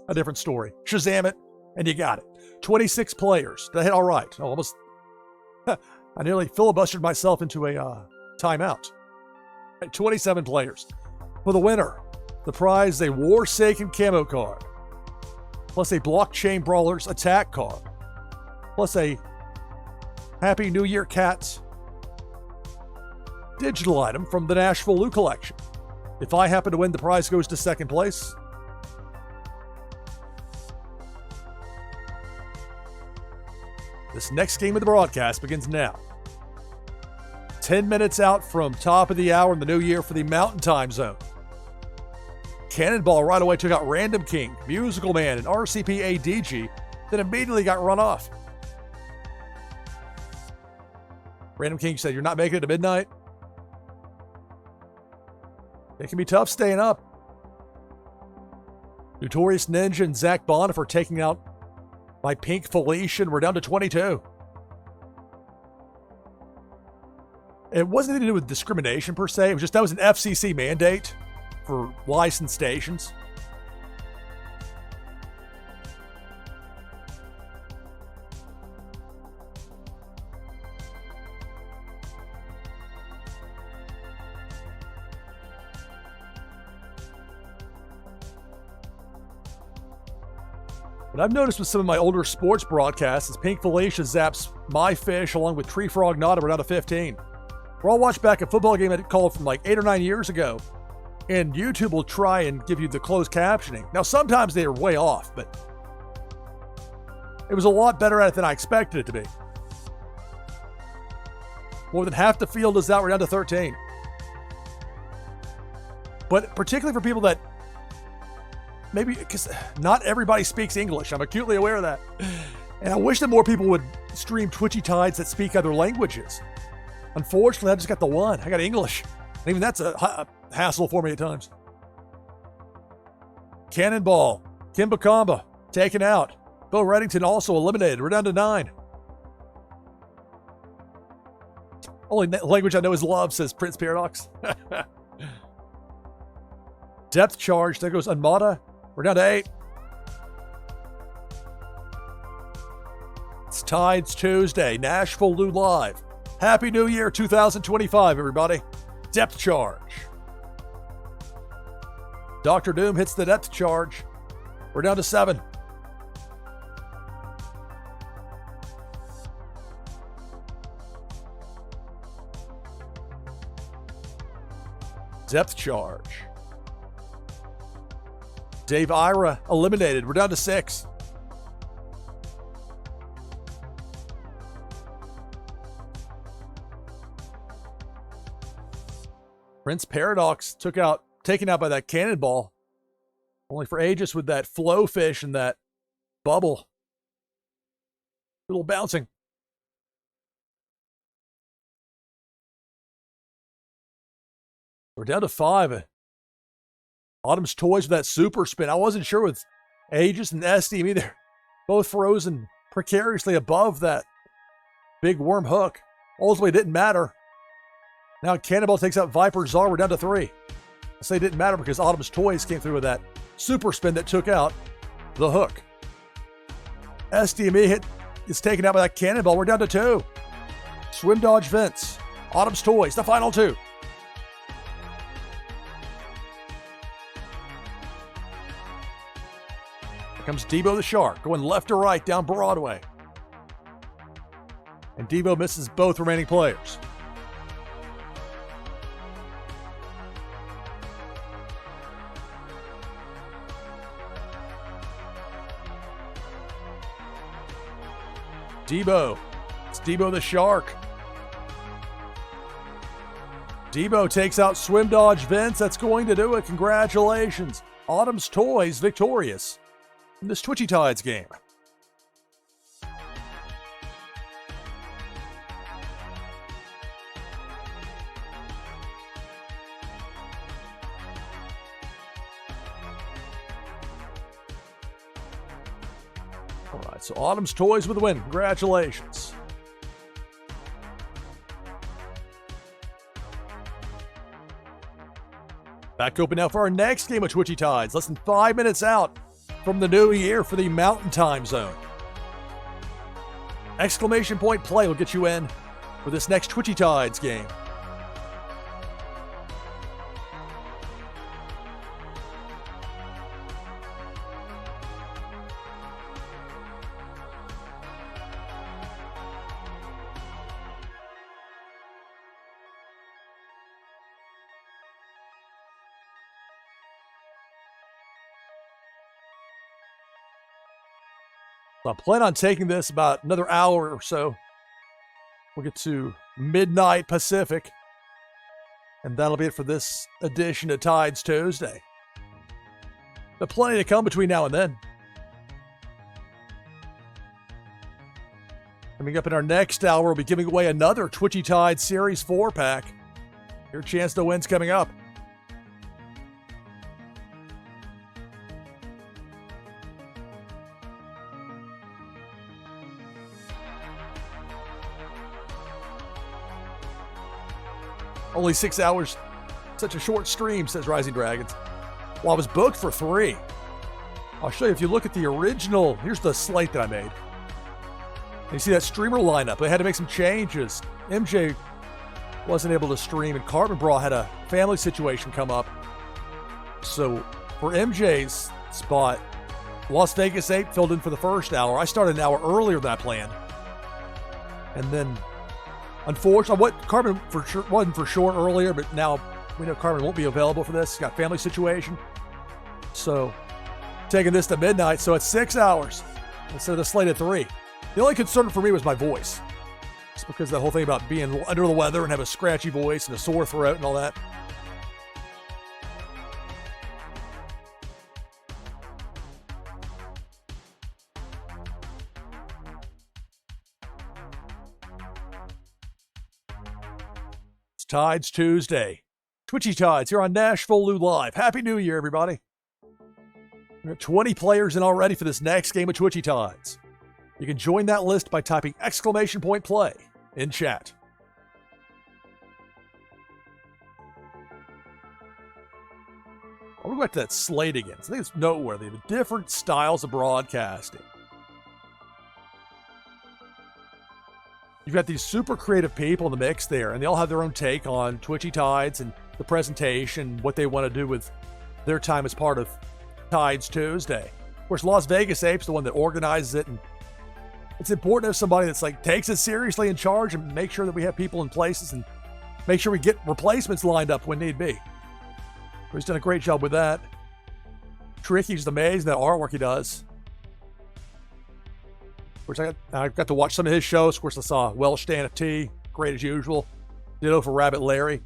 a different story. Shazam it, and you got it. 26 players. Did I hit all right? Oh, almost. I nearly filibustered myself into a timeout. 27 players. For the winner, the prize is a Warsaken camo card, plus a Blockchain Brawlers attack card, plus a Happy New Year Cats digital item from the NashvilleLou collection. If I happen to win, the prize goes to second place. This next game of the broadcast begins now. 10 minutes out from top of the hour in the new year for the Mountain Time Zone. Cannonball right away took out Random King, Musical Man, and RCP ADG, then immediately got run off. Random King said, "You're not making it to midnight?" It can be tough staying up. Notorious Ninja and Zach Bonifer taking out my Pink Felician. We're down to 22. It wasn't anything to do with discrimination per se. It was just that was an FCC mandate for licensed stations. What I've noticed with some of my older sports broadcasts is Pink Felicia zaps my fish along with Tree Frog Nada. We're down to 15. Or I'll watch back a football game that it called from like 8 or 9 years ago, and YouTube will try and give you the closed captioning. Now, sometimes they are way off, but it was a lot better at it than I expected it to be. More than half the field is out. We're down to 13. But particularly for people that maybe, because not everybody speaks English. I'm acutely aware of that. And I wish that more people would stream Twitchy Tides that speak other languages. Unfortunately, I just got the one. I got English. And even that's a hassle for me at times. Cannonball. Kimbakamba taken out. Bo Reddington also eliminated. We're down to 9. Only language I know is love, says Prince Paradox. Depth charge. There goes Unmata. We're down to 8. It's Tides Tuesday. NashvilleLou Live. Happy New Year 2025, everybody. Depth charge. Dr. Doom hits the depth charge. We're down to 7. Depth charge. Dave Ira eliminated. We're down to 6. Prince Paradox taken out by that cannonball. Only for Aegis with that flow fish and that bubble. A little bouncing. We're down to 5. Autumn's Toys with that super spin. I wasn't sure with Aegis and SDM either. Both frozen precariously above that big worm hook. Ultimately, it didn't matter. Now Cannonball takes out Viper Czar. We're down to 3. I say it didn't matter because Autumn's Toys came through with that super spin that took out the hook. SDME is taken out by that Cannonball. We're down to 2. Swim Dodge Vince. Autumn's Toys, the final 2. Here comes Debo the Shark, going left to right down Broadway. And Debo misses both remaining players. Debo. It's Debo the Shark. Debo takes out Swim Dodge Vince. That's going to do it. Congratulations. Autumn's Toys victorious in this Twitchy Tides game. All right, so Autumn's Toys with the win. Congratulations. Back open now for our next game of Twitchy Tides. Less than 5 minutes out from the new year for the Mountain Time Zone. Exclamation point play will get you in for this next Twitchy Tides game. I plan on taking this about another hour or so. We'll get to midnight Pacific. And that'll be it for this edition of Tides Tuesday. But plenty to come between now and then. Coming up in our next hour, we'll be giving away another Twitchy Tides Series 4-pack. Your chance to win's coming up. Only 6 hours. Such a short stream, says Rising Dragons. Well, I was booked for 3. I'll show you. If you look at the original, here's the slate that I made. And you see that streamer lineup. They had to make some changes. MJ wasn't able to stream, and Carbon Bra had a family situation come up. So for MJ's spot, Las Vegas 8 filled in for the first hour. I started an hour earlier than I planned. And then, unfortunately, Carmen wasn't for sure earlier, but now we know Carmen won't be available for this. He's got a family situation. So, taking this to midnight, so it's 6 hours instead of the slate of 3. The only concern for me was my voice. It's because the whole thing about being under the weather and have a scratchy voice and a sore throat and all that. It's Tides Tuesday. Twitchy Tides here on NashvilleLou Live. Happy New Year, everybody. We got 20 players in already for this next game of Twitchy Tides. You can join that list by typing !play in chat. I want to go back to that slate again. I think it's noteworthy. The different styles of broadcasting. You've got these super creative people in the mix there, and they all have their own take on Twitchy Tides and the presentation, what they want to do with their time as part of Tides Tuesday. Of course, Las Vegas Ape's the one that organizes it, and it's important to have somebody that's like takes it seriously in charge and make sure that we have people in places and make sure we get replacements lined up when need be. He's done a great job with that. Tricky's amazing that artwork he does. Of course, I got to watch some of his shows. Of course, I saw Welsh Dan of T, great as usual. Ditto for Rabbit Larry.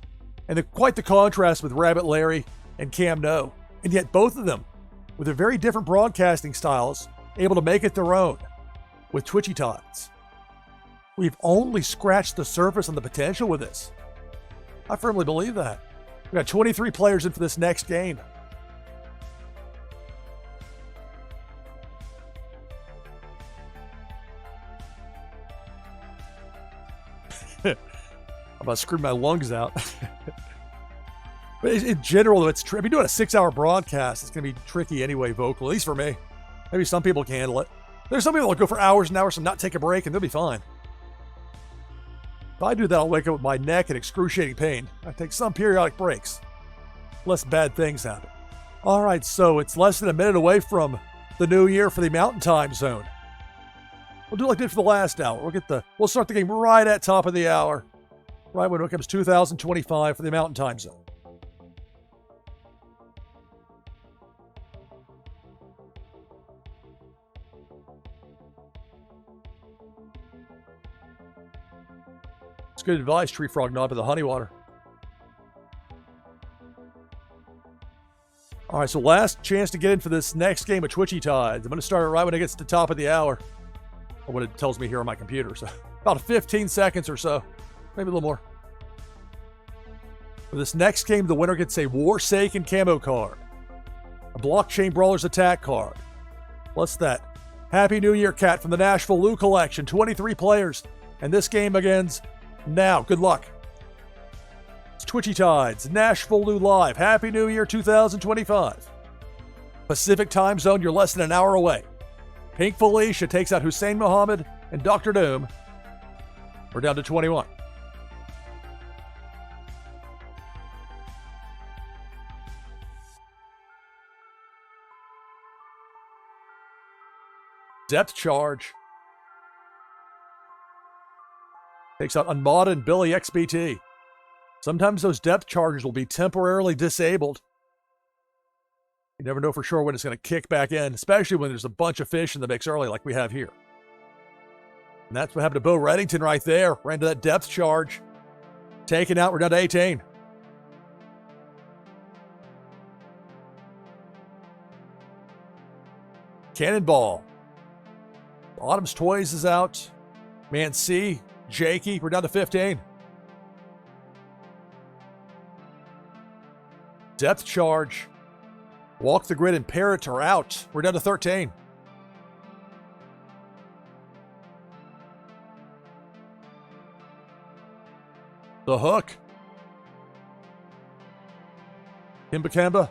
And quite the contrast with Rabbit Larry and Cam No. And yet both of them, with their very different broadcasting styles, able to make it their own with Twitchy Tides. We've only scratched the surface on the potential with this. I firmly believe that. We got 23 players in for this next game. I'm about to screw my lungs out. But in general, if you're doing a 6-hour broadcast, it's going to be tricky anyway, vocal, at least for me. Maybe some people can handle it. There's some people that'll go for hours and hours and not take a break, and they'll be fine. If I do that, I'll wake up with my neck in excruciating pain. I take some periodic breaks, less bad things happen. All right, so it's less than a minute away from the new year for the Mountain Time Zone. We'll do like we did for the last hour. We'll start the game right at top of the hour, right when it comes 2025 for the Mountain Time Zone. It's good advice, Tree Frog Knob, of the honey water. All right, so last chance to get in for this next game of Twitchy Tides. I'm going to start it right when it gets to the top of the hour. Or what it tells me here on my computer. So about 15 seconds or so. Maybe a little more. For this next game, the winner gets a Warsaken camo card. A Blockchain Brawlers attack card. Plus that Happy New Year cat from the NashvilleLou collection. 23 players. And this game begins now. Good luck. It's Twitchy Tides, NashvilleLou Live. Happy New Year 2025. Pacific Time Zone, you're less than an hour away. Pink Felicia takes out Hussein Muhammad and Dr. Doom. We're down to 21. Depth Charge takes out Unmod and Billy XBT. Sometimes those depth charges will be temporarily disabled. You never know for sure when it's going to kick back in, especially when there's a bunch of fish in the mix early like we have here. And that's what happened to Bo Reddington right there. Ran to that depth charge. Taken out, we're down to 18. Cannonball. Autumn's Toys is out. Man C, Jakey, we're down to 15. Depth Charge. Walk the Grid and Parrot are out. We're down to 13. The Hook. Kimba Kemba.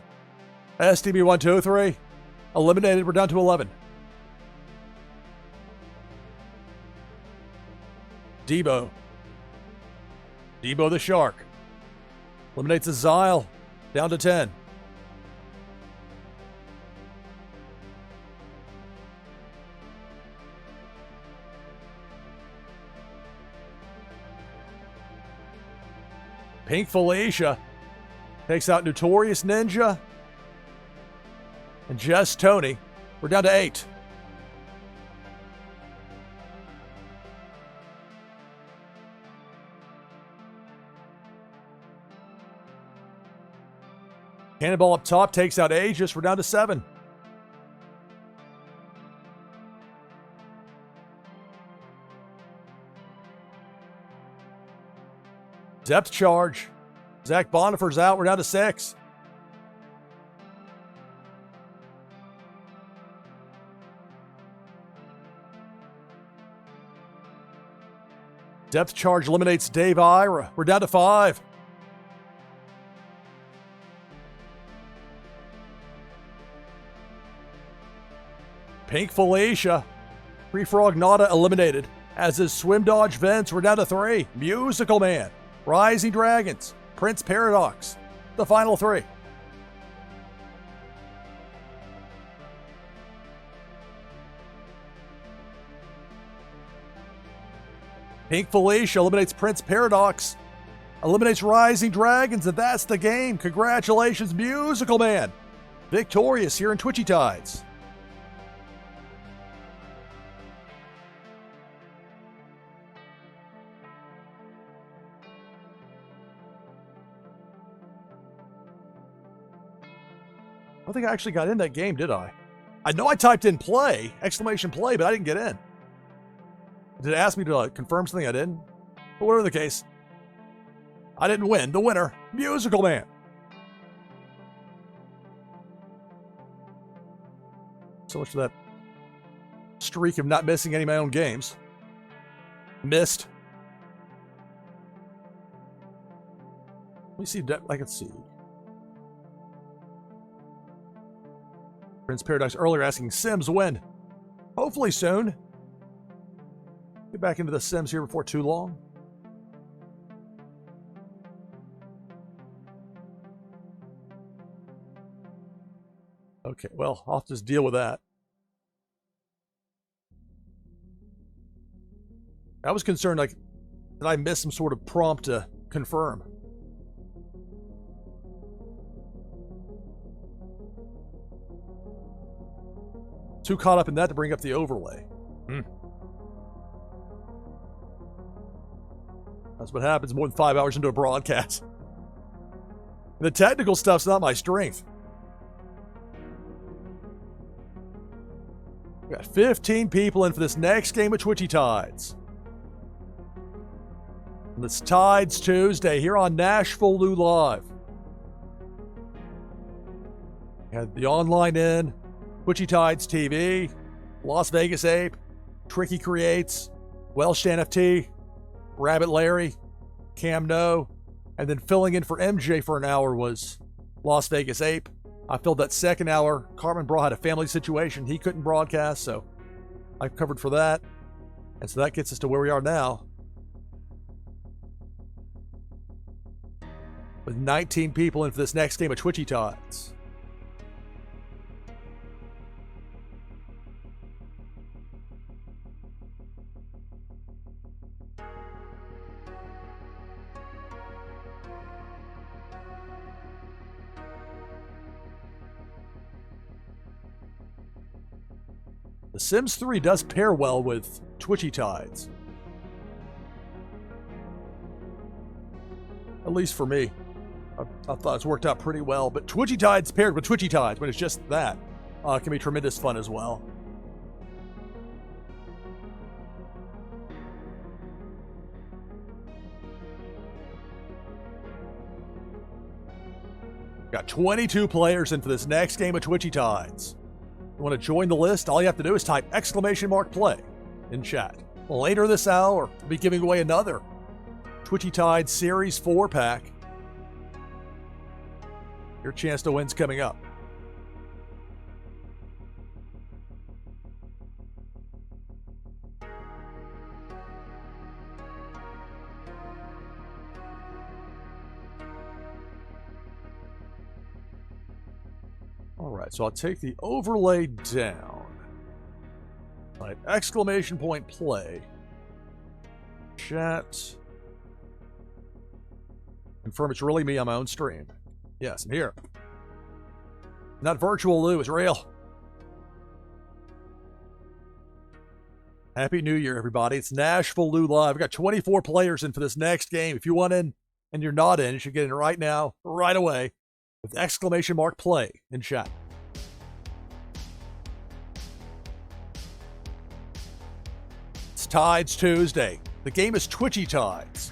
STB123. Eliminated. We're down to 11. Debo. Debo the Shark. Eliminates Azile. Down to 10. Pink Felicia takes out Notorious Ninja and Just Tony. We're down to 8. Cannonball up top takes out Aegis. We're down to 7. Depth charge. Zach Bonifer's out. We're down to 6. Depth charge eliminates Dave Ira. We're down to 5. Pink Felicia. Free Frog Nada eliminated. As is Swim Dodge Vince. We're down to 3. Musical Man. Rising Dragons. Prince Paradox. The final 3. Pink Felicia eliminates Prince Paradox. Eliminates Rising Dragons, and that's the game. Congratulations, Musical Man. Victorious here in Twitchy Tides. I don't think I actually got in that game, did I? I know I typed in play, exclamation play, but I didn't get in. Did it ask me to confirm something I didn't? But whatever the case, I didn't win. The winner, Musical Man. So much for that streak of not missing any of my own games. Missed. Let me see. I can see. Prince Paradox earlier asking Sims when? Hopefully soon. Get back into the Sims here before too long. Okay, well, I'll just deal with that. I was concerned, like, did I miss some sort of prompt to confirm? Too caught up in that to bring up the overlay. That's what happens more than 5 hours into a broadcast. The technical stuff's not my strength. We got 15 people in for this next game of Twitchy Tides. And it's Tides Tuesday here on NashvilleLou Live. We had the online in, Twitchy Tides TV, Las Vegas Ape, Tricky Creates, Welsh NFT, Rabbit Larry, Cam No, and then filling in for MJ for an hour was Las Vegas Ape. I filled that second hour. Carmen Bra had a family situation. He couldn't broadcast, so I covered for that. And so that gets us to where we are now. With 19 people in for this next game of Twitchy Tides. The Sims 3 does pair well with Twitchy Tides. At least for me. I thought it's worked out pretty well, but Twitchy Tides paired with Twitchy Tides, when it's just that, can be tremendous fun as well. Got 22 players in for this next game of Twitchy Tides. If you want to join the list, all you have to do is type !play in chat. Later this hour, we'll be giving away another Twitchy Tides Series 4 pack. Your chance to win's coming up. All right, so I'll take the overlay down. Type !play. Chat. Confirm it's really me on my own stream. Yes, I'm here. Not virtual Lou, it's real. Happy New Year, everybody. It's NashvilleLou Live. We've got 24 players in for this next game. If you want in and you're not in, you should get in right now, right away, with exclamation mark play in chat. It's Tides Tuesday. The game is Twitchy Tides.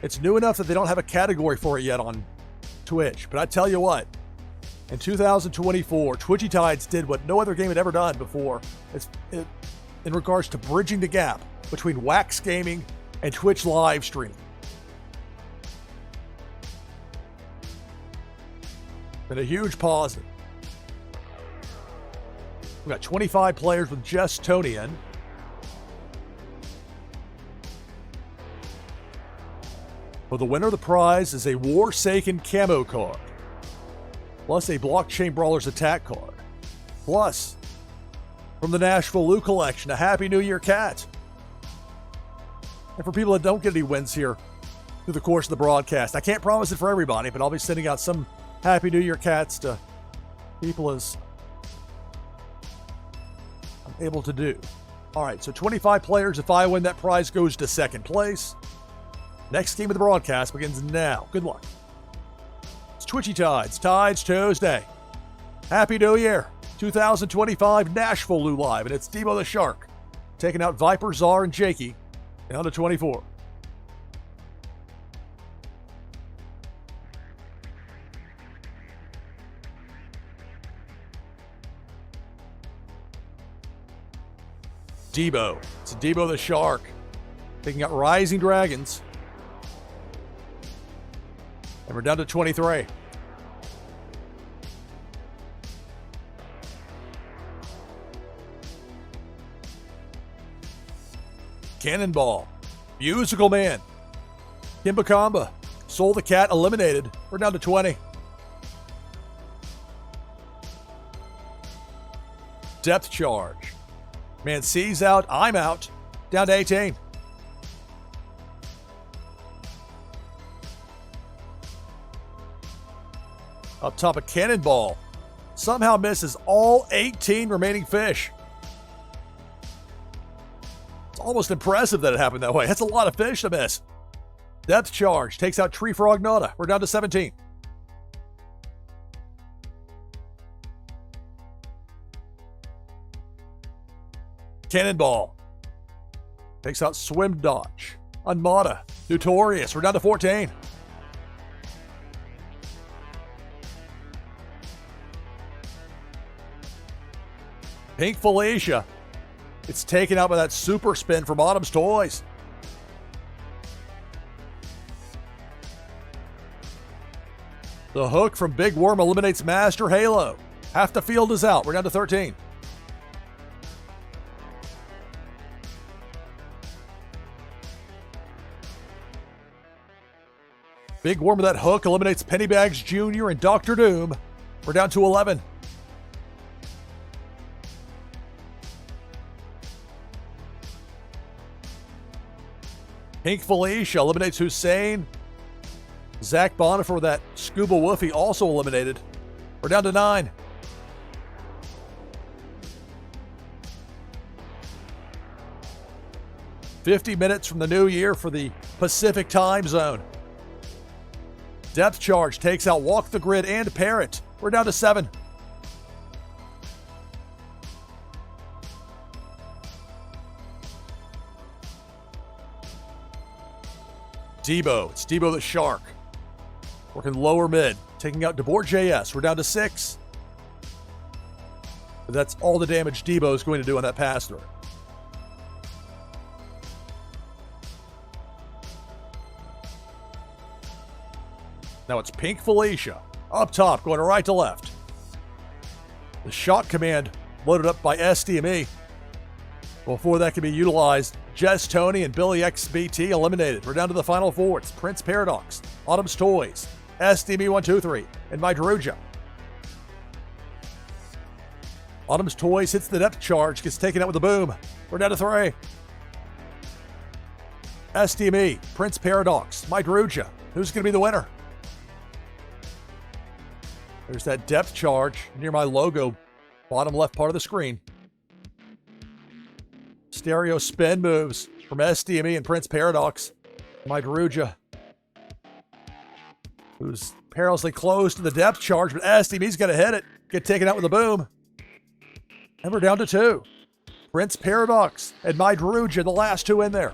It's new enough that they don't have a category for it yet on Twitch. But I tell you what, in 2024, Twitchy Tides did what no other game had ever done before in regards to bridging the gap between Wax Gaming and Twitch live stream. Been a huge positive. We've got 25 players with just Tony in. Well, the winner of the prize is a Warsaken camo card, plus a Blockchain Brawlers attack card, plus, from the NashvilleLou collection, a Happy New Year cat. And for people that don't get any wins here through the course of the broadcast, I can't promise it for everybody, but I'll be sending out some Happy New Year cats to people as I'm able to do. All right, so 25 players. If I win, that prize goes to second place. Next game of the broadcast begins now. Good luck. It's Twitchy Tides, Tides Tuesday. Happy New Year, 2025 NashvilleLou Live, and it's Debo the Shark taking out Viper, Czar, and Jakey down to 24. Debo. It's Debo the Shark taking out Rising Dragons. And we're down to 23. Cannonball. Musical Man. Kimbakamba. Soul the Cat eliminated. We're down to 20. Depth Charge. Man C's out. I'm out. Down to 18. Up top, a Cannonball somehow misses all 18 remaining fish. It's almost impressive that it happened that way. That's a lot of fish to miss. Depth Charge takes out Tree Frog Nada. We're down to 17. Cannonball takes out Swim Dodge. Unmada. Notorious. We're down to 14. Pink Felicia. It's taken out by that super spin from Autumn's Toys. The hook from Big Worm eliminates Master Halo. Half the field is out. We're down to 13. Big Worm with that hook eliminates Pennybags Jr. and Dr. Doom. We're down to 11. Pink Felicia eliminates Hussein. Zach Bonifer with that Scuba Woofy also eliminated. We're down to 9. "50 minutes from the new year for the Pacific time zone. Depth Charge takes out Walk the Grid and Parrot. We're down to 7. Debo. It's Debo the Shark. Working lower mid. Taking out DeBoer JS. We're down to 6. But that's all the damage Debo is going to do on that pass through. Now it's Pink Felicia. Up top, going right to left. The shot command loaded up by SDME. Before that can be utilized, Jess Tony and Billy XBT eliminated. We're down to the final 4. It's Prince Paradox, Autumn's Toys, SDME123, and Mydruja. Autumn's Toys hits the Depth Charge, gets taken out with a boom. We're down to 3. SDME, Prince Paradox, Mydruja. Who's going to be the winner? There's that depth charge near my logo, bottom left part of the screen. Stereo spin moves from SDME and Prince Paradox. Mydruja, who's perilously close to the depth charge, but SDME's going to hit it. Get taken out with a boom. And we're down to 2. Prince Paradox and Mydruja, the last 2 in there.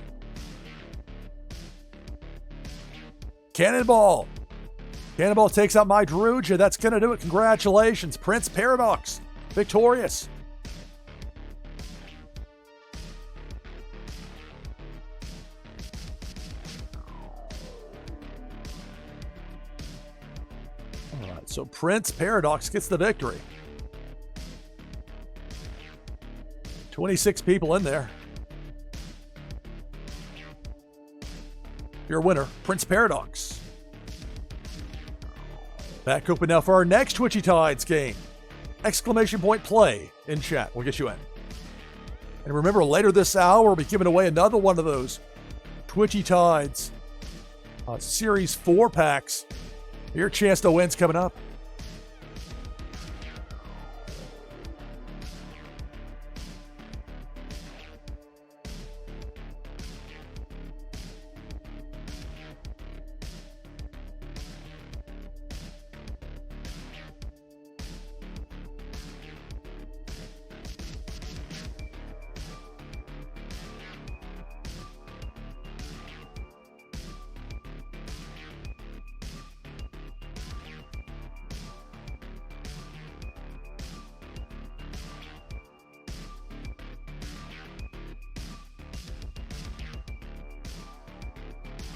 Cannonball. Cannonball takes out Mydruja. That's going to do it. Congratulations. Prince Paradox, victorious. All right, so Prince Paradox gets the victory. 26 people in there. Your winner, Prince Paradox. Back open now for our next Twitchy Tides game. Exclamation point play in chat. We'll get you in. And remember, later this hour, we'll be giving away another one of those Twitchy Tides Series 4 packs. Your chance to win's coming up.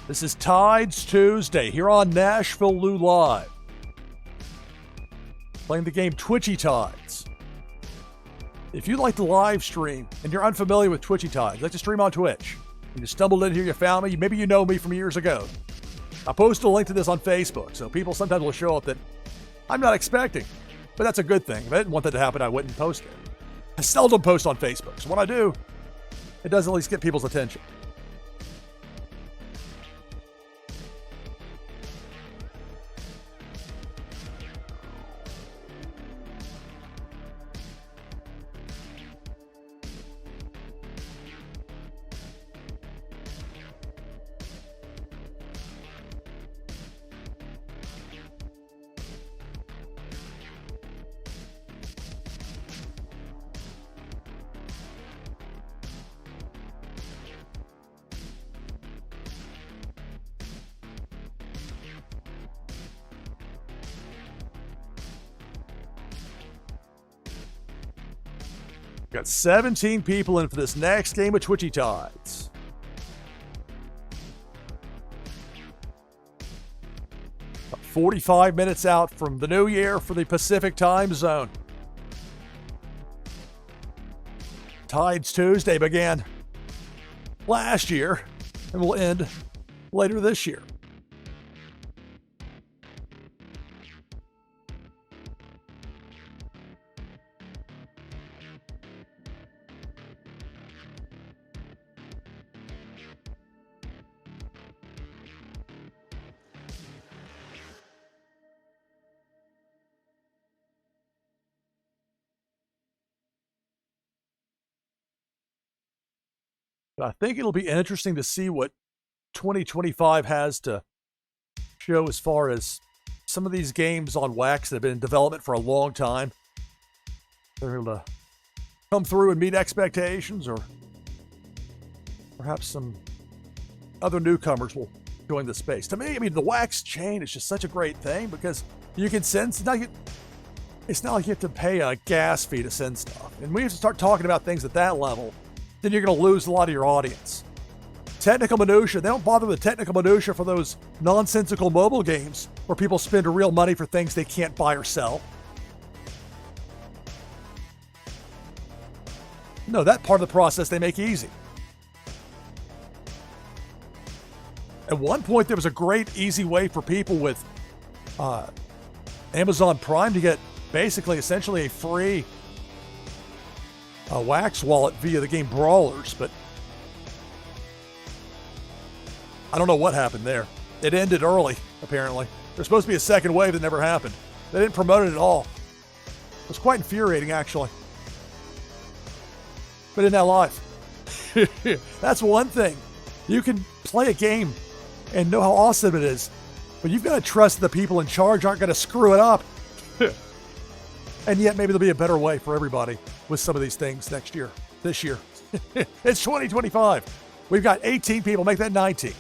This is Tides Tuesday here on NashvilleLou Live. Playing the game Twitchy Tides. If you like to live stream and you're unfamiliar with Twitchy Tides, like to stream on Twitch, you just stumbled in here, you found me, maybe you know me from years ago. I posted a link to this on Facebook, so people sometimes will show up that I'm not expecting, but that's a good thing. If I didn't want that to happen, I wouldn't post it. I seldom post on Facebook, so when I do, it does at least get people's attention. Got 17 people in for this next game of Twitchy Tides. About 45 minutes out from the new year for the Pacific time zone. Tides Tuesday began last year and will end later this year. I think it'll be interesting to see what 2025 has to show as far as some of these games on Wax that have been in development for a long time. They're able to come through and meet expectations, or perhaps some other newcomers will join the space. To me, I mean, the Wax chain is just such a great thing because you can send, it's not like you have to pay a gas fee to send stuff. And we have to start talking about things at that level, then you're going to lose a lot of your audience. Technical minutia, they don't bother with technical minutia for those nonsensical mobile games where people spend real money for things they can't buy or sell. No, that part of the process they make easy. At one point, there was a great, easy way for people with Amazon Prime to get basically, essentially a free Wax wallet via the game Brawlers, but I don't know what happened there. It ended early, apparently. There's supposed to be a second wave that never happened. They didn't promote it at all. It was quite infuriating, actually. But isn't that life? That's one thing. You can play a game and know how awesome it is, but you've got to trust the people in charge aren't going to screw it up. And yet maybe there'll be a better way for everybody with some of these things this year. It's 2025. We've got 18 people, make that 19.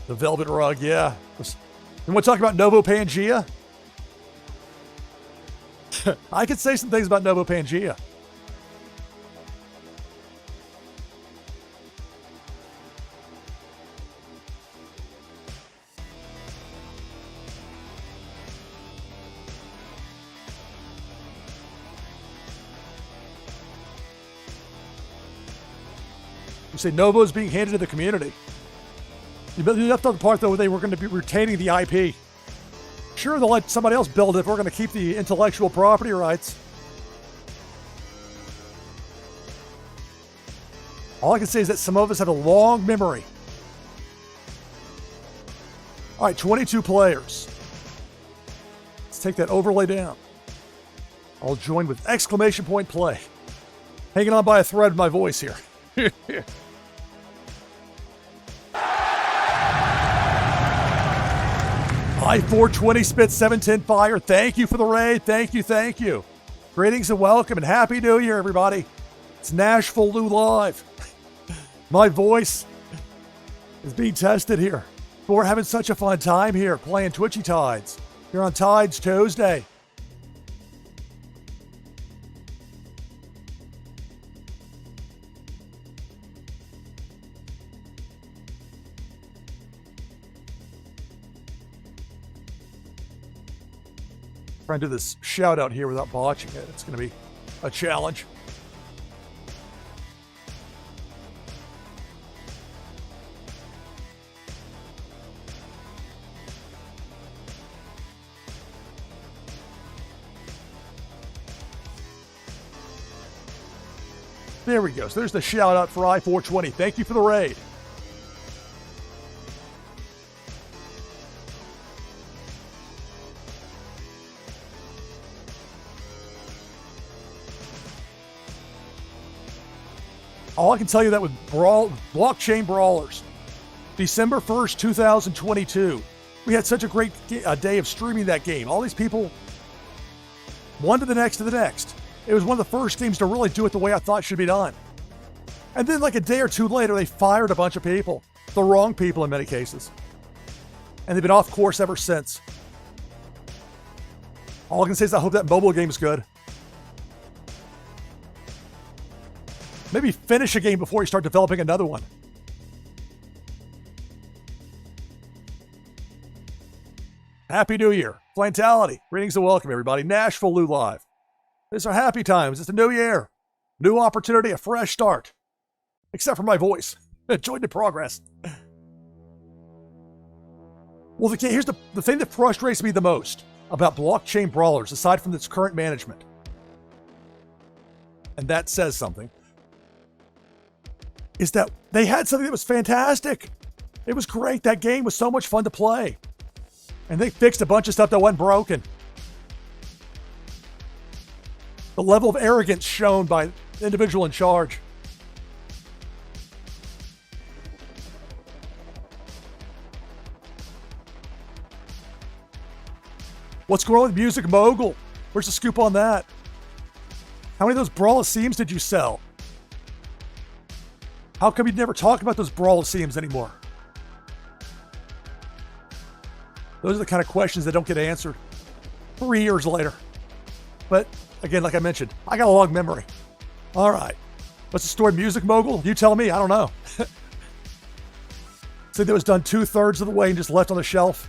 The velvet rug, yeah. You want to talk about Novo Pangea? I could say some things about Novo Pangea. You say Novo is being handed to the community. You left out the part, though, where they were going to be retaining the IP. Sure, they'll let somebody else build it if we're going to keep the intellectual property rights. All I can say is that some of us have a long memory. All right, 22 players. Let's take that overlay down. I'll join with exclamation point play. Hanging on by a thread with my voice here. I-420 Spit 710 Fire. Thank you for the raid. Thank you. Greetings and welcome and Happy New Year, everybody. It's NashvilleLou Live. My voice is being tested here. But we're having such a fun time here playing Twitchy Tides here on Tides Tuesday. Trying to do this shout out here without botching it. It's going to be a challenge. There we go. So there's the shout out for I-420. Thank you for the raid. All I can tell you that with blockchain brawlers, December 1st, 2022, we had such a great day of streaming that game. All these people, one to the next to the next. It was one of the first games to really do it the way I thought it should be done. And then like a day or two later, they fired a bunch of people. The wrong people in many cases. And they've been off course ever since. All I can say is I hope that mobile game is good. Maybe finish a game before you start developing another one. Happy New Year. Flantality. Greetings and welcome, everybody. NashvilleLou Live. These are happy times. It's a new year. New opportunity, a fresh start. Except for my voice. Joined in progress. Well, here's the thing that frustrates me the most about blockchain brawlers, aside from its current management. And that says something. Is that they had something that was fantastic. It was great. That game was so much fun to play. And they fixed a bunch of stuff that wasn't broken. The level of arrogance shown by the individual in charge. What's going on with Music Mogul? Where's the scoop on that? How many of those Brawliseums did you sell? How come you never talk about those Brawliseums anymore? Those are the kind of questions that don't get answered 3 years later. But again, like I mentioned, I got a long memory. All right. What's the story? Music Mogul? You tell me. I don't know. So that was done 2/3 of the way and just left on the shelf.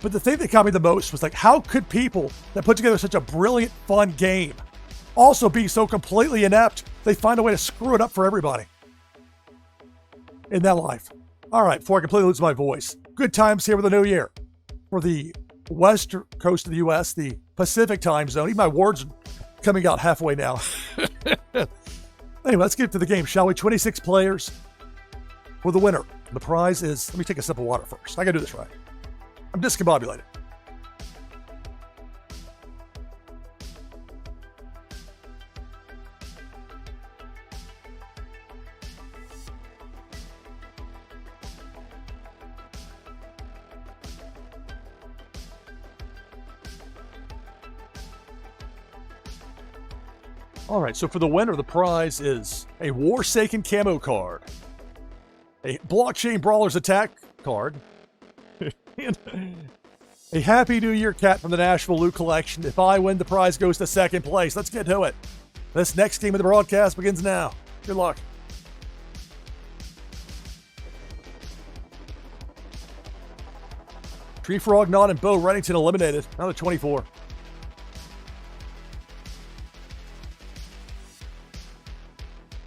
But the thing that got me the most was like, how could people that put together such a brilliant, fun game also be so completely inept they find a way to screw it up for everybody? in that life. All right, before I completely lose my voice, good times here with the new year. For the west coast of the U.S., the Pacific time zone, even my words are coming out halfway now. Anyway, let's get to the game, shall we? 26 players for the winner. The prize is, let me take a sip of water first. I gotta do this right. I'm discombobulated. All right, so for the winner, the prize is a Warsaken camo card, a Blockchain Brawlers attack card, and a Happy New Year cat from the NashvilleLou collection. If I win, the prize goes to second place. Let's get to it. This next game of the broadcast begins now. Good luck. Tree Frog, Nod, and Bo Reddington eliminated. Another 24.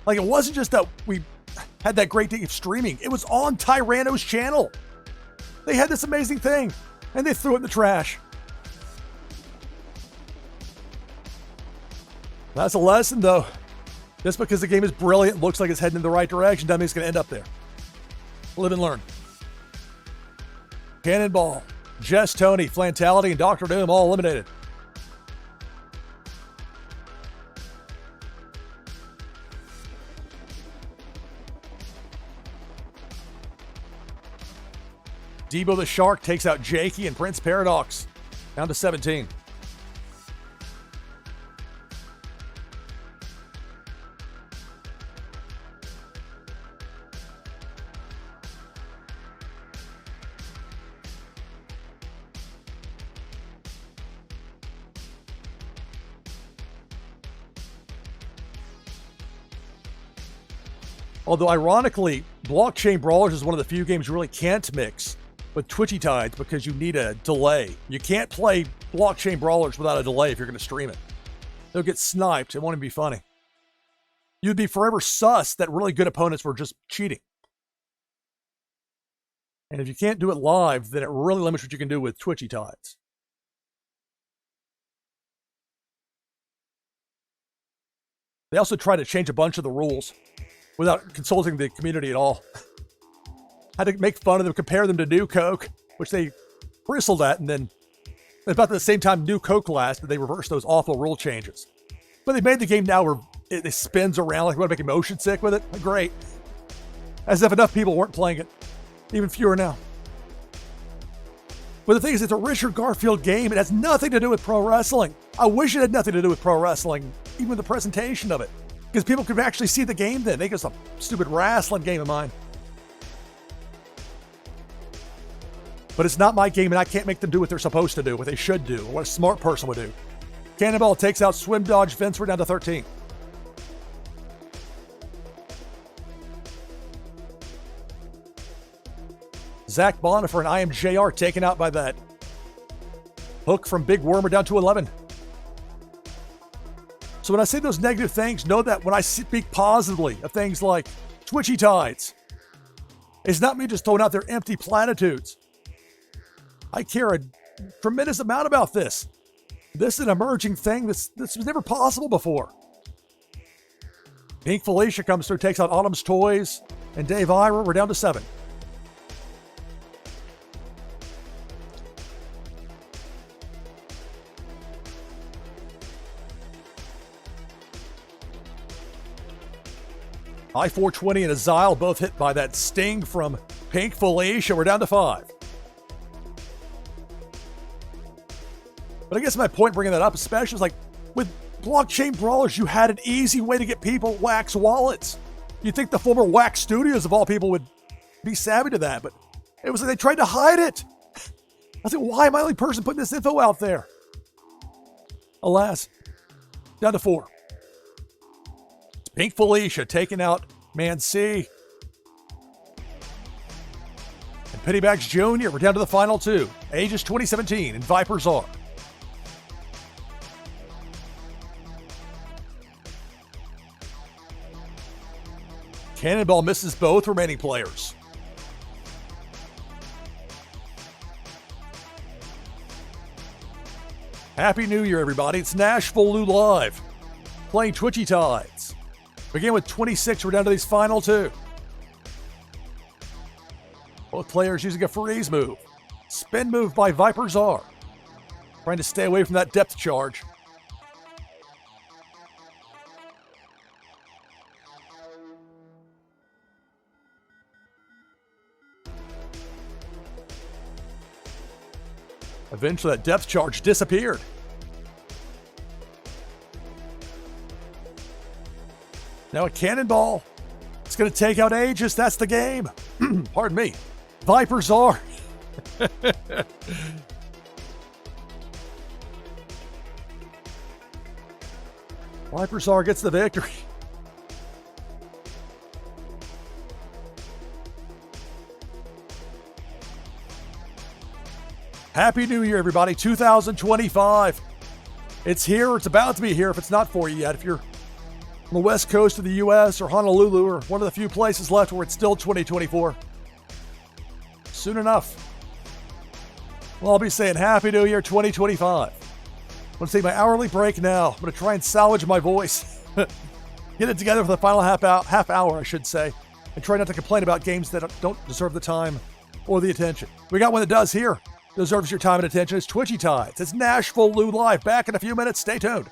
Like, it wasn't just that we had that great day of streaming. It was on Tyranno's channel. They had this amazing thing, and they threw it in the trash. That's a lesson, though. Just because the game is brilliant, looks like it's heading in the right direction, doesn't mean it's going to end up there. Live and learn. Cannonball, Jess, Tony, Flantality, and Dr. Doom all eliminated. Debo the Shark takes out Jakey and Prince Paradox. Down to 17. Although, ironically, Blockchain Brawlers is one of the few games you really can't mix with Twitchy Tides because you need a delay. You can't play Blockchain Brawlers without a delay if you're going to stream it. They'll get sniped. It won't even be funny. You'd be forever sus that really good opponents were just cheating. And if you can't do it live, then it really limits what you can do with Twitchy Tides. They also try to change a bunch of the rules without consulting the community at all. Had to make fun of them, compare them to New Coke, which they bristled at, and then about the same time New Coke lasted, they reversed those awful rule changes. But they made the game now where it spins around like we want to make you motion sick with it. Great. As if enough people weren't playing it. Even fewer now. But the thing is, it's a Richard Garfield game. It has nothing to do with pro wrestling. I wish it had nothing to do with pro wrestling, even with the presentation of it. Because people could actually see the game then. They think it's a stupid wrestling game of mine. But it's not my game, and I can't make them do what they're supposed to do, what they should do, or what a smart person would do. Cannonball takes out Swim Dodge Fence. We're down to 13. Zach Bonifer and IMJR taken out by that hook from Big Worm. We're down to 11. So when I say those negative things, know that when I speak positively of things like Twitchy Tides, it's not me just throwing out their empty platitudes. I care a tremendous amount about this. This is an emerging thing. This was never possible before. Pink Felicia comes through, takes out Autumn's Toys, and Dave Ira. We're down to 7. I-420 and Azile both hit by that sting from Pink Felicia. We're down to 5. But I guess my point bringing that up especially is like with Blockchain Brawlers, you had an easy way to get people wax wallets. You'd think the former Wax Studios of all people would be savvy to that, but it was like they tried to hide it. I was like, why am I the only person putting this info out there? Alas, down to 4. Pink Felicia taking out Man C. And Pittybacks Jr. We're down to the final 2. Ages 2017 and Vipers are. Cannonball misses both remaining players. Happy New Year, everybody. It's NashvilleLou Live, playing Twitchy Tides. Begin with 26. We're down to these final two. Both players using a freeze move. Spin move by Viper's R. Trying to stay away from that depth charge. Eventually, that depth charge disappeared. Now a cannonball. It's going to take out Aegis. That's the game. Pardon me. Vipers are. Vipers are gets the victory. Happy New Year, everybody. 2025. It's here. It's about to be here if it's not for you yet. If you're on the west coast of the U.S. or Honolulu or one of the few places left where it's still 2024. Soon enough. Well, I'll be saying Happy New Year 2025. I'm going to take my hourly break now. I'm going to try and salvage my voice. Get it together for the final half hour, I should say. And try not to complain about games that don't deserve the time or the attention. We got one that does here. Deserves your time and attention. It's Twitchy Tides. It's NashvilleLou Live. Back in a few minutes. Stay tuned.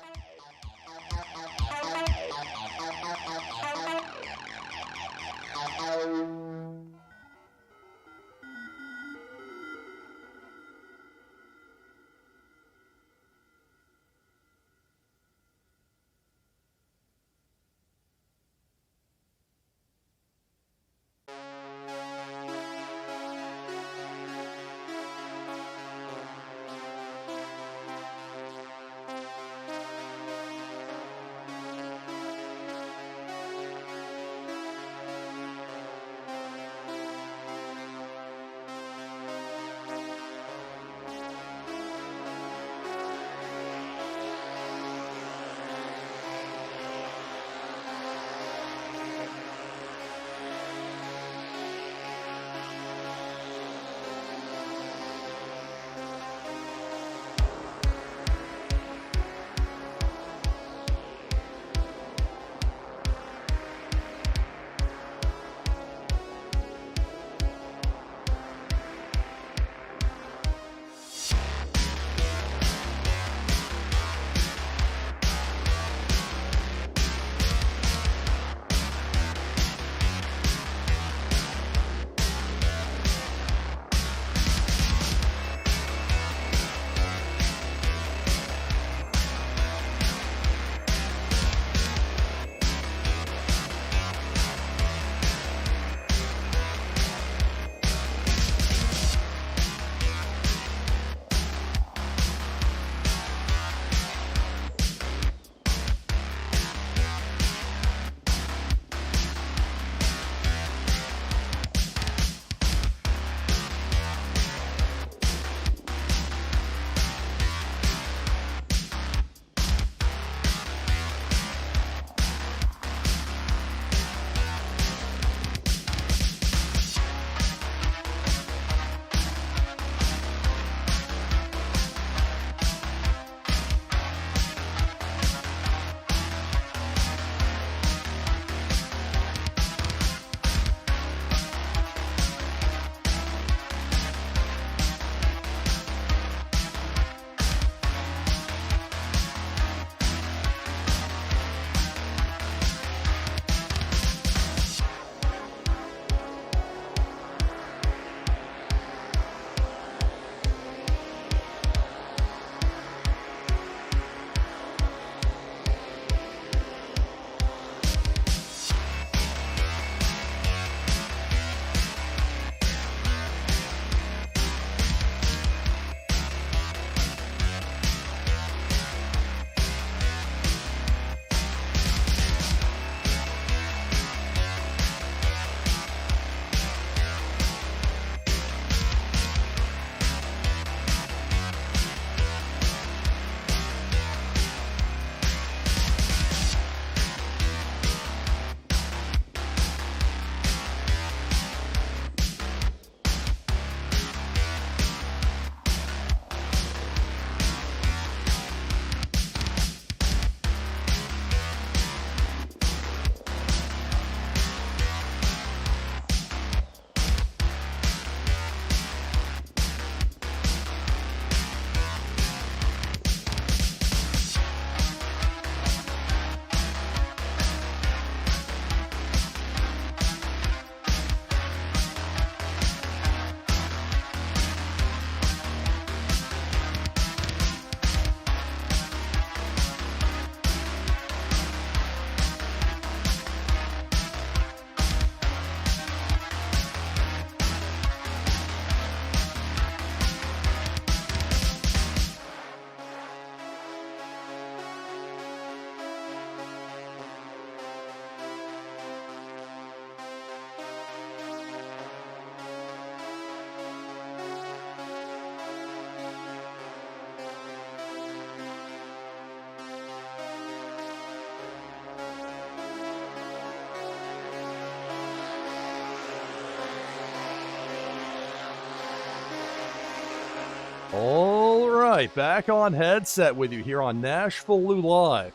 right, back on headset with you here on NashvilleLou Live.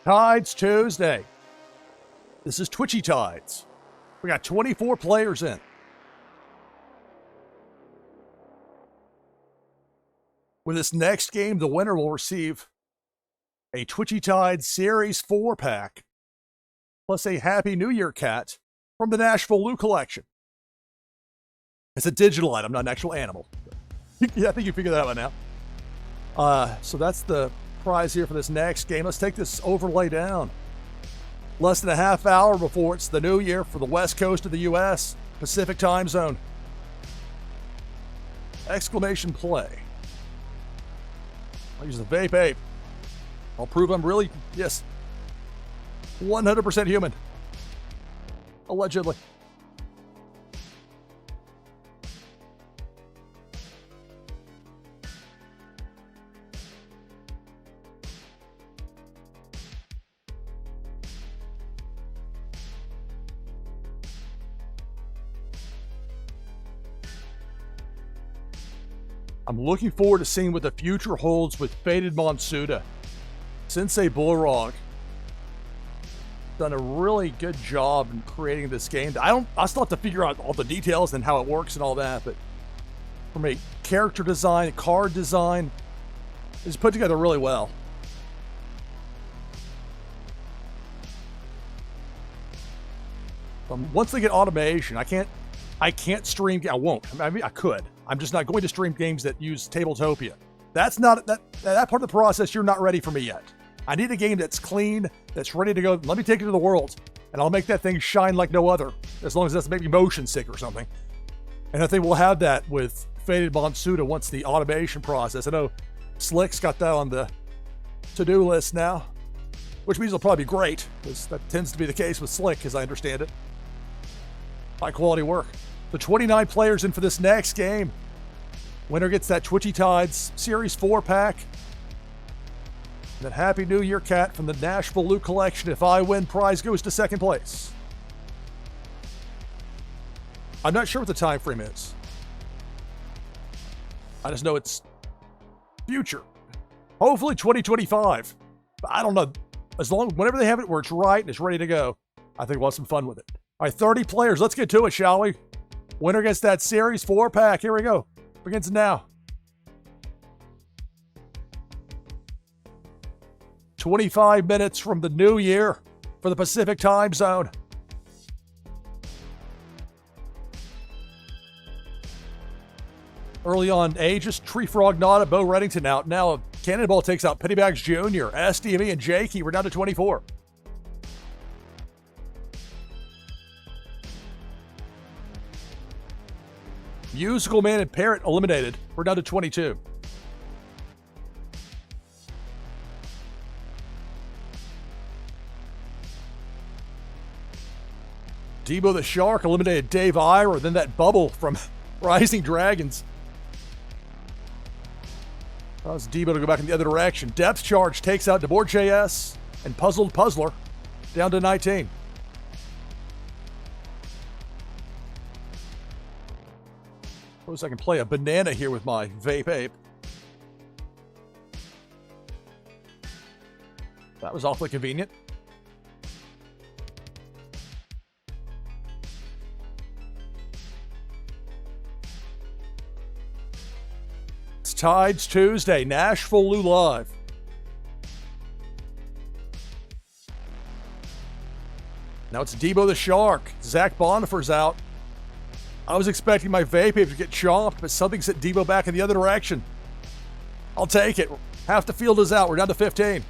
Tides Tuesday. This is Twitchy Tides. We got 24 players in. With this next game, the winner will receive a Twitchy Tides Series 4-pack, plus a Happy New Year cat from the NashvilleLou collection. It's a digital item, not an actual animal. Yeah, I think you figured that out by now. So that's the prize here for this next game. Let's take this overlay down. Less than a half hour before it's the new year for the west coast of the U.S., Pacific time zone. Exclamation play. I'll use the vape ape. I'll prove I'm really, yes, 100% human. Allegedly. I'm looking forward to seeing what the future holds with Faded Monsuda. Sensei Bullrog done a really good job in creating this game. I still have to figure out all the details and how it works and all that, but from a character design, card design, it's put together really well. Once they get automation, I can't stream. I won't. I mean, I could. I'm just not going to stream games that use Tabletopia. That's not that part of the process. You're not ready for me yet. I need a game that's clean, that's ready to go. Let me take it to the world, and I'll make that thing shine like no other. As long as it doesn't make me motion sick or something. And I think we'll have that with Faded Monsuda once the automation process. I know Slick's got that on the to-do list now, which means it'll probably be great, because that tends to be the case with Slick, as I understand it. High quality work. The 29 players in for this next game. Winner gets that Twitchy Tides Series 4-pack. And that Happy New Year cat from the NashvilleLou collection. If I win, prize goes to second place. I'm not sure what the time frame is. I just know it's future. Hopefully 2025. But I don't know. Whenever they have it where it's right and it's ready to go, I think we'll have some fun with it. All right, 30 players. Let's get to it, shall we? Winner gets that Series 4-pack. Here we go. Begins now. 25 minutes from the new year for the Pacific time zone. Early on, Aegis, Tree Frog Nada, Bo Reddington out. Now, Cannonball takes out Pennybags Jr., SDME, and Jakey. We're down to 24. Musical Man and Parrot eliminated. We're down to 22. Debo the Shark eliminated Dave Ira, then that bubble from Rising Dragons. Allows Debo to go back in the other direction. Depth Charge takes out DeBoer JS and Puzzled Puzzler down to 19. Suppose I can play a banana here with my vape ape. That was awfully convenient. It's Tides Tuesday, NashvilleLou Live. Now it's Debo the Shark. Zach Bonifer's out. I was expecting my vape ape to get chomped, but something sent Debo back in the other direction. I'll take it. Half the field is out. We're down to 15.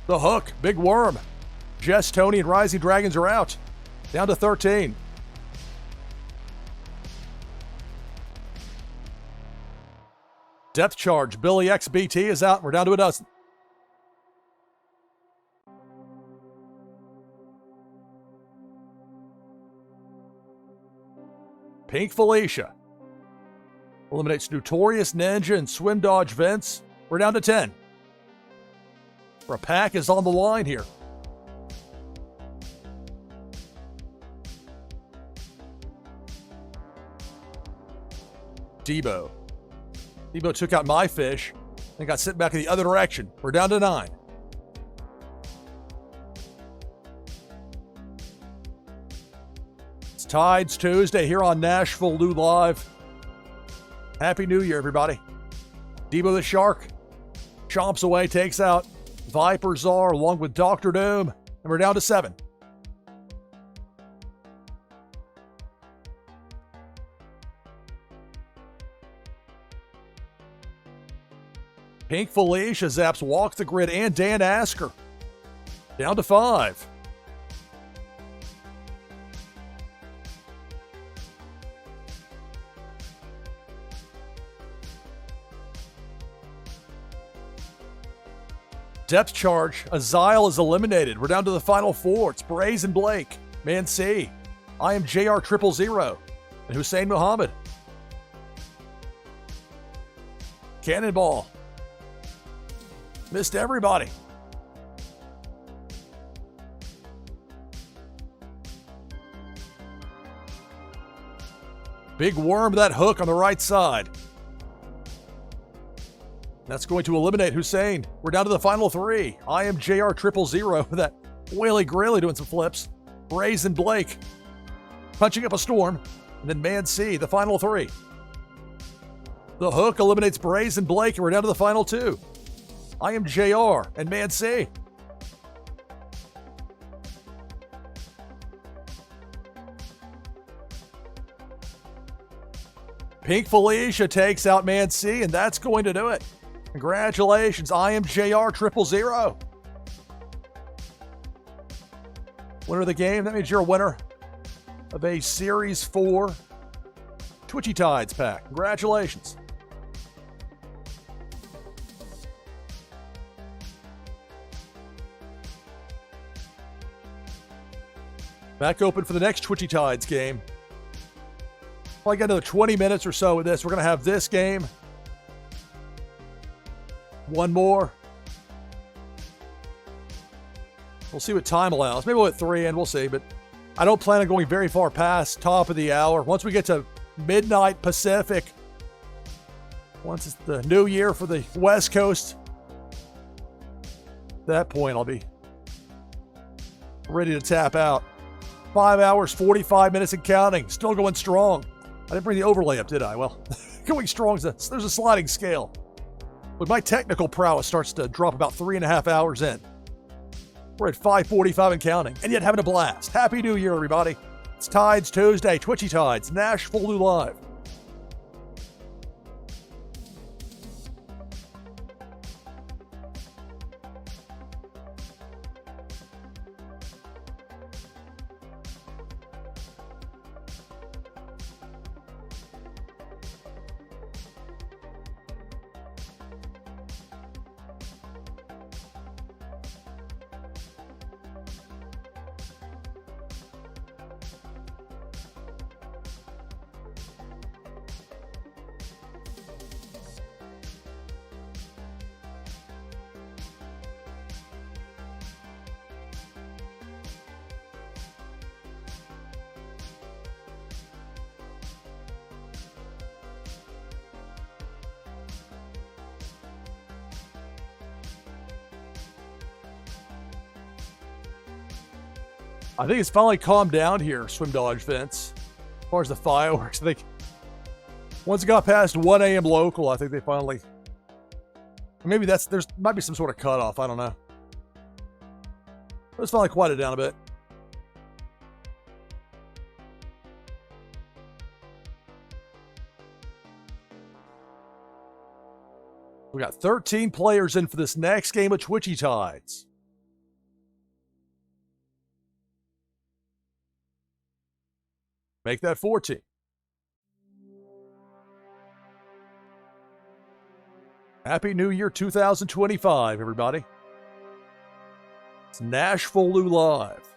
The Hook, Big Worm. Jess, Tony, and Rising Dragons are out. Down to 13. Depth Charge, Billy XBT is out. We're down to a dozen. Pink Felicia eliminates Notorious Ninja and Swim Dodge Vince. We're down to 10. A pack is on the line here. Debo. Debo took out my fish and got sent back in the other direction. We're down to 9. It's Tides Tuesday here on NashvilleLou Live. Happy New Year, everybody. Debo the Shark chomps away, takes out Viper Czar along with Dr. Doom, and we're down to 7. Pink Felicia zaps Walk the Grid and Dan Asker. Down to 5. Depth charge. Azile is eliminated. We're down to the final 4. It's Braze and Blake. Man C. I am JR000. And Hussein Muhammad. Cannonball. Missed everybody. Big Worm, that hook on the right side. That's going to eliminate Hussein. We're down to the final 3. I am JR000 with that Whaley Grayley doing some flips. Braze and Blake punching up a storm. And then Man C, the final 3. The hook eliminates Braze and Blake, and we're down to the final 2. I am JR and Man C. Pink Felicia takes out Man C, and that's going to do it. Congratulations, I am JR000. Winner of the game, that means you're a winner of a Series 4 Twitchy Tides pack. Congratulations. Back open for the next Twitchy Tides game. Probably got another 20 minutes or so with this. We're going to have this game. One more. We'll see what time allows. Maybe we'll hit 3 and we'll see, but I don't plan on going very far past top of the hour. Once we get to midnight Pacific, once it's the new year for the West Coast, at that point I'll be ready to tap out. 5 hours, 45 minutes and counting. Still going strong. I didn't bring the overlay up, did I? Well, going strong, there's a sliding scale. But my technical prowess starts to drop about 3.5 hours in. We're at 5:45 and counting, and yet having a blast. Happy New Year, everybody. It's Tides Tuesday, Twitchy Tides, NashvilleLou Live. I think it's finally calmed down here, Swim Dodge Vince. As far as the fireworks, I think once it got past 1 a.m. local, I think they finally... Maybe there's might be some sort of cutoff, I don't know. But it's finally quieted down a bit. We got 13 players in for this next game of Twitchy Tides. Make that 14. Happy New Year 2025, everybody. It's NashvilleLou Live.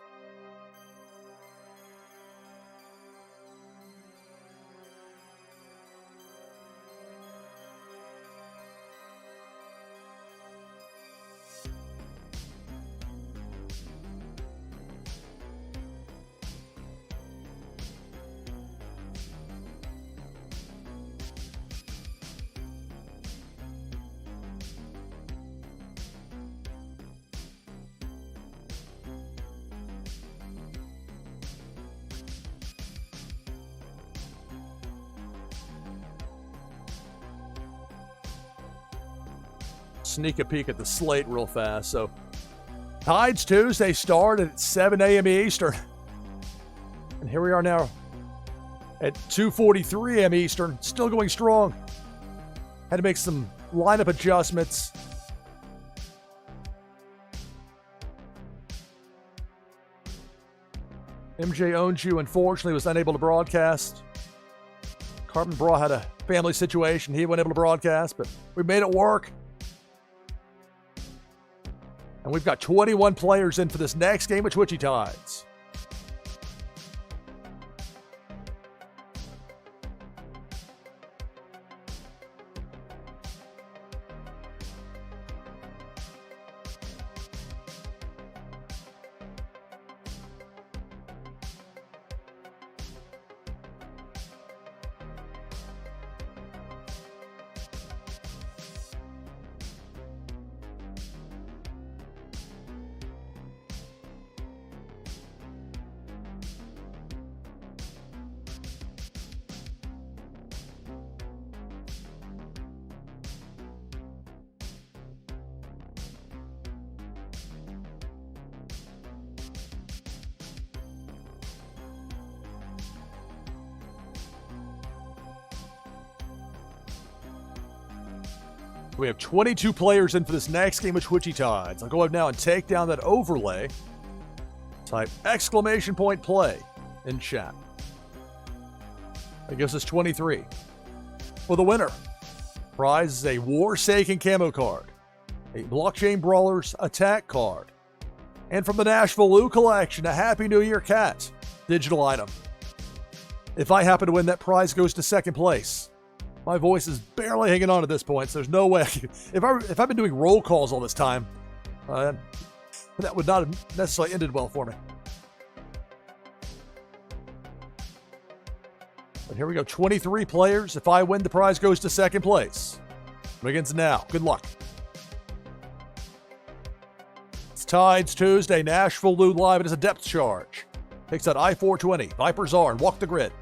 sneak a peek at the slate real fast. So, Tides Tuesday started at 7 a.m. Eastern. And here we are now at 2:43 a.m. Eastern. Still going strong. Had to make some lineup adjustments. MJ owns you, unfortunately, was unable to broadcast. Carbon Bra had a family situation. He wasn't able to broadcast, but we made it work. And we've got 21 players in for this next game of Twitchy Tides. We have 22 players in for this next game of Twitchy Tides. I'll go up now and take down that overlay. Type !play in chat. That gives us 23. For the winner, prize is a Warsaken camo card, a Blockchain Brawlers attack card, and from the NashvilleLou collection, a Happy New Year cat digital item. If I happen to win, that prize goes to second place. My voice is barely hanging on at this point, so there's no way. If I've been doing roll calls all this time, that would not have necessarily ended well for me. But here we go, 23 players. If I win, the prize goes to second place. Begins now. Good luck. It's Tides Tuesday. NashvilleLou live. It is a depth charge. Takes out I-420. Vipers are and walk the grid.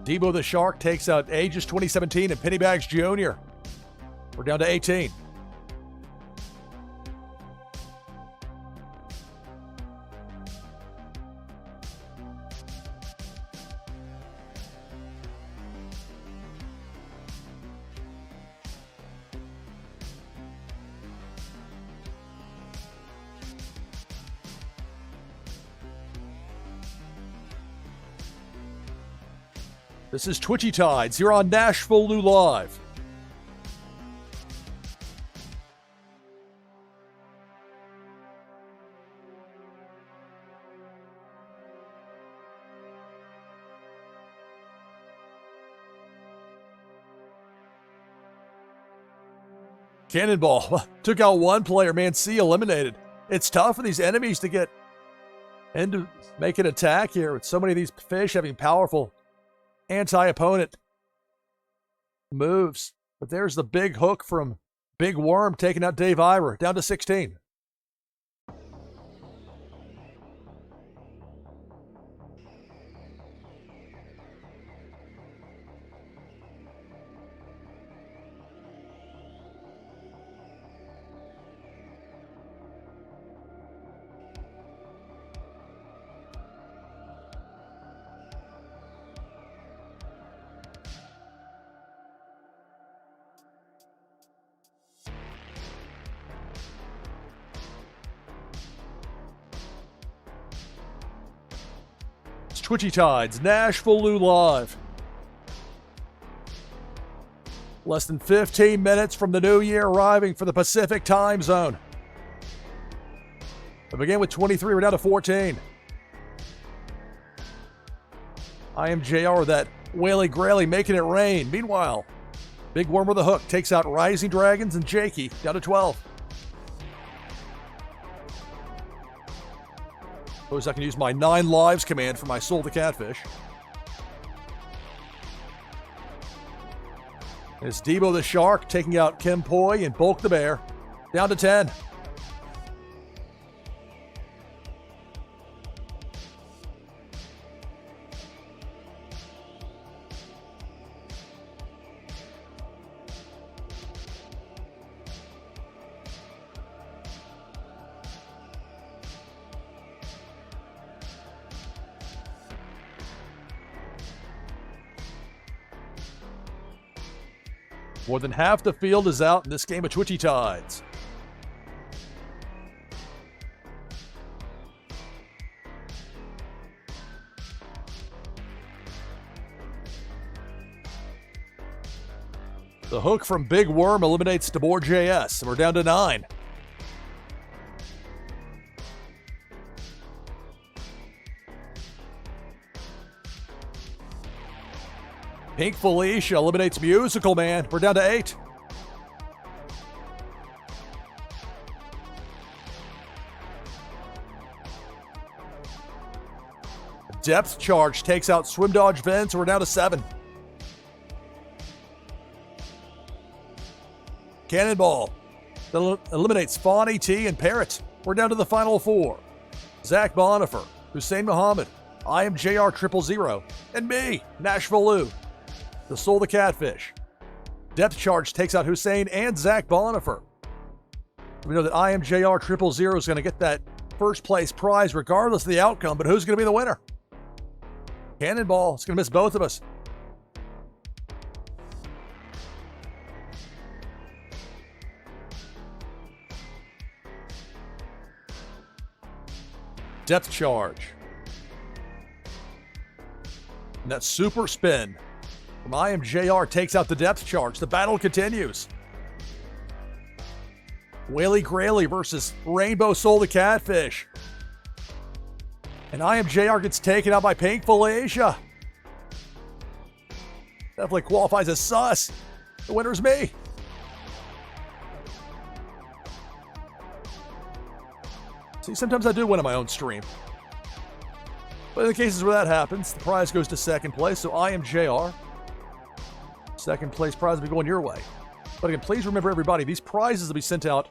Debo the Shark takes out Aegis 2017 and Pennybags Jr. We're down to 18. This is Twitchy Tides here on NashvilleLou Live. Cannonball took out one player. Man, C eliminated. It's tough for these enemies to get into make an attack here with so many of these fish having powerful anti-opponent moves. But there's the big hook from Big Worm taking out Dave Ira, down to 16. Twitchy Tides, NashvilleLou Live. Less than 15 minutes from the new year arriving for the Pacific time zone. We began with 23, we're down to 14. I am JR, that Whaley Grayley making it rain. Meanwhile, Big Worm with a hook takes out Rising Dragons and Jakey, down to 12. Suppose I can use my 9 lives command for my Soul the Catfish. It's Debo the Shark taking out Kim Poi and Bulk the Bear. Down to 10. More than half the field is out in this game of Twitchy Tides. The hook from Big Worm eliminates DeBoer JS, and we're down to 9. Pink Felicia eliminates Musical Man. We're down to 8. Depth Charge takes out Swim Dodge Vince. We're down to 7. Cannonball eliminates Fawny T and Parrot. We're down to the final 4. Zach Bonifer, Hussein Muhammad, I am JR 000, and me, NashvilleLou. The Soul the Catfish. Depth Charge takes out Hussein and Zach Bonifer. We know that I am JR 000 is going to get that first place prize regardless of the outcome, but who's going to be the winner? Cannonball is going to miss both of us. Depth Charge. And that super spin from I Am JR takes out the Depth Charge. The battle continues. Whaley Grayley versus Rainbow Soul the Catfish. And I Am JR gets taken out by Pink Felicia. Definitely qualifies as sus. The winner's me. See, sometimes I do win on my own stream. But in the cases where that happens, the prize goes to second place. So I Am JR. Second place prize will be going your way. But again, please remember, everybody, these prizes will be sent out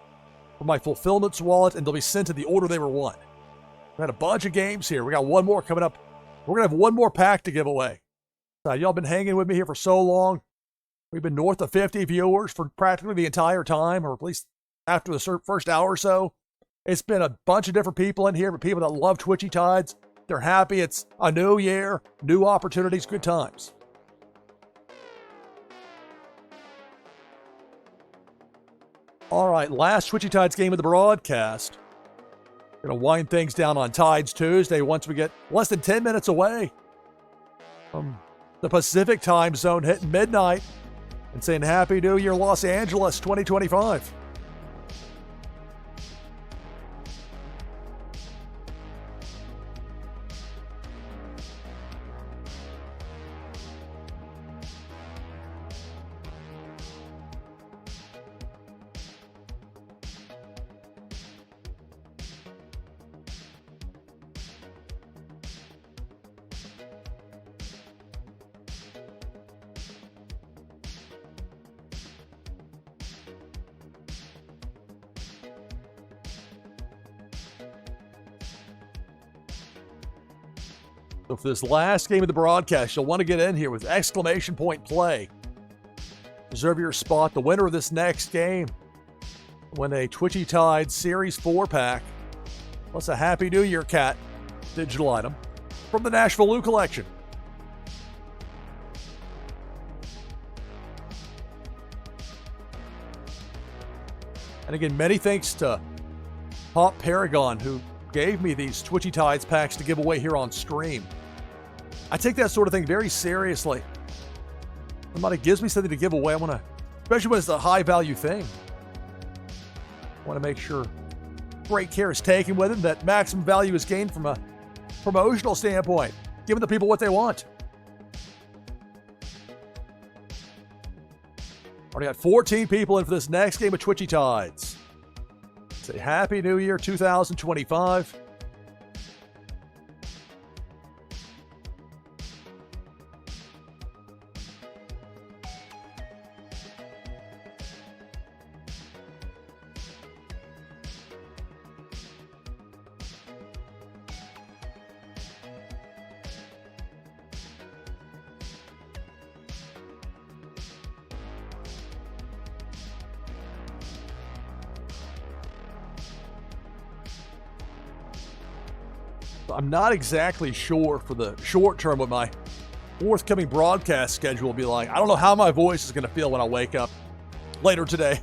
from my Fulfillments wallet, and they'll be sent in the order they were won. We had a bunch of games here. We got one more coming up. We're going to have one more pack to give away. Y'all been hanging with me here for so long. We've been north of 50 viewers for practically the entire time, or at least after the first hour or so. It's been a bunch of different people in here, but people that love Twitchy Tides. They're happy. It's a new year, new opportunities, good times. All right, last Twitchy Tides game of the broadcast. Going to wind things down on Tides Tuesday once we get less than 10 minutes away from the Pacific time zone hitting midnight and saying Happy New Year, Los Angeles 2025. So for this last game of the broadcast, you'll want to get in here with exclamation point play. Reserve your spot. The winner of this next game win a Twitchy Tide Series 4 pack, plus a Happy New Year cat digital item from the NashvilleLou collection. And again, many thanks to Pop Paragon, who gave me these Twitchy Tides packs to give away here on stream. I take that sort of thing very seriously. Somebody gives me something to give away, I want to, especially when it's a high value thing, I want to make sure great care is taken with it, that maximum value is gained from a promotional standpoint, giving the people what they want. Already got 14 people in for this next game of Twitchy Tides. Say Happy New Year 2025. I'm not exactly sure for the short term what my forthcoming broadcast schedule will be like. I don't know how my voice is going to feel when I wake up later today.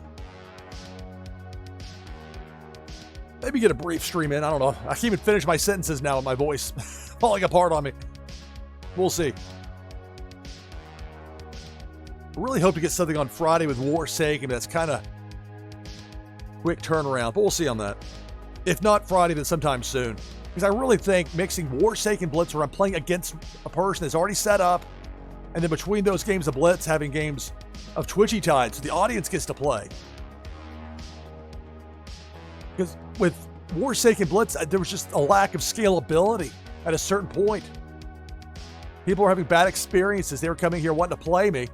Maybe get a brief stream in. I don't know. I can't even finish my sentences now with my voice falling apart on me. We'll see. I really hope to get something on Friday with Warsaken. That's kind of quick turnaround, but we'll see on that. If not Friday, then sometime soon. Because I really think mixing Warsaken Blitz, where I'm playing against a person that's already set up, and then between those games of Blitz, having games of Twitchy Tide, so the audience gets to play. Because with Warsaken Blitz, there was just a lack of scalability at a certain point. People were having bad experiences. They were coming here wanting to play me.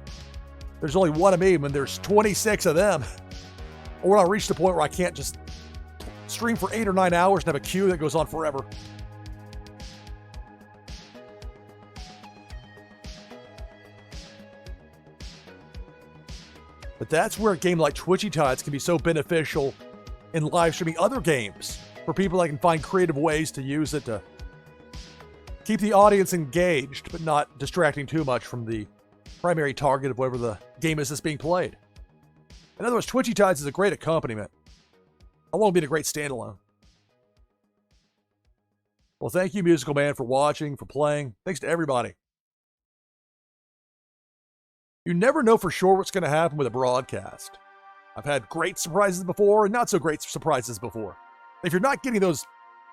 There's only one of me when there's 26 of them. Or when I reach the point where I can't just stream for 8 or 9 hours and have a queue that goes on forever. But that's where a game like Twitchy Tides can be so beneficial in live streaming other games, for people that can find creative ways to use it to keep the audience engaged, but not distracting too much from the primary target of whatever the game is that's being played. In other words, Twitchy Tides is a great accompaniment. I want to be a great standalone. Well, thank you, Musical Man, for watching, for playing. Thanks to everybody. You never know for sure what's going to happen with a broadcast. I've had great surprises before and not so great surprises before. If you're not getting those,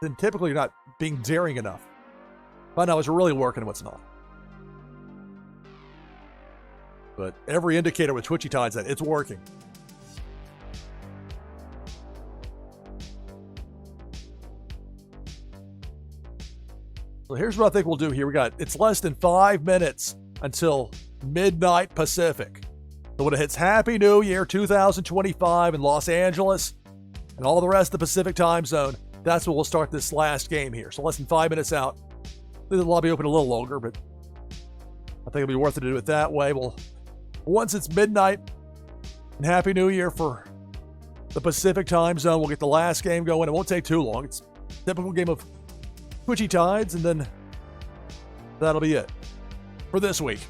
then typically you're not being daring enough. Find out what's really working and what's not. But every indicator with Twitchy Tides that it's working. So here's what I think we'll do here. It's less than 5 minutes until midnight Pacific. So when it hits Happy New Year 2025 in Los Angeles and all the rest of the Pacific time zone, that's when we'll start this last game here. So less than 5 minutes out. The lobby open a little longer, but I think it'll be worth it to do it that way. Once it's midnight and Happy New Year for the Pacific time zone, we'll get the last game going. It won't take too long. It's a typical game of Twitchy Tides, and then that'll be it for this week.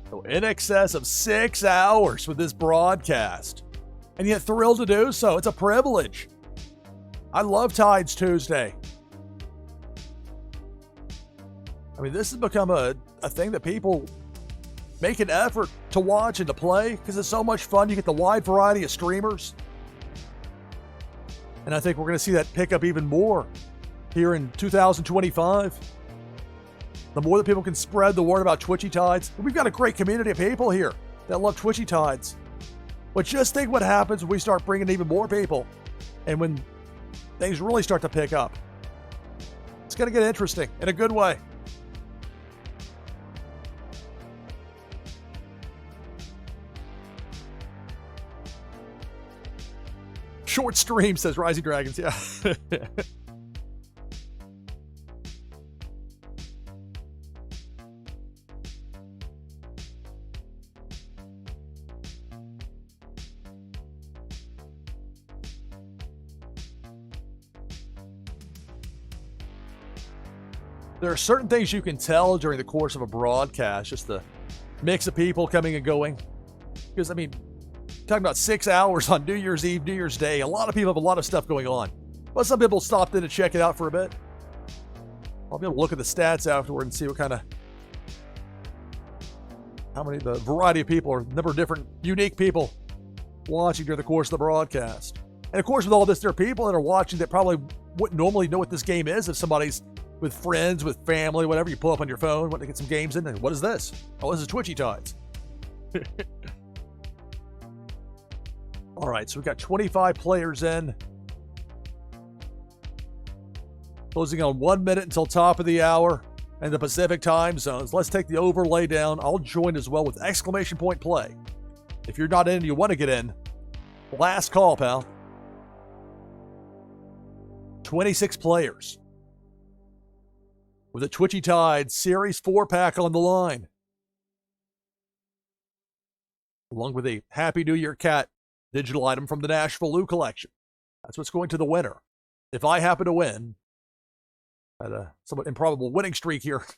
So in excess of 6 hours with this broadcast, and yet thrilled to do so. It's a privilege. I love Tides Tuesday. I mean, this has become a thing that people make an effort to watch and to play because it's so much fun. You get the wide variety of streamers. And I think we're going to see that pick up even more here in 2025. The more that people can spread the word about Twitchy Tides. We've got a great community of people here that love Twitchy Tides. But just think what happens when we start bringing even more people and when things really start to pick up. It's going to get interesting in a good way. Short stream, says Rising Dragons. Yeah. There are certain things you can tell during the course of a broadcast, just the mix of people coming and going. Because, I mean, talking about 6 hours on New Year's Eve, New Year's Day, a lot of people have a lot of stuff going on. But some people stopped in to check it out for a bit. I'll be able to look at the stats afterward and see what kind of, how many, the variety of people or number of different unique people watching during the course of the broadcast. And of course, with all this, there are people that are watching that probably wouldn't normally know what this game is. If somebody's with friends, with family, whatever, you pull up on your phone, want to get some games in, and what is this? Oh, this is Twitchy Tides. All right, so we've got 25 players in. Closing on 1 minute until top of the hour and the Pacific time zones. Let's take the overlay down. I'll join as well with exclamation point play. If you're not in and you want to get in, last call, pal. 26 players with a Twitchy Tide Series 4-pack on the line, along with a Happy New Year cat digital item from the NashvilleLou collection. That's what's going to the winner. If I happen to win, at a somewhat improbable winning streak here, I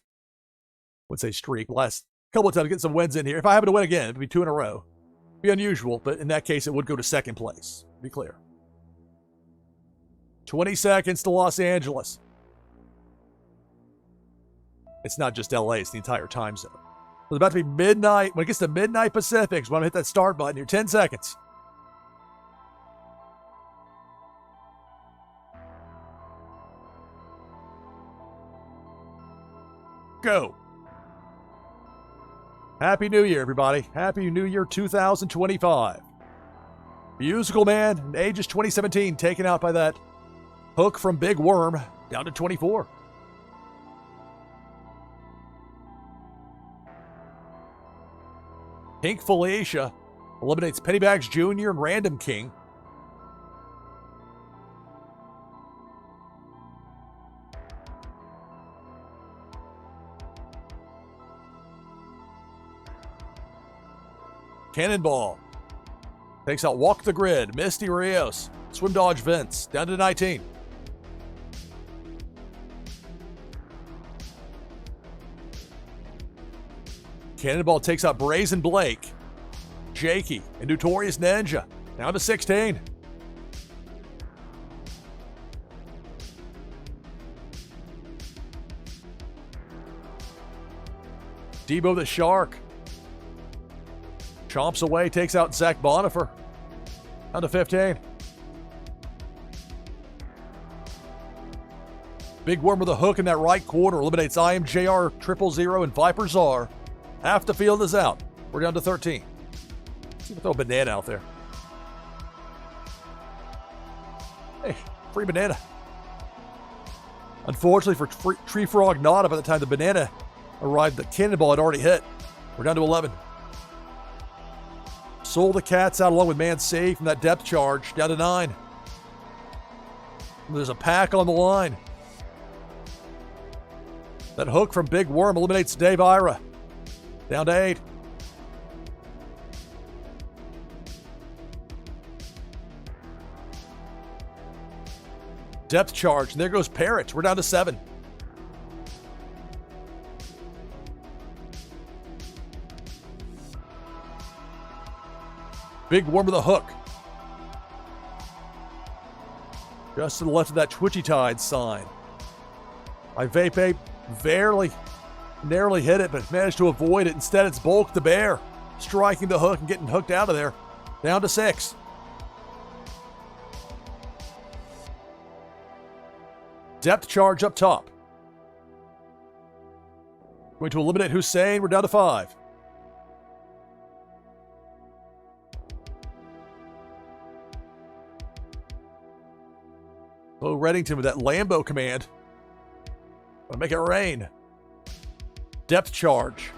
would say streak, last couple of times get some wins in here. If I happen to win again, it'd be 2 in a row. It'd be unusual, but in that case, it would go to second place. Be clear. 20 seconds to Los Angeles. It's not just LA, it's the entire time zone. It's about to be midnight. When it gets to midnight Pacific, so when I hit that start button here, 10 seconds. Go. Happy New Year, everybody. Happy New Year 2025. Musical Man, ages 2017, taken out by that hook from Big Worm, down to 24. Pink Felicia eliminates Pennybags Jr. and Random King. Cannonball takes out Walk the Grid, Misty Rios, Swim Dodge Vince, down to 19. Cannonball takes out Brazen Blake, Jakey, and Notorious Ninja, down to 16. Debo the Shark chomps away, takes out Zach Bonifer, down to 15. Big Worm with a hook in that right corner eliminates IMJR 000 and Viper Czar. Half the field is out. We're down to 13. Let's see if we throw a banana out there. Hey, free banana. Unfortunately for Tree Frog Nada, by the time the banana arrived, the Cannonball had already hit. We're down to 11. Soul the Cat's out along with Man Safe from that depth charge, down to 9. There's a pack on the line. That hook from Big Worm eliminates Dave Ira, down to 8. Depth charge, and there goes Parrot. We're down to 7. Big Worm with a hook. Just to the left of that Twitchy Tide sign. My Vape Ape narrowly hit it, but managed to avoid it. Instead, it's Bulk the Bear striking the hook and getting hooked out of there. Down to 6. Depth charge up top. Going to eliminate Hussein. We're down to 5. Bo Reddington with that Lambo command. Gonna make it rain. Depth charge.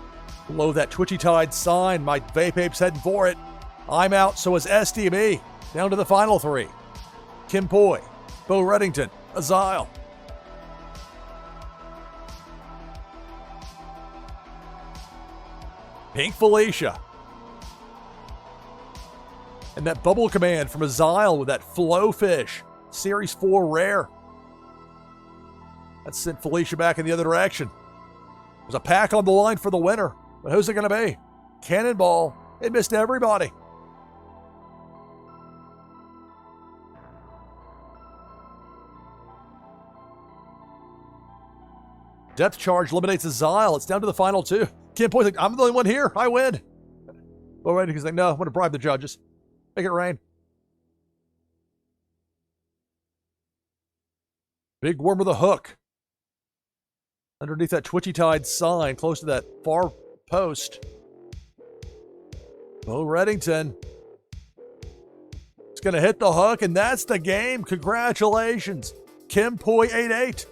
Below that Twitchy Tide sign, my Vape Ape's heading for it. I'm out, so is SDB. Down to the final 3. Kim Poi, Bo Reddington, Azile. Pink Felicia. And that bubble command from Azile with that Flow Fish. Series 4 rare. That sent Felicia back in the other direction. There's a pack on the line for the winner. But who's it going to be? Cannonball. It missed everybody. Depth charge eliminates Azile. It's down to the final 2. Kim Poy's like, I'm the only one here. I win. Bo Reddington's like, no, I'm going to bribe the judges. Make it rain. Big worm with a hook. Underneath that Twitchy Tide sign, close to that far post. Bo Reddington. It's going to hit the hook, and that's the game. Congratulations. Kim Poi 88.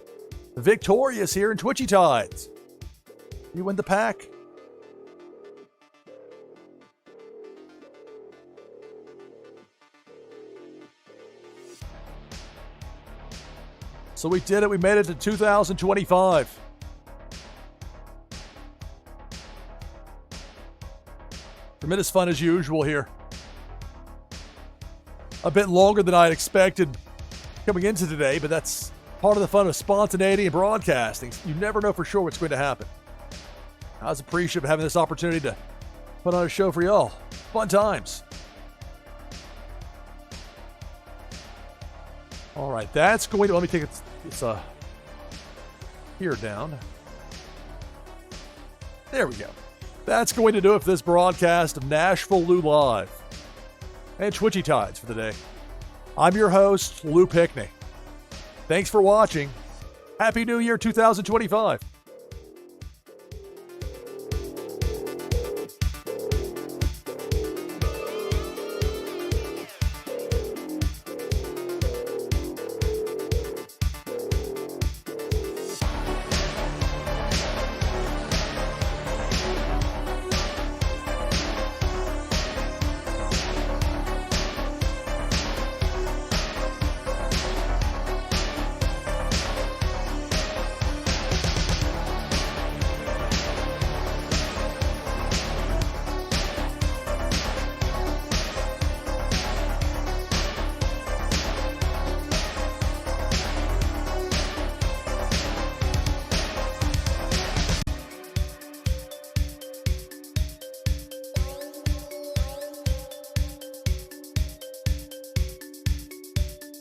Victorious here in Twitchy Tides. You win the pack. So we did it. We made it to 2025. Tremendous fun as usual here. A bit longer than I had expected coming into today, but that's part of the fun of spontaneity and broadcasting. You never know for sure what's going to happen. I was appreciative of having this opportunity to put on a show for y'all. Fun times. All right, that's going to... Let me take this here down. There we go. That's going to do it for this broadcast of NashvilleLou Live and Twitchy Tides for the day. I'm your host, Lou Pickney. Thanks for watching. Happy New Year 2025.